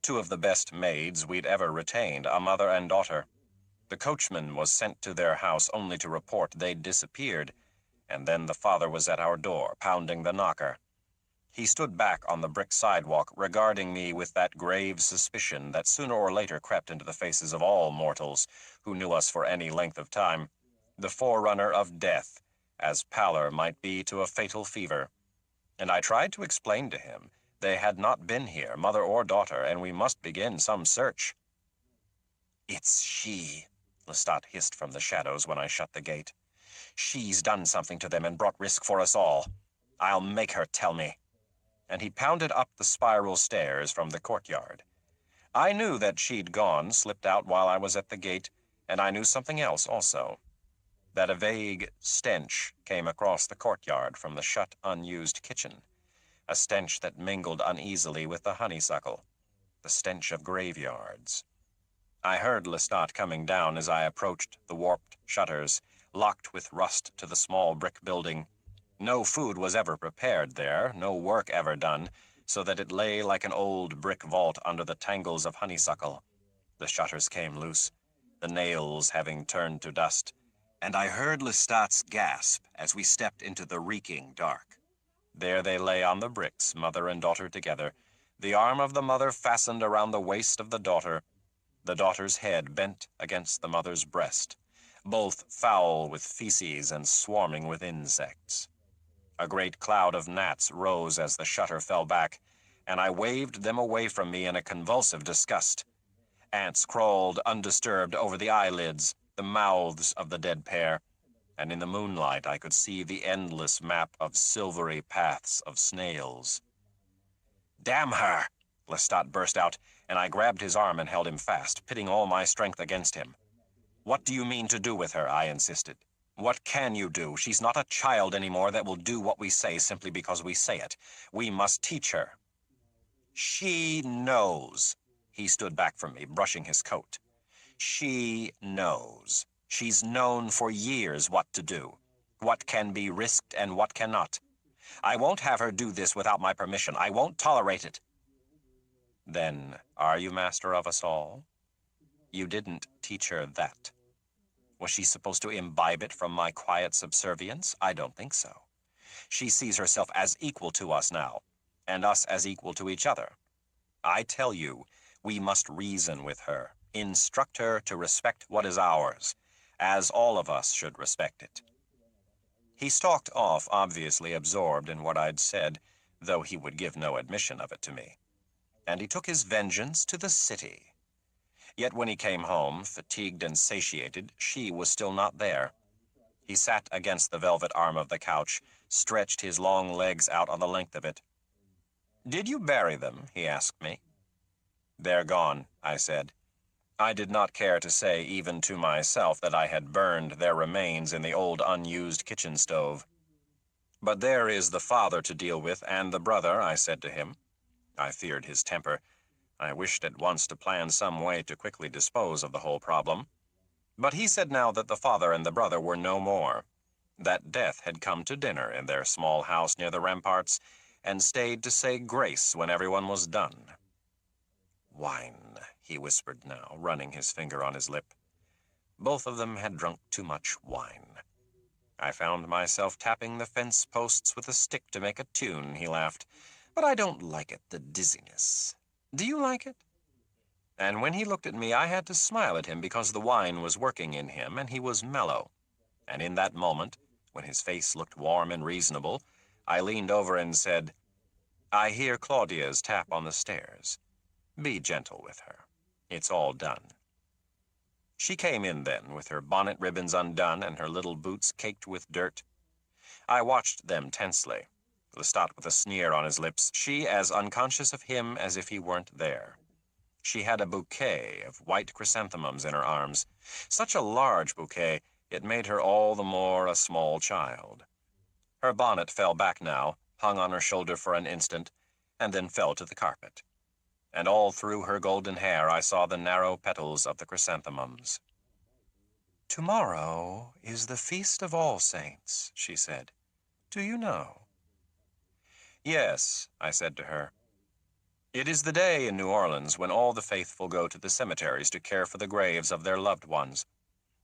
Two of the best maids we'd ever retained, a mother and daughter. The coachman was sent to their house only to report they'd disappeared, and then the father was at our door, pounding the knocker. He stood back on the brick sidewalk, regarding me with that grave suspicion that sooner or later crept into the faces of all mortals who knew us for any length of time, the forerunner of death, as pallor might be to a fatal fever. And I tried to explain to him they had not been here, mother or daughter, and we must begin some search. "It's she," Lestat hissed from the shadows when I shut the gate. "She's done something to them and brought risk for us all. I'll make her tell me." And he pounded up the spiral stairs from the courtyard. I knew that she'd gone, slipped out while I was at the gate, and I knew something else also. That a vague stench came across the courtyard from the shut, unused kitchen. A stench that mingled uneasily with the honeysuckle. The stench of graveyards. I heard Lestat coming down as I approached the warped shutters, locked with rust to the small brick building. No food was ever prepared there, no work ever done, so that it lay like an old brick vault under the tangles of honeysuckle. The shutters came loose, the nails having turned to dust, and I heard Lestat's gasp as we stepped into the reeking dark. There they lay on the bricks, mother and daughter together, the arm of the mother fastened around the waist of the daughter's head bent against the mother's breast, both foul with feces and swarming with insects. A great cloud of gnats rose as the shutter fell back, and I waved them away from me in a convulsive disgust. Ants crawled undisturbed over the eyelids, the mouths of the dead pair, and in the moonlight I could see the endless map of silvery paths of snails. "Damn her!" Lestat burst out, and I grabbed his arm and held him fast, pitting all my strength against him. "What do you mean to do with her?" I insisted. "What can you do? She's not a child anymore that will do what we say simply because we say it. We must teach her." "She knows." He stood back from me, brushing his coat. "She knows. She's known for years what to do, what can be risked and what cannot. I won't have her do this without my permission. I won't tolerate it." "Then are you master of us all? You didn't teach her that. Was she supposed to imbibe it from my quiet subservience? I don't think so. She sees herself as equal to us now, and us as equal to each other. I tell you, we must reason with her, instruct her to respect what is ours, as all of us should respect it." He stalked off, obviously absorbed in what I'd said, though he would give no admission of it to me. And he took his vengeance to the city. Yet when he came home, fatigued and satiated, she was still not there. He sat against the velvet arm of the couch, stretched his long legs out on the length of it. "Did you bury them?" he asked me. "They're gone," I said. I did not care to say even to myself that I had burned their remains in the old unused kitchen stove. "But there is the father to deal with, and the brother," I said to him. I feared his temper. I wished at once to plan some way to quickly dispose of the whole problem. But he said now that the father and the brother were no more, that death had come to dinner in their small house near the ramparts, and stayed to say grace when everyone was done. "Wine," he whispered now, running his finger on his lip. Both of them had drunk too much wine. I found myself tapping the fence posts with a stick to make a tune, he laughed. "But I don't like it, the dizziness. Do you like it?" And when he looked at me, I had to smile at him because the wine was working in him, and he was mellow. And in that moment, when his face looked warm and reasonable, I leaned over and said, "I hear Claudia's tap on the stairs. Be gentle with her. It's all done." She came in then, with her bonnet ribbons undone and her little boots caked with dirt. I watched them tensely, Lestat with a sneer on his lips, she as unconscious of him as if he weren't there. She had a bouquet of white chrysanthemums in her arms. Such a large bouquet, it made her all the more a small child. Her bonnet fell back now, hung on her shoulder for an instant, and then fell to the carpet. And all through her golden hair I saw the narrow petals of the chrysanthemums. "Tomorrow is the Feast of All Saints," she said. "Do you know?" "Yes," I said to her. "It is the day in New Orleans when all the faithful go to the cemeteries to care for the graves of their loved ones.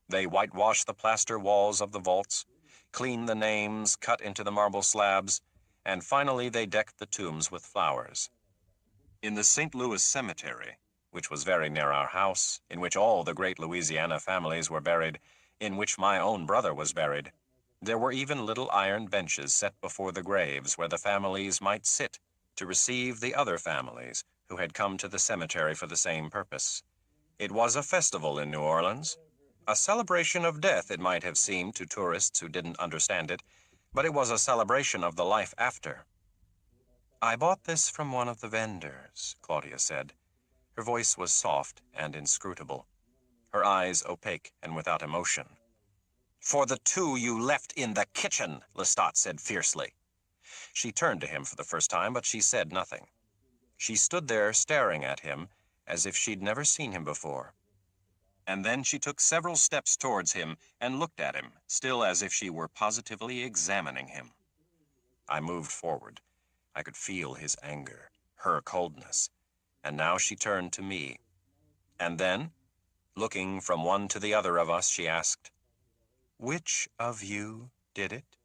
They whitewash the plaster walls of the vaults, clean the names cut into the marble slabs, and finally they deck the tombs with flowers. In the St. Louis Cemetery, which was very near our house, in which all the great Louisiana families were buried, in which my own brother was buried, There were even little iron benches set before the graves where the families might sit to receive the other families who had come to the cemetery for the same purpose. It was a festival in New Orleans. A celebration of death, it might have seemed to tourists who didn't understand it, but it was a celebration of the life after. "I bought this from one of the vendors," Claudia said. Her voice was soft and inscrutable, her eyes opaque and without emotion. "For the two you left in the kitchen," Lestat said fiercely. She turned to him for the first time, but she said nothing. She stood there staring at him as if she'd never seen him before. And then she took several steps towards him and looked at him, still as if she were positively examining him. I moved forward. I could feel his anger, her coldness, and now she turned to me. And then, looking from one to the other of us, she asked, "Which of you did it?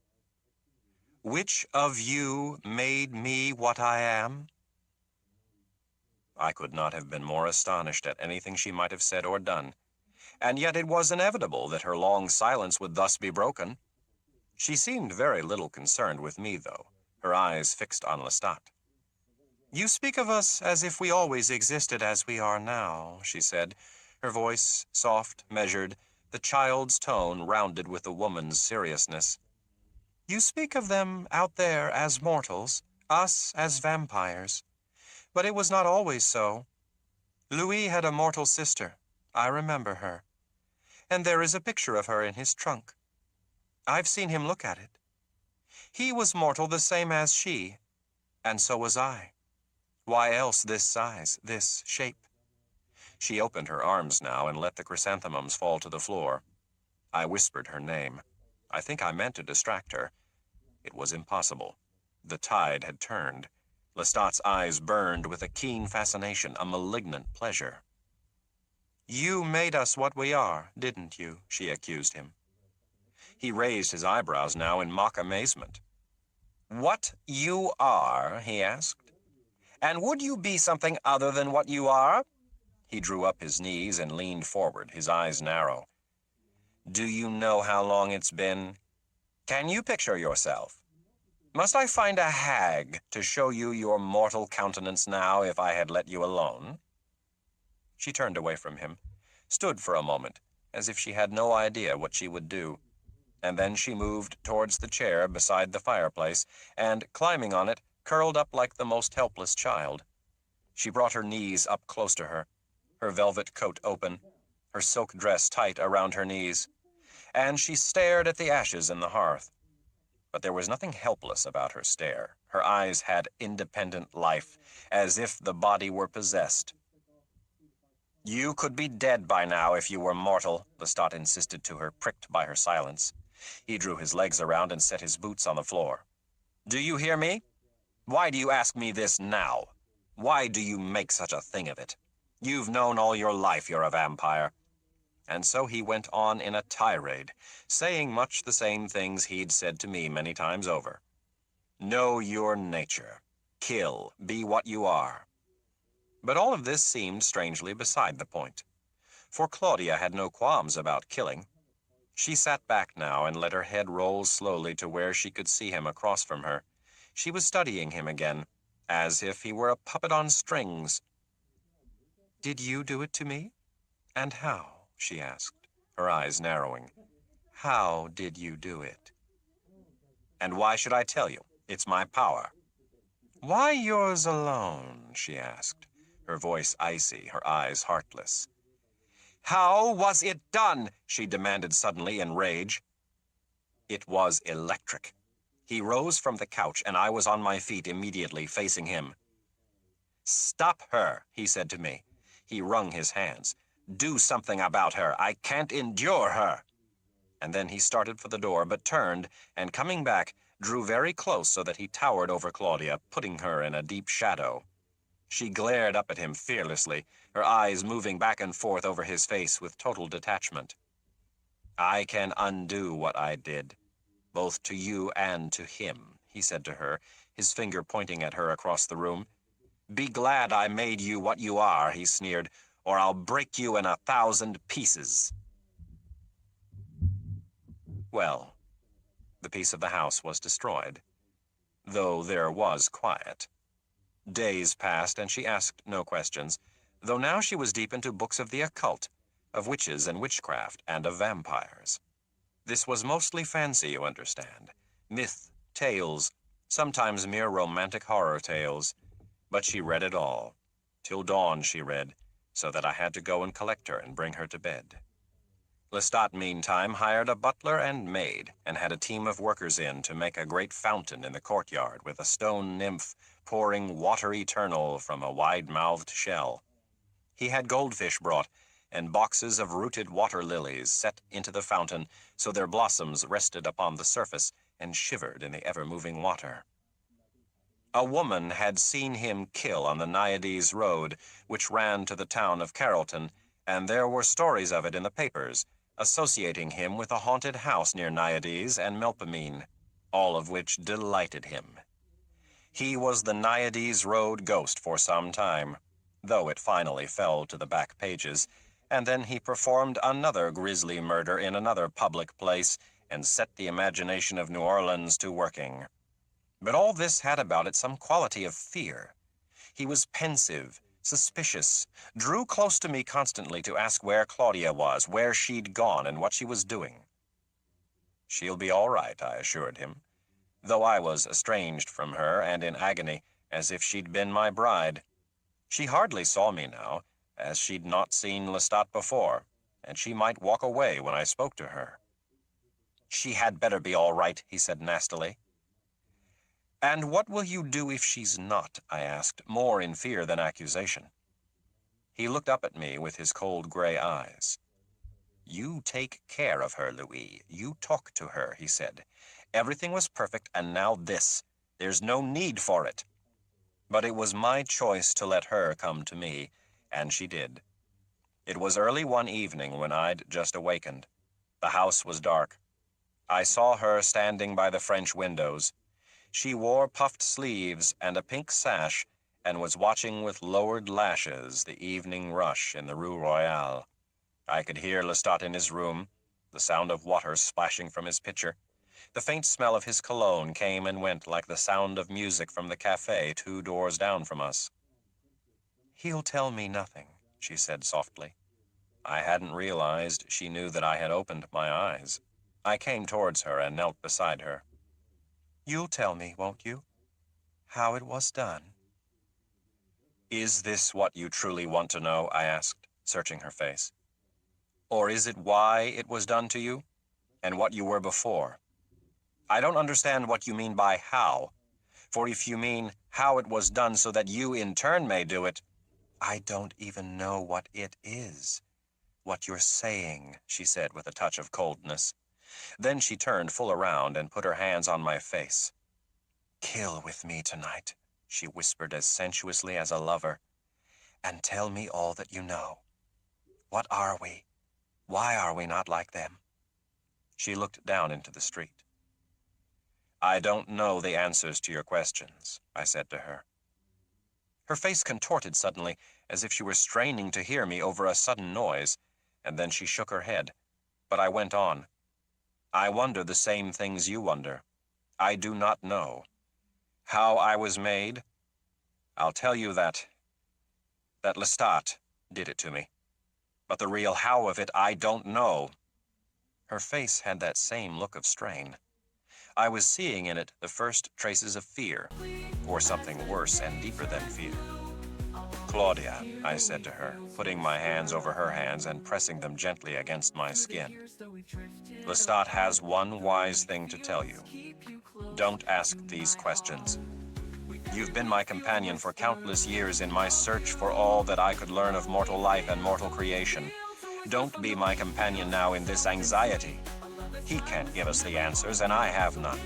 Which of you made me what I am?" I could not have been more astonished at anything she might have said or done, and yet it was inevitable that her long silence would thus be broken. She seemed very little concerned with me, though, her eyes fixed on Lestat. "You speak of us as if we always existed as we are now," she said, her voice soft, measured, the child's tone rounded with a woman's seriousness. "You speak of them out there as mortals, us as vampires. But it was not always so. Louis had a mortal sister. I remember her. And there is a picture of her in his trunk. I've seen him look at it. He was mortal the same as she, and so was I. Why else this size, this shape?" She opened her arms now and let the chrysanthemums fall to the floor. I whispered her name. I think I meant to distract her. It was impossible. The tide had turned. Lestat's eyes burned with a keen fascination, a malignant pleasure. "You made us what we are, didn't you?" she accused him. He raised his eyebrows now in mock amazement. "What you are?" he asked. "And would you be something other than what you are?" He drew up his knees and leaned forward, his eyes narrow. "Do you know how long it's been? Can you picture yourself? Must I find a hag to show you your mortal countenance now if I had let you alone?" She turned away from him, stood for a moment, as if she had no idea what she would do, and then she moved towards the chair beside the fireplace, and, climbing on it, curled up like the most helpless child. She brought her knees up close to her, her velvet coat open, her silk dress tight around her knees, and she stared at the ashes in the hearth. But there was nothing helpless about her stare. Her eyes had independent life, as if the body were possessed. "You could be dead by now if you were mortal," Lestat insisted to her, pricked by her silence. He drew his legs around and set his boots on the floor. "Do you hear me? Why do you ask me this now? Why do you make such a thing of it? You've known all your life you're a vampire." And so he went on in a tirade, saying much the same things he'd said to me many times over. Know your nature. Kill. Be what you are. But all of this seemed strangely beside the point. For Claudia had no qualms about killing. She sat back now and let her head roll slowly to where she could see him across from her. She was studying him again, as if he were a puppet on strings. "Did you do it to me? And how?" she asked, her eyes narrowing. "How did you do it?" "And why should I tell you? It's my power." "Why yours alone?" she asked, her voice icy, her eyes heartless. "How was it done?" she demanded suddenly in rage. It was electric. He rose from the couch, and I was on my feet immediately, facing him. "Stop her," he said to me. He wrung his hands. "Do something about her. I can't endure her." And then he started for the door, but turned, and coming back, drew very close so that he towered over Claudia, putting her in a deep shadow. She glared up at him fearlessly, her eyes moving back and forth over his face with total detachment. "I can undo what I did, both to you and to him," he said to her, his finger pointing at her across the room. "Be glad I made you what you are," he sneered, "or I'll break you in 1,000 pieces." Well, The piece of the house was destroyed, though there was quiet. Days passed, and she asked no questions, though now she was deep into books of the occult, of witches and witchcraft, and of vampires. This was mostly fancy, you understand. Myth, tales, sometimes mere romantic horror tales. But she read it all. Till dawn she read, so that I had to go and collect her and bring her to bed. Lestat, meantime, hired a butler and maid, and had a team of workers in to make a great fountain in the courtyard with a stone nymph pouring water eternal from a wide-mouthed shell. He had goldfish brought, and boxes of rooted water lilies set into the fountain so their blossoms rested upon the surface and shivered in the ever-moving water. A woman had seen him kill on the Naiades road, which ran to the town of Carrollton, and there were stories of it in the papers, associating him with a haunted house near Naiades and Melpomene, all of which delighted him. He was the Naiades Road ghost for some time, though it finally fell to the back pages, and then he performed another grisly murder in another public place and set the imagination of New Orleans to working. But all this had about it some quality of fear. He was pensive, suspicious, drew close to me constantly to ask where Claudia was, where she'd gone, and what she was doing. "She'll be all right," I assured him, though I was estranged from her and in agony, as if she'd been my bride. She hardly saw me now, as she'd not seen Lestat before, and she might walk away when I spoke to her. "She had better be all right," he said nastily. "And what will you do if she's not?" I asked, more in fear than accusation. He looked up at me with his cold gray eyes. "You take care of her, Louis. You talk to her," he said. "Everything was perfect, and now this. There's no need for it." But it was my choice to let her come to me, and she did. It was early one evening when I'd just awakened. The house was dark. I saw her standing by the French windows. She wore puffed sleeves and a pink sash and was watching with lowered lashes the evening rush in the Rue Royale. I could hear Lestat in his room, the sound of water splashing from his pitcher. The faint smell of his cologne came and went like the sound of music from the cafe 2 doors down from us. "He'll tell me nothing," she said softly. I hadn't realized she knew that I had opened my eyes. I came towards her and knelt beside her. "You'll tell me, won't you, how it was done?" "Is this what you truly want to know?" I asked, searching her face. "Or is it why it was done to you, and what you were before? I don't understand what you mean by how, for if you mean how it was done so that you in turn may do it—" "I don't even know what it is, what you're saying," she said with a touch of coldness. Then she turned full around and put her hands on my face. "Kill with me tonight," she whispered as sensuously as a lover, "and tell me all that you know. What are we? Why are we not like them?" She looked down into the street. "I don't know the answers to your questions," I said to her. Her face contorted suddenly, as if she were straining to hear me over a sudden noise, and then she shook her head. But I went on. "I wonder the same things you wonder. I do not know. How I was made? I'll tell you that Lestat did it to me. But the real how of it, I don't know." Her face had that same look of strain. I was seeing in it the first traces of fear, or something worse and deeper than fear. "Claudia," I said to her, putting my hands over her hands and pressing them gently against my skin, "Lestat has one wise thing to tell you. Don't ask these questions. You've been my companion for countless years in my search for all that I could learn of mortal life and mortal creation. Don't be my companion now in this anxiety. He can't give us the answers, and I have none."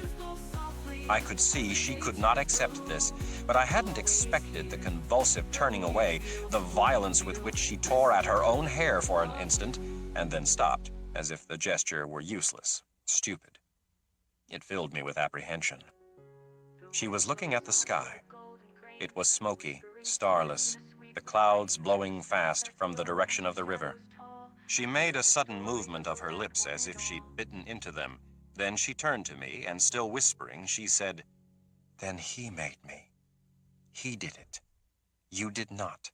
I could see she could not accept this, but I hadn't expected the convulsive turning away, the violence with which she tore at her own hair for an instant, and then stopped, as if the gesture were useless, stupid. It filled me with apprehension. She was looking at the sky. It was smoky, starless, the clouds blowing fast from the direction of the river. She made a sudden movement of her lips as if she'd bitten into them, Then she turned to me, and still whispering, she said, "Then he made me. He did it. You did not."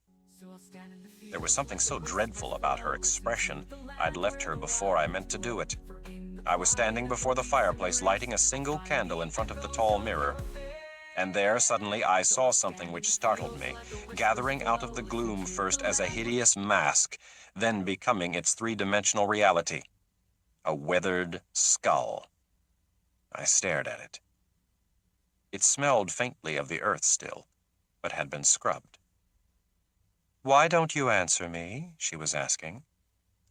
There was something so dreadful about her expression, I'd left her before I meant to do it. I was standing before the fireplace, lighting a single candle in front of the tall mirror. And there, suddenly, I saw something which startled me, gathering out of the gloom first as a hideous mask, then becoming its three-dimensional reality. A weathered skull. I stared at it. It smelled faintly of the earth still, but had been scrubbed. "Why don't you answer me?" she was asking.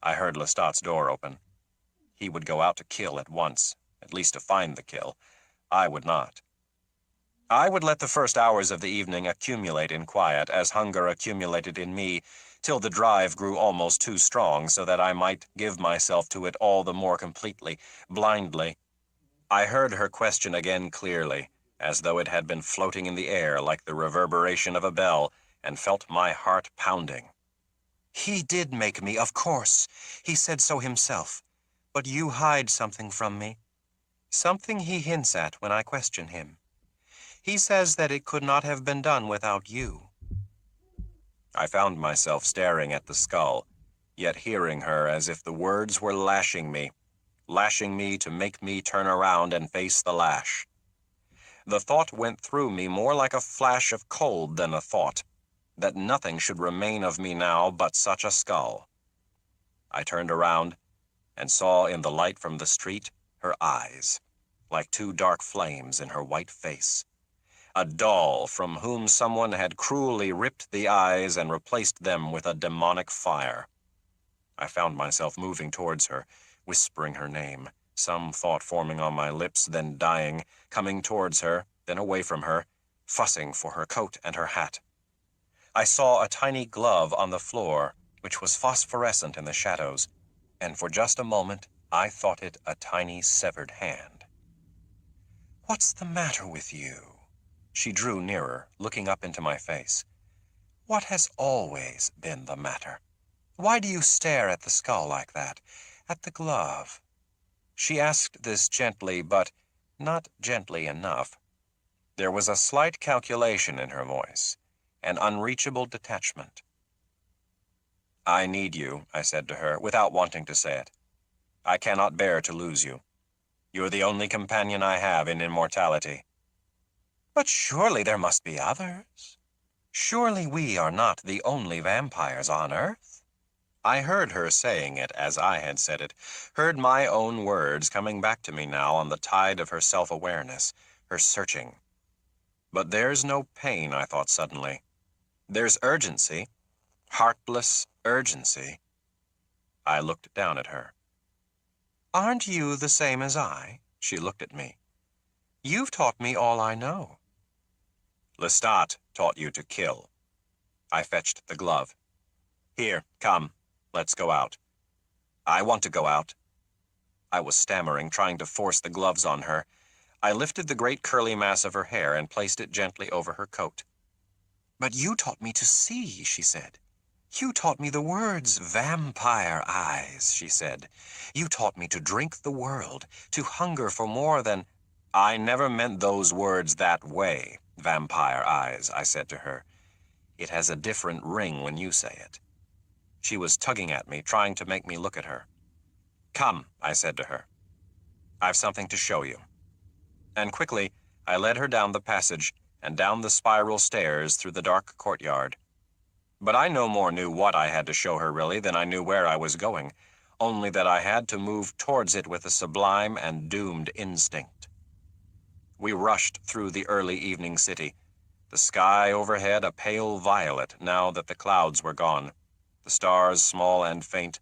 I heard Lestat's door open. He would go out to kill at once, at least to find the kill. I would not. I would let the first hours of the evening accumulate in quiet, as hunger accumulated in me, till the drive grew almost too strong, so that I might give myself to it all the more completely, blindly. I heard her question again clearly, as though it had been floating in the air like the reverberation of a bell, and felt my heart pounding. "He did make me, of course. He said so himself. But you hide something from me. Something he hints at when I question him. He says that it could not have been done without you." I found myself staring at the skull, yet hearing her as if the words were lashing me to make me turn around and face the lash. The thought went through me more like a flash of cold than a thought, that nothing should remain of me now but such a skull. I turned around and saw in the light from the street her eyes, like two dark flames in her white face. A doll from whom someone had cruelly ripped the eyes and replaced them with a demonic fire. I found myself moving towards her, whispering her name, some thought forming on my lips, then dying, coming towards her, then away from her, fussing for her coat and her hat. I saw a tiny glove on the floor, which was phosphorescent in the shadows, and for just a moment I thought it a tiny severed hand. "What's the matter with you?" She drew nearer, looking up into my face. "What has always been the matter? Why do you stare at the skull like that, at the glove?" She asked this gently, but not gently enough. There was a slight calculation in her voice, an unreachable detachment. "I need you," I said to her, without wanting to say it. "I cannot bear to lose you. You're the only companion I have in immortality." "But surely there must be others. Surely we are not the only vampires on Earth." I heard her saying it as I had said it, heard my own words coming back to me now on the tide of her self-awareness, her searching. But there's no pain, I thought suddenly. There's urgency, heartless urgency. I looked down at her. "Aren't you the same as I?" She looked at me. "You've taught me all I know." "Lestat taught you to kill." I fetched the glove. "Here, come, let's go out." "I want to go out." I was stammering, trying to force the gloves on her. I lifted the great curly mass of her hair and placed it gently over her coat. "But you taught me to see," she said. "You taught me the words, vampire eyes," she said. "You taught me to drink the world, to hunger for more than—" "I never meant those words that way, vampire eyes," I said to her. "It has a different ring when you say it." She was tugging at me, trying to make me look at her. "Come," I said to her. "I've something to show you." And quickly, I led her down the passage and down the spiral stairs through the dark courtyard. But I no more knew what I had to show her really than I knew where I was going, only that I had to move towards it with a sublime and doomed instinct. We rushed through the early evening city, the sky overhead a pale violet now that the clouds were gone, the stars small and faint,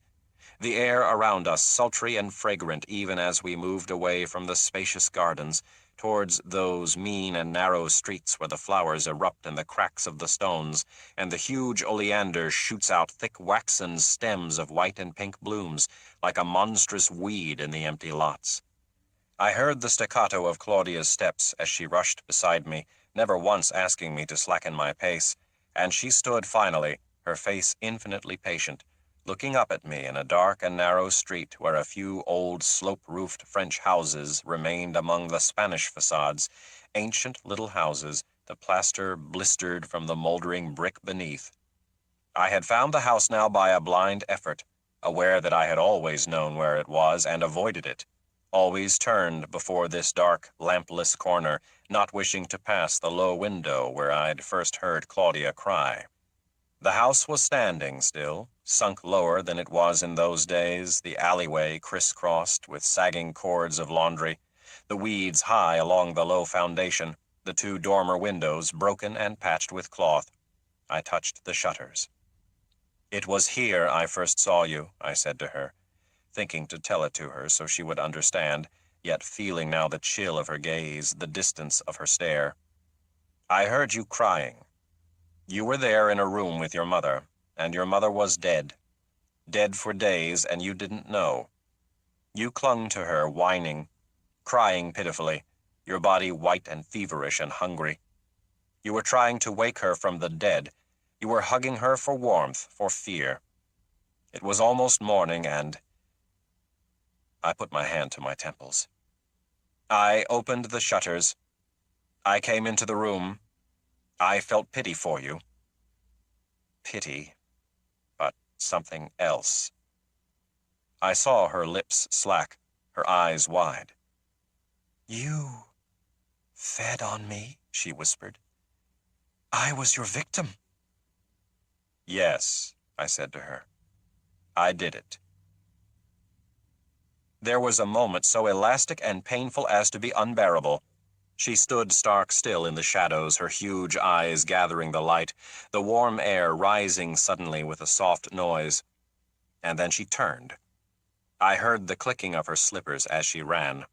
the air around us sultry and fragrant even as we moved away from the spacious gardens, towards those mean and narrow streets where the flowers erupt in the cracks of the stones, and the huge oleander shoots out thick waxen stems of white and pink blooms, like a monstrous weed in the empty lots. I heard the staccato of Claudia's steps as she rushed beside me, never once asking me to slacken my pace, and she stood finally, her face infinitely patient, looking up at me in a dark and narrow street where a few old slope-roofed French houses remained among the Spanish facades, ancient little houses, the plaster blistered from the moldering brick beneath. I had found the house now by a blind effort, aware that I had always known where it was and avoided it, always turned before this dark, lampless corner, not wishing to pass the low window where I'd first heard Claudia cry. The house was standing still, sunk lower than it was in those days, the alleyway crisscrossed with sagging cords of laundry, the weeds high along the low foundation, the two dormer windows broken and patched with cloth. I touched the shutters. "It was here I first saw you," I said to her, thinking to tell it to her so she would understand, yet feeling now the chill of her gaze, the distance of her stare. "I heard you crying. You were there in a room with your mother, and your mother was dead. Dead for days, and you didn't know. You clung to her, whining, crying pitifully, your body white and feverish and hungry. You were trying to wake her from the dead. You were hugging her for warmth, for fear. It was almost morning, and—" I put my hand to my temples. "I opened the shutters. I came into the room. I felt pity for you. Pity, but something else." I saw her lips slack, her eyes wide. "You fed on me," she whispered. "I was your victim." "Yes," I said to her. "I did it." There was a moment so elastic and painful as to be unbearable. She stood stark still in the shadows, her huge eyes gathering the light, the warm air rising suddenly with a soft noise. And then she turned. I heard the clicking of her slippers as she ran.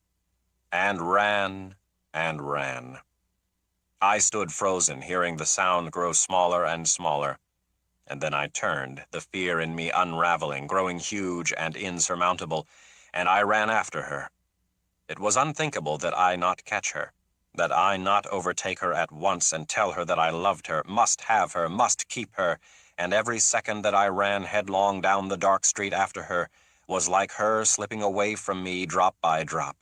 And ran, and ran. I stood frozen, hearing the sound grow smaller and smaller. And then I turned, the fear in me unraveling, growing huge and insurmountable, and I ran after her. It was unthinkable that I not catch her, that I not overtake her at once and tell her that I loved her, must have her, must keep her, and every second that I ran headlong down the dark street after her was like her slipping away from me drop by drop.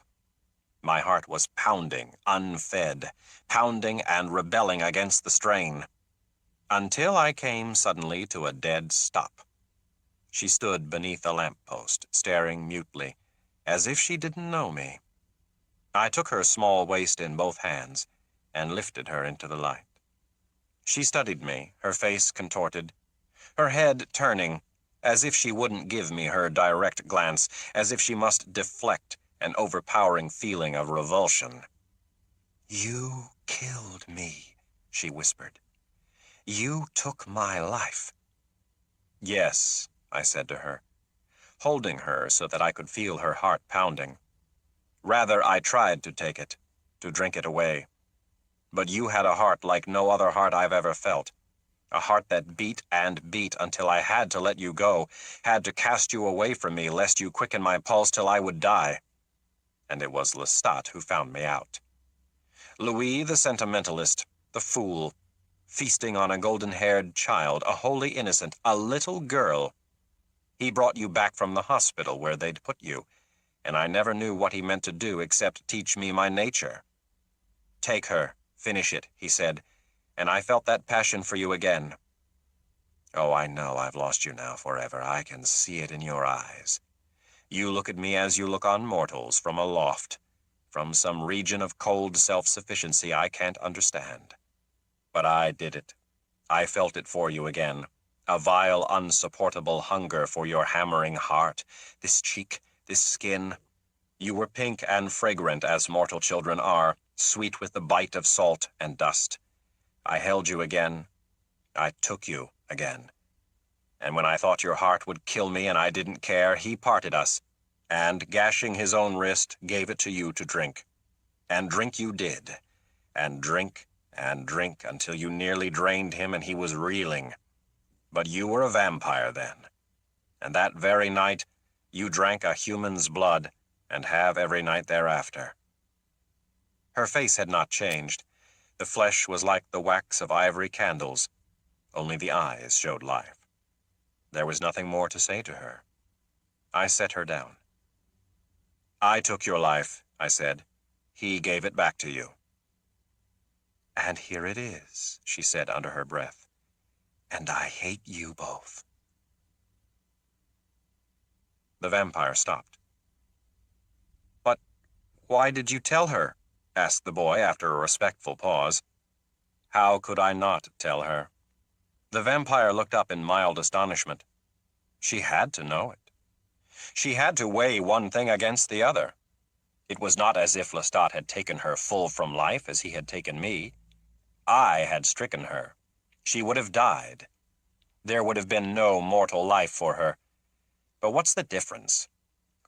My heart was pounding, unfed, pounding and rebelling against the strain, until I came suddenly to a dead stop. She stood beneath a lamp-post, staring mutely, as if she didn't know me. I took her small waist in both hands and lifted her into the light. She studied me, her face contorted, her head turning, as if she wouldn't give me her direct glance, as if she must deflect an overpowering feeling of revulsion. "You killed me," she whispered. "You took my life." "Yes," I said to her, holding her so that I could feel her heart pounding. "Rather, I tried to take it, to drink it away. But you had a heart like no other heart I've ever felt, a heart that beat and beat until I had to let you go, had to cast you away from me lest you quicken my pulse till I would die. And it was Lestat who found me out. Louis the sentimentalist, the fool, feasting on a golden-haired child, a wholly innocent, a little girl. He brought you back from the hospital where they'd put you, and I never knew what he meant to do except teach me my nature. 'Take her, finish it,' he said, and I felt that passion for you again. Oh, I know I've lost you now forever. I can see it in your eyes. You look at me as you look on mortals, from aloft, from some region of cold self-sufficiency I can't understand. But I did it. I felt it for you again, a vile, unsupportable hunger for your hammering heart, this cheek, this skin. You were pink and fragrant as mortal children are, sweet with the bite of salt and dust. I held you again. I took you again. And when I thought your heart would kill me and I didn't care, he parted us, and, gashing his own wrist, gave it to you to drink. And drink you did, and drink until you nearly drained him and he was reeling. But you were a vampire then, and that very night you drank a human's blood, and have every night thereafter." Her face had not changed. The flesh was like the wax of ivory candles, only the eyes showed life. There was nothing more to say to her. I set her down. "I took your life," I said. "He gave it back to you." "And here it is," she said under her breath. "And I hate you both." The vampire stopped. "But why did you tell her?" asked the boy after a respectful pause. "How could I not tell her?" The vampire looked up in mild astonishment. She had to know it. She had to weigh one thing against the other. It was not as if Lestat had taken her full from life as he had taken me. I had stricken her. She would have died. There would have been no mortal life for her. But what's the difference?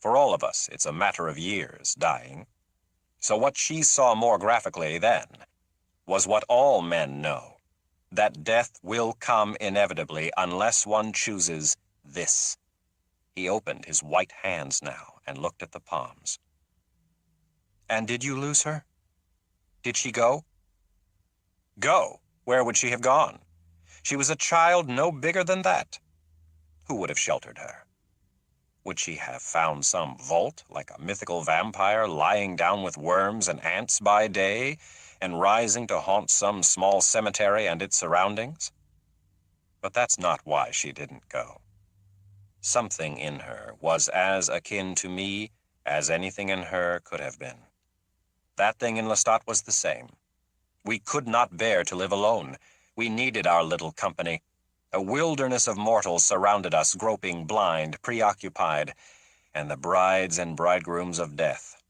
For all of us, it's a matter of years, dying. So what she saw more graphically then was what all men know, that death will come inevitably unless one chooses this. He opened his white hands now and looked at the palms. "And did you lose her? Did she go?" "Go? Where would she have gone? She was a child no bigger than that. Who would have sheltered her? Would she have found some vault, like a mythical vampire, lying down with worms and ants by day, and rising to haunt some small cemetery and its surroundings? But that's not why she didn't go. Something in her was as akin to me as anything in her could have been. That thing in Lestat was the same. We could not bear to live alone. We needed our little company. A wilderness of mortals surrounded us, groping blind, preoccupied, and the brides and bridegrooms of death.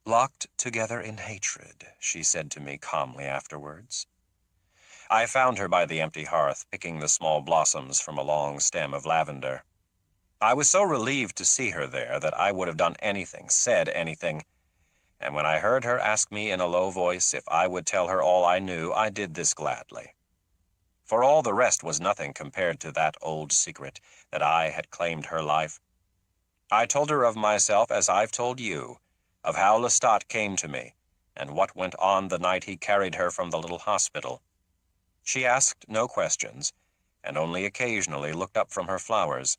"Locked together in hatred," she said to me calmly afterwards. I found her by the empty hearth, picking the small blossoms from a long stem of lavender. I was so relieved to see her there that I would have done anything, said anything, and when I heard her ask me in a low voice if I would tell her all I knew, I did this gladly. For all the rest was nothing compared to that old secret, that I had claimed her life. I told her of myself as I've told you, of how Lestat came to me, and what went on the night he carried her from the little hospital. She asked no questions, and only occasionally looked up from her flowers.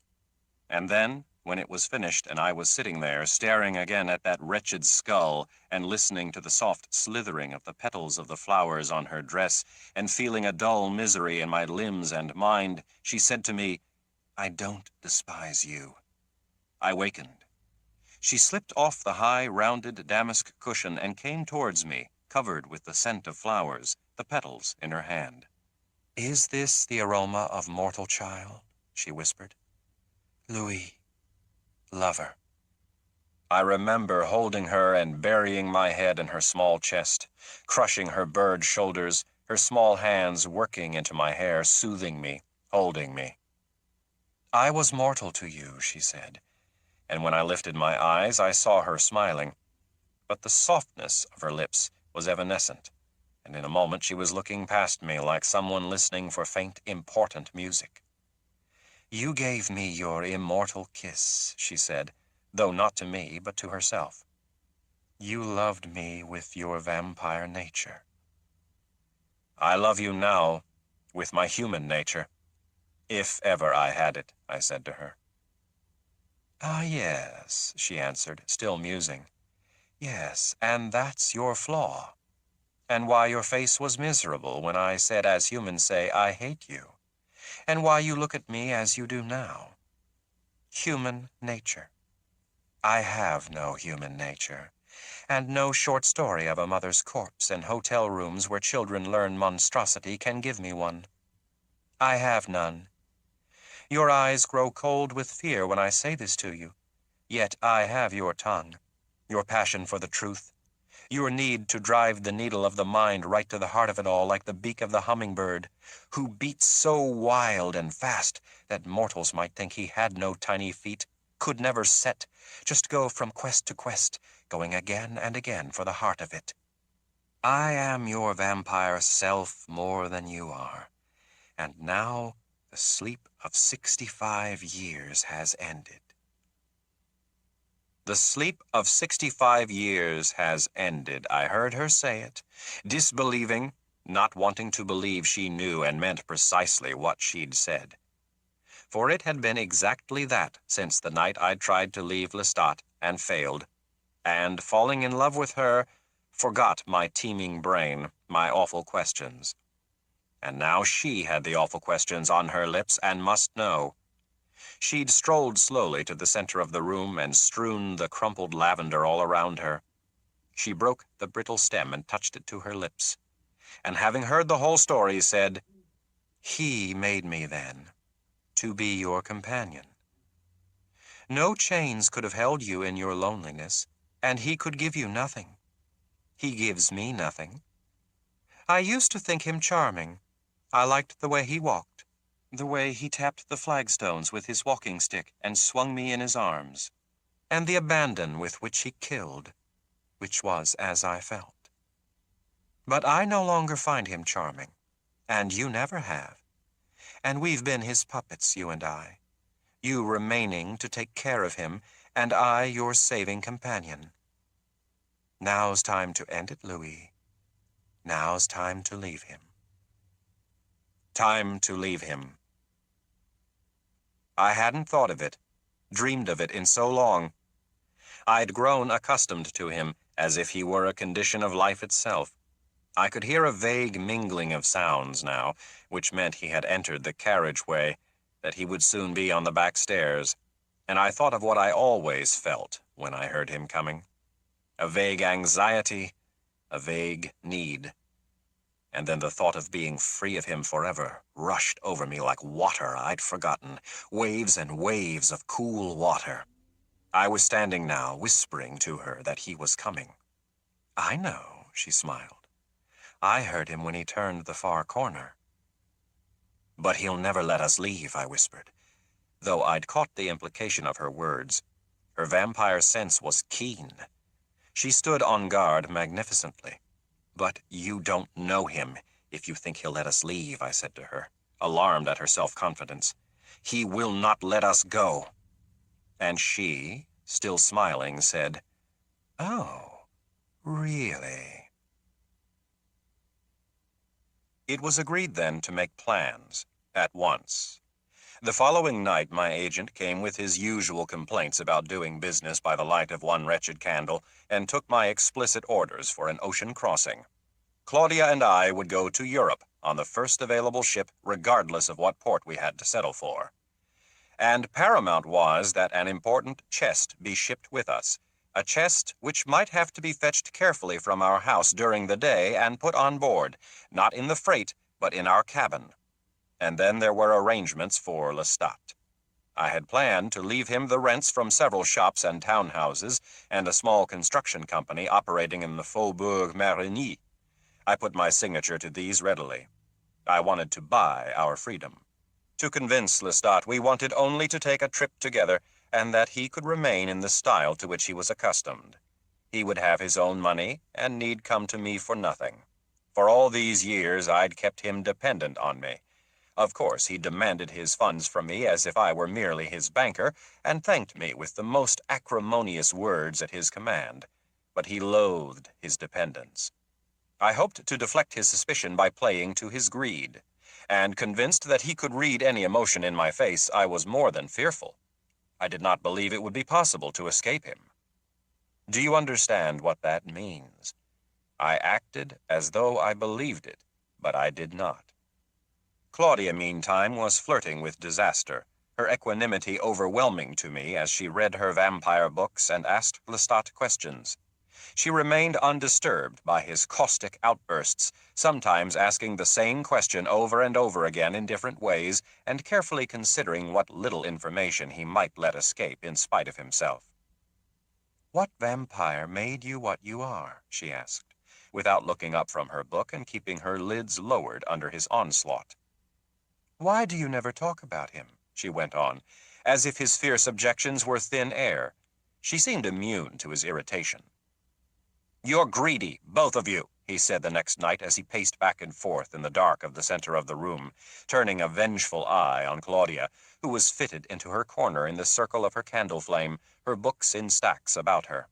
And then, when it was finished and I was sitting there, staring again at that wretched skull and listening to the soft slithering of the petals of the flowers on her dress and feeling a dull misery in my limbs and mind, she said to me, "I don't despise you." I wakened. She slipped off the high, rounded damask cushion and came towards me, covered with the scent of flowers, the petals in her hand. "Is this the aroma of mortal child?" she whispered. "Louis, lover." I remember holding her and burying my head in her small chest, crushing her bird shoulders, her small hands working into my hair, soothing me, holding me. "I was mortal to you," she said, and when I lifted my eyes, I saw her smiling, but the softness of her lips was evanescent, and in a moment she was looking past me like someone listening for faint, important music. "You gave me your immortal kiss," she said, though not to me, but to herself. "You loved me with your vampire nature." "I love you now with my human nature, if ever I had it," I said to her. "Ah, yes," she answered, still musing. "Yes, and that's your flaw, and why your face was miserable when I said, as humans say, 'I hate you,' and why you look at me as you do now. Human nature. I have no human nature, and no short story of a mother's corpse and hotel rooms where children learn monstrosity can give me one. I have none. Your eyes grow cold with fear when I say this to you, yet I have your tongue, your passion for the truth, your need to drive the needle of the mind right to the heart of it all, like the beak of the hummingbird, who beats so wild and fast that mortals might think he had no tiny feet, could never set, just go from quest to quest, going again and again for the heart of it. I am your vampire self more than you are, and now the sleep of 65 years has ended. The sleep of 65 years has ended. I heard her say it, disbelieving, not wanting to believe she knew and meant precisely what she'd said. for it had been exactly that since the night I'd tried to leave Lestat and failed, and, falling in love with her, forgot my teeming brain, my awful questions. And now she had the awful questions on her lips and must know. She'd strolled slowly to the center of the room and strewn the crumpled lavender all around her. She broke the brittle stem and touched it to her lips, and having heard the whole story, said, "He made me then, to be your companion. No chains could have held you in your loneliness, and he could give you nothing. He gives me nothing. I used to think him charming. I liked the way he walked, the way he tapped the flagstones with his walking stick and swung me in his arms, and the abandon with which he killed, which was as I felt. But I no longer find him charming, and you never have, and we've been his puppets, you and I, you remaining to take care of him, and I your saving companion. Now's time to end it, Louis. Now's time to leave him." Time to leave him. I hadn't thought of it, dreamed of it in so long. I'd grown accustomed to him, as if he were a condition of life itself. I could hear a vague mingling of sounds now, which meant he had entered the carriageway, that he would soon be on the back stairs, and I thought of what I always felt when I heard him coming. A vague anxiety, a vague need. And then the thought of being free of him forever rushed over me like water I'd forgotten, waves and waves of cool water. I was standing now, whispering to her that he was coming. "I know," she smiled. "I heard him when he turned the far corner." "But he'll never let us leave," I whispered, though I'd caught the implication of her words. Her vampire sense was keen. She stood on guard magnificently. "But you don't know him if you think he'll let us leave," I said to her, alarmed at her self-confidence. "He will not let us go." And she, still smiling, said, "Oh, really?" It was agreed then to make plans, at once. The following night my agent came with his usual complaints about doing business by the light of one wretched candle, and took my explicit orders for an ocean crossing. Claudia and I would go to Europe on the first available ship, regardless of what port we had to settle for. And paramount was that an important chest be shipped with us, a chest which might have to be fetched carefully from our house during the day and put on board, not in the freight, but in our cabin. And then there were arrangements for Lestat. I had planned to leave him the rents from several shops and townhouses and a small construction company operating in the Faubourg Marigny. I put my signature to these readily. I wanted to buy our freedom. To convince Lestat we wanted only to take a trip together, and that he could remain in the style to which he was accustomed. He would have his own money, and need come to me for nothing. For all these years I'd kept him dependent on me. Of course, he demanded his funds from me as if I were merely his banker, and thanked me with the most acrimonious words at his command. But he loathed his dependence. I hoped to deflect his suspicion by playing to his greed, and convinced that he could read any emotion in my face, I was more than fearful. I did not believe it would be possible to escape him. Do you understand what that means? I acted as though I believed it, but I did not. Claudia, meantime, was flirting with disaster, her equanimity overwhelming to me as she read her vampire books and asked Lestat questions. She remained undisturbed by his caustic outbursts, sometimes asking the same question over and over again in different ways, and carefully considering what little information he might let escape in spite of himself. "What vampire made you what you are?" she asked, without looking up from her book and keeping her lids lowered under his onslaught. "Why do you never talk about him?" she went on, as if his fierce objections were thin air. She seemed immune to his irritation. "You're greedy, both of you," he said the next night as he paced back and forth in the dark of the center of the room, turning a vengeful eye on Claudia, who was fitted into her corner in the circle of her candle flame, her books in stacks about her.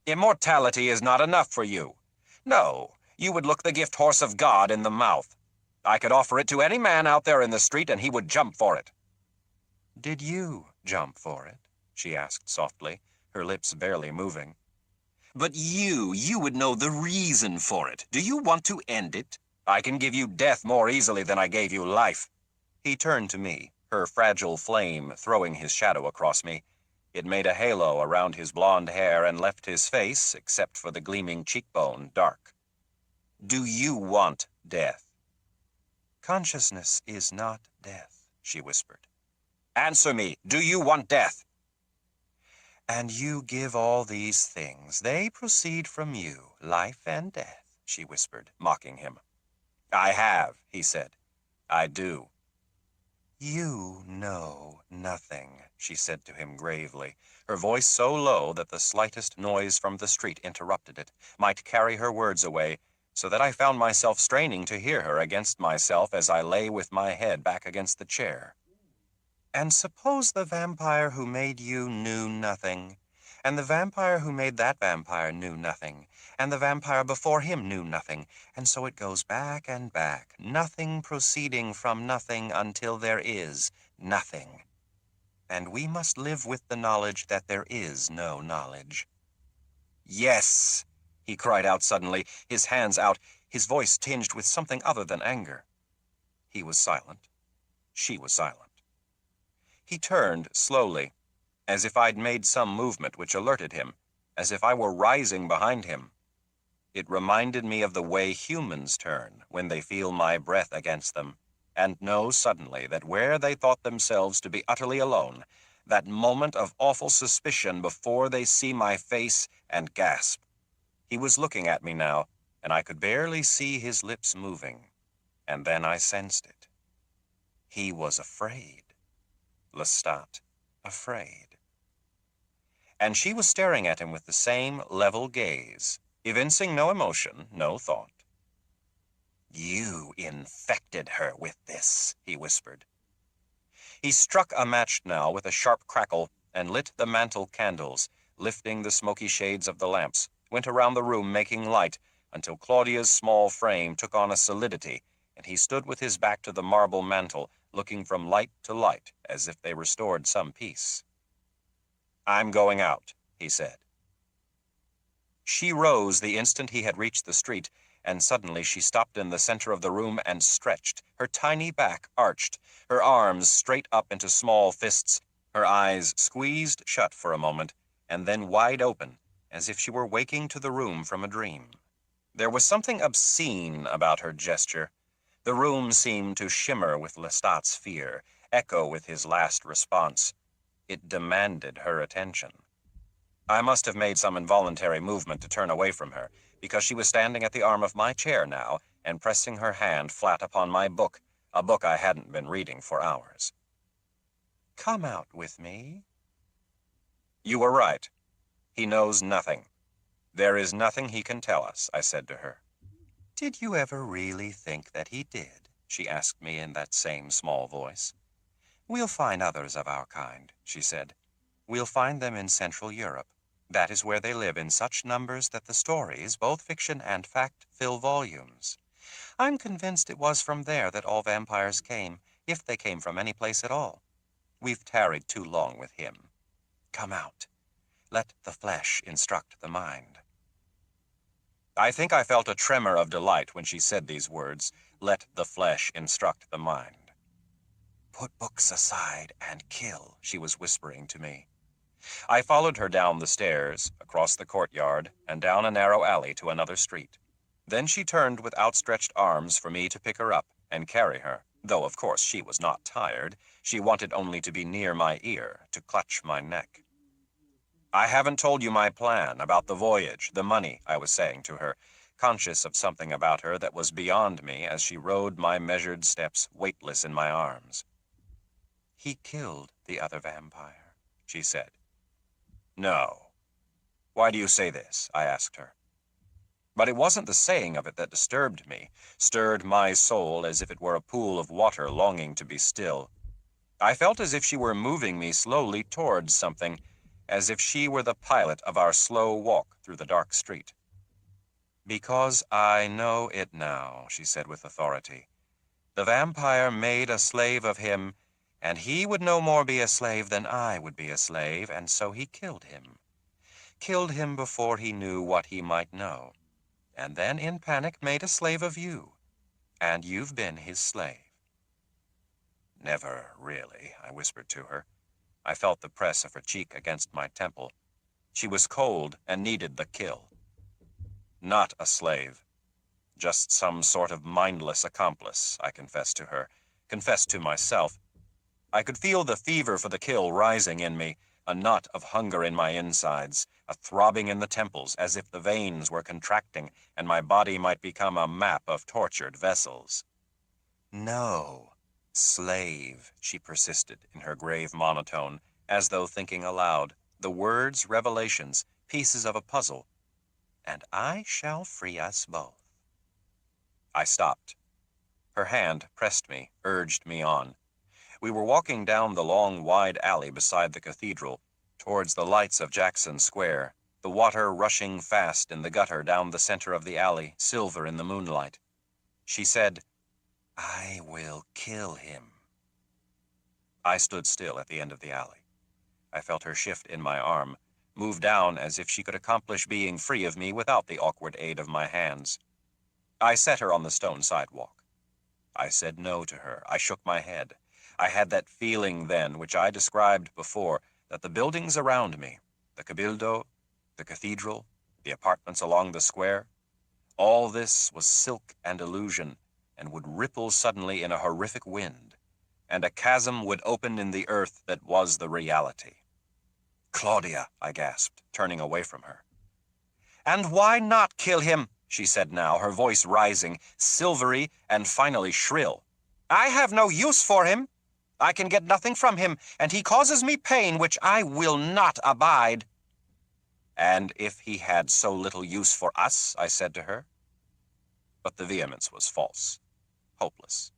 "Immortality is not enough for you. No, you would look the gift horse of God in the mouth. I could offer it to any man out there in the street, and he would jump for it." Did you jump for it? She asked softly, her lips barely moving. But you would know the reason for it. Do you want to end it? I can give you death more easily than I gave you life. He turned to me, her fragile flame throwing his shadow across me. It made a halo around his blonde hair and left his face, except for the gleaming cheekbone, dark. Do you want death? Consciousness is not death, she whispered. Answer me. Do you want death? And you give all these things. They proceed from you, life and death, she whispered, mocking him. I have, he said. I do. You know nothing, she said to him gravely, her voice so low that the slightest noise from the street interrupted it, might carry her words away, so that I found myself straining to hear her against myself as I lay with my head back against the chair. And suppose the vampire who made you knew nothing, and the vampire who made that vampire knew nothing, and the vampire before him knew nothing, and so it goes back and back, nothing proceeding from nothing until there is nothing. And we must live with the knowledge that there is no knowledge. Yes, he cried out suddenly, his hands out, his voice tinged with something other than anger. He was silent. She was silent. He turned slowly, as if I'd made some movement which alerted him, as if I were rising behind him. It reminded me of the way humans turn when they feel my breath against them, and know suddenly that where they thought themselves to be utterly alone, that moment of awful suspicion before they see my face and gasp. He was looking at me now, and I could barely see his lips moving, and then I sensed it. He was afraid. Lestat, afraid. And she was staring at him with the same level gaze, evincing no emotion, no thought. You infected her with this, he whispered. He struck a match now with a sharp crackle and lit the mantel candles, lifting the smoky shades of the lamps, went around the room making light until Claudia's small frame took on a solidity, and he stood with his back to the marble mantel, looking from light to light, as if they restored some peace. I'm going out, he said. She rose the instant he had reached the street, and suddenly she stopped in the center of the room and stretched, her tiny back arched, her arms straight up into small fists, her eyes squeezed shut for a moment, and then wide open, as if she were waking to the room from a dream. There was something obscene about her gesture. The room seemed to shimmer with Lestat's fear, echo with his last response. It demanded her attention. I must have made some involuntary movement to turn away from her, because she was standing at the arm of my chair now and pressing her hand flat upon my book, a book I hadn't been reading for hours. Come out with me. You were right. He knows nothing. There is nothing he can tell us, I said to her. Did you ever really think that he did? She asked me in that same small voice. We'll find others of our kind, she said. We'll find them in Central Europe. That is where they live in such numbers that the stories, both fiction and fact, fill volumes. I'm convinced it was from there that all vampires came, if they came from any place at all. We've tarried too long with him. Come out. Let the flesh instruct the mind. I think I felt a tremor of delight when she said these words, let the flesh instruct the mind. Put books aside and kill, she was whispering to me. I followed her down the stairs, across the courtyard, and down a narrow alley to another street. Then she turned with outstretched arms for me to pick her up and carry her, though of course she was not tired. She wanted only to be near my ear, to clutch my neck. I haven't told you my plan about the voyage, the money, I was saying to her, conscious of something about her that was beyond me as she rode my measured steps weightless in my arms. He killed the other vampire, she said. No. Why do you say this? I asked her. But it wasn't the saying of it that disturbed me, stirred my soul as if it were a pool of water longing to be still. I felt as if she were moving me slowly towards something, as if she were the pilot of our slow walk through the dark street. Because I know it now, she said with authority. The vampire made a slave of him, and he would no more be a slave than I would be a slave, and so he killed him. Killed him before he knew what he might know, and then in panic made a slave of you, and you've been his slave." "Never really," I whispered to her. I felt the press of her cheek against my temple. She was cold and needed the kill. "Not a slave. Just some sort of mindless accomplice," I confessed to her, confessed to myself. I could feel the fever for the kill rising in me, a knot of hunger in my insides, a throbbing in the temples as if the veins were contracting and my body might become a map of tortured vessels. "No, slave," she persisted in her grave monotone, as though thinking aloud, the words revelations, pieces of a puzzle. "And I shall free us both." I stopped. Her hand pressed me, urged me on. We were walking down the long, wide alley beside the cathedral, towards the lights of Jackson Square, the water rushing fast in the gutter down the center of the alley, silver in the moonlight. She said, "I will kill him." I stood still at the end of the alley. I felt her shift in my arm, move down as if she could accomplish being free of me without the awkward aid of my hands. I set her on the stone sidewalk. I said no to her. I shook my head. I had that feeling then, which I described before, that the buildings around me, the Cabildo, the cathedral, the apartments along the square, all this was silk and illusion, and would ripple suddenly in a horrific wind, and a chasm would open in the earth that was the reality. "Claudia," I gasped, turning away from her. "And why not kill him?" she said now, her voice rising, silvery and finally shrill. "I have no use for him. I can get nothing from him, and he causes me pain which I will not abide." "And if he had so little use for us," I said to her. But the vehemence was false, hopeless.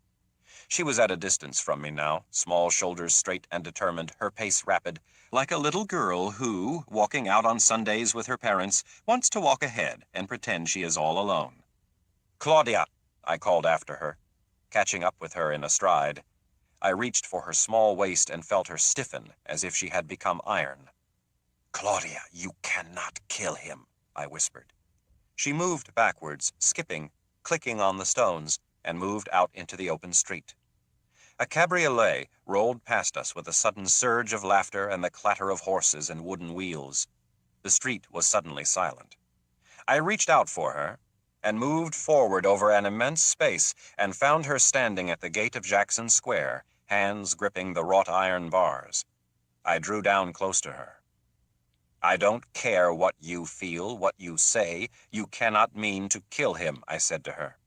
She was at a distance from me now, small shoulders straight and determined, her pace rapid, like a little girl who, walking out on Sundays with her parents, wants to walk ahead and pretend she is all alone. "Claudia," I called after her, catching up with her in a stride. I reached for her small waist and felt her stiffen as if she had become iron. "Claudia, you cannot kill him," I whispered. She moved backwards, skipping, clicking on the stones, and moved out into the open street. A cabriolet rolled past us with a sudden surge of laughter and the clatter of horses and wooden wheels. The street was suddenly silent. I reached out for her and moved forward over an immense space and found her standing at the gate of Jackson Square, hands gripping the wrought iron bars. I drew down close to her. "I don't care what you feel, what you say. You cannot mean to kill him," I said to her.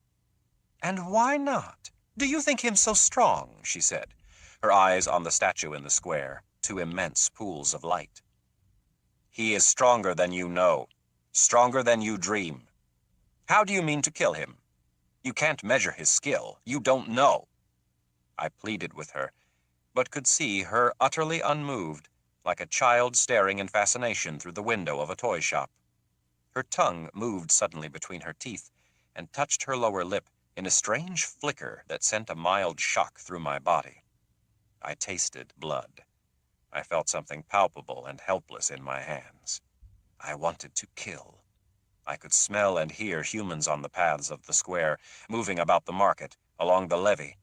"And why not? Do you think him so strong?" she said, her eyes on the statue in the square, two immense pools of light. "He is stronger than you know, stronger than you dream. How do you mean to kill him? You can't measure his skill. You don't know." I pleaded with her, but could see her utterly unmoved, like a child staring in fascination through the window of a toy shop. Her tongue moved suddenly between her teeth and touched her lower lip in a strange flicker that sent a mild shock through my body. I tasted blood. I felt something palpable and helpless in my hands. I wanted to kill. I could smell and hear humans on the paths of the square, moving about the market, along the levee.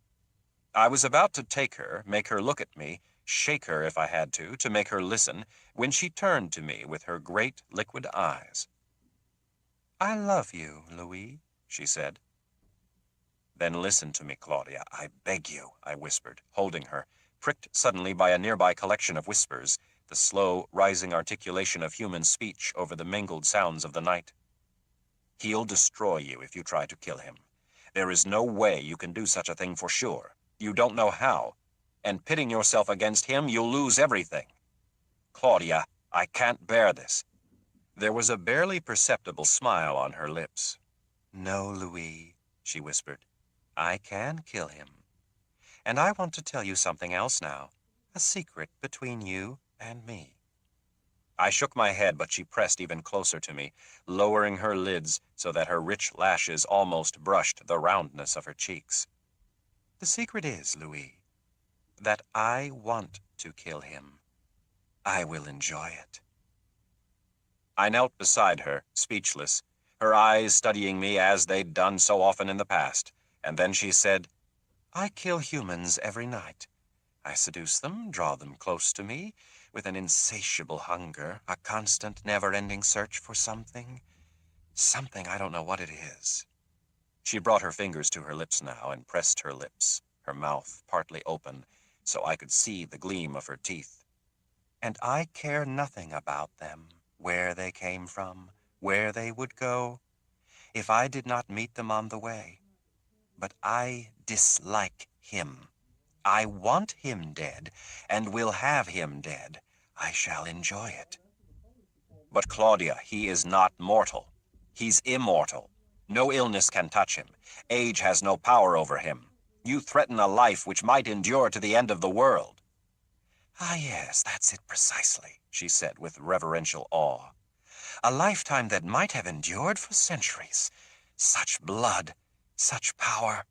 I was about to take her, make her look at me, shake her if I had to make her listen, when she turned to me with her great liquid eyes. "I love you, Louis," she said. "Then listen to me, Claudia, I beg you," I whispered, holding her, pricked suddenly by a nearby collection of whispers, the slow, rising articulation of human speech over the mingled sounds of the night. "He'll destroy you if you try to kill him. There is no way you can do such a thing for sure. You don't know how. And pitting yourself against him, you'll lose everything. Claudia, I can't bear this." There was a barely perceptible smile on her lips. "No, Louis," she whispered. "I can kill him. And I want to tell you something else now, a secret between you and me." I shook my head, but she pressed even closer to me, lowering her lids so that her rich lashes almost brushed the roundness of her cheeks. "The secret is, Louis, that I want to kill him. I will enjoy it. I knelt beside her, speechless, her eyes studying me as they'd done so often in the past, and then she said, I kill humans every night. I seduce them, draw them close to me, with an insatiable hunger, a constant, never-ending search for something I don't know what it is. She brought her fingers to her lips now and pressed her lips, her mouth partly open, so I could see the gleam of her teeth. And I care nothing about them, where they came from, where they would go, if I did not meet them on the way. But I dislike him. I want him dead, and will have him dead. I shall enjoy it. But Claudia, he is not mortal. He's immortal. No illness can touch him. Age has no power over him. You threaten a life which might endure to the end of the world. Ah, yes, that's it precisely, she said with reverential awe. A lifetime that might have endured for centuries. Such blood, such power.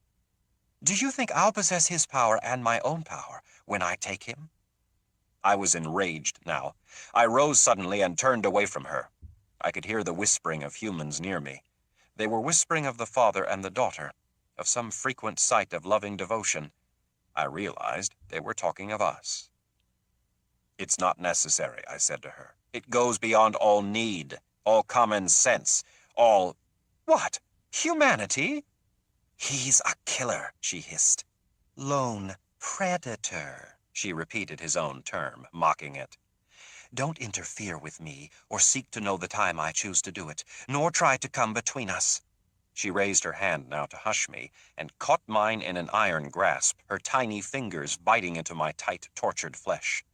Do you think I'll possess his power and my own power when I take him? I was enraged now. I rose suddenly and turned away from her. I could hear the whispering of humans near me. They were whispering of the father and the daughter, of some frequent sight of loving devotion. I realized they were talking of us. It's not necessary, I said to her. It goes beyond all need, all common sense, all... What? Humanity? He's a killer, she hissed. Lone predator, she repeated his own term, mocking it. Don't interfere with me, or seek to know the time I choose to do it, nor try to come between us. She raised her hand now to hush me, and caught mine in an iron grasp, her tiny fingers biting into my tight, tortured flesh.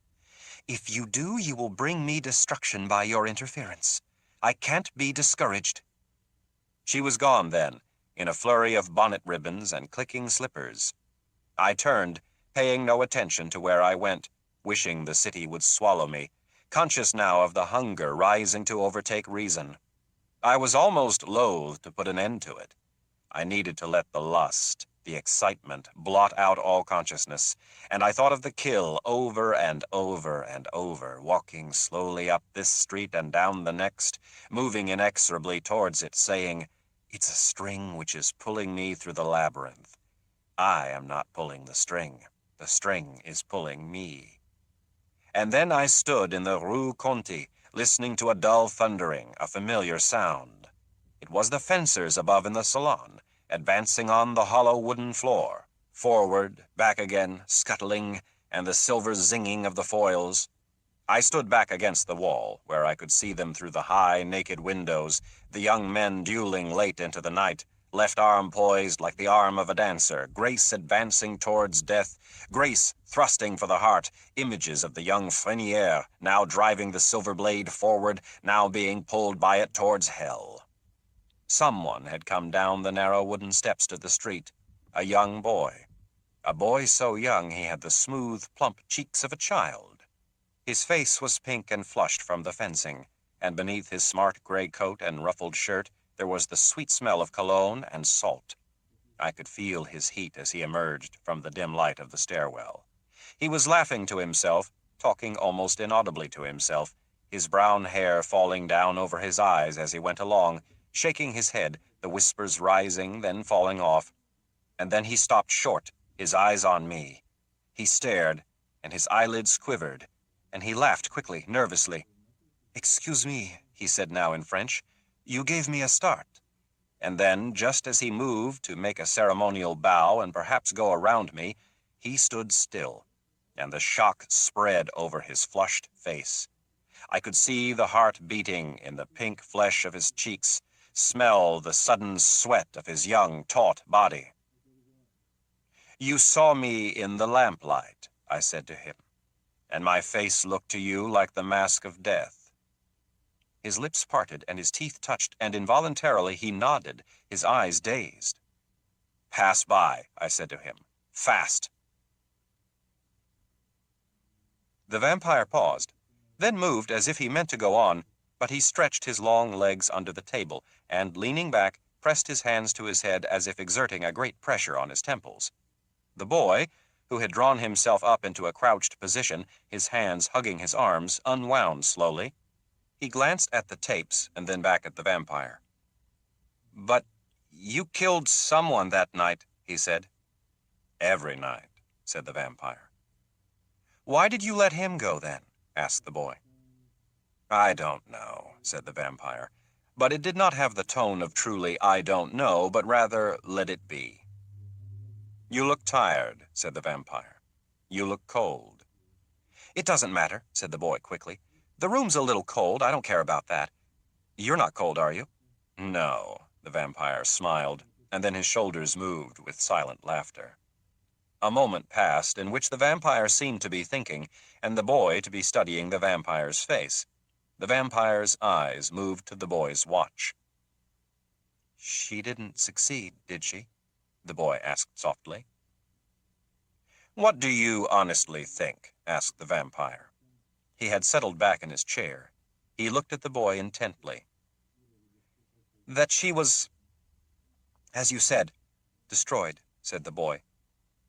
If you do, you will bring me destruction by your interference. I can't be discouraged. She was gone then, in a flurry of bonnet ribbons and clicking slippers. I turned, paying no attention to where I went, wishing the city would swallow me, conscious now of the hunger rising to overtake reason. I was almost loath to put an end to it. I needed to let the lust, the excitement, blot out all consciousness, and I thought of the kill over and over and over, walking slowly up this street and down the next, moving inexorably towards it, saying, It's a string which is pulling me through the labyrinth. I am not pulling the string is pulling me. And then I stood in the Rue Conti, listening to a dull thundering, a familiar sound. It was the fencers above in the salon, advancing on the hollow wooden floor, forward, back again, scuttling, and the silver zinging of the foils. I stood back against the wall, where I could see them through the high, naked windows, the young men dueling late into the night, left arm poised like the arm of a dancer, grace advancing towards death, grace thrusting for the heart, images of the young Freniere, now driving the silver blade forward, now being pulled by it towards hell. Someone had come down the narrow wooden steps to the street, a young boy. A boy so young he had the smooth, plump cheeks of a child. His face was pink and flushed from the fencing, and beneath his smart gray coat and ruffled shirt there was the sweet smell of cologne and salt. I could feel his heat as he emerged from the dim light of the stairwell. He was laughing to himself, talking almost inaudibly to himself, his brown hair falling down over his eyes as he went along, shaking his head, the whispers rising, then falling off. And then he stopped short, his eyes on me. He stared, and his eyelids quivered, and he laughed quickly, nervously. Excuse me, he said now in French. You gave me a start. And then, just as he moved to make a ceremonial bow and perhaps go around me, he stood still, and the shock spread over his flushed face. I could see the heart beating in the pink flesh of his cheeks, smell the sudden sweat of his young, taut body. You saw me in the lamplight, I said to him, and my face looked to you like the mask of death. His lips parted and his teeth touched, and involuntarily he nodded, his eyes dazed. Pass by, I said to him. Fast. The vampire paused, then moved as if he meant to go on, but he stretched his long legs under the table, and leaning back, pressed his hands to his head as if exerting a great pressure on his temples. The boy, who had drawn himself up into a crouched position, his hands hugging his arms, unwound slowly. He glanced at the tapes and then back at the vampire. "But you killed someone that night," he said. "Every night," said the vampire. "Why did you let him go then?" asked the boy. "I don't know," said the vampire, but it did not have the tone of truly "I don't know," but rather "let it be." "You look tired," said the vampire. "You look cold." "It doesn't matter," said the boy quickly. "The room's a little cold. I don't care about that. You're not cold, are you?" "No," the vampire smiled, and then his shoulders moved with silent laughter. A moment passed in which the vampire seemed to be thinking, and the boy to be studying the vampire's face. The vampire's eyes moved to the boy's watch. "She didn't succeed, did she?" the boy asked softly. "What do you honestly think?" asked the vampire. He had settled back in his chair. He looked at the boy intently. "That she was, as you said, destroyed," said the boy.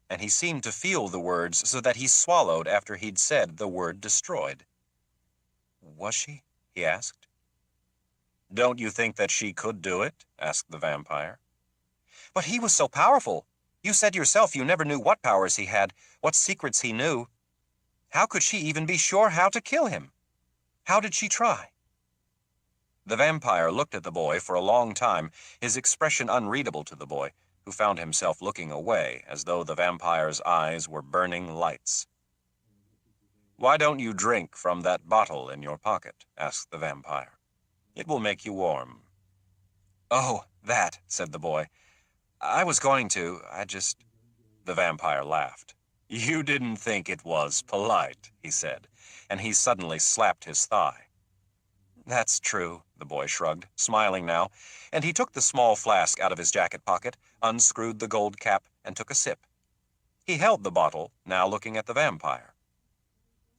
And he seemed to feel the words so that he swallowed after he'd said the word destroyed. "Was she?" he asked. "Don't you think that she could do it?" asked the vampire. "But he was so powerful. You said yourself you never knew what powers he had, what secrets he knew. How could she even be sure how to kill him? How did she try?" The vampire looked at the boy for a long time, his expression unreadable to the boy, who found himself looking away as though the vampire's eyes were burning lights. "Why don't you drink from that bottle in your pocket?" asked the vampire. "It will make you warm." "Oh, that," said the boy. "I was going to, The vampire laughed. "You didn't think it was polite," he said, and he suddenly slapped his thigh. "That's true," the boy shrugged, smiling now, and he took the small flask out of his jacket pocket, unscrewed the gold cap, and took a sip. He held the bottle, now looking at the vampire.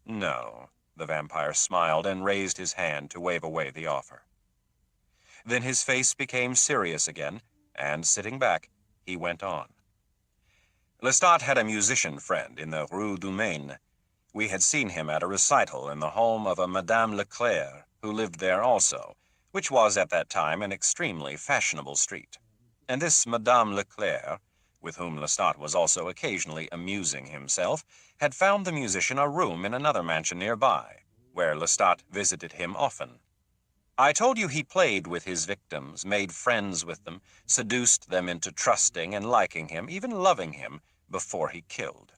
"No," the vampire smiled and raised his hand to wave away the offer. Then his face became serious again, and sitting back, he went on. "Lestat had a musician friend in the Rue du Maine. We had seen him at a recital in the home of a Madame Leclerc, who lived there also, which was at that time an extremely fashionable street. And this Madame Leclerc, with whom Lestat was also occasionally amusing himself, had found the musician a room in another mansion nearby, where Lestat visited him often. I told you he played with his victims, made friends with them, seduced them into trusting and liking him, even loving him, before he killed.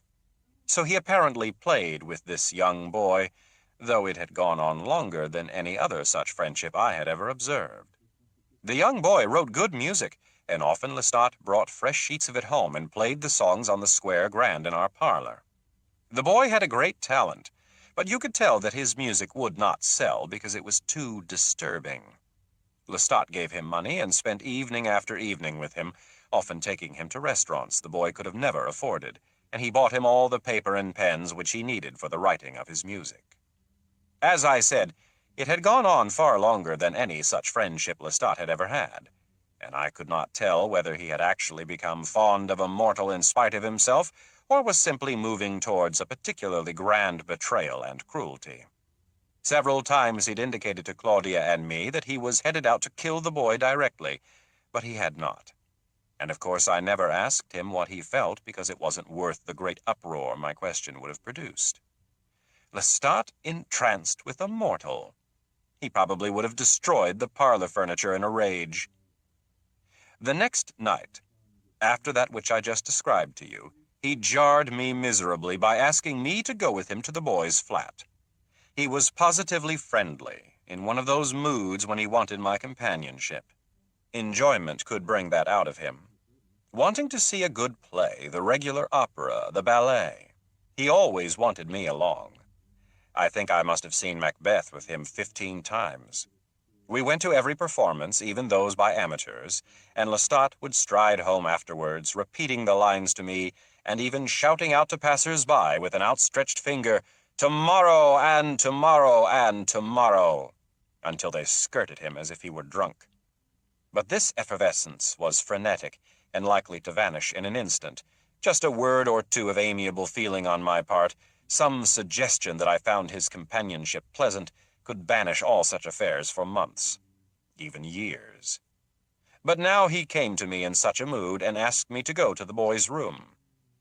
So he apparently played with this young boy, though it had gone on longer than any other such friendship I had ever observed. The young boy wrote good music, and often Lestat brought fresh sheets of it home and played the songs on the square grand in our parlor. The boy had a great talent, but you could tell that his music would not sell because it was too disturbing. Lestat gave him money and spent evening after evening with him, often taking him to restaurants the boy could have never afforded, and he bought him all the paper and pens which he needed for the writing of his music. As I said, it had gone on far longer than any such friendship Lestat had ever had, and I could not tell whether he had actually become fond of a mortal in spite of himself, or was simply moving towards a particularly grand betrayal and cruelty. Several times he'd indicated to Claudia and me that he was headed out to kill the boy directly, but he had not. And of course I never asked him what he felt because it wasn't worth the great uproar my question would have produced. Lestat entranced with a mortal. He probably would have destroyed the parlor furniture in a rage. The next night, after that which I just described to you, he jarred me miserably by asking me to go with him to the boy's flat. He was positively friendly, in one of those moods when he wanted my companionship. Enjoyment could bring that out of him. Wanting to see a good play, the regular opera, the ballet. He always wanted me along. I think I must have seen Macbeth with him 15 times. We went to every performance, even those by amateurs, and Lestat would stride home afterwards, repeating the lines to me, and even shouting out to passers-by with an outstretched finger, "Tomorrow and tomorrow and tomorrow," until they skirted him as if he were drunk. But this effervescence was frenetic and likely to vanish in an instant, Just a word or two of amiable feeling on my part, some suggestion that I found his companionship pleasant, could banish all such affairs for months, even years. But now he came to me in such a mood and asked me to go to the boy's room.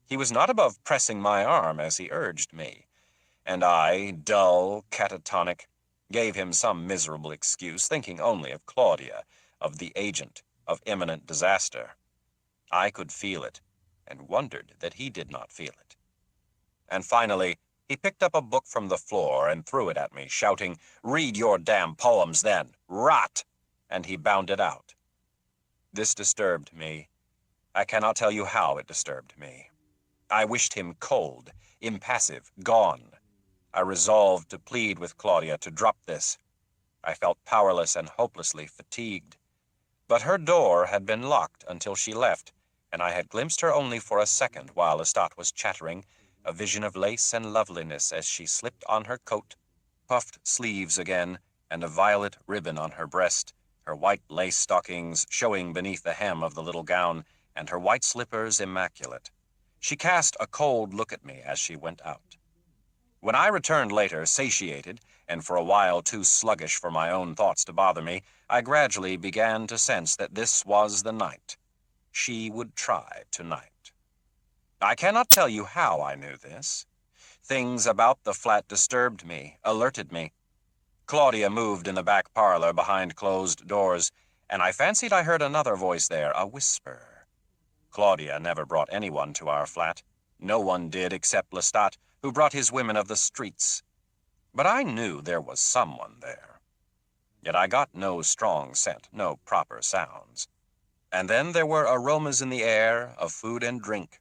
He was not above pressing my arm as he urged me, and I, dull, catatonic, gave him some miserable excuse, thinking only of Claudia, of the agent, of imminent disaster. I could feel it, and wondered that he did not feel it. And finally, he picked up a book from the floor and threw it at me, shouting, "Read your damn poems, then! Rot!" And he bounded out. This disturbed me. I cannot tell you how it disturbed me. I wished him cold, impassive, gone. I resolved to plead with Claudia to drop this. I felt powerless and hopelessly fatigued. But her door had been locked until she left, and I had glimpsed her only for a second while Lestat was chattering, a vision of lace and loveliness as she slipped on her coat, puffed sleeves again, and a violet ribbon on her breast, her white lace stockings showing beneath the hem of the little gown, and her white slippers immaculate. She cast a cold look at me as she went out. When I returned later, satiated, and for a while too sluggish for my own thoughts to bother me, I gradually began to sense that this was the night. She would try tonight. I cannot tell you how I knew this. Things about the flat disturbed me, alerted me. Claudia moved in the back parlor behind closed doors, and I fancied I heard another voice there, a whisper. Claudia never brought anyone to our flat. No one did except Lestat, who brought his women of the streets. But I knew there was someone there. Yet I got no strong scent, no proper sounds. And then there were aromas in the air of food and drink,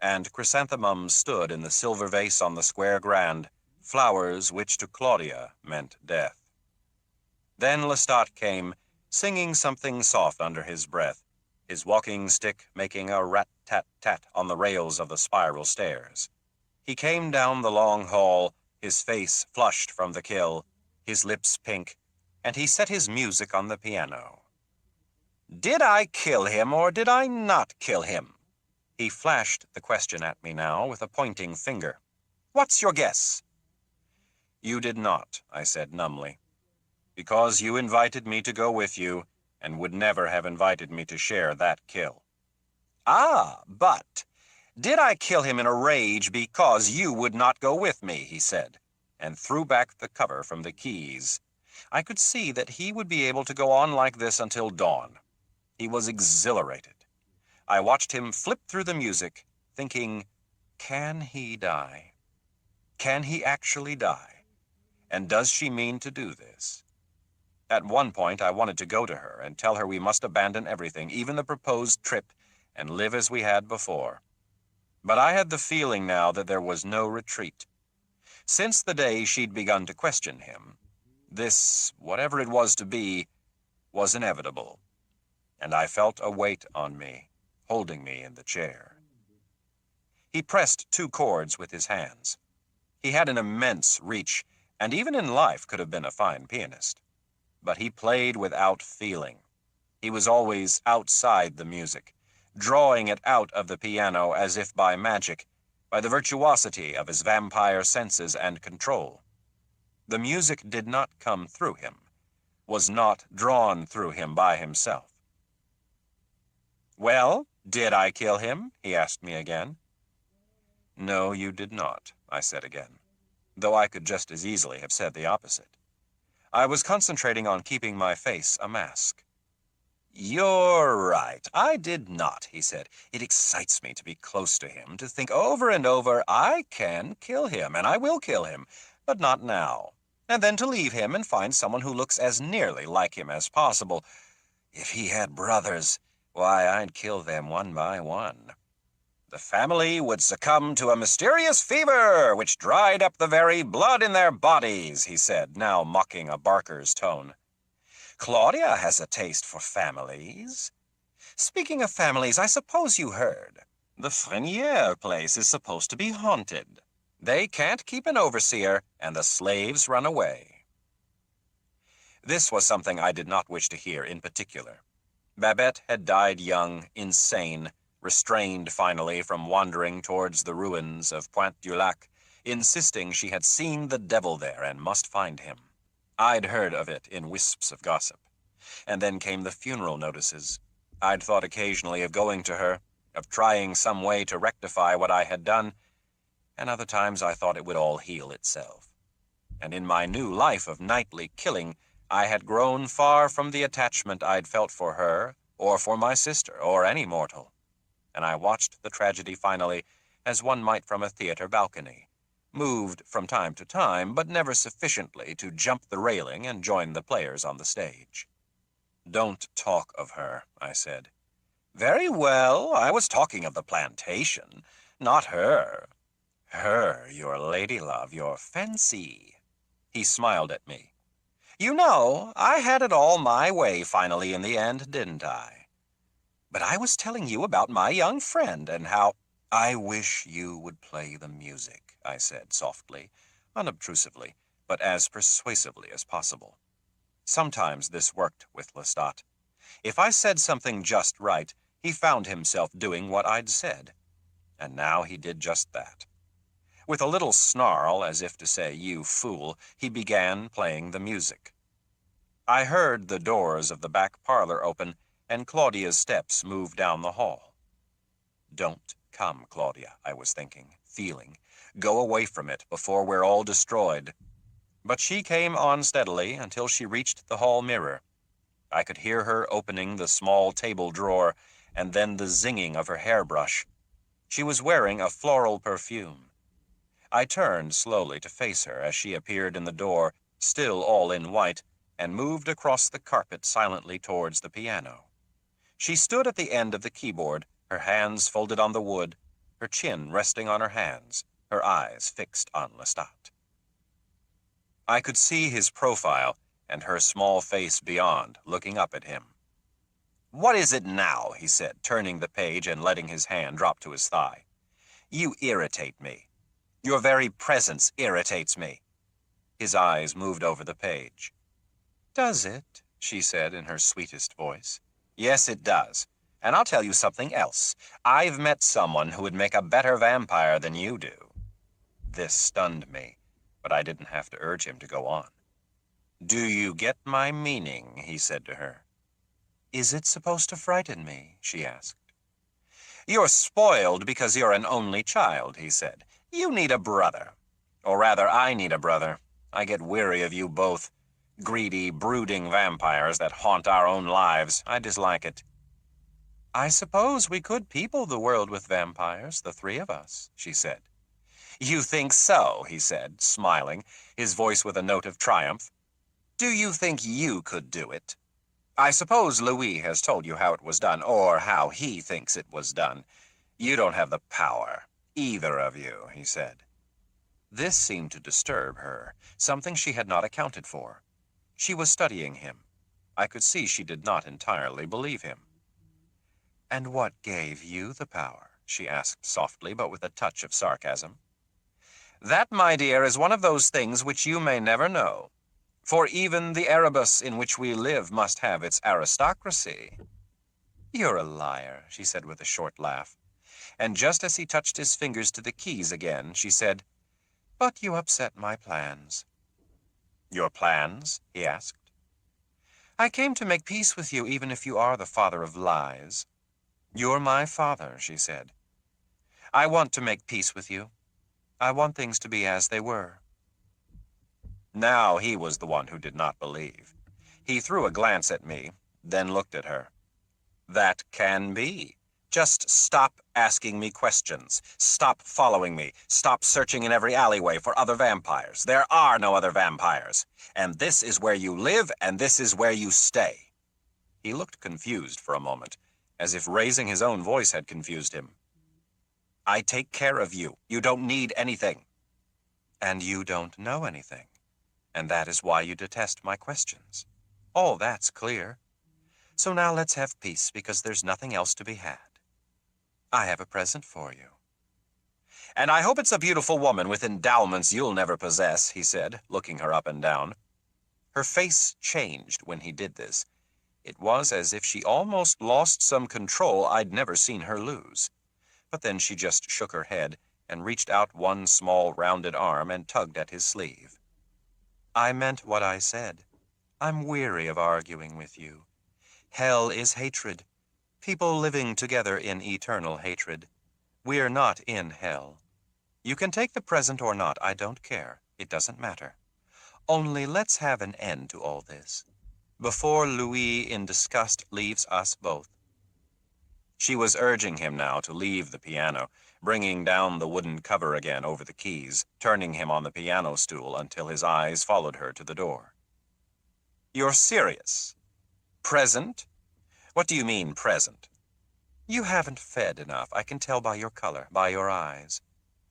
and chrysanthemums stood in the silver vase on the square grand, flowers which to Claudia meant death. Then Lestat came, singing something soft under his breath, his walking stick making a rat-tat-tat on the rails of the spiral stairs. He came down the long hall, his face flushed from the kill, his lips pink, and he set his music on the piano. Did I kill him or did I not kill him? He flashed the question at me now with a pointing finger. What's your guess? You did not, I said numbly, because you invited me to go with you and would never have invited me to share that kill. Ah, but did I kill him in a rage because you would not go with me, he said, and threw back the cover from the keys. I could see that he would be able to go on like this until dawn. He was exhilarated. I watched him flip through the music, thinking, can he die? Can he actually die? And does she mean to do this? At one point, I wanted to go to her and tell her we must abandon everything, even the proposed trip, and live as we had before. But I had the feeling now that there was no retreat. Since the day she'd begun to question him, this, whatever it was to be, was inevitable. And I felt a weight on me, holding me in the chair. He pressed 2 chords with his hands. He had an immense reach, and even in life could have been a fine pianist. But he played without feeling. He was always outside the music, drawing it out of the piano as if by magic, by the virtuosity of his vampire senses and control. The music did not come through him, was not drawn through him by himself. Well, did I kill him? He asked me again. No, you did not, I said again, though I could just as easily have said the opposite. I was concentrating on keeping my face a mask. You're right. I did not, he said. It excites me to be close to him, to think over and over, I can kill him, and I will kill him, but not now. And then to leave him and find someone who looks as nearly like him as possible. If he had brothers, why, I'd kill them one by one. The family would succumb to a mysterious fever which dried up the very blood in their bodies, he said, now mocking a barker's tone. Claudia has a taste for families. Speaking of families, I suppose you heard. The Freniere place is supposed to be haunted. They can't keep an overseer, and the slaves run away. This was something I did not wish to hear in particular. Babette had died young, insane, restrained finally from wandering towards the ruins of Pointe du Lac, insisting she had seen the devil there and must find him. I'd heard of it in wisps of gossip. And then came the funeral notices. I'd thought occasionally of going to her, of trying some way to rectify what I had done, and other times I thought it would all heal itself. And in my new life of nightly killing, I had grown far from the attachment I'd felt for her, or for my sister, or any mortal. And I watched the tragedy finally, as one might from a theater balcony, moved from time to time, but never sufficiently to jump the railing and join the players on the stage. "Don't talk of her," I said. "Very well, I was talking of the plantation, not her. Her, your lady love, your fancy." He smiled at me. "You know, I had it all my way finally in the end, didn't I? But I was telling you about my young friend and how—" "I wish you would play the music," I said softly, unobtrusively, but as persuasively as possible. Sometimes this worked with Lestat. If I said something just right, he found himself doing what I'd said. And now he did just that. With a little snarl, as if to say, "You fool," he began playing the music. I heard the doors of the back parlor open, and Claudia's steps moved down the hall. "Don't come, Claudia," I was thinking, feeling. "Go away from it before we're all destroyed." But she came on steadily until she reached the hall mirror. I could hear her opening the small table drawer, and then the zinging of her hairbrush. She was wearing a floral perfume. I turned slowly to face her as she appeared in the door, still all in white, and moved across the carpet silently towards the piano. She stood at the end of the keyboard, her hands folded on the wood, her chin resting on her hands, her eyes fixed on Lestat. I could see his profile and her small face beyond, looking up at him. "What is it now?" he said, turning the page and letting his hand drop to his thigh. "You irritate me. Your very presence irritates me." His eyes moved over the page. "Does it?" she said in her sweetest voice. "Yes, it does. And I'll tell you something else. I've met someone who would make a better vampire than you do." This stunned me, but I didn't have to urge him to go on. "Do you get my meaning?" he said to her. "Is it supposed to frighten me?" she asked. "You're spoiled because you're an only child," he said. "You need a brother. Or rather, I need a brother. I get weary of you both. Greedy, brooding vampires that haunt our own lives. I dislike it." "I suppose we could people the world with vampires, the three of us," she said. "You think so?" he said, smiling, his voice with a note of triumph. "Do you think you could do it? I suppose Louis has told you how it was done, or how he thinks it was done. You don't have the power, either of you," he said. This seemed to disturb her, something she had not accounted for. She was studying him. I could see she did not entirely believe him. "And what gave you the power?" she asked softly, but with a touch of sarcasm. "That, my dear, is one of those things which you may never know. For even the Erebus in which we live must have its aristocracy." "You're a liar," she said with a short laugh. And just as he touched his fingers to the keys again, she said, "But you upset my plans." "Your plans?" he asked. "I came to make peace with you, even if you are the father of lies." "You're my father," she said. "I want to make peace with you. I want things to be as they were." Now he was the one who did not believe. He threw a glance at me, then looked at her. "That can be. Just stop asking me questions. Stop following me. Stop searching in every alleyway for other vampires. There are no other vampires. And this is where you live, and this is where you stay." He looked confused for a moment, as if raising his own voice had confused him. "I take care of you. You don't need anything." "And you don't know anything. And that is why you detest my questions. All that's clear. So now let's have peace, because there's nothing else to be had. I have a present for you." "And I hope it's a beautiful woman with endowments you'll never possess," he said, looking her up and down. Her face changed when he did this. It was as if she almost lost some control I'd never seen her lose. But then she just shook her head and reached out one small rounded arm and tugged at his sleeve. I meant what I said. I'm weary of arguing with you. Hell is hatred. People living together in eternal hatred. We're not in hell. You can take the present or not, I don't care. It doesn't matter. Only let's have an end to all this, before Louis in disgust leaves us both. She was urging him now to leave the piano, bringing down the wooden cover again over the keys, turning him on the piano stool until his eyes followed her to the door. You're serious? Present? What do you mean, present? You haven't fed enough, I can tell by your color, by your eyes.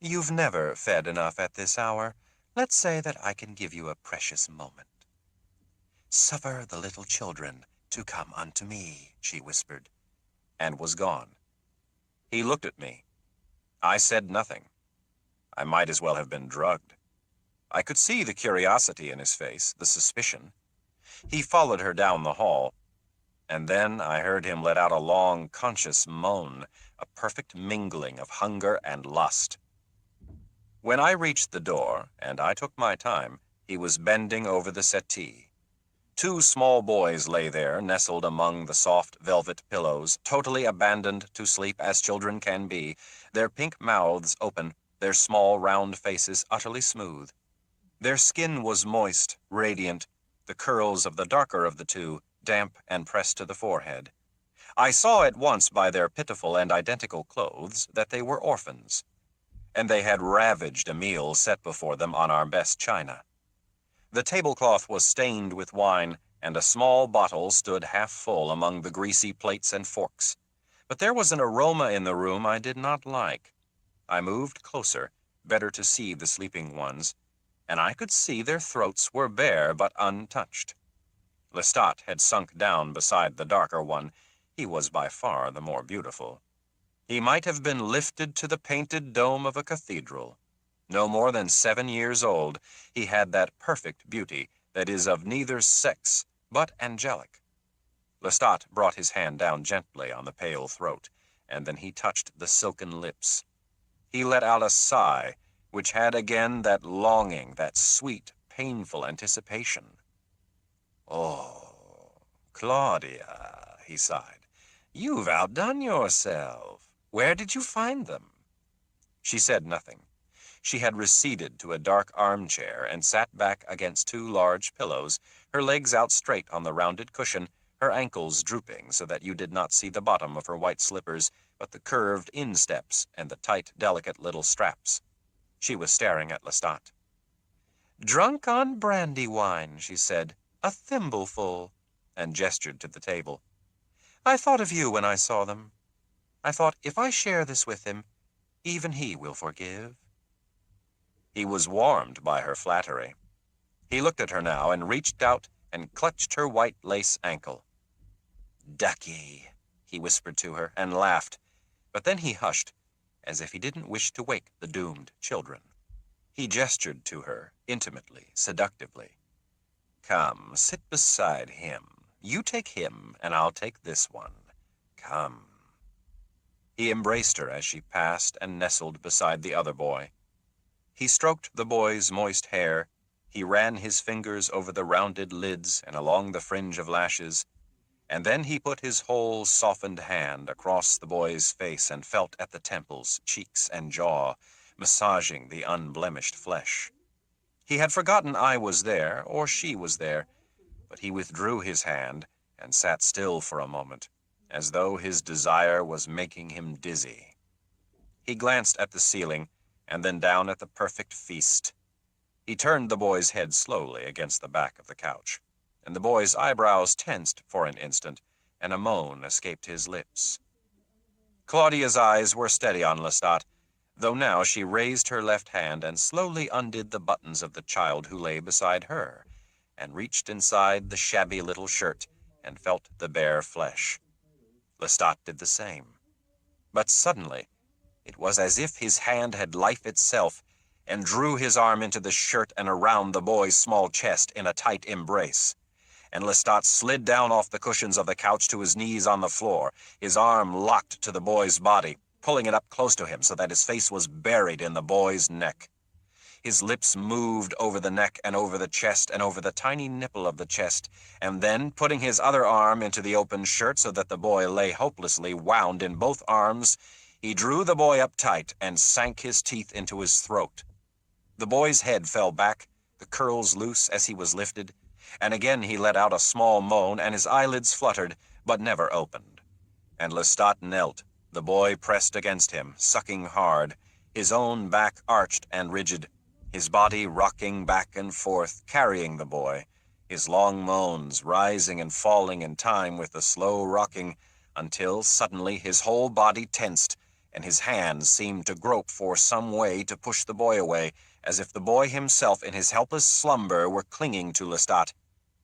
You've never fed enough at this hour. Let's say that I can give you a precious moment. Suffer the little children to come unto me, she whispered, and was gone. He looked at me. I said nothing. I might as well have been drugged. I could see the curiosity in his face, the suspicion. He followed her down the hall, and then I heard him let out a long, conscious moan, a perfect mingling of hunger and lust. When I reached the door, and I took my time, he was bending over the settee. Two small boys lay there, nestled among the soft velvet pillows, totally abandoned to sleep as children can be, their pink mouths open, their small round faces utterly smooth. Their skin was moist, radiant, the curls of the darker of the two, damp and pressed to the forehead. I saw at once by their pitiful and identical clothes that they were orphans, and they had ravaged a meal set before them on our best china. The tablecloth was stained with wine, and a small bottle stood half full among the greasy plates and forks. But there was an aroma in the room I did not like. I moved closer, better to see the sleeping ones, and I could see their throats were bare but untouched. Lestat had sunk down beside the darker one. He was by far the more beautiful. He might have been lifted to the painted dome of a cathedral. No more than 7 years old, he had that perfect beauty that is of neither sex but angelic. Lestat brought his hand down gently on the pale throat, and then he touched the silken lips. He let out a sigh, which had again that longing, that sweet, painful anticipation. Oh, Claudia, he sighed, you've outdone yourself. Where did you find them? She said nothing. She had receded to a dark armchair and sat back against two large pillows, her legs out straight on the rounded cushion, her ankles drooping so that you did not see the bottom of her white slippers, but the curved insteps and the tight, delicate little straps. She was staring at Lestat. Drunk on brandy wine, she said, a thimbleful, and gestured to the table. I thought of you when I saw them. I thought, if I share this with him, even he will forgive. He was warmed by her flattery. He looked at her now and reached out and clutched her white lace ankle. Ducky, he whispered to her and laughed, but then he hushed, as if he didn't wish to wake the doomed children. He gestured to her, intimately, seductively. Come, sit beside him. You take him, and I'll take this one. Come. He embraced her as she passed and nestled beside the other boy. He stroked the boy's moist hair. He ran his fingers over the rounded lids and along the fringe of lashes, and then he put his whole softened hand across the boy's face and felt at the temples, cheeks, and jaw, massaging the unblemished flesh. He had forgotten I was there, or she was there, but he withdrew his hand and sat still for a moment, as though his desire was making him dizzy. He glanced at the ceiling, and then down at the perfect feast. He turned the boy's head slowly against the back of the couch, and the boy's eyebrows tensed for an instant, and a moan escaped his lips. Claudia's eyes were steady on Lestat, though now she raised her left hand and slowly undid the buttons of the child who lay beside her, and reached inside the shabby little shirt and felt the bare flesh. Lestat did the same. But suddenly, it was as if his hand had life itself and drew his arm into the shirt and around the boy's small chest in a tight embrace. and Lestat slid down off the cushions of the couch to his knees on the floor, his arm locked to the boy's body, pulling it up close to him so that his face was buried in the boy's neck. His lips moved over the neck and over the chest and over the tiny nipple of the chest, and then, putting his other arm into the open shirt so that the boy lay hopelessly wound in both arms, he drew the boy up tight and sank his teeth into his throat. The boy's head fell back, the curls loose as he was lifted, and again he let out a small moan, and his eyelids fluttered, but never opened. And Lestat knelt, the boy pressed against him, sucking hard, his own back arched and rigid, his body rocking back and forth, carrying the boy, his long moans rising and falling in time with the slow rocking, until suddenly his whole body tensed, and his hands seemed to grope for some way to push the boy away, as if the boy himself in his helpless slumber were clinging to Lestat.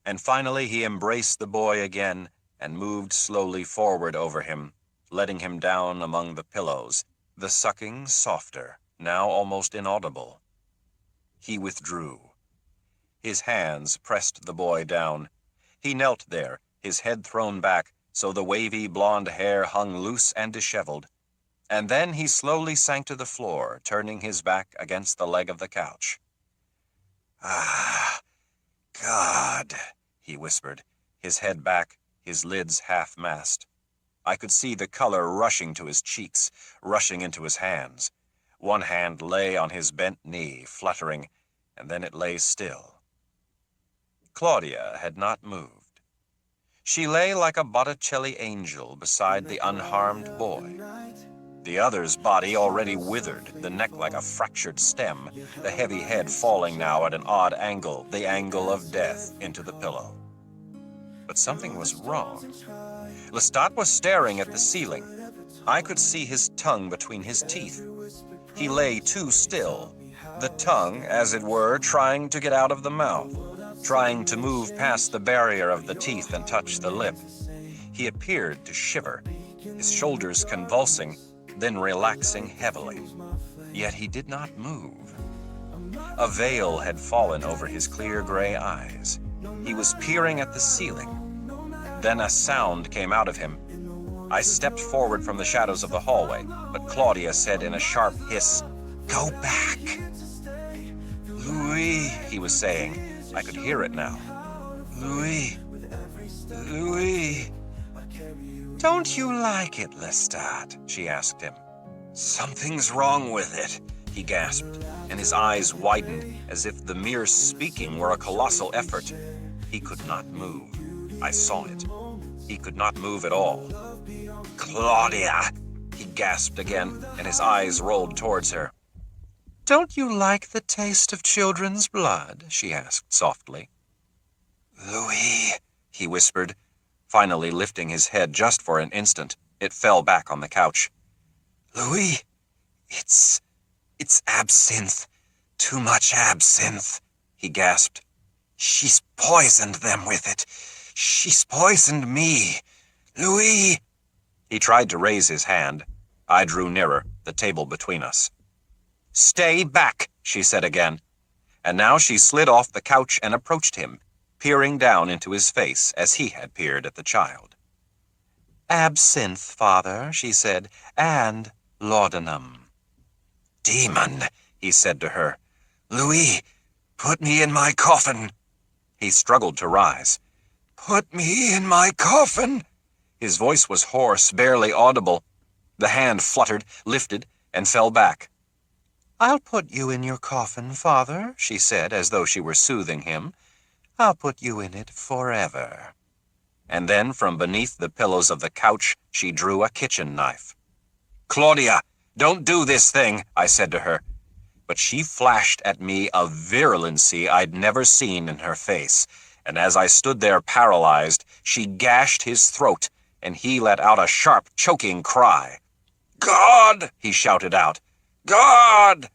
And finally he embraced the boy again and moved slowly forward over him, letting him down among the pillows, the sucking softer, now almost inaudible. He withdrew. His hands pressed the boy down. He knelt there, his head thrown back, so the wavy blonde hair hung loose and disheveled. And then he slowly sank to the floor, turning his back against the leg of the couch. "Ah, God," he whispered, his head back, his lids half-masked. I could see the color rushing to his cheeks, rushing into his hands. One hand lay on his bent knee, fluttering, and then it lay still. Claudia had not moved. She lay like a Botticelli angel beside the unharmed boy. The other's body already withered, the neck like a fractured stem, the heavy head falling now at an odd angle, the angle of death, into the pillow. But something was wrong. Lestat was staring at the ceiling. I could see his tongue between his teeth. He lay too still, the tongue, as it were, trying to get out of the mouth, trying to move past the barrier of the teeth and touch the lip. He appeared to shiver, his shoulders convulsing, then relaxing heavily. Yet he did not move. A veil had fallen over his clear gray eyes. He was peering at the ceiling. Then a sound came out of him. I stepped forward from the shadows of the hallway, but Claudia said in a sharp hiss, "Go back." "Louis," he was saying. I could hear it now. "Louis, Louis." "Don't you like it, Lestat?" she asked him. "Something's wrong with it," he gasped, and his eyes widened as if the mere speaking were a colossal effort. He could not move. I saw it. He could not move at all. "Claudia," he gasped again, and his eyes rolled towards her. "Don't you like the taste of children's blood?" she asked softly. "Louis," he whispered, finally lifting his head just for an instant. It fell back on the couch. "Louis, it's absinthe. Too much absinthe," he gasped. "She's poisoned them with it. She's poisoned me. Louis." He tried to raise his hand. I drew nearer, the table between us. "Stay back," she said again. And now she slid off the couch and approached him, peering down into his face as he had peered at the child. "Absinthe, father," she said, "and laudanum." "Demon," he said to her. "Louis, put me in my coffin." He struggled to rise. "Put me in my coffin." His voice was hoarse, barely audible. The hand fluttered, lifted, and fell back. "I'll put you in your coffin, father," she said, as though she were soothing him. "I'll put you in it forever." And then, from beneath the pillows of the couch, she drew a kitchen knife. "Claudia, don't do this thing," I said to her. But she flashed at me a virulency I'd never seen in her face, and as I stood there paralyzed, she gashed his throat, and he let out a sharp, choking cry. "God!" he shouted out. "God!"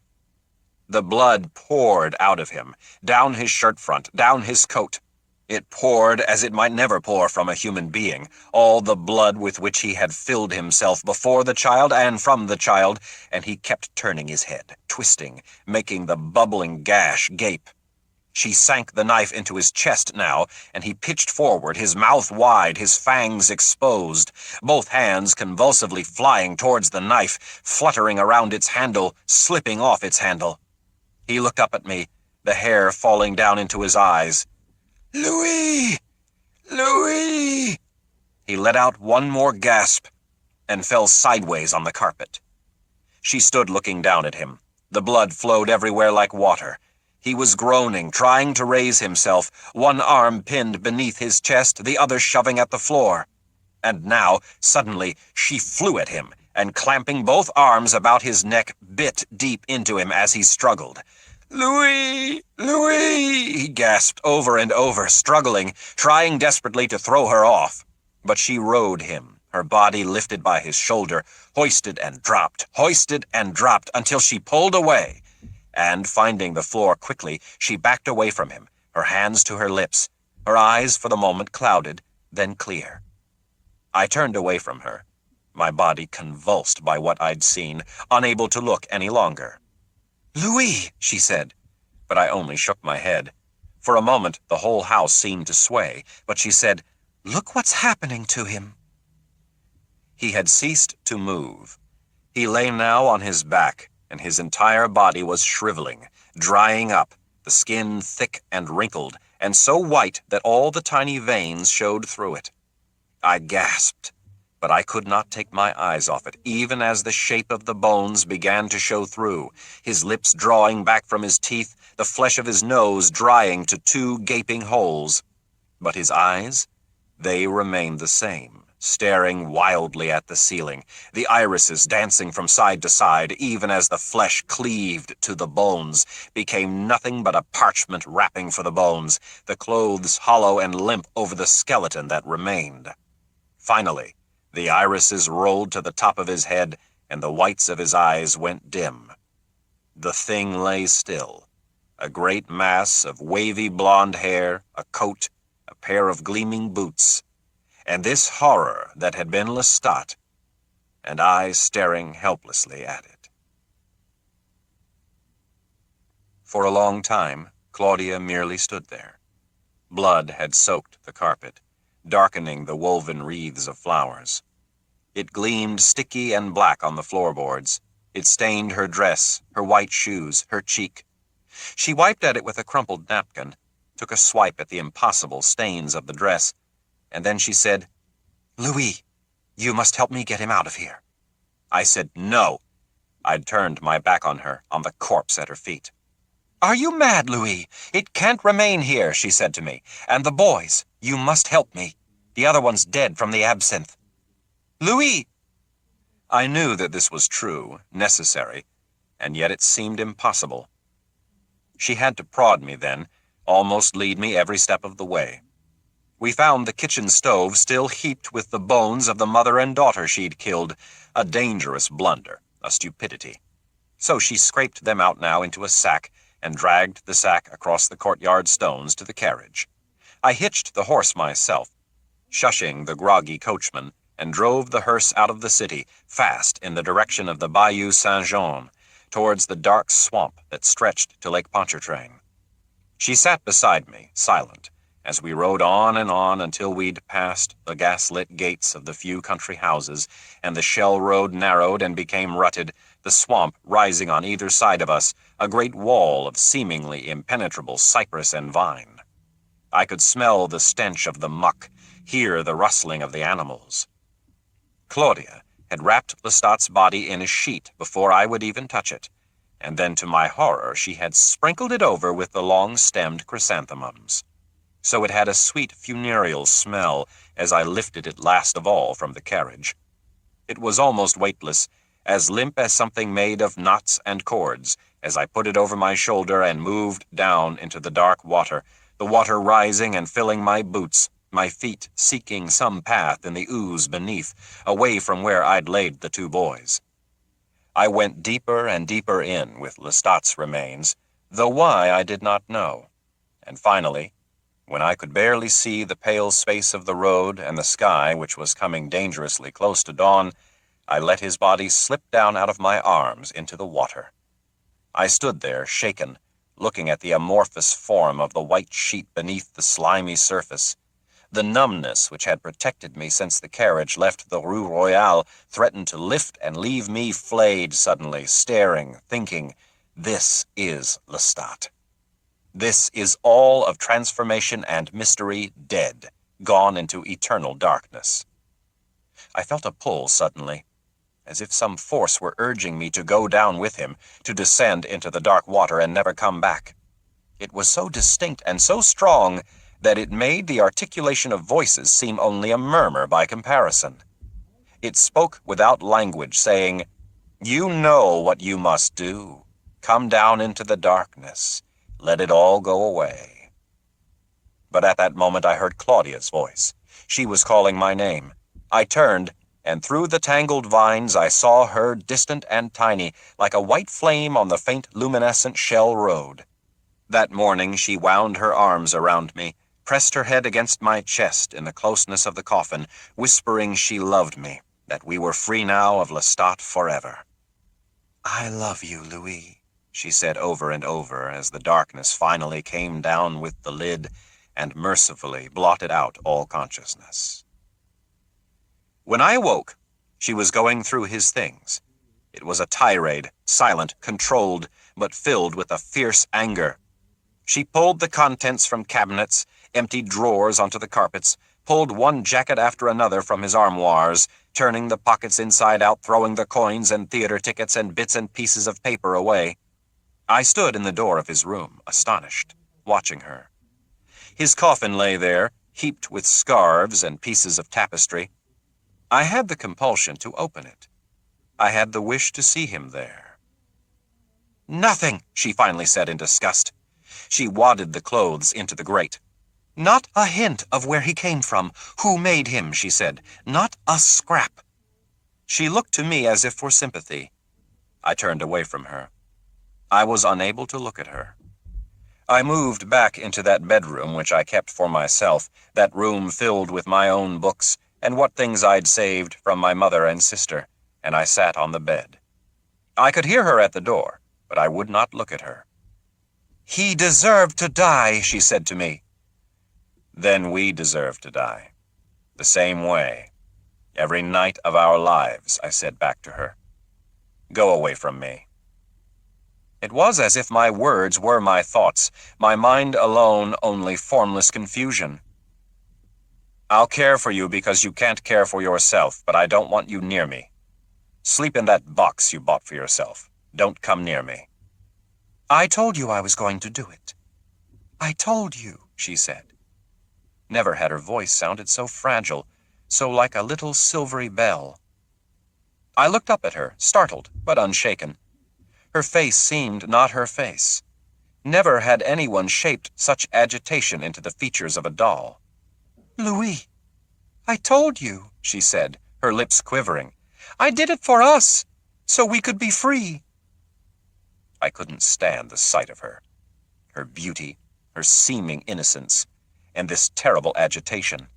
The blood poured out of him, down his shirt front, down his coat. It poured as it might never pour from a human being, all the blood with which he had filled himself before the child and from the child, and he kept turning his head, twisting, making the bubbling gash gape. She sank the knife into his chest now, and he pitched forward, his mouth wide, his fangs exposed, both hands convulsively flying towards the knife, fluttering around its handle, slipping off its handle. He looked up at me, the hair falling down into his eyes. "Louis! Louis!" He let out one more gasp and fell sideways on the carpet. She stood looking down at him. The blood flowed everywhere like water. He was groaning, trying to raise himself, one arm pinned beneath his chest, the other shoving at the floor. And now, suddenly, she flew at him, and clamping both arms about his neck, bit deep into him as he struggled. "Louis! Louis!" he gasped over and over, struggling, trying desperately to throw her off. But she rode him, her body lifted by his shoulder, hoisted and dropped, until she pulled away. And, finding the floor quickly, she backed away from him, her hands to her lips, her eyes for the moment clouded, then clear. I turned away from her, my body convulsed by what I'd seen, unable to look any longer. "Louis," she said, but I only shook my head. For a moment, the whole house seemed to sway, but she said, "Look what's happening to him." He had ceased to move. He lay now on his back, and his entire body was shriveling, drying up, the skin thick and wrinkled, and so white that all the tiny veins showed through it. I gasped, but I could not take my eyes off it, even as the shape of the bones began to show through, his lips drawing back from his teeth, the flesh of his nose drying to 2 gaping holes. But his eyes, they remained the same, staring wildly at the ceiling, the irises dancing from side to side, even as the flesh cleaved to the bones, became nothing but a parchment wrapping for the bones, the clothes hollow and limp over the skeleton that remained. Finally, the irises rolled to the top of his head, and the whites of his eyes went dim. The thing lay still, a great mass of wavy blonde hair, a coat, a pair of gleaming boots, and this horror that had been Lestat, and I staring helplessly at it. For a long time, Claudia merely stood there. Blood had soaked the carpet, darkening the woven wreaths of flowers. It gleamed sticky and black on the floorboards. It stained her dress, her white shoes, her cheek. She wiped at it with a crumpled napkin, took a swipe at the impossible stains of the dress, and then she said, "Louis, you must help me get him out of here." I said, "No." I'd turned my back on her, on the corpse at her feet. "Are you mad, Louis? It can't remain here," she said to me. "And the boys, you must help me. The other one's dead from the absinthe." "Louis!" I knew that this was true, necessary, and yet it seemed impossible. She had to prod me then, almost lead me every step of the way. We found the kitchen stove still heaped with the bones of the mother and daughter she'd killed, a dangerous blunder, a stupidity. So she scraped them out now into a sack and dragged the sack across the courtyard stones to the carriage. I hitched the horse myself, shushing the groggy coachman, and drove the hearse out of the city, fast in the direction of the Bayou Saint-Jean, towards the dark swamp that stretched to Lake Pontchartrain. She sat beside me, silent, as we rode on and on until we'd passed the gas-lit gates of the few country houses, and the shell road narrowed and became rutted, the swamp rising on either side of us, a great wall of seemingly impenetrable cypress and vine. I could smell the stench of the muck, hear the rustling of the animals. Claudia had wrapped Lestat's body in a sheet before I would even touch it, and then to my horror she had sprinkled it over with the long-stemmed chrysanthemums. So it had a sweet funereal smell as I lifted it last of all from the carriage. It was almost weightless, as limp as something made of knots and cords, as I put it over my shoulder and moved down into the dark water, the water rising and filling my boots, my feet seeking some path in the ooze beneath, away from where I'd laid the 2 boys. I went deeper and deeper in with Lestat's remains, though why I did not know, and finally, when I could barely see the pale space of the road and the sky, which was coming dangerously close to dawn, I let his body slip down out of my arms into the water. I stood there, shaken, looking at the amorphous form of the white sheet beneath the slimy surface. The numbness which had protected me since the carriage left the Rue Royale threatened to lift and leave me flayed suddenly, staring, thinking, this is Lestat. This is all of transformation and mystery dead, gone into eternal darkness. I felt a pull suddenly, as if some force were urging me to go down with him, to descend into the dark water and never come back. It was so distinct and so strong that it made the articulation of voices seem only a murmur by comparison. It spoke without language, saying, "You know what you must do. Come down into the darkness. Let it all go away." But at that moment I heard Claudia's voice. She was calling my name. I turned, and through the tangled vines I saw her, distant and tiny, like a white flame on the faint luminescent shell road. That morning she wound her arms around me, pressed her head against my chest in the closeness of the coffin, whispering she loved me, that we were free now of Lestat forever. "I love you, Louis," she said over and over as the darkness finally came down with the lid and mercifully blotted out all consciousness. When I awoke, she was going through his things. It was a tirade, silent, controlled, but filled with a fierce anger. She pulled the contents from cabinets, emptied drawers onto the carpets, pulled one jacket after another from his armoires, turning the pockets inside out, throwing the coins and theater tickets and bits and pieces of paper away. I stood in the door of his room, astonished, watching her. His coffin lay there, heaped with scarves and pieces of tapestry. I had the compulsion to open it. I had the wish to see him there. "Nothing," she finally said in disgust. She wadded the clothes into the grate. "Not a hint of where he came from, who made him," she said. "Not a scrap." She looked to me as if for sympathy. I turned away from her. I was unable to look at her. I moved back into that bedroom which I kept for myself, that room filled with my own books and what things I'd saved from my mother and sister, and I sat on the bed. I could hear her at the door, but I would not look at her. "He deserved to die," she said to me. "Then we deserve to die. The same way. Every night of our lives," I said back to her. "Go away from me." It was as if my words were my thoughts, my mind alone only formless confusion. "I'll care for you because you can't care for yourself, but I don't want you near me. Sleep in that box you bought for yourself. Don't come near me." "I told you I was going to do it. I told you," she said. Never had her voice sounded so fragile, so like a little silvery bell. I looked up at her, startled but unshaken. Her face seemed not her face. Never had anyone shaped such agitation into the features of a doll. "Louis, I told you," she said, her lips quivering. "I did it for us, so we could be free." I couldn't stand the sight of her. Her beauty, her seeming innocence, and this terrible agitation.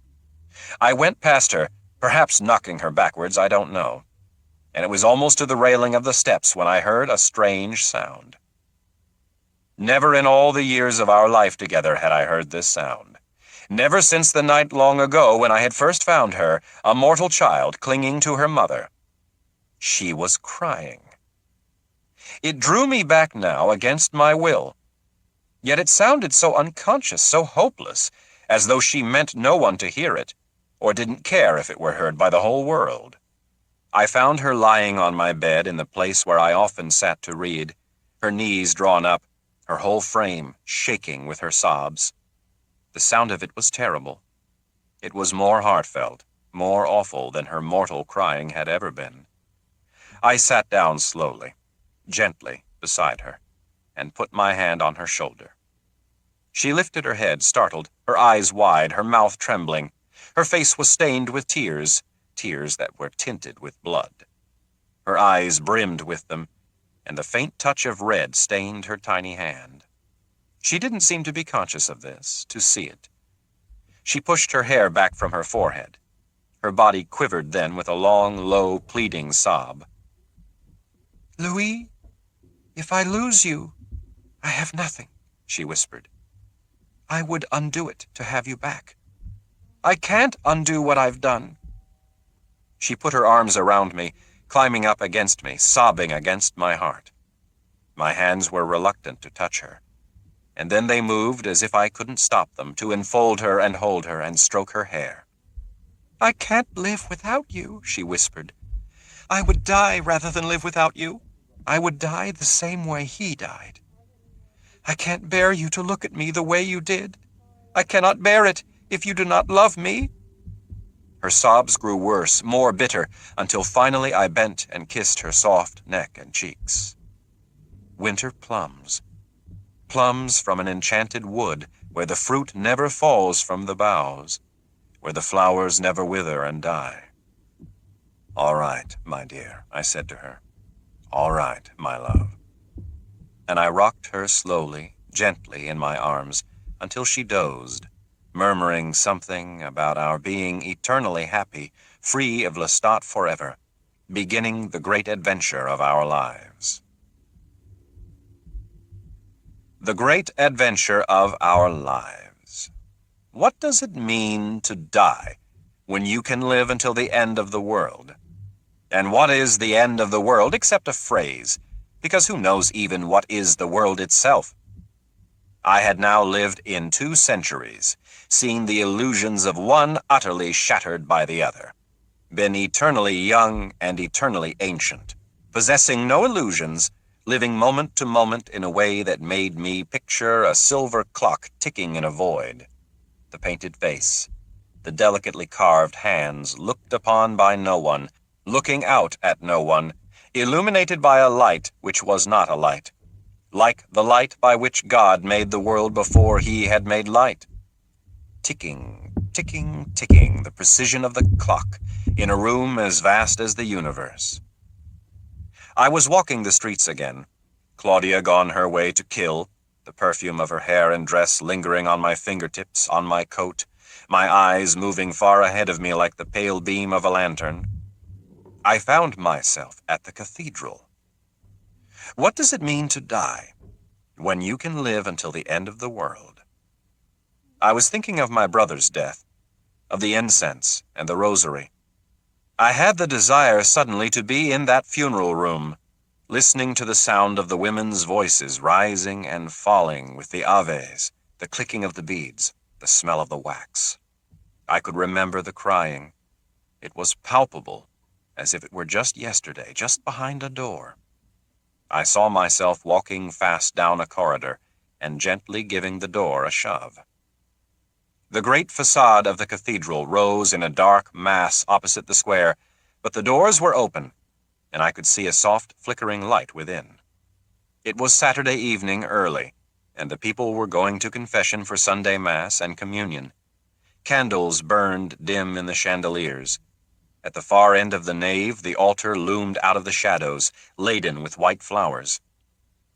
I went past her, perhaps knocking her backwards, I don't know. And it was almost to the railing of the steps when I heard a strange sound. Never in all the years of our life together had I heard this sound. Never since the night long ago when I had first found her, a mortal child clinging to her mother. She was crying. It drew me back now against my will. Yet it sounded so unconscious, so hopeless, as though she meant no one to hear it, or didn't care if it were heard by the whole world. I found her lying on my bed in the place where I often sat to read, her knees drawn up, her whole frame shaking with her sobs. The sound of it was terrible. It was more heartfelt, more awful than her mortal crying had ever been. I sat down slowly, gently, beside her, and put my hand on her shoulder. She lifted her head, startled, her eyes wide, her mouth trembling. Her face was stained with tears, tears that were tinted with blood. Her eyes brimmed with them, and the faint touch of red stained her tiny hand. She didn't seem to be conscious of this, to see it. She pushed her hair back from her forehead. Her body quivered then with a long, low, pleading sob. "Louis, if I lose you, I have nothing, she whispered. I would undo it to have you back. I can't undo what I've done. She put her arms around me, climbing up against me, sobbing against my heart. My hands were reluctant to touch her, and then they moved as if I couldn't stop them, to enfold her and hold her and stroke her hair. I can't live without you, she whispered. I would die rather than live without you. I would die the same way he died. I can't bear you to look at me the way you did. I cannot bear it if you do not love me. Her sobs grew worse, more bitter, until finally I bent and kissed her soft neck and cheeks. Winter plums. Plums from an enchanted wood, where the fruit never falls from the boughs, where the flowers never wither and die. All right, my dear, I said to her. All right, my love. And I rocked her slowly, gently in my arms, until she dozed, murmuring something about our being eternally happy, free of Lestat forever, beginning the great adventure of our lives. The great adventure of our lives. What does it mean to die when you can live until the end of the world? And what is the end of the world except a phrase? Because who knows even what is the world itself? I had now lived in 2 centuries, seen the illusions of one utterly shattered by the other, been eternally young and eternally ancient, possessing no illusions, living moment to moment in a way that made me picture a silver clock ticking in a void. The painted face, the delicately carved hands looked upon by no one, looking out at no one, illuminated by a light which was not a light, like the light by which God made the world before he had made light. Ticking, ticking, ticking, the precision of the clock in a room as vast as the universe. I was walking the streets again, Claudia gone her way to kill, the perfume of her hair and dress lingering on my fingertips, on my coat, my eyes moving far ahead of me like the pale beam of a lantern. I found myself at the cathedral. What does it mean to die when you can live until the end of the world? I was thinking of my brother's death, of the incense and the rosary. I had the desire suddenly to be in that funeral room, listening to the sound of the women's voices rising and falling with the aves, the clicking of the beads, the smell of the wax. I could remember the crying. It was palpable, as if it were just yesterday, just behind a door. I saw myself walking fast down a corridor and gently giving the door a shove. The great facade of the cathedral rose in a dark mass opposite the square, but the doors were open, and I could see a soft flickering light within. It was Saturday evening early, and the people were going to confession for Sunday Mass and communion. Candles burned dim in the chandeliers. At the far end of the nave, the altar loomed out of the shadows, laden with white flowers.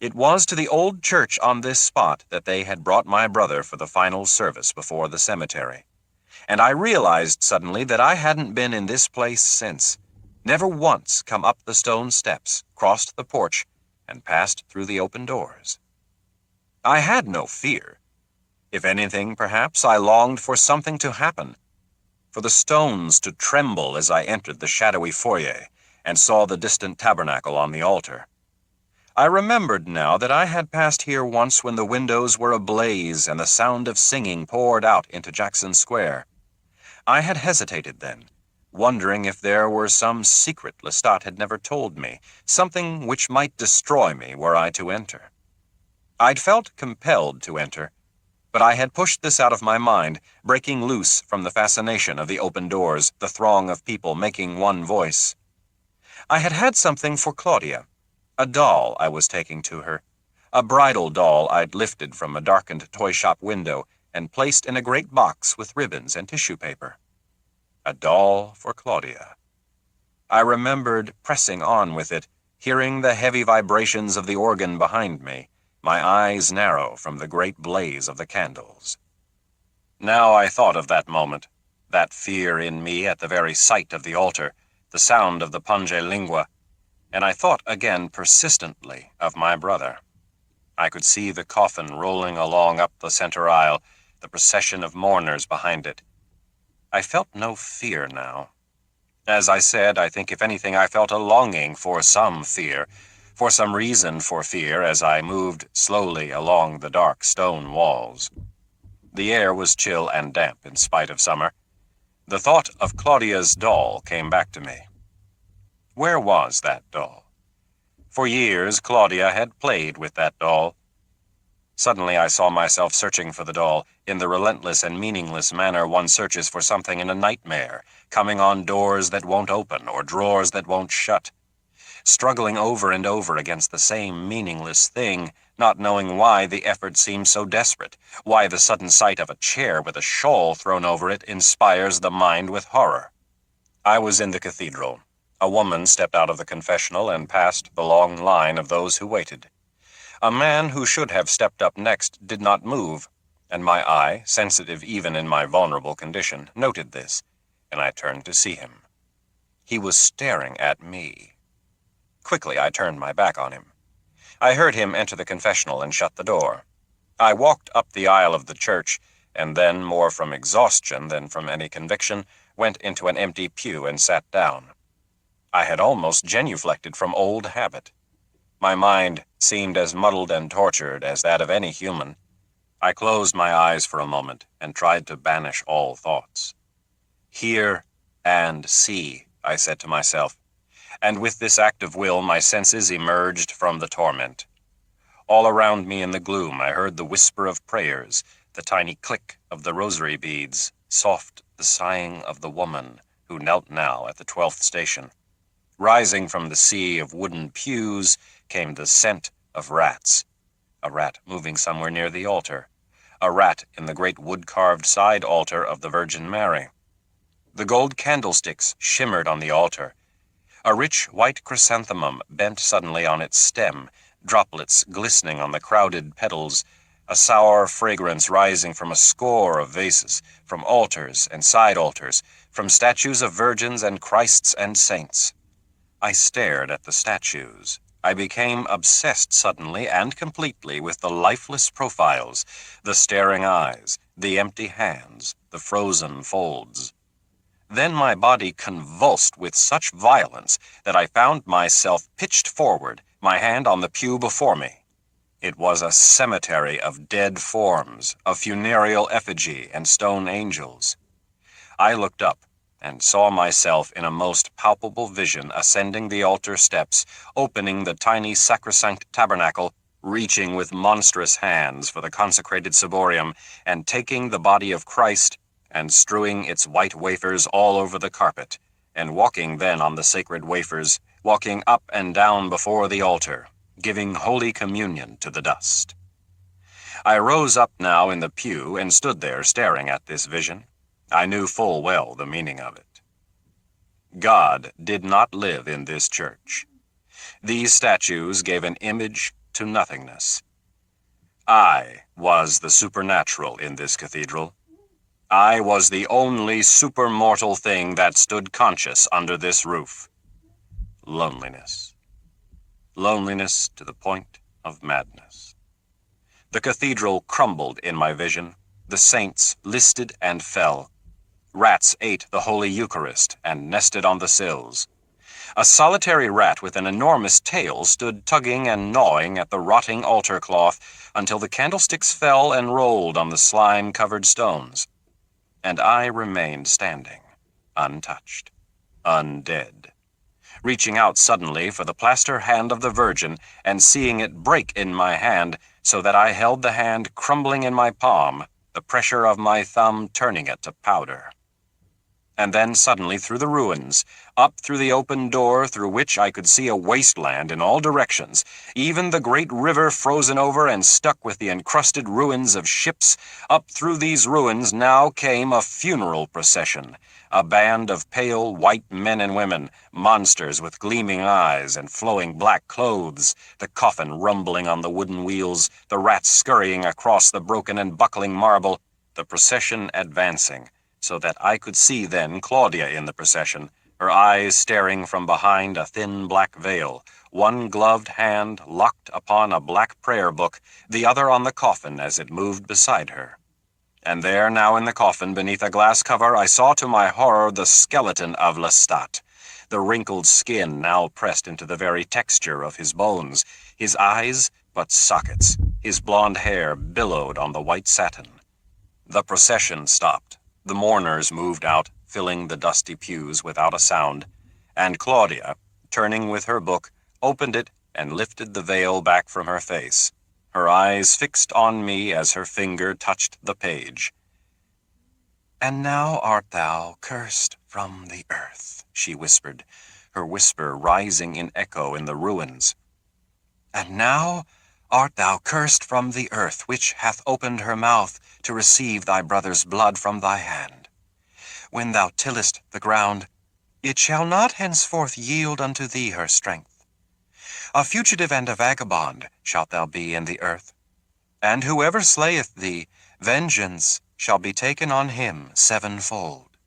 It was to the old church on this spot that they had brought my brother for the final service before the cemetery. And I realized suddenly that I hadn't been in this place since, never once come up the stone steps, crossed the porch, and passed through the open doors. I had no fear. If anything, perhaps, I longed for something to happen, for the stones to tremble as I entered the shadowy foyer and saw the distant tabernacle on the altar. I remembered now that I had passed here once when the windows were ablaze and the sound of singing poured out into Jackson Square. I had hesitated then, wondering if there were some secret Lestat had never told me, something which might destroy me were I to enter. I'd felt compelled to enter, but I had pushed this out of my mind, breaking loose from the fascination of the open doors, the throng of people making one voice. I had had something for Claudia, a doll I was taking to her, a bridal doll I'd lifted from a darkened toy shop window and placed in a great box with ribbons and tissue paper. A doll for Claudia. I remembered pressing on with it, hearing the heavy vibrations of the organ behind me, my eyes narrow from the great blaze of the candles. Now I thought of that moment, that fear in me at the very sight of the altar, the sound of the Pange Lingua, and I thought again persistently of my brother. I could see the coffin rolling along up the center aisle, the procession of mourners behind it. I felt no fear now. As I said, I think if anything I felt a longing for some fear, for some reason for fear as I moved slowly along the dark stone walls. The air was chill and damp in spite of summer. The thought of Claudia's doll came back to me. Where was that doll? For years, Claudia had played with that doll. Suddenly I saw myself searching for the doll in the relentless and meaningless manner one searches for something in a nightmare, coming on doors that won't open or drawers that won't shut, struggling over and over against the same meaningless thing, not knowing why the effort seems so desperate, why the sudden sight of a chair with a shawl thrown over it inspires the mind with horror. I was in the cathedral. A woman stepped out of the confessional and passed the long line of those who waited. A man who should have stepped up next did not move, and my eye, sensitive even in my vulnerable condition, noted this, and I turned to see him. He was staring at me. Quickly I turned my back on him. I heard him enter the confessional and shut the door. I walked up the aisle of the church, and then, more from exhaustion than from any conviction, went into an empty pew and sat down. I had almost genuflected from old habit. My mind seemed as muddled and tortured as that of any human. I closed my eyes for a moment and tried to banish all thoughts. Hear and see, I said to myself, and with this act of will my senses emerged from the torment. All around me in the gloom I heard the whisper of prayers, the tiny click of the rosary beads, soft the sighing of the woman who knelt now at the 12th station. Rising from the sea of wooden pews came the scent of rats. A rat moving somewhere near the altar. A rat in the great wood-carved side altar of the Virgin Mary. The gold candlesticks shimmered on the altar. A rich white chrysanthemum bent suddenly on its stem, droplets glistening on the crowded petals, a sour fragrance rising from a score of vases, from altars and side altars, from statues of virgins and Christs and saints. I stared at the statues. I became obsessed suddenly and completely with the lifeless profiles, the staring eyes, the empty hands, the frozen folds. Then my body convulsed with such violence that I found myself pitched forward, my hand on the pew before me. It was a cemetery of dead forms, of funereal effigy and stone angels. I looked up and saw myself in a most palpable vision ascending the altar steps, opening the tiny sacrosanct tabernacle, reaching with monstrous hands for the consecrated ciborium, and taking the body of Christ and strewing its white wafers all over the carpet, and walking then on the sacred wafers, walking up and down before the altar, giving Holy Communion to the dust. I rose up now in the pew and stood there staring at this vision. I knew full well the meaning of it. God did not live in this church. These statues gave an image to nothingness. I was the supernatural in this cathedral. I was the only supermortal thing that stood conscious under this roof. Loneliness. Loneliness to the point of madness. The cathedral crumbled in my vision. The saints listed and fell. Rats ate the Holy Eucharist and nested on the sills. A solitary rat with an enormous tail stood tugging and gnawing at the rotting altar cloth until the candlesticks fell and rolled on the slime-covered stones. And I remained standing, untouched, undead, reaching out suddenly for the plaster hand of the Virgin and seeing it break in my hand so that I held the hand crumbling in my palm, the pressure of my thumb turning it to powder. And then suddenly through the ruins, up through the open door through which I could see a wasteland in all directions, even the great river frozen over and stuck with the encrusted ruins of ships, up through these ruins now came a funeral procession, a band of pale white men and women, monsters with gleaming eyes and flowing black clothes, the coffin rumbling on the wooden wheels, the rats scurrying across the broken and buckling marble, the procession advancing, so that I could see then Claudia in the procession, her eyes staring from behind a thin black veil, one gloved hand locked upon a black prayer book, the other on the coffin as it moved beside her. And there, now in the coffin, beneath a glass cover, I saw to my horror the skeleton of Lestat, the wrinkled skin now pressed into the very texture of his bones, his eyes but sockets, his blonde hair billowed on the white satin. The procession stopped. The mourners moved out, filling the dusty pews without a sound, and Claudia, turning with her book, opened it and lifted the veil back from her face, her eyes fixed on me as her finger touched the page. "And now art thou cursed from the earth," she whispered, her whisper rising in echo in the ruins. "And now art thou cursed from the earth, which hath opened her mouth to receive thy brother's blood from thy hand. When thou tillest the ground, it shall not henceforth yield unto thee her strength. A fugitive and a vagabond shalt thou be in the earth, and whoever slayeth thee, vengeance shall be taken on him sevenfold."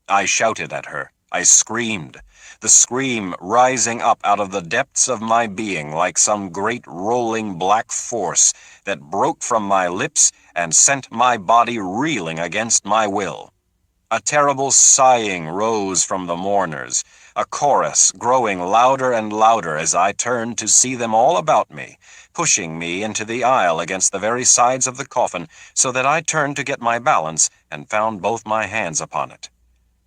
I shouted at her. I screamed, the scream rising up out of the depths of my being like some great rolling black force that broke from my lips and sent my body reeling against my will. A terrible sighing rose from the mourners, a chorus growing louder and louder as I turned to see them all about me, pushing me into the aisle against the very sides of the coffin, so that I turned to get my balance and found both my hands upon it.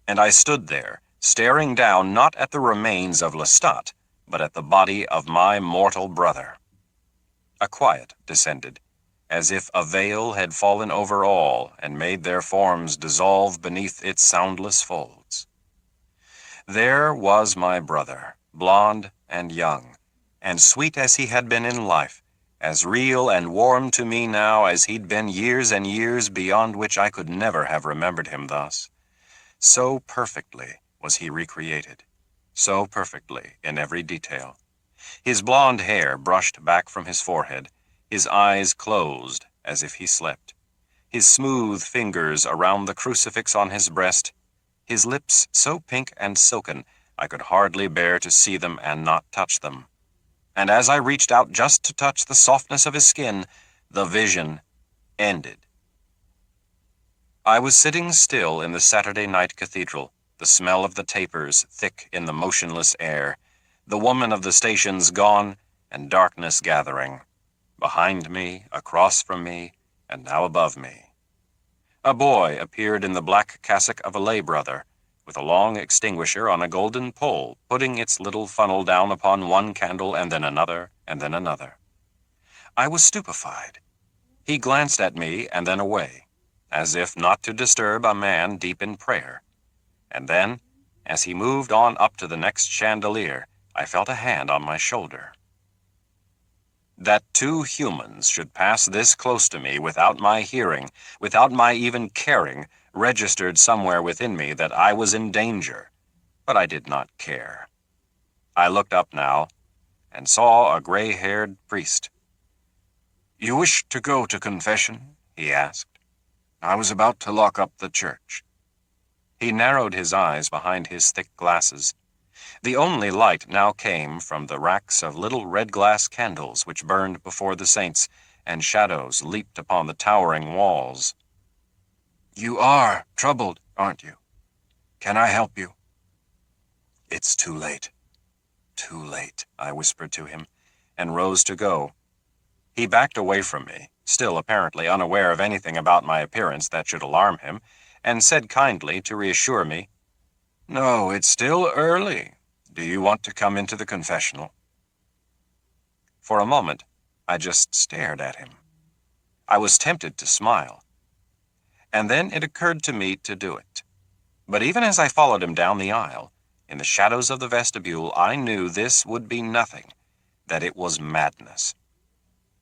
And I stood there, staring down not at the remains of Lestat, but at the body of my mortal brother. A quiet descended, as if a veil had fallen over all and made their forms dissolve beneath its soundless folds. There was my brother, blond and young, and sweet as he had been in life, as real and warm to me now as he'd been years and years beyond which I could never have remembered him thus. So perfectly was he recreated, so perfectly in every detail. His blonde hair brushed back from his forehead, his eyes closed as if he slept, his smooth fingers around the crucifix on his breast, his lips so pink and silken I could hardly bear to see them and not touch them. And as I reached out just to touch the softness of his skin, the vision ended. I was sitting still in the Saturday night cathedral, the smell of the tapers thick in the motionless air, the woman of the stations gone, and darkness gathering. Behind me, across from me, and now above me. A boy appeared in the black cassock of a lay brother, with a long extinguisher on a golden pole, putting its little funnel down upon one candle and then another, and then another. I was stupefied. He glanced at me and then away, as if not to disturb a man deep in prayer. And then, as he moved on up to the next chandelier, I felt a hand on my shoulder. That two humans should pass this close to me without my hearing, without my even caring, registered somewhere within me that I was in danger, but I did not care. I looked up now and saw a gray-haired priest. "You wish to go to confession?" he asked. "I was about to lock up the church." He narrowed his eyes behind his thick glasses. The only light now came from the racks of little red glass candles which burned before the saints, and shadows leaped upon the towering walls. "You are troubled, aren't you? Can I help you?" "It's too late. Too late," I whispered to him, and rose to go. He backed away from me, still apparently unaware of anything about my appearance that should alarm him, and said kindly to reassure me, "No, it's still early. Do you want to come into the confessional?" For a moment, I just stared at him. I was tempted to smile. And then it occurred to me to do it. But even as I followed him down the aisle, in the shadows of the vestibule, I knew this would be nothing, that it was madness.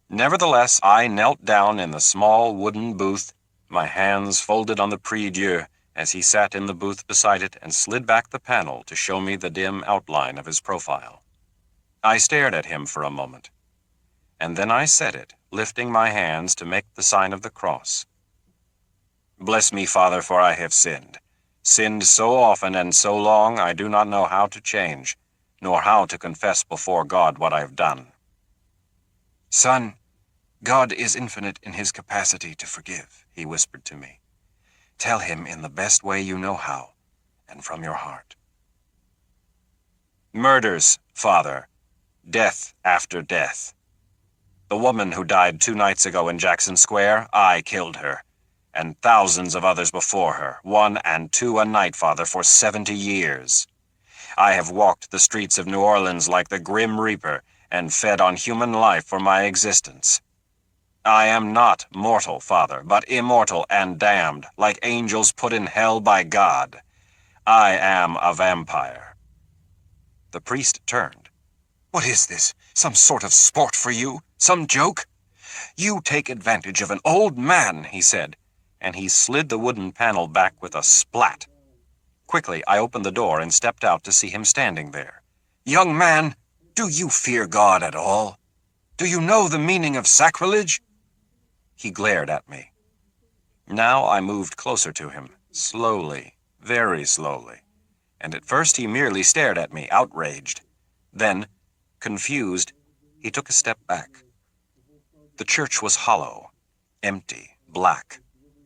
Nevertheless, I knelt down in the small wooden booth, my hands folded on the prie-dieu, as he sat in the booth beside it and slid back the panel to show me the dim outline of his profile. I stared at him for a moment, and then I said it, lifting my hands to make the sign of the cross. "Bless me, Father, for I have sinned so often and so long I do not know how to change, nor how to confess before God what I've done. "Son, God is infinite in his capacity to forgive," he whispered to me. "Tell him in the best way you know how, and from your heart." Murders, Father. Death after death. The woman who died 2 nights ago in Jackson Square, I killed her. And thousands of others before her, 1 and 2 a night, Father, for 70 years. I have walked the streets of New Orleans like the Grim Reaper and fed on human life for my existence. I am not mortal, Father, but immortal and damned, like angels put in hell by God. I am a vampire. The priest turned. "What is this? Some sort of sport for you? Some joke?" "You take advantage of an old man," he said, and he slid the wooden panel back with a splat. Quickly, I opened the door and stepped out to see him standing there. "Young man, do you fear God at all? Do you know the meaning of sacrilege?" He glared at me. Now I moved closer to him, slowly, very slowly, and at first he merely stared at me, outraged. Then, confused, he took a step back. The church was hollow, empty, black,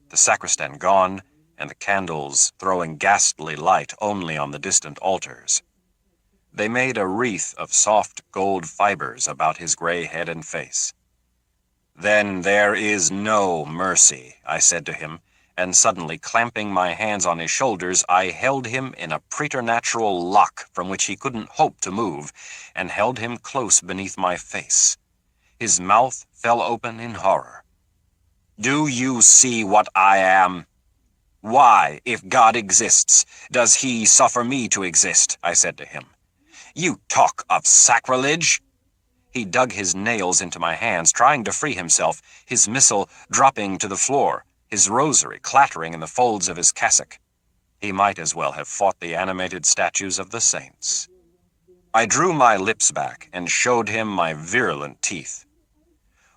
the sacristan gone, and the candles throwing ghastly light only on the distant altars. They made a wreath of soft gold fibers about his gray head and face. "Then there is no mercy," I said to him, and suddenly clamping my hands on his shoulders, I held him in a preternatural lock from which he couldn't hope to move, and held him close beneath my face. His mouth fell open in horror. "Do you see what I am? Why, if God exists, does he suffer me to exist?" I said to him. "You talk of sacrilege!" He dug his nails into my hands, trying to free himself, his missal dropping to the floor, his rosary clattering in the folds of his cassock. He might as well have fought the animated statues of the saints. I drew my lips back and showed him my virulent teeth.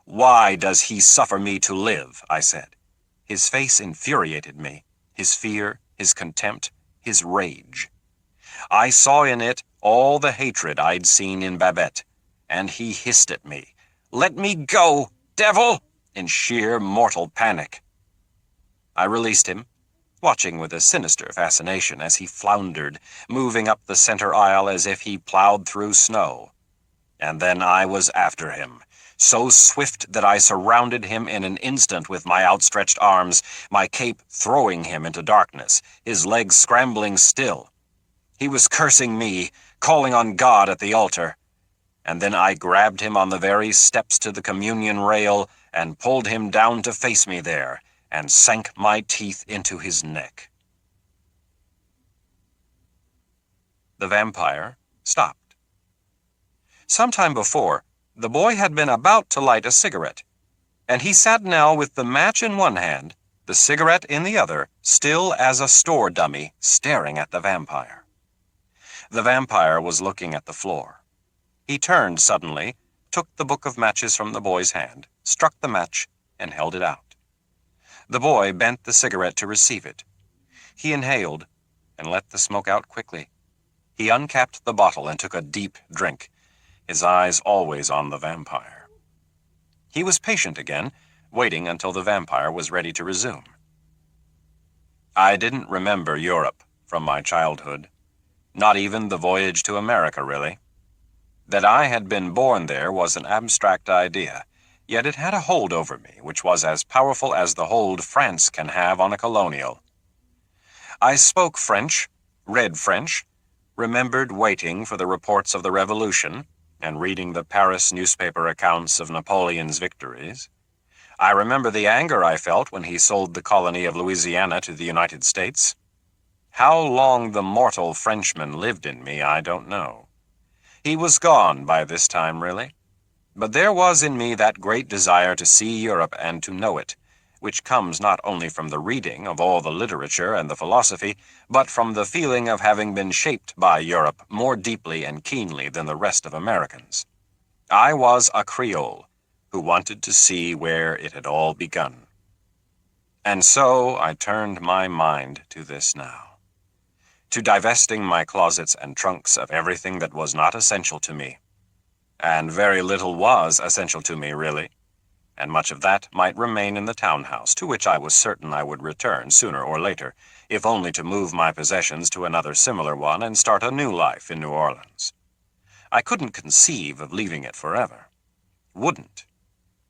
"Why does he suffer me to live?" I said. His face infuriated me, his fear, his contempt, his rage. I saw in it all the hatred I'd seen in Babette, and he hissed at me, "Let me go, devil!" in sheer mortal panic. I released him, watching with a sinister fascination as he floundered, moving up the center aisle as if he plowed through snow. And then I was after him, so swift that I surrounded him in an instant with my outstretched arms, my cape throwing him into darkness, his legs scrambling still. He was cursing me, calling on God at the altar. And then I grabbed him on the very steps to the communion rail and pulled him down to face me there, and sank my teeth into his neck. The vampire stopped. Some time before, the boy had been about to light a cigarette, and he sat now with the match in one hand, the cigarette in the other, still as a store dummy, staring at the vampire. The vampire was looking at the floor. He turned suddenly, took the book of matches from the boy's hand, struck the match, and held it out. The boy bent the cigarette to receive it. He inhaled and let the smoke out quickly. He uncapped the bottle and took a deep drink, his eyes always on the vampire. He was patient again, waiting until the vampire was ready to resume. "I didn't remember Europe from my childhood, not even the voyage to America, really. That I had been born there was an abstract idea, yet it had a hold over me which was as powerful as the hold France can have on a colonial. I spoke French, read French, remembered waiting for the reports of the Revolution, and reading the Paris newspaper accounts of Napoleon's victories. I remember the anger I felt when he sold the colony of Louisiana to the United States. How long the mortal Frenchman lived in me, I don't know. He was gone by this time, really. But there was in me that great desire to see Europe and to know it, which comes not only from the reading of all the literature and the philosophy, but from the feeling of having been shaped by Europe more deeply and keenly than the rest of Americans. I was a Creole who wanted to see where it had all begun. And so I turned my mind to this now. to divesting my closets and trunks of everything that was not essential to me. And very little was essential to me, really, and much of that might remain in the townhouse, to which I was certain I would return sooner or later, if only to move my possessions to another similar one and start a new life in New Orleans. I couldn't conceive of leaving it forever. Wouldn't.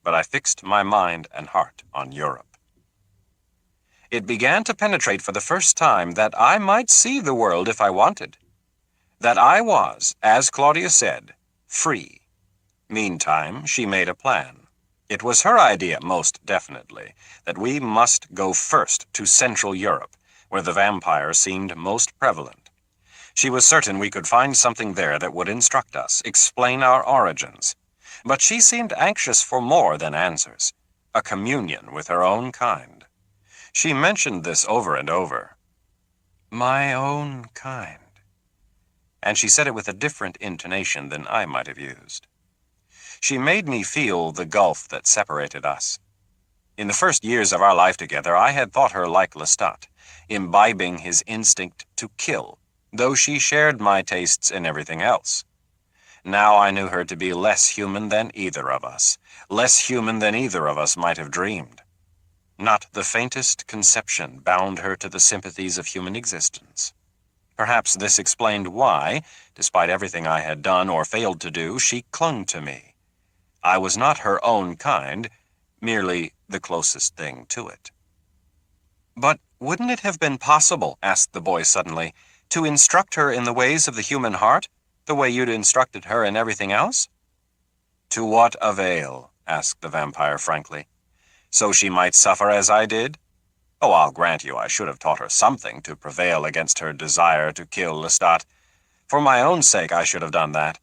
But I fixed my mind and heart on Europe. It began to penetrate for the first time that I might see the world if I wanted. That I was, as Claudia said, free. Meantime, she made a plan. It was her idea, most definitely, that we must go first to Central Europe, where the vampire seemed most prevalent. She was certain we could find something there that would instruct us, explain our origins. But she seemed anxious for more than answers, a communion with her own kind. She mentioned this over and over. My own kind. And she said it with a different intonation than I might have used. She made me feel the gulf that separated us. In the first years of our life together, I had thought her like Lestat, imbibing his instinct to kill, though she shared my tastes in everything else. Now I knew her to be less human than either of us, less human than either of us might have dreamed. Not the faintest conception bound her to the sympathies of human existence. Perhaps this explained why, despite everything I had done or failed to do, she clung to me. I was not her own kind, merely the closest thing to it. But wouldn't it have been possible, asked the boy suddenly, to instruct her in the ways of the human heart, the way you'd instructed her in everything else? To what avail? Asked the vampire frankly. So she might suffer as I did? Oh, I'll grant you I should have taught her something to prevail against her desire to kill Lestat. For my own sake I should have done that.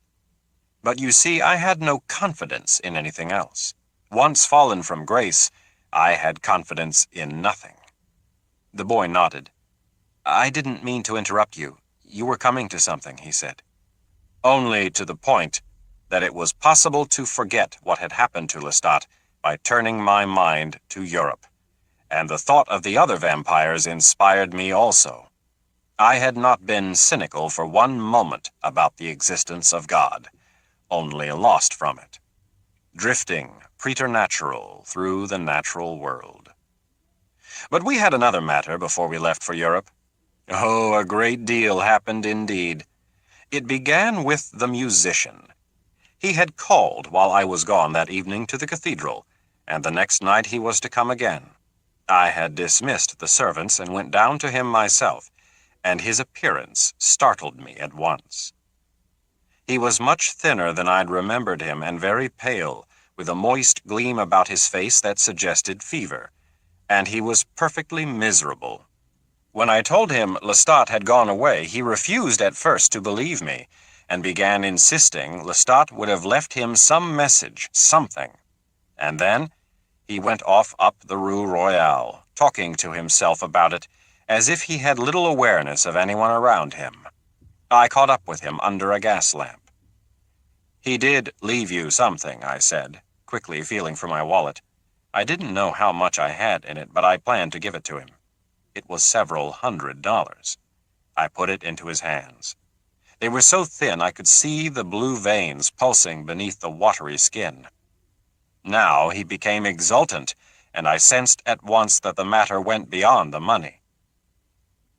But you see, I had no confidence in anything else. Once fallen from grace, I had confidence in nothing. The boy nodded. I didn't mean to interrupt you. You were coming to something, he said. Only to the point that it was possible to forget what had happened to Lestat by turning my mind to Europe. And the thought of the other vampires inspired me also. I had not been cynical for one moment about the existence of God, only lost from it, drifting preternatural through the natural world. But we had another matter before we left for Europe. Oh, a great deal happened indeed. It began with the musician. He had called while I was gone that evening to the cathedral, and the next night he was to come again. I had dismissed the servants and went down to him myself, and his appearance startled me at once. He was much thinner than I'd remembered him and very pale, with a moist gleam about his face that suggested fever, and he was perfectly miserable. When I told him Lestat had gone away, he refused at first to believe me, and began insisting Lestat would have left him some message, something. And then he went off up the Rue Royale, talking to himself about it, as if he had little awareness of anyone around him. I caught up with him under a gas lamp. He did leave you something, I said, quickly feeling for my wallet. I didn't know how much I had in it, but I planned to give it to him. It was several $100s. I put it into his hands. They were so thin I could see the blue veins pulsing beneath the watery skin. Now he became exultant, and I sensed at once that the matter went beyond the money.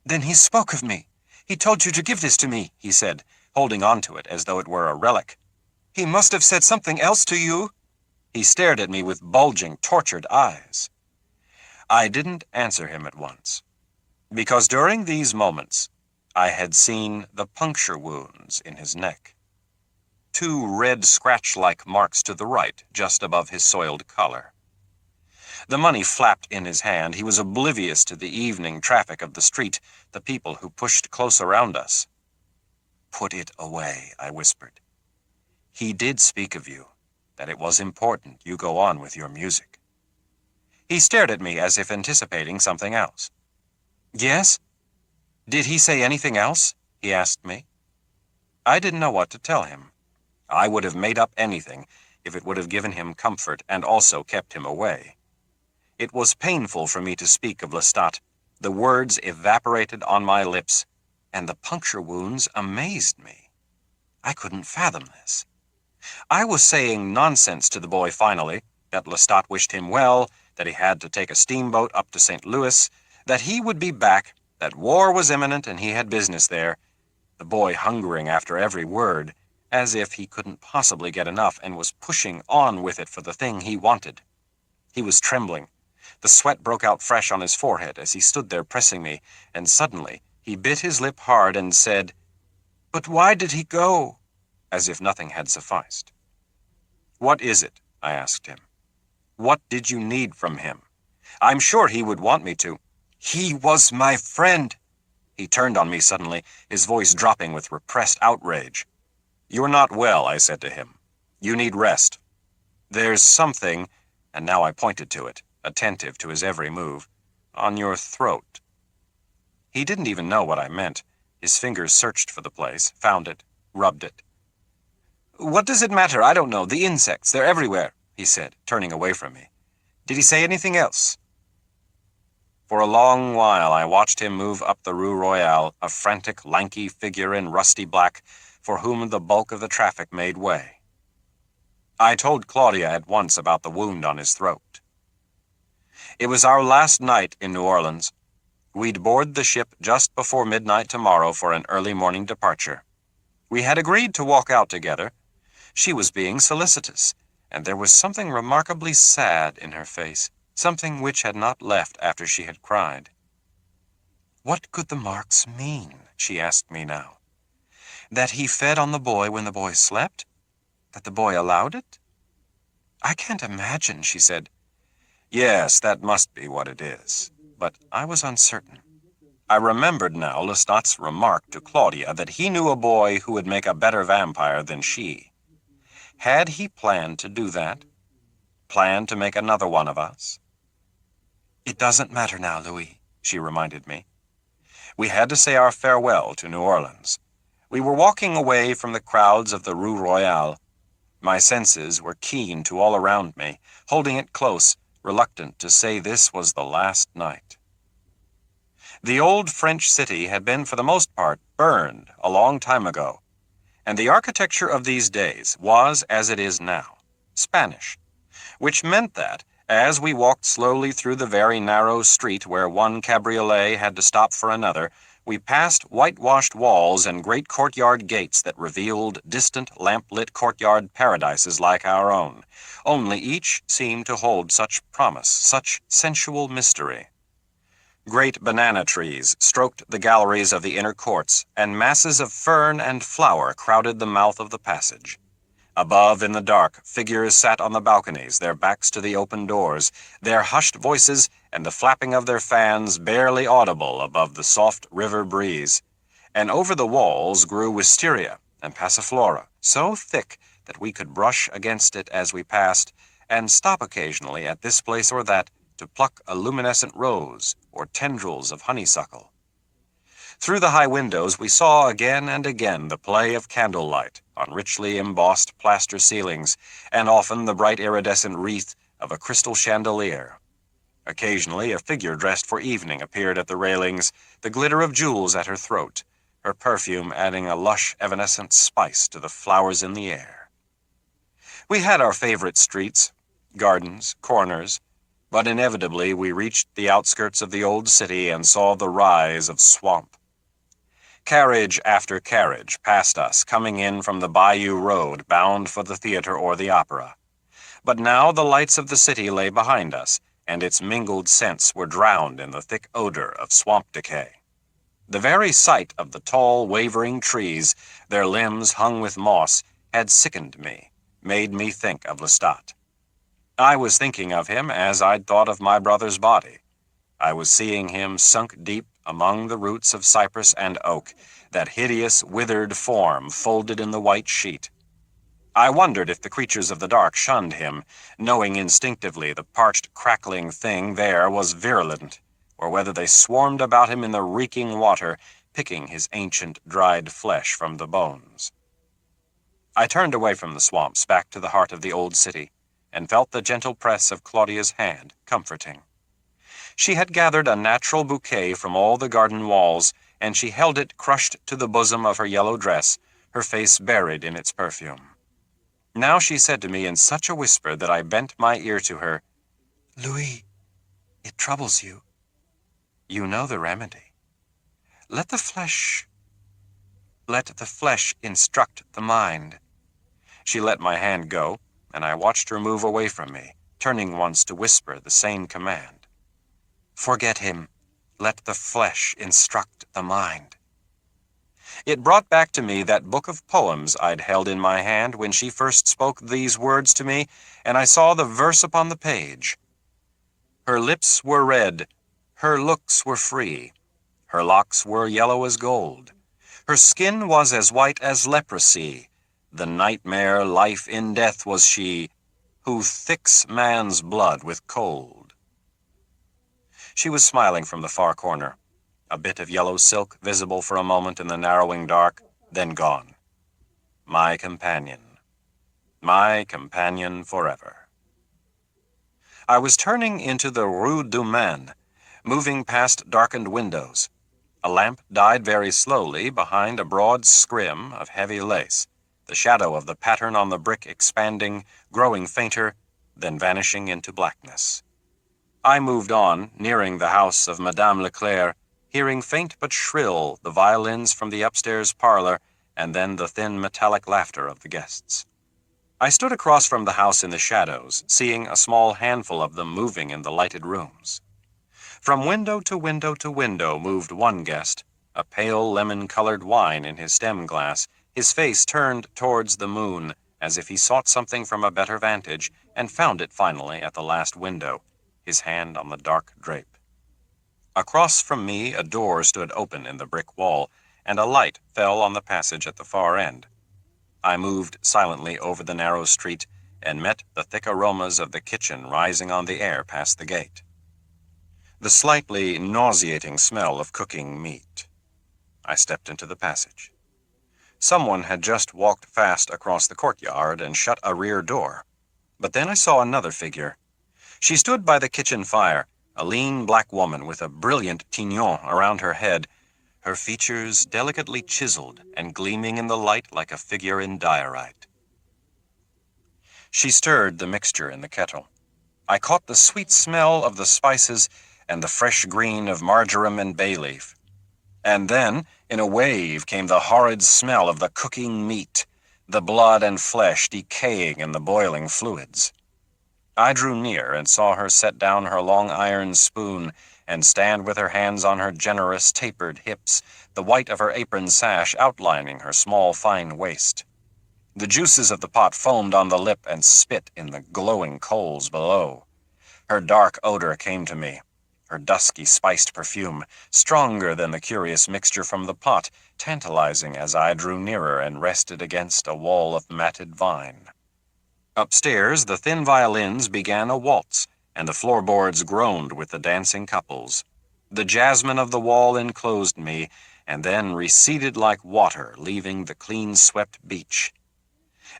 Then he spoke of me. He told you to give this to me, he said, holding on to it as though it were a relic. He must have said something else to you. He stared at me with bulging, tortured eyes. I didn't answer him at once, because during these moments I had seen the puncture wounds in his neck. 2 red scratch-like marks to the right, just above his soiled collar. The money flapped in his hand. He was oblivious to the evening traffic of the street, the people who pushed close around us. Put it away, I whispered. He did speak of you, that it was important you go on with your music. He stared at me as if anticipating something else. Yes? Did he say anything else? He asked me. I didn't know what to tell him. I would have made up anything if it would have given him comfort and also kept him away. It was painful for me to speak of Lestat. The words evaporated on my lips. and the puncture wounds amazed me. I couldn't fathom this. I was saying nonsense to the boy finally, that Lestat wished him well, that he had to take a steamboat up to St. Louis, that he would be back, that war was imminent and he had business there, the boy hungering after every word, as if he couldn't possibly get enough and was pushing on with it for the thing he wanted. He was trembling. The sweat broke out fresh on his forehead as he stood there pressing me, and suddenly he bit his lip hard and said, "But why did he go?" as if nothing had sufficed. "What is it?" I asked him. "What did you need from him? I'm sure he would want me to." "He was my friend." He turned on me suddenly, his voice dropping with repressed outrage. "You're not well," I said to him. "You need rest. There's something," and now I pointed to it, attentive to his every move, "on your throat." He didn't even know what I meant. His fingers searched for the place, found it, rubbed it. "What does it matter? I don't know. The insects, they're everywhere," he said, turning away from me. "Did he say anything else?" For a long while I watched him move up the Rue Royale, a frantic, lanky figure in rusty black, for whom the bulk of the traffic made way. I told Claudia at once about the wound on his throat. It was our last night in New Orleans. We'd board the ship just before midnight tomorrow for an early morning departure. We had agreed to walk out together. She was being solicitous, and there was something remarkably sad in her face, something which had not left after she had cried. "What could the marks mean?" she asked me now. "That he fed on the boy when the boy slept? That the boy allowed it?" "I can't imagine," she said. "Yes, that must be what it is." But I was uncertain. I remembered now Lestat's remark to Claudia that he knew a boy who would make a better vampire than she. Had he planned to do that? Planned to make another one of us? "It doesn't matter now, Louis," she reminded me. We had to say our farewell to New Orleans. We were walking away from the crowds of the Rue Royale. My senses were keen to all around me, holding it close, reluctant to say this was the last night. The old French city had been for the most part burned a long time ago, and the architecture of these days was, as it is now, Spanish, which meant that, as we walked slowly through the very narrow street where one cabriolet had to stop for another, we passed whitewashed walls and great courtyard gates that revealed distant lamp-lit courtyard paradises like our own, only each seemed to hold such promise, such sensual mystery. Great banana trees stroked the galleries of the inner courts, and masses of fern and flower crowded the mouth of the passage. Above, in the dark, figures sat on the balconies, their backs to the open doors, their hushed voices and the flapping of their fans barely audible above the soft river breeze. And over the walls grew wisteria and passiflora, so thick that we could brush against it as we passed, and stop occasionally at this place or that to pluck a luminescent rose or tendrils of honeysuckle. Through the high windows we saw again and again the play of candlelight on richly embossed plaster ceilings, and often the bright iridescent wreath of a crystal chandelier. Occasionally a figure dressed for evening appeared at the railings, the glitter of jewels at her throat, her perfume adding a lush evanescent spice to the flowers in the air. We had our favorite streets, gardens, corners, but inevitably we reached the outskirts of the old city and saw the rise of swamp. Carriage after carriage passed us, coming in from the Bayou Road, bound for the theater or the opera. But now the lights of the city lay behind us, and its mingled scents were drowned in the thick odor of swamp decay. The very sight of the tall, wavering trees, their limbs hung with moss, had sickened me, made me think of Lestat. I was thinking of him as I'd thought of my brother's body. I was seeing him sunk deep among the roots of cypress and oak, that hideous, withered form folded in the white sheet. I wondered if the creatures of the dark shunned him, knowing instinctively the parched, crackling thing there was virulent, or whether they swarmed about him in the reeking water, picking his ancient, dried flesh from the bones. I turned away from the swamps, back to the heart of the old city, and felt the gentle press of Claudia's hand, comforting. She had gathered a natural bouquet from all the garden walls, and she held it crushed to the bosom of her yellow dress, her face buried in its perfume. Now she said to me in such a whisper that I bent my ear to her, "Louis, it troubles you. You know the remedy. Let the flesh instruct the mind." She let my hand go, and I watched her move away from me, turning once to whisper the same command. "Forget him. Let the flesh instruct the mind." It brought back to me that book of poems I'd held in my hand when she first spoke these words to me, and I saw the verse upon the page. Her lips were red, her looks were free, her locks were yellow as gold, her skin was as white as leprosy, the nightmare life in death was she, who thicks man's blood with cold. She was smiling from the far corner, a bit of yellow silk visible for a moment in the narrowing dark, then gone. My companion forever. I was turning into the Rue du Maine, moving past darkened windows. A lamp died very slowly behind a broad scrim of heavy lace, the shadow of the pattern on the brick expanding, growing fainter, then vanishing into blackness. I moved on, nearing the house of Madame Leclerc, hearing faint but shrill the violins from the upstairs parlor, and then the thin metallic laughter of the guests. I stood across from the house in the shadows, seeing a small handful of them moving in the lighted rooms. From window to window to window moved one guest, a pale lemon-colored wine in his stem glass, his face turned towards the moon, as if he sought something from a better vantage, and found it finally at the last window, his hand on the dark drape. Across from me a door stood open in the brick wall, and a light fell on the passage at the far end. I moved silently over the narrow street and met the thick aromas of the kitchen rising on the air past the gate. The slightly nauseating smell of cooking meat. I stepped into the passage. Someone had just walked fast across the courtyard and shut a rear door. But then I saw another figure. She stood by the kitchen fire, a lean black woman with a brilliant tignon around her head, her features delicately chiseled and gleaming in the light like a figure in diorite. She stirred the mixture in the kettle. I caught the sweet smell of the spices and the fresh green of marjoram and bay leaf. And then, in a wave, came the horrid smell of the cooking meat, the blood and flesh decaying in the boiling fluids. I drew near and saw her set down her long iron spoon and stand with her hands on her generous, tapered hips, the white of her apron sash outlining her small, fine waist. The juices of the pot foamed on the lip and spit in the glowing coals below. Her dark odor came to me, her dusky, spiced perfume, stronger than the curious mixture from the pot, tantalizing as I drew nearer and rested against a wall of matted vine. Upstairs, the thin violins began a waltz, and the floorboards groaned with the dancing couples. The jasmine of the wall enclosed me, and then receded like water, leaving the clean-swept beach.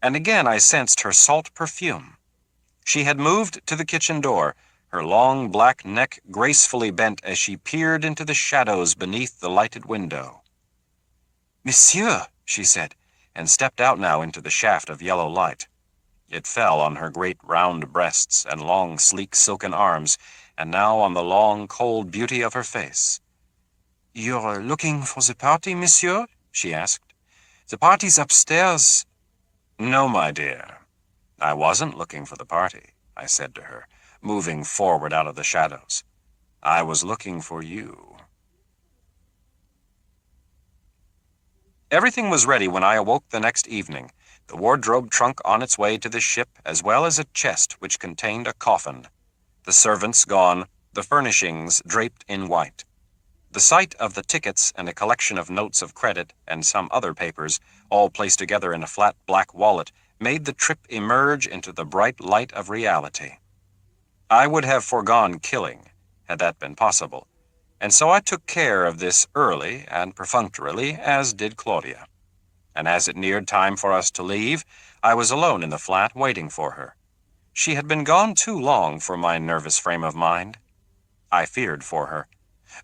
And again I sensed her salt perfume. She had moved to the kitchen door, her long black neck gracefully bent as she peered into the shadows beneath the lighted window. "Monsieur," she said, and stepped out now into the shaft of yellow light. It fell on her great round breasts and long, sleek, silken arms, and now on the long, cold beauty of her face. "You're looking for the party, monsieur?" she asked. "The party's upstairs." "No, my dear. I wasn't looking for the party," I said to her, moving forward out of the shadows. "I was looking for you." Everything was ready when I awoke the next evening, the wardrobe trunk on its way to the ship, as well as a chest which contained a coffin. The servants gone, the furnishings draped in white. The sight of the tickets and a collection of notes of credit and some other papers, all placed together in a flat black wallet, made the trip emerge into the bright light of reality. I would have foregone killing, had that been possible, and so I took care of this early and perfunctorily, as did Claudia. And as it neared time for us to leave, I was alone in the flat waiting for her. She had been gone too long for my nervous frame of mind. I feared for her.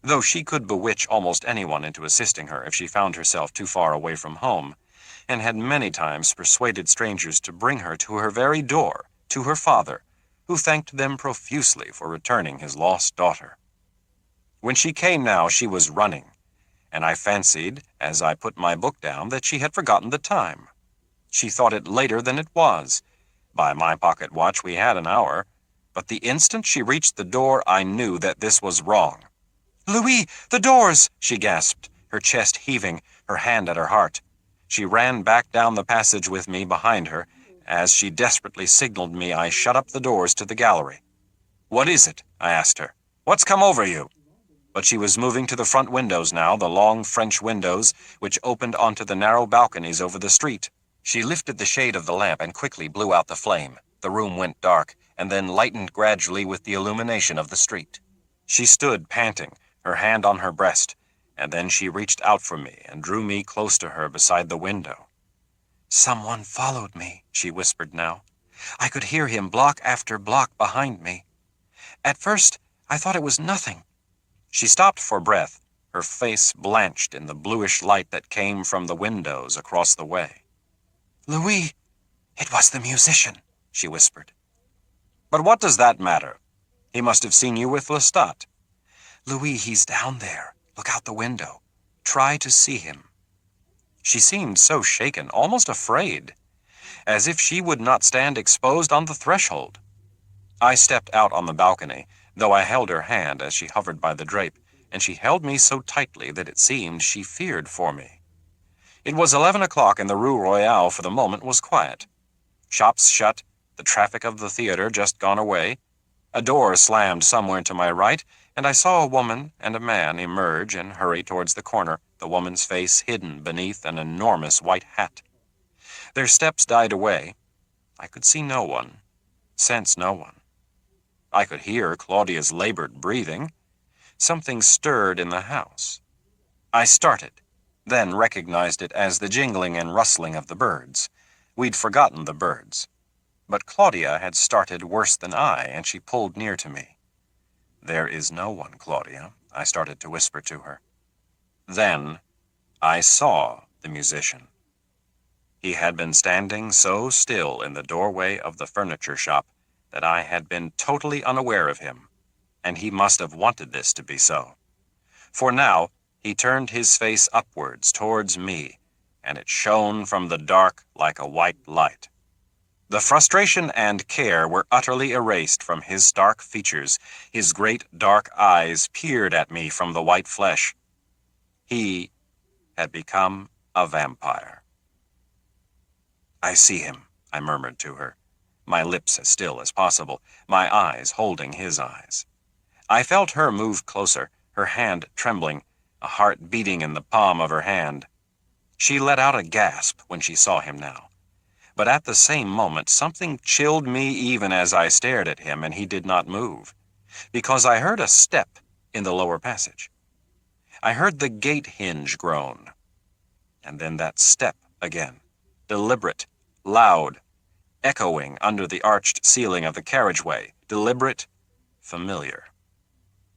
Though she could bewitch almost anyone into assisting her if she found herself too far away from home, and had many times persuaded strangers to bring her to her very door, to her father, who thanked them profusely for returning his lost daughter. When she came now, she was running, and I fancied, as I put my book down, that she had forgotten the time. She thought it later than it was. By my pocket watch, we had an hour, but the instant she reached the door, I knew that this was wrong. "Louis, the doors!" she gasped, her chest heaving, her hand at her heart. She ran back down the passage with me behind her. As she desperately signaled me, I shut up the doors to the gallery. "What is it?" I asked her. "What's come over you?" But she was moving to the front windows now, the long French windows which opened onto the narrow balconies over the street. She lifted the shade of the lamp and quickly blew out the flame. The room went dark, and then lightened gradually with the illumination of the street. She stood panting, her hand on her breast, and then she reached out for me and drew me close to her beside the window. "Someone followed me," she whispered now. "I could hear him block after block behind me. At first, I thought it was nothing." She stopped for breath, her face blanched in the bluish light that came from the windows across the way. "Louis, it was the musician," she whispered. "But what does that matter? He must have seen you with Lestat." "Louis, he's down there. Look out the window. Try to see him." She seemed so shaken, almost afraid, as if she would not stand exposed on the threshold. I stepped out on the balcony, though I held her hand as she hovered by the drape, and she held me so tightly that it seemed she feared for me. It was 11 o'clock, and the Rue Royale for the moment was quiet. Shops shut, the traffic of the theater just gone away. A door slammed somewhere to my right, and I saw a woman and a man emerge and hurry towards the corner, the woman's face hidden beneath an enormous white hat. Their steps died away. I could see no one, sense no one. I could hear Claudia's labored breathing. Something stirred in the house. I started, then recognized it as the jingling and rustling of the birds. We'd forgotten the birds. But Claudia had started worse than I, and she pulled near to me. "There is no one, Claudia," I started to whisper to her. Then I saw the musician. He had been standing so still in the doorway of the furniture shop that I had been totally unaware of him, and he must have wanted this to be so. For now he turned his face upwards towards me, and it shone from the dark like a white light. The frustration and care were utterly erased from his stark features. His great dark eyes peered at me from the white flesh. He had become a vampire. "I see him," I murmured to her, my lips as still as possible, my eyes holding his eyes. I felt her move closer, her hand trembling, a heart beating in the palm of her hand. She let out a gasp when she saw him now. But at the same moment, something chilled me even as I stared at him, and he did not move, because I heard a step in the lower passage. I heard the gate hinge groan, and then that step again, deliberate, loud, echoing under the arched ceiling of the carriageway, deliberate, familiar.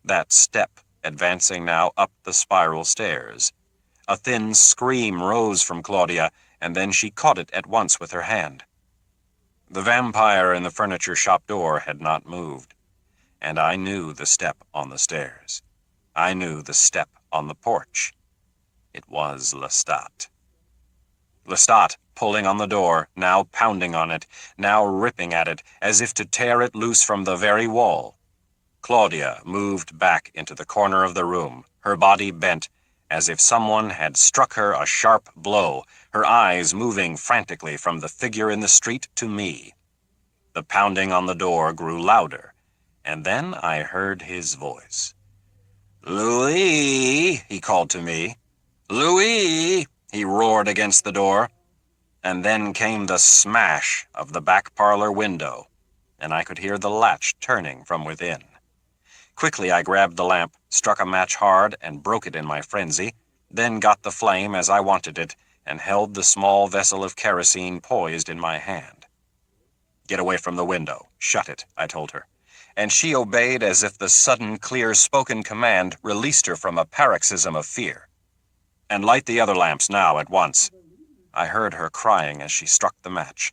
That step advancing now up the spiral stairs. A thin scream rose from Claudia, and then she caught it at once with her hand. The vampire in the furniture shop door had not moved, and I knew the step on the stairs. I knew the step on the porch. It was Lestat. Lestat, pulling on the door, now pounding on it, now ripping at it, as if to tear it loose from the very wall. Claudia moved back into the corner of the room, her body bent, as if someone had struck her a sharp blow, her eyes moving frantically from the figure in the street to me. The pounding on the door grew louder, and then I heard his voice. "Louis," he called to me. "Louis," he roared against the door. And then came the smash of the back parlor window, and I could hear the latch turning from within. Quickly I grabbed the lamp, struck a match hard, and broke it in my frenzy, then got the flame as I wanted it, and held the small vessel of kerosene poised in my hand. "Get away from the window. Shut it," I told her. and she obeyed as if the sudden, clear-spoken command released her from a paroxysm of fear. "And light the other lamps now at once." I heard her crying as she struck the match.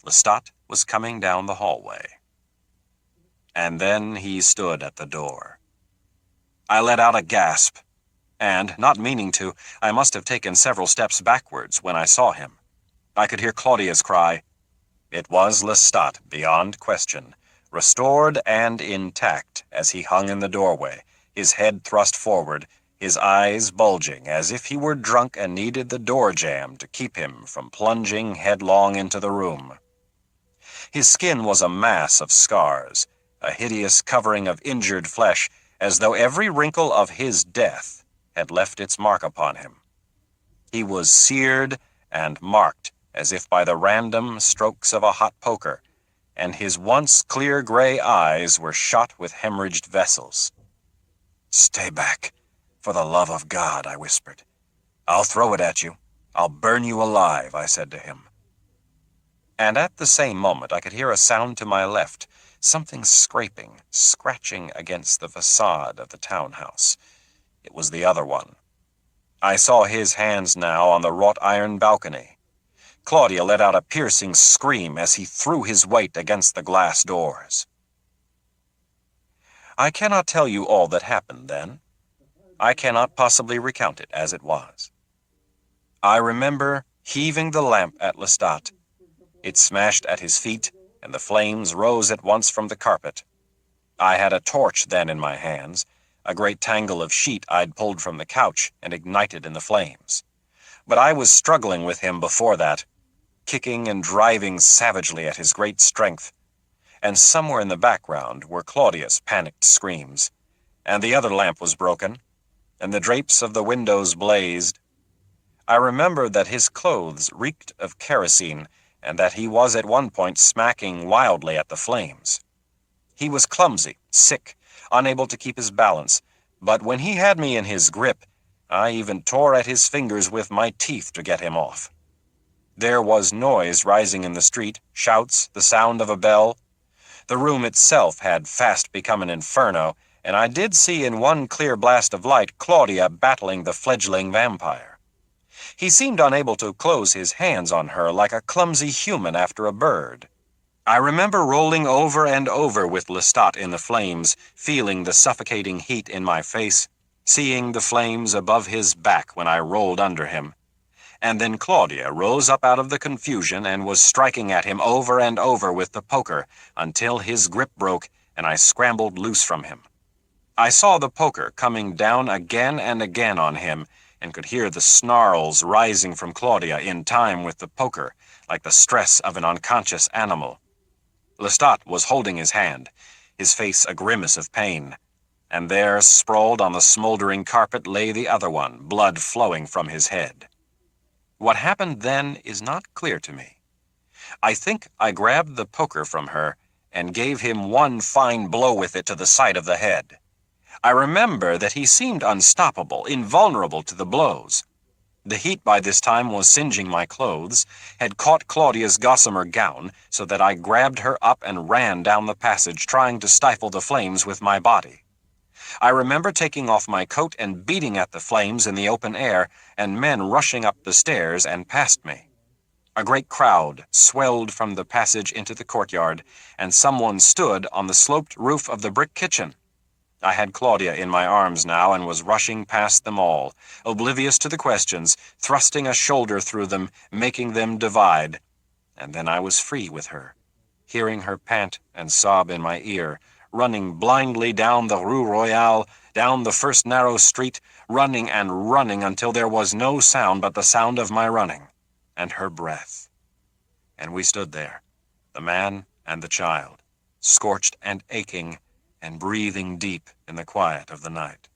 Lestat was coming down the hallway. And then he stood at the door. I let out a gasp, and, not meaning to, I must have taken several steps backwards when I saw him. I could hear Claudia's cry. It was Lestat, beyond question, restored and intact as he hung in the doorway, his head thrust forward, his eyes bulging as if he were drunk and needed the door jamb to keep him from plunging headlong into the room. His skin was a mass of scars, a hideous covering of injured flesh, as though every wrinkle of his death had left its mark upon him. He was seared and marked as if by the random strokes of a hot poker, and his once clear gray eyes were shot with hemorrhaged vessels. "Stay back, for the love of God," I whispered. "I'll throw it at you. I'll burn you alive," I said to him. And at the same moment I could hear a sound to my left, something scraping, scratching against the facade of the townhouse. It was the other one. I saw his hands now on the wrought iron balcony. Claudia let out a piercing scream as he threw his weight against the glass doors. I cannot tell you all that happened then. I cannot possibly recount it as it was. I remember heaving the lamp at Lestat. It smashed at his feet, and the flames rose at once from the carpet. I had a torch then in my hands, a great tangle of sheet I'd pulled from the couch and ignited in the flames. But I was struggling with him before that, kicking and driving savagely at his great strength, and somewhere in the background were Claudia's panicked screams, and the other lamp was broken, and the drapes of the windows blazed. I remember that his clothes reeked of kerosene, and that he was at one point smacking wildly at the flames. He was clumsy, sick, unable to keep his balance, but when he had me in his grip, I even tore at his fingers with my teeth to get him off. There was noise rising in the street, shouts, the sound of a bell. The room itself had fast become an inferno, and I did see in one clear blast of light Claudia battling the fledgling vampire. He seemed unable to close his hands on her like a clumsy human after a bird. I remember rolling over and over with Lestat in the flames, feeling the suffocating heat in my face, seeing the flames above his back when I rolled under him. And then Claudia rose up out of the confusion and was striking at him over and over with the poker until his grip broke and I scrambled loose from him. I saw the poker coming down again and again on him and could hear the snarls rising from Claudia in time with the poker, like the stress of an unconscious animal. Lestat was holding his hand, his face a grimace of pain, and there, sprawled on the smoldering carpet, lay the other one, blood flowing from his head. What happened then is not clear to me. I think I grabbed the poker from her and gave him one fine blow with it to the side of the head. I remember that he seemed unstoppable, invulnerable to the blows. The heat by this time was singeing my clothes, had caught Claudia's gossamer gown, so that I grabbed her up and ran down the passage, trying to stifle the flames with my body. I remember taking off my coat and beating at the flames in the open air, and men rushing up the stairs and past me. A great crowd swelled from the passage into the courtyard, and someone stood on the sloped roof of the brick kitchen. I had Claudia in my arms now and was rushing past them all, oblivious to the questions, thrusting a shoulder through them, making them divide. And then I was free with her, hearing her pant and sob in my ear, running blindly down the Rue Royale, down the first narrow street, running and running until there was no sound but the sound of my running, and her breath. And we stood there, the man and the child, scorched and aching, and breathing deep in the quiet of the night.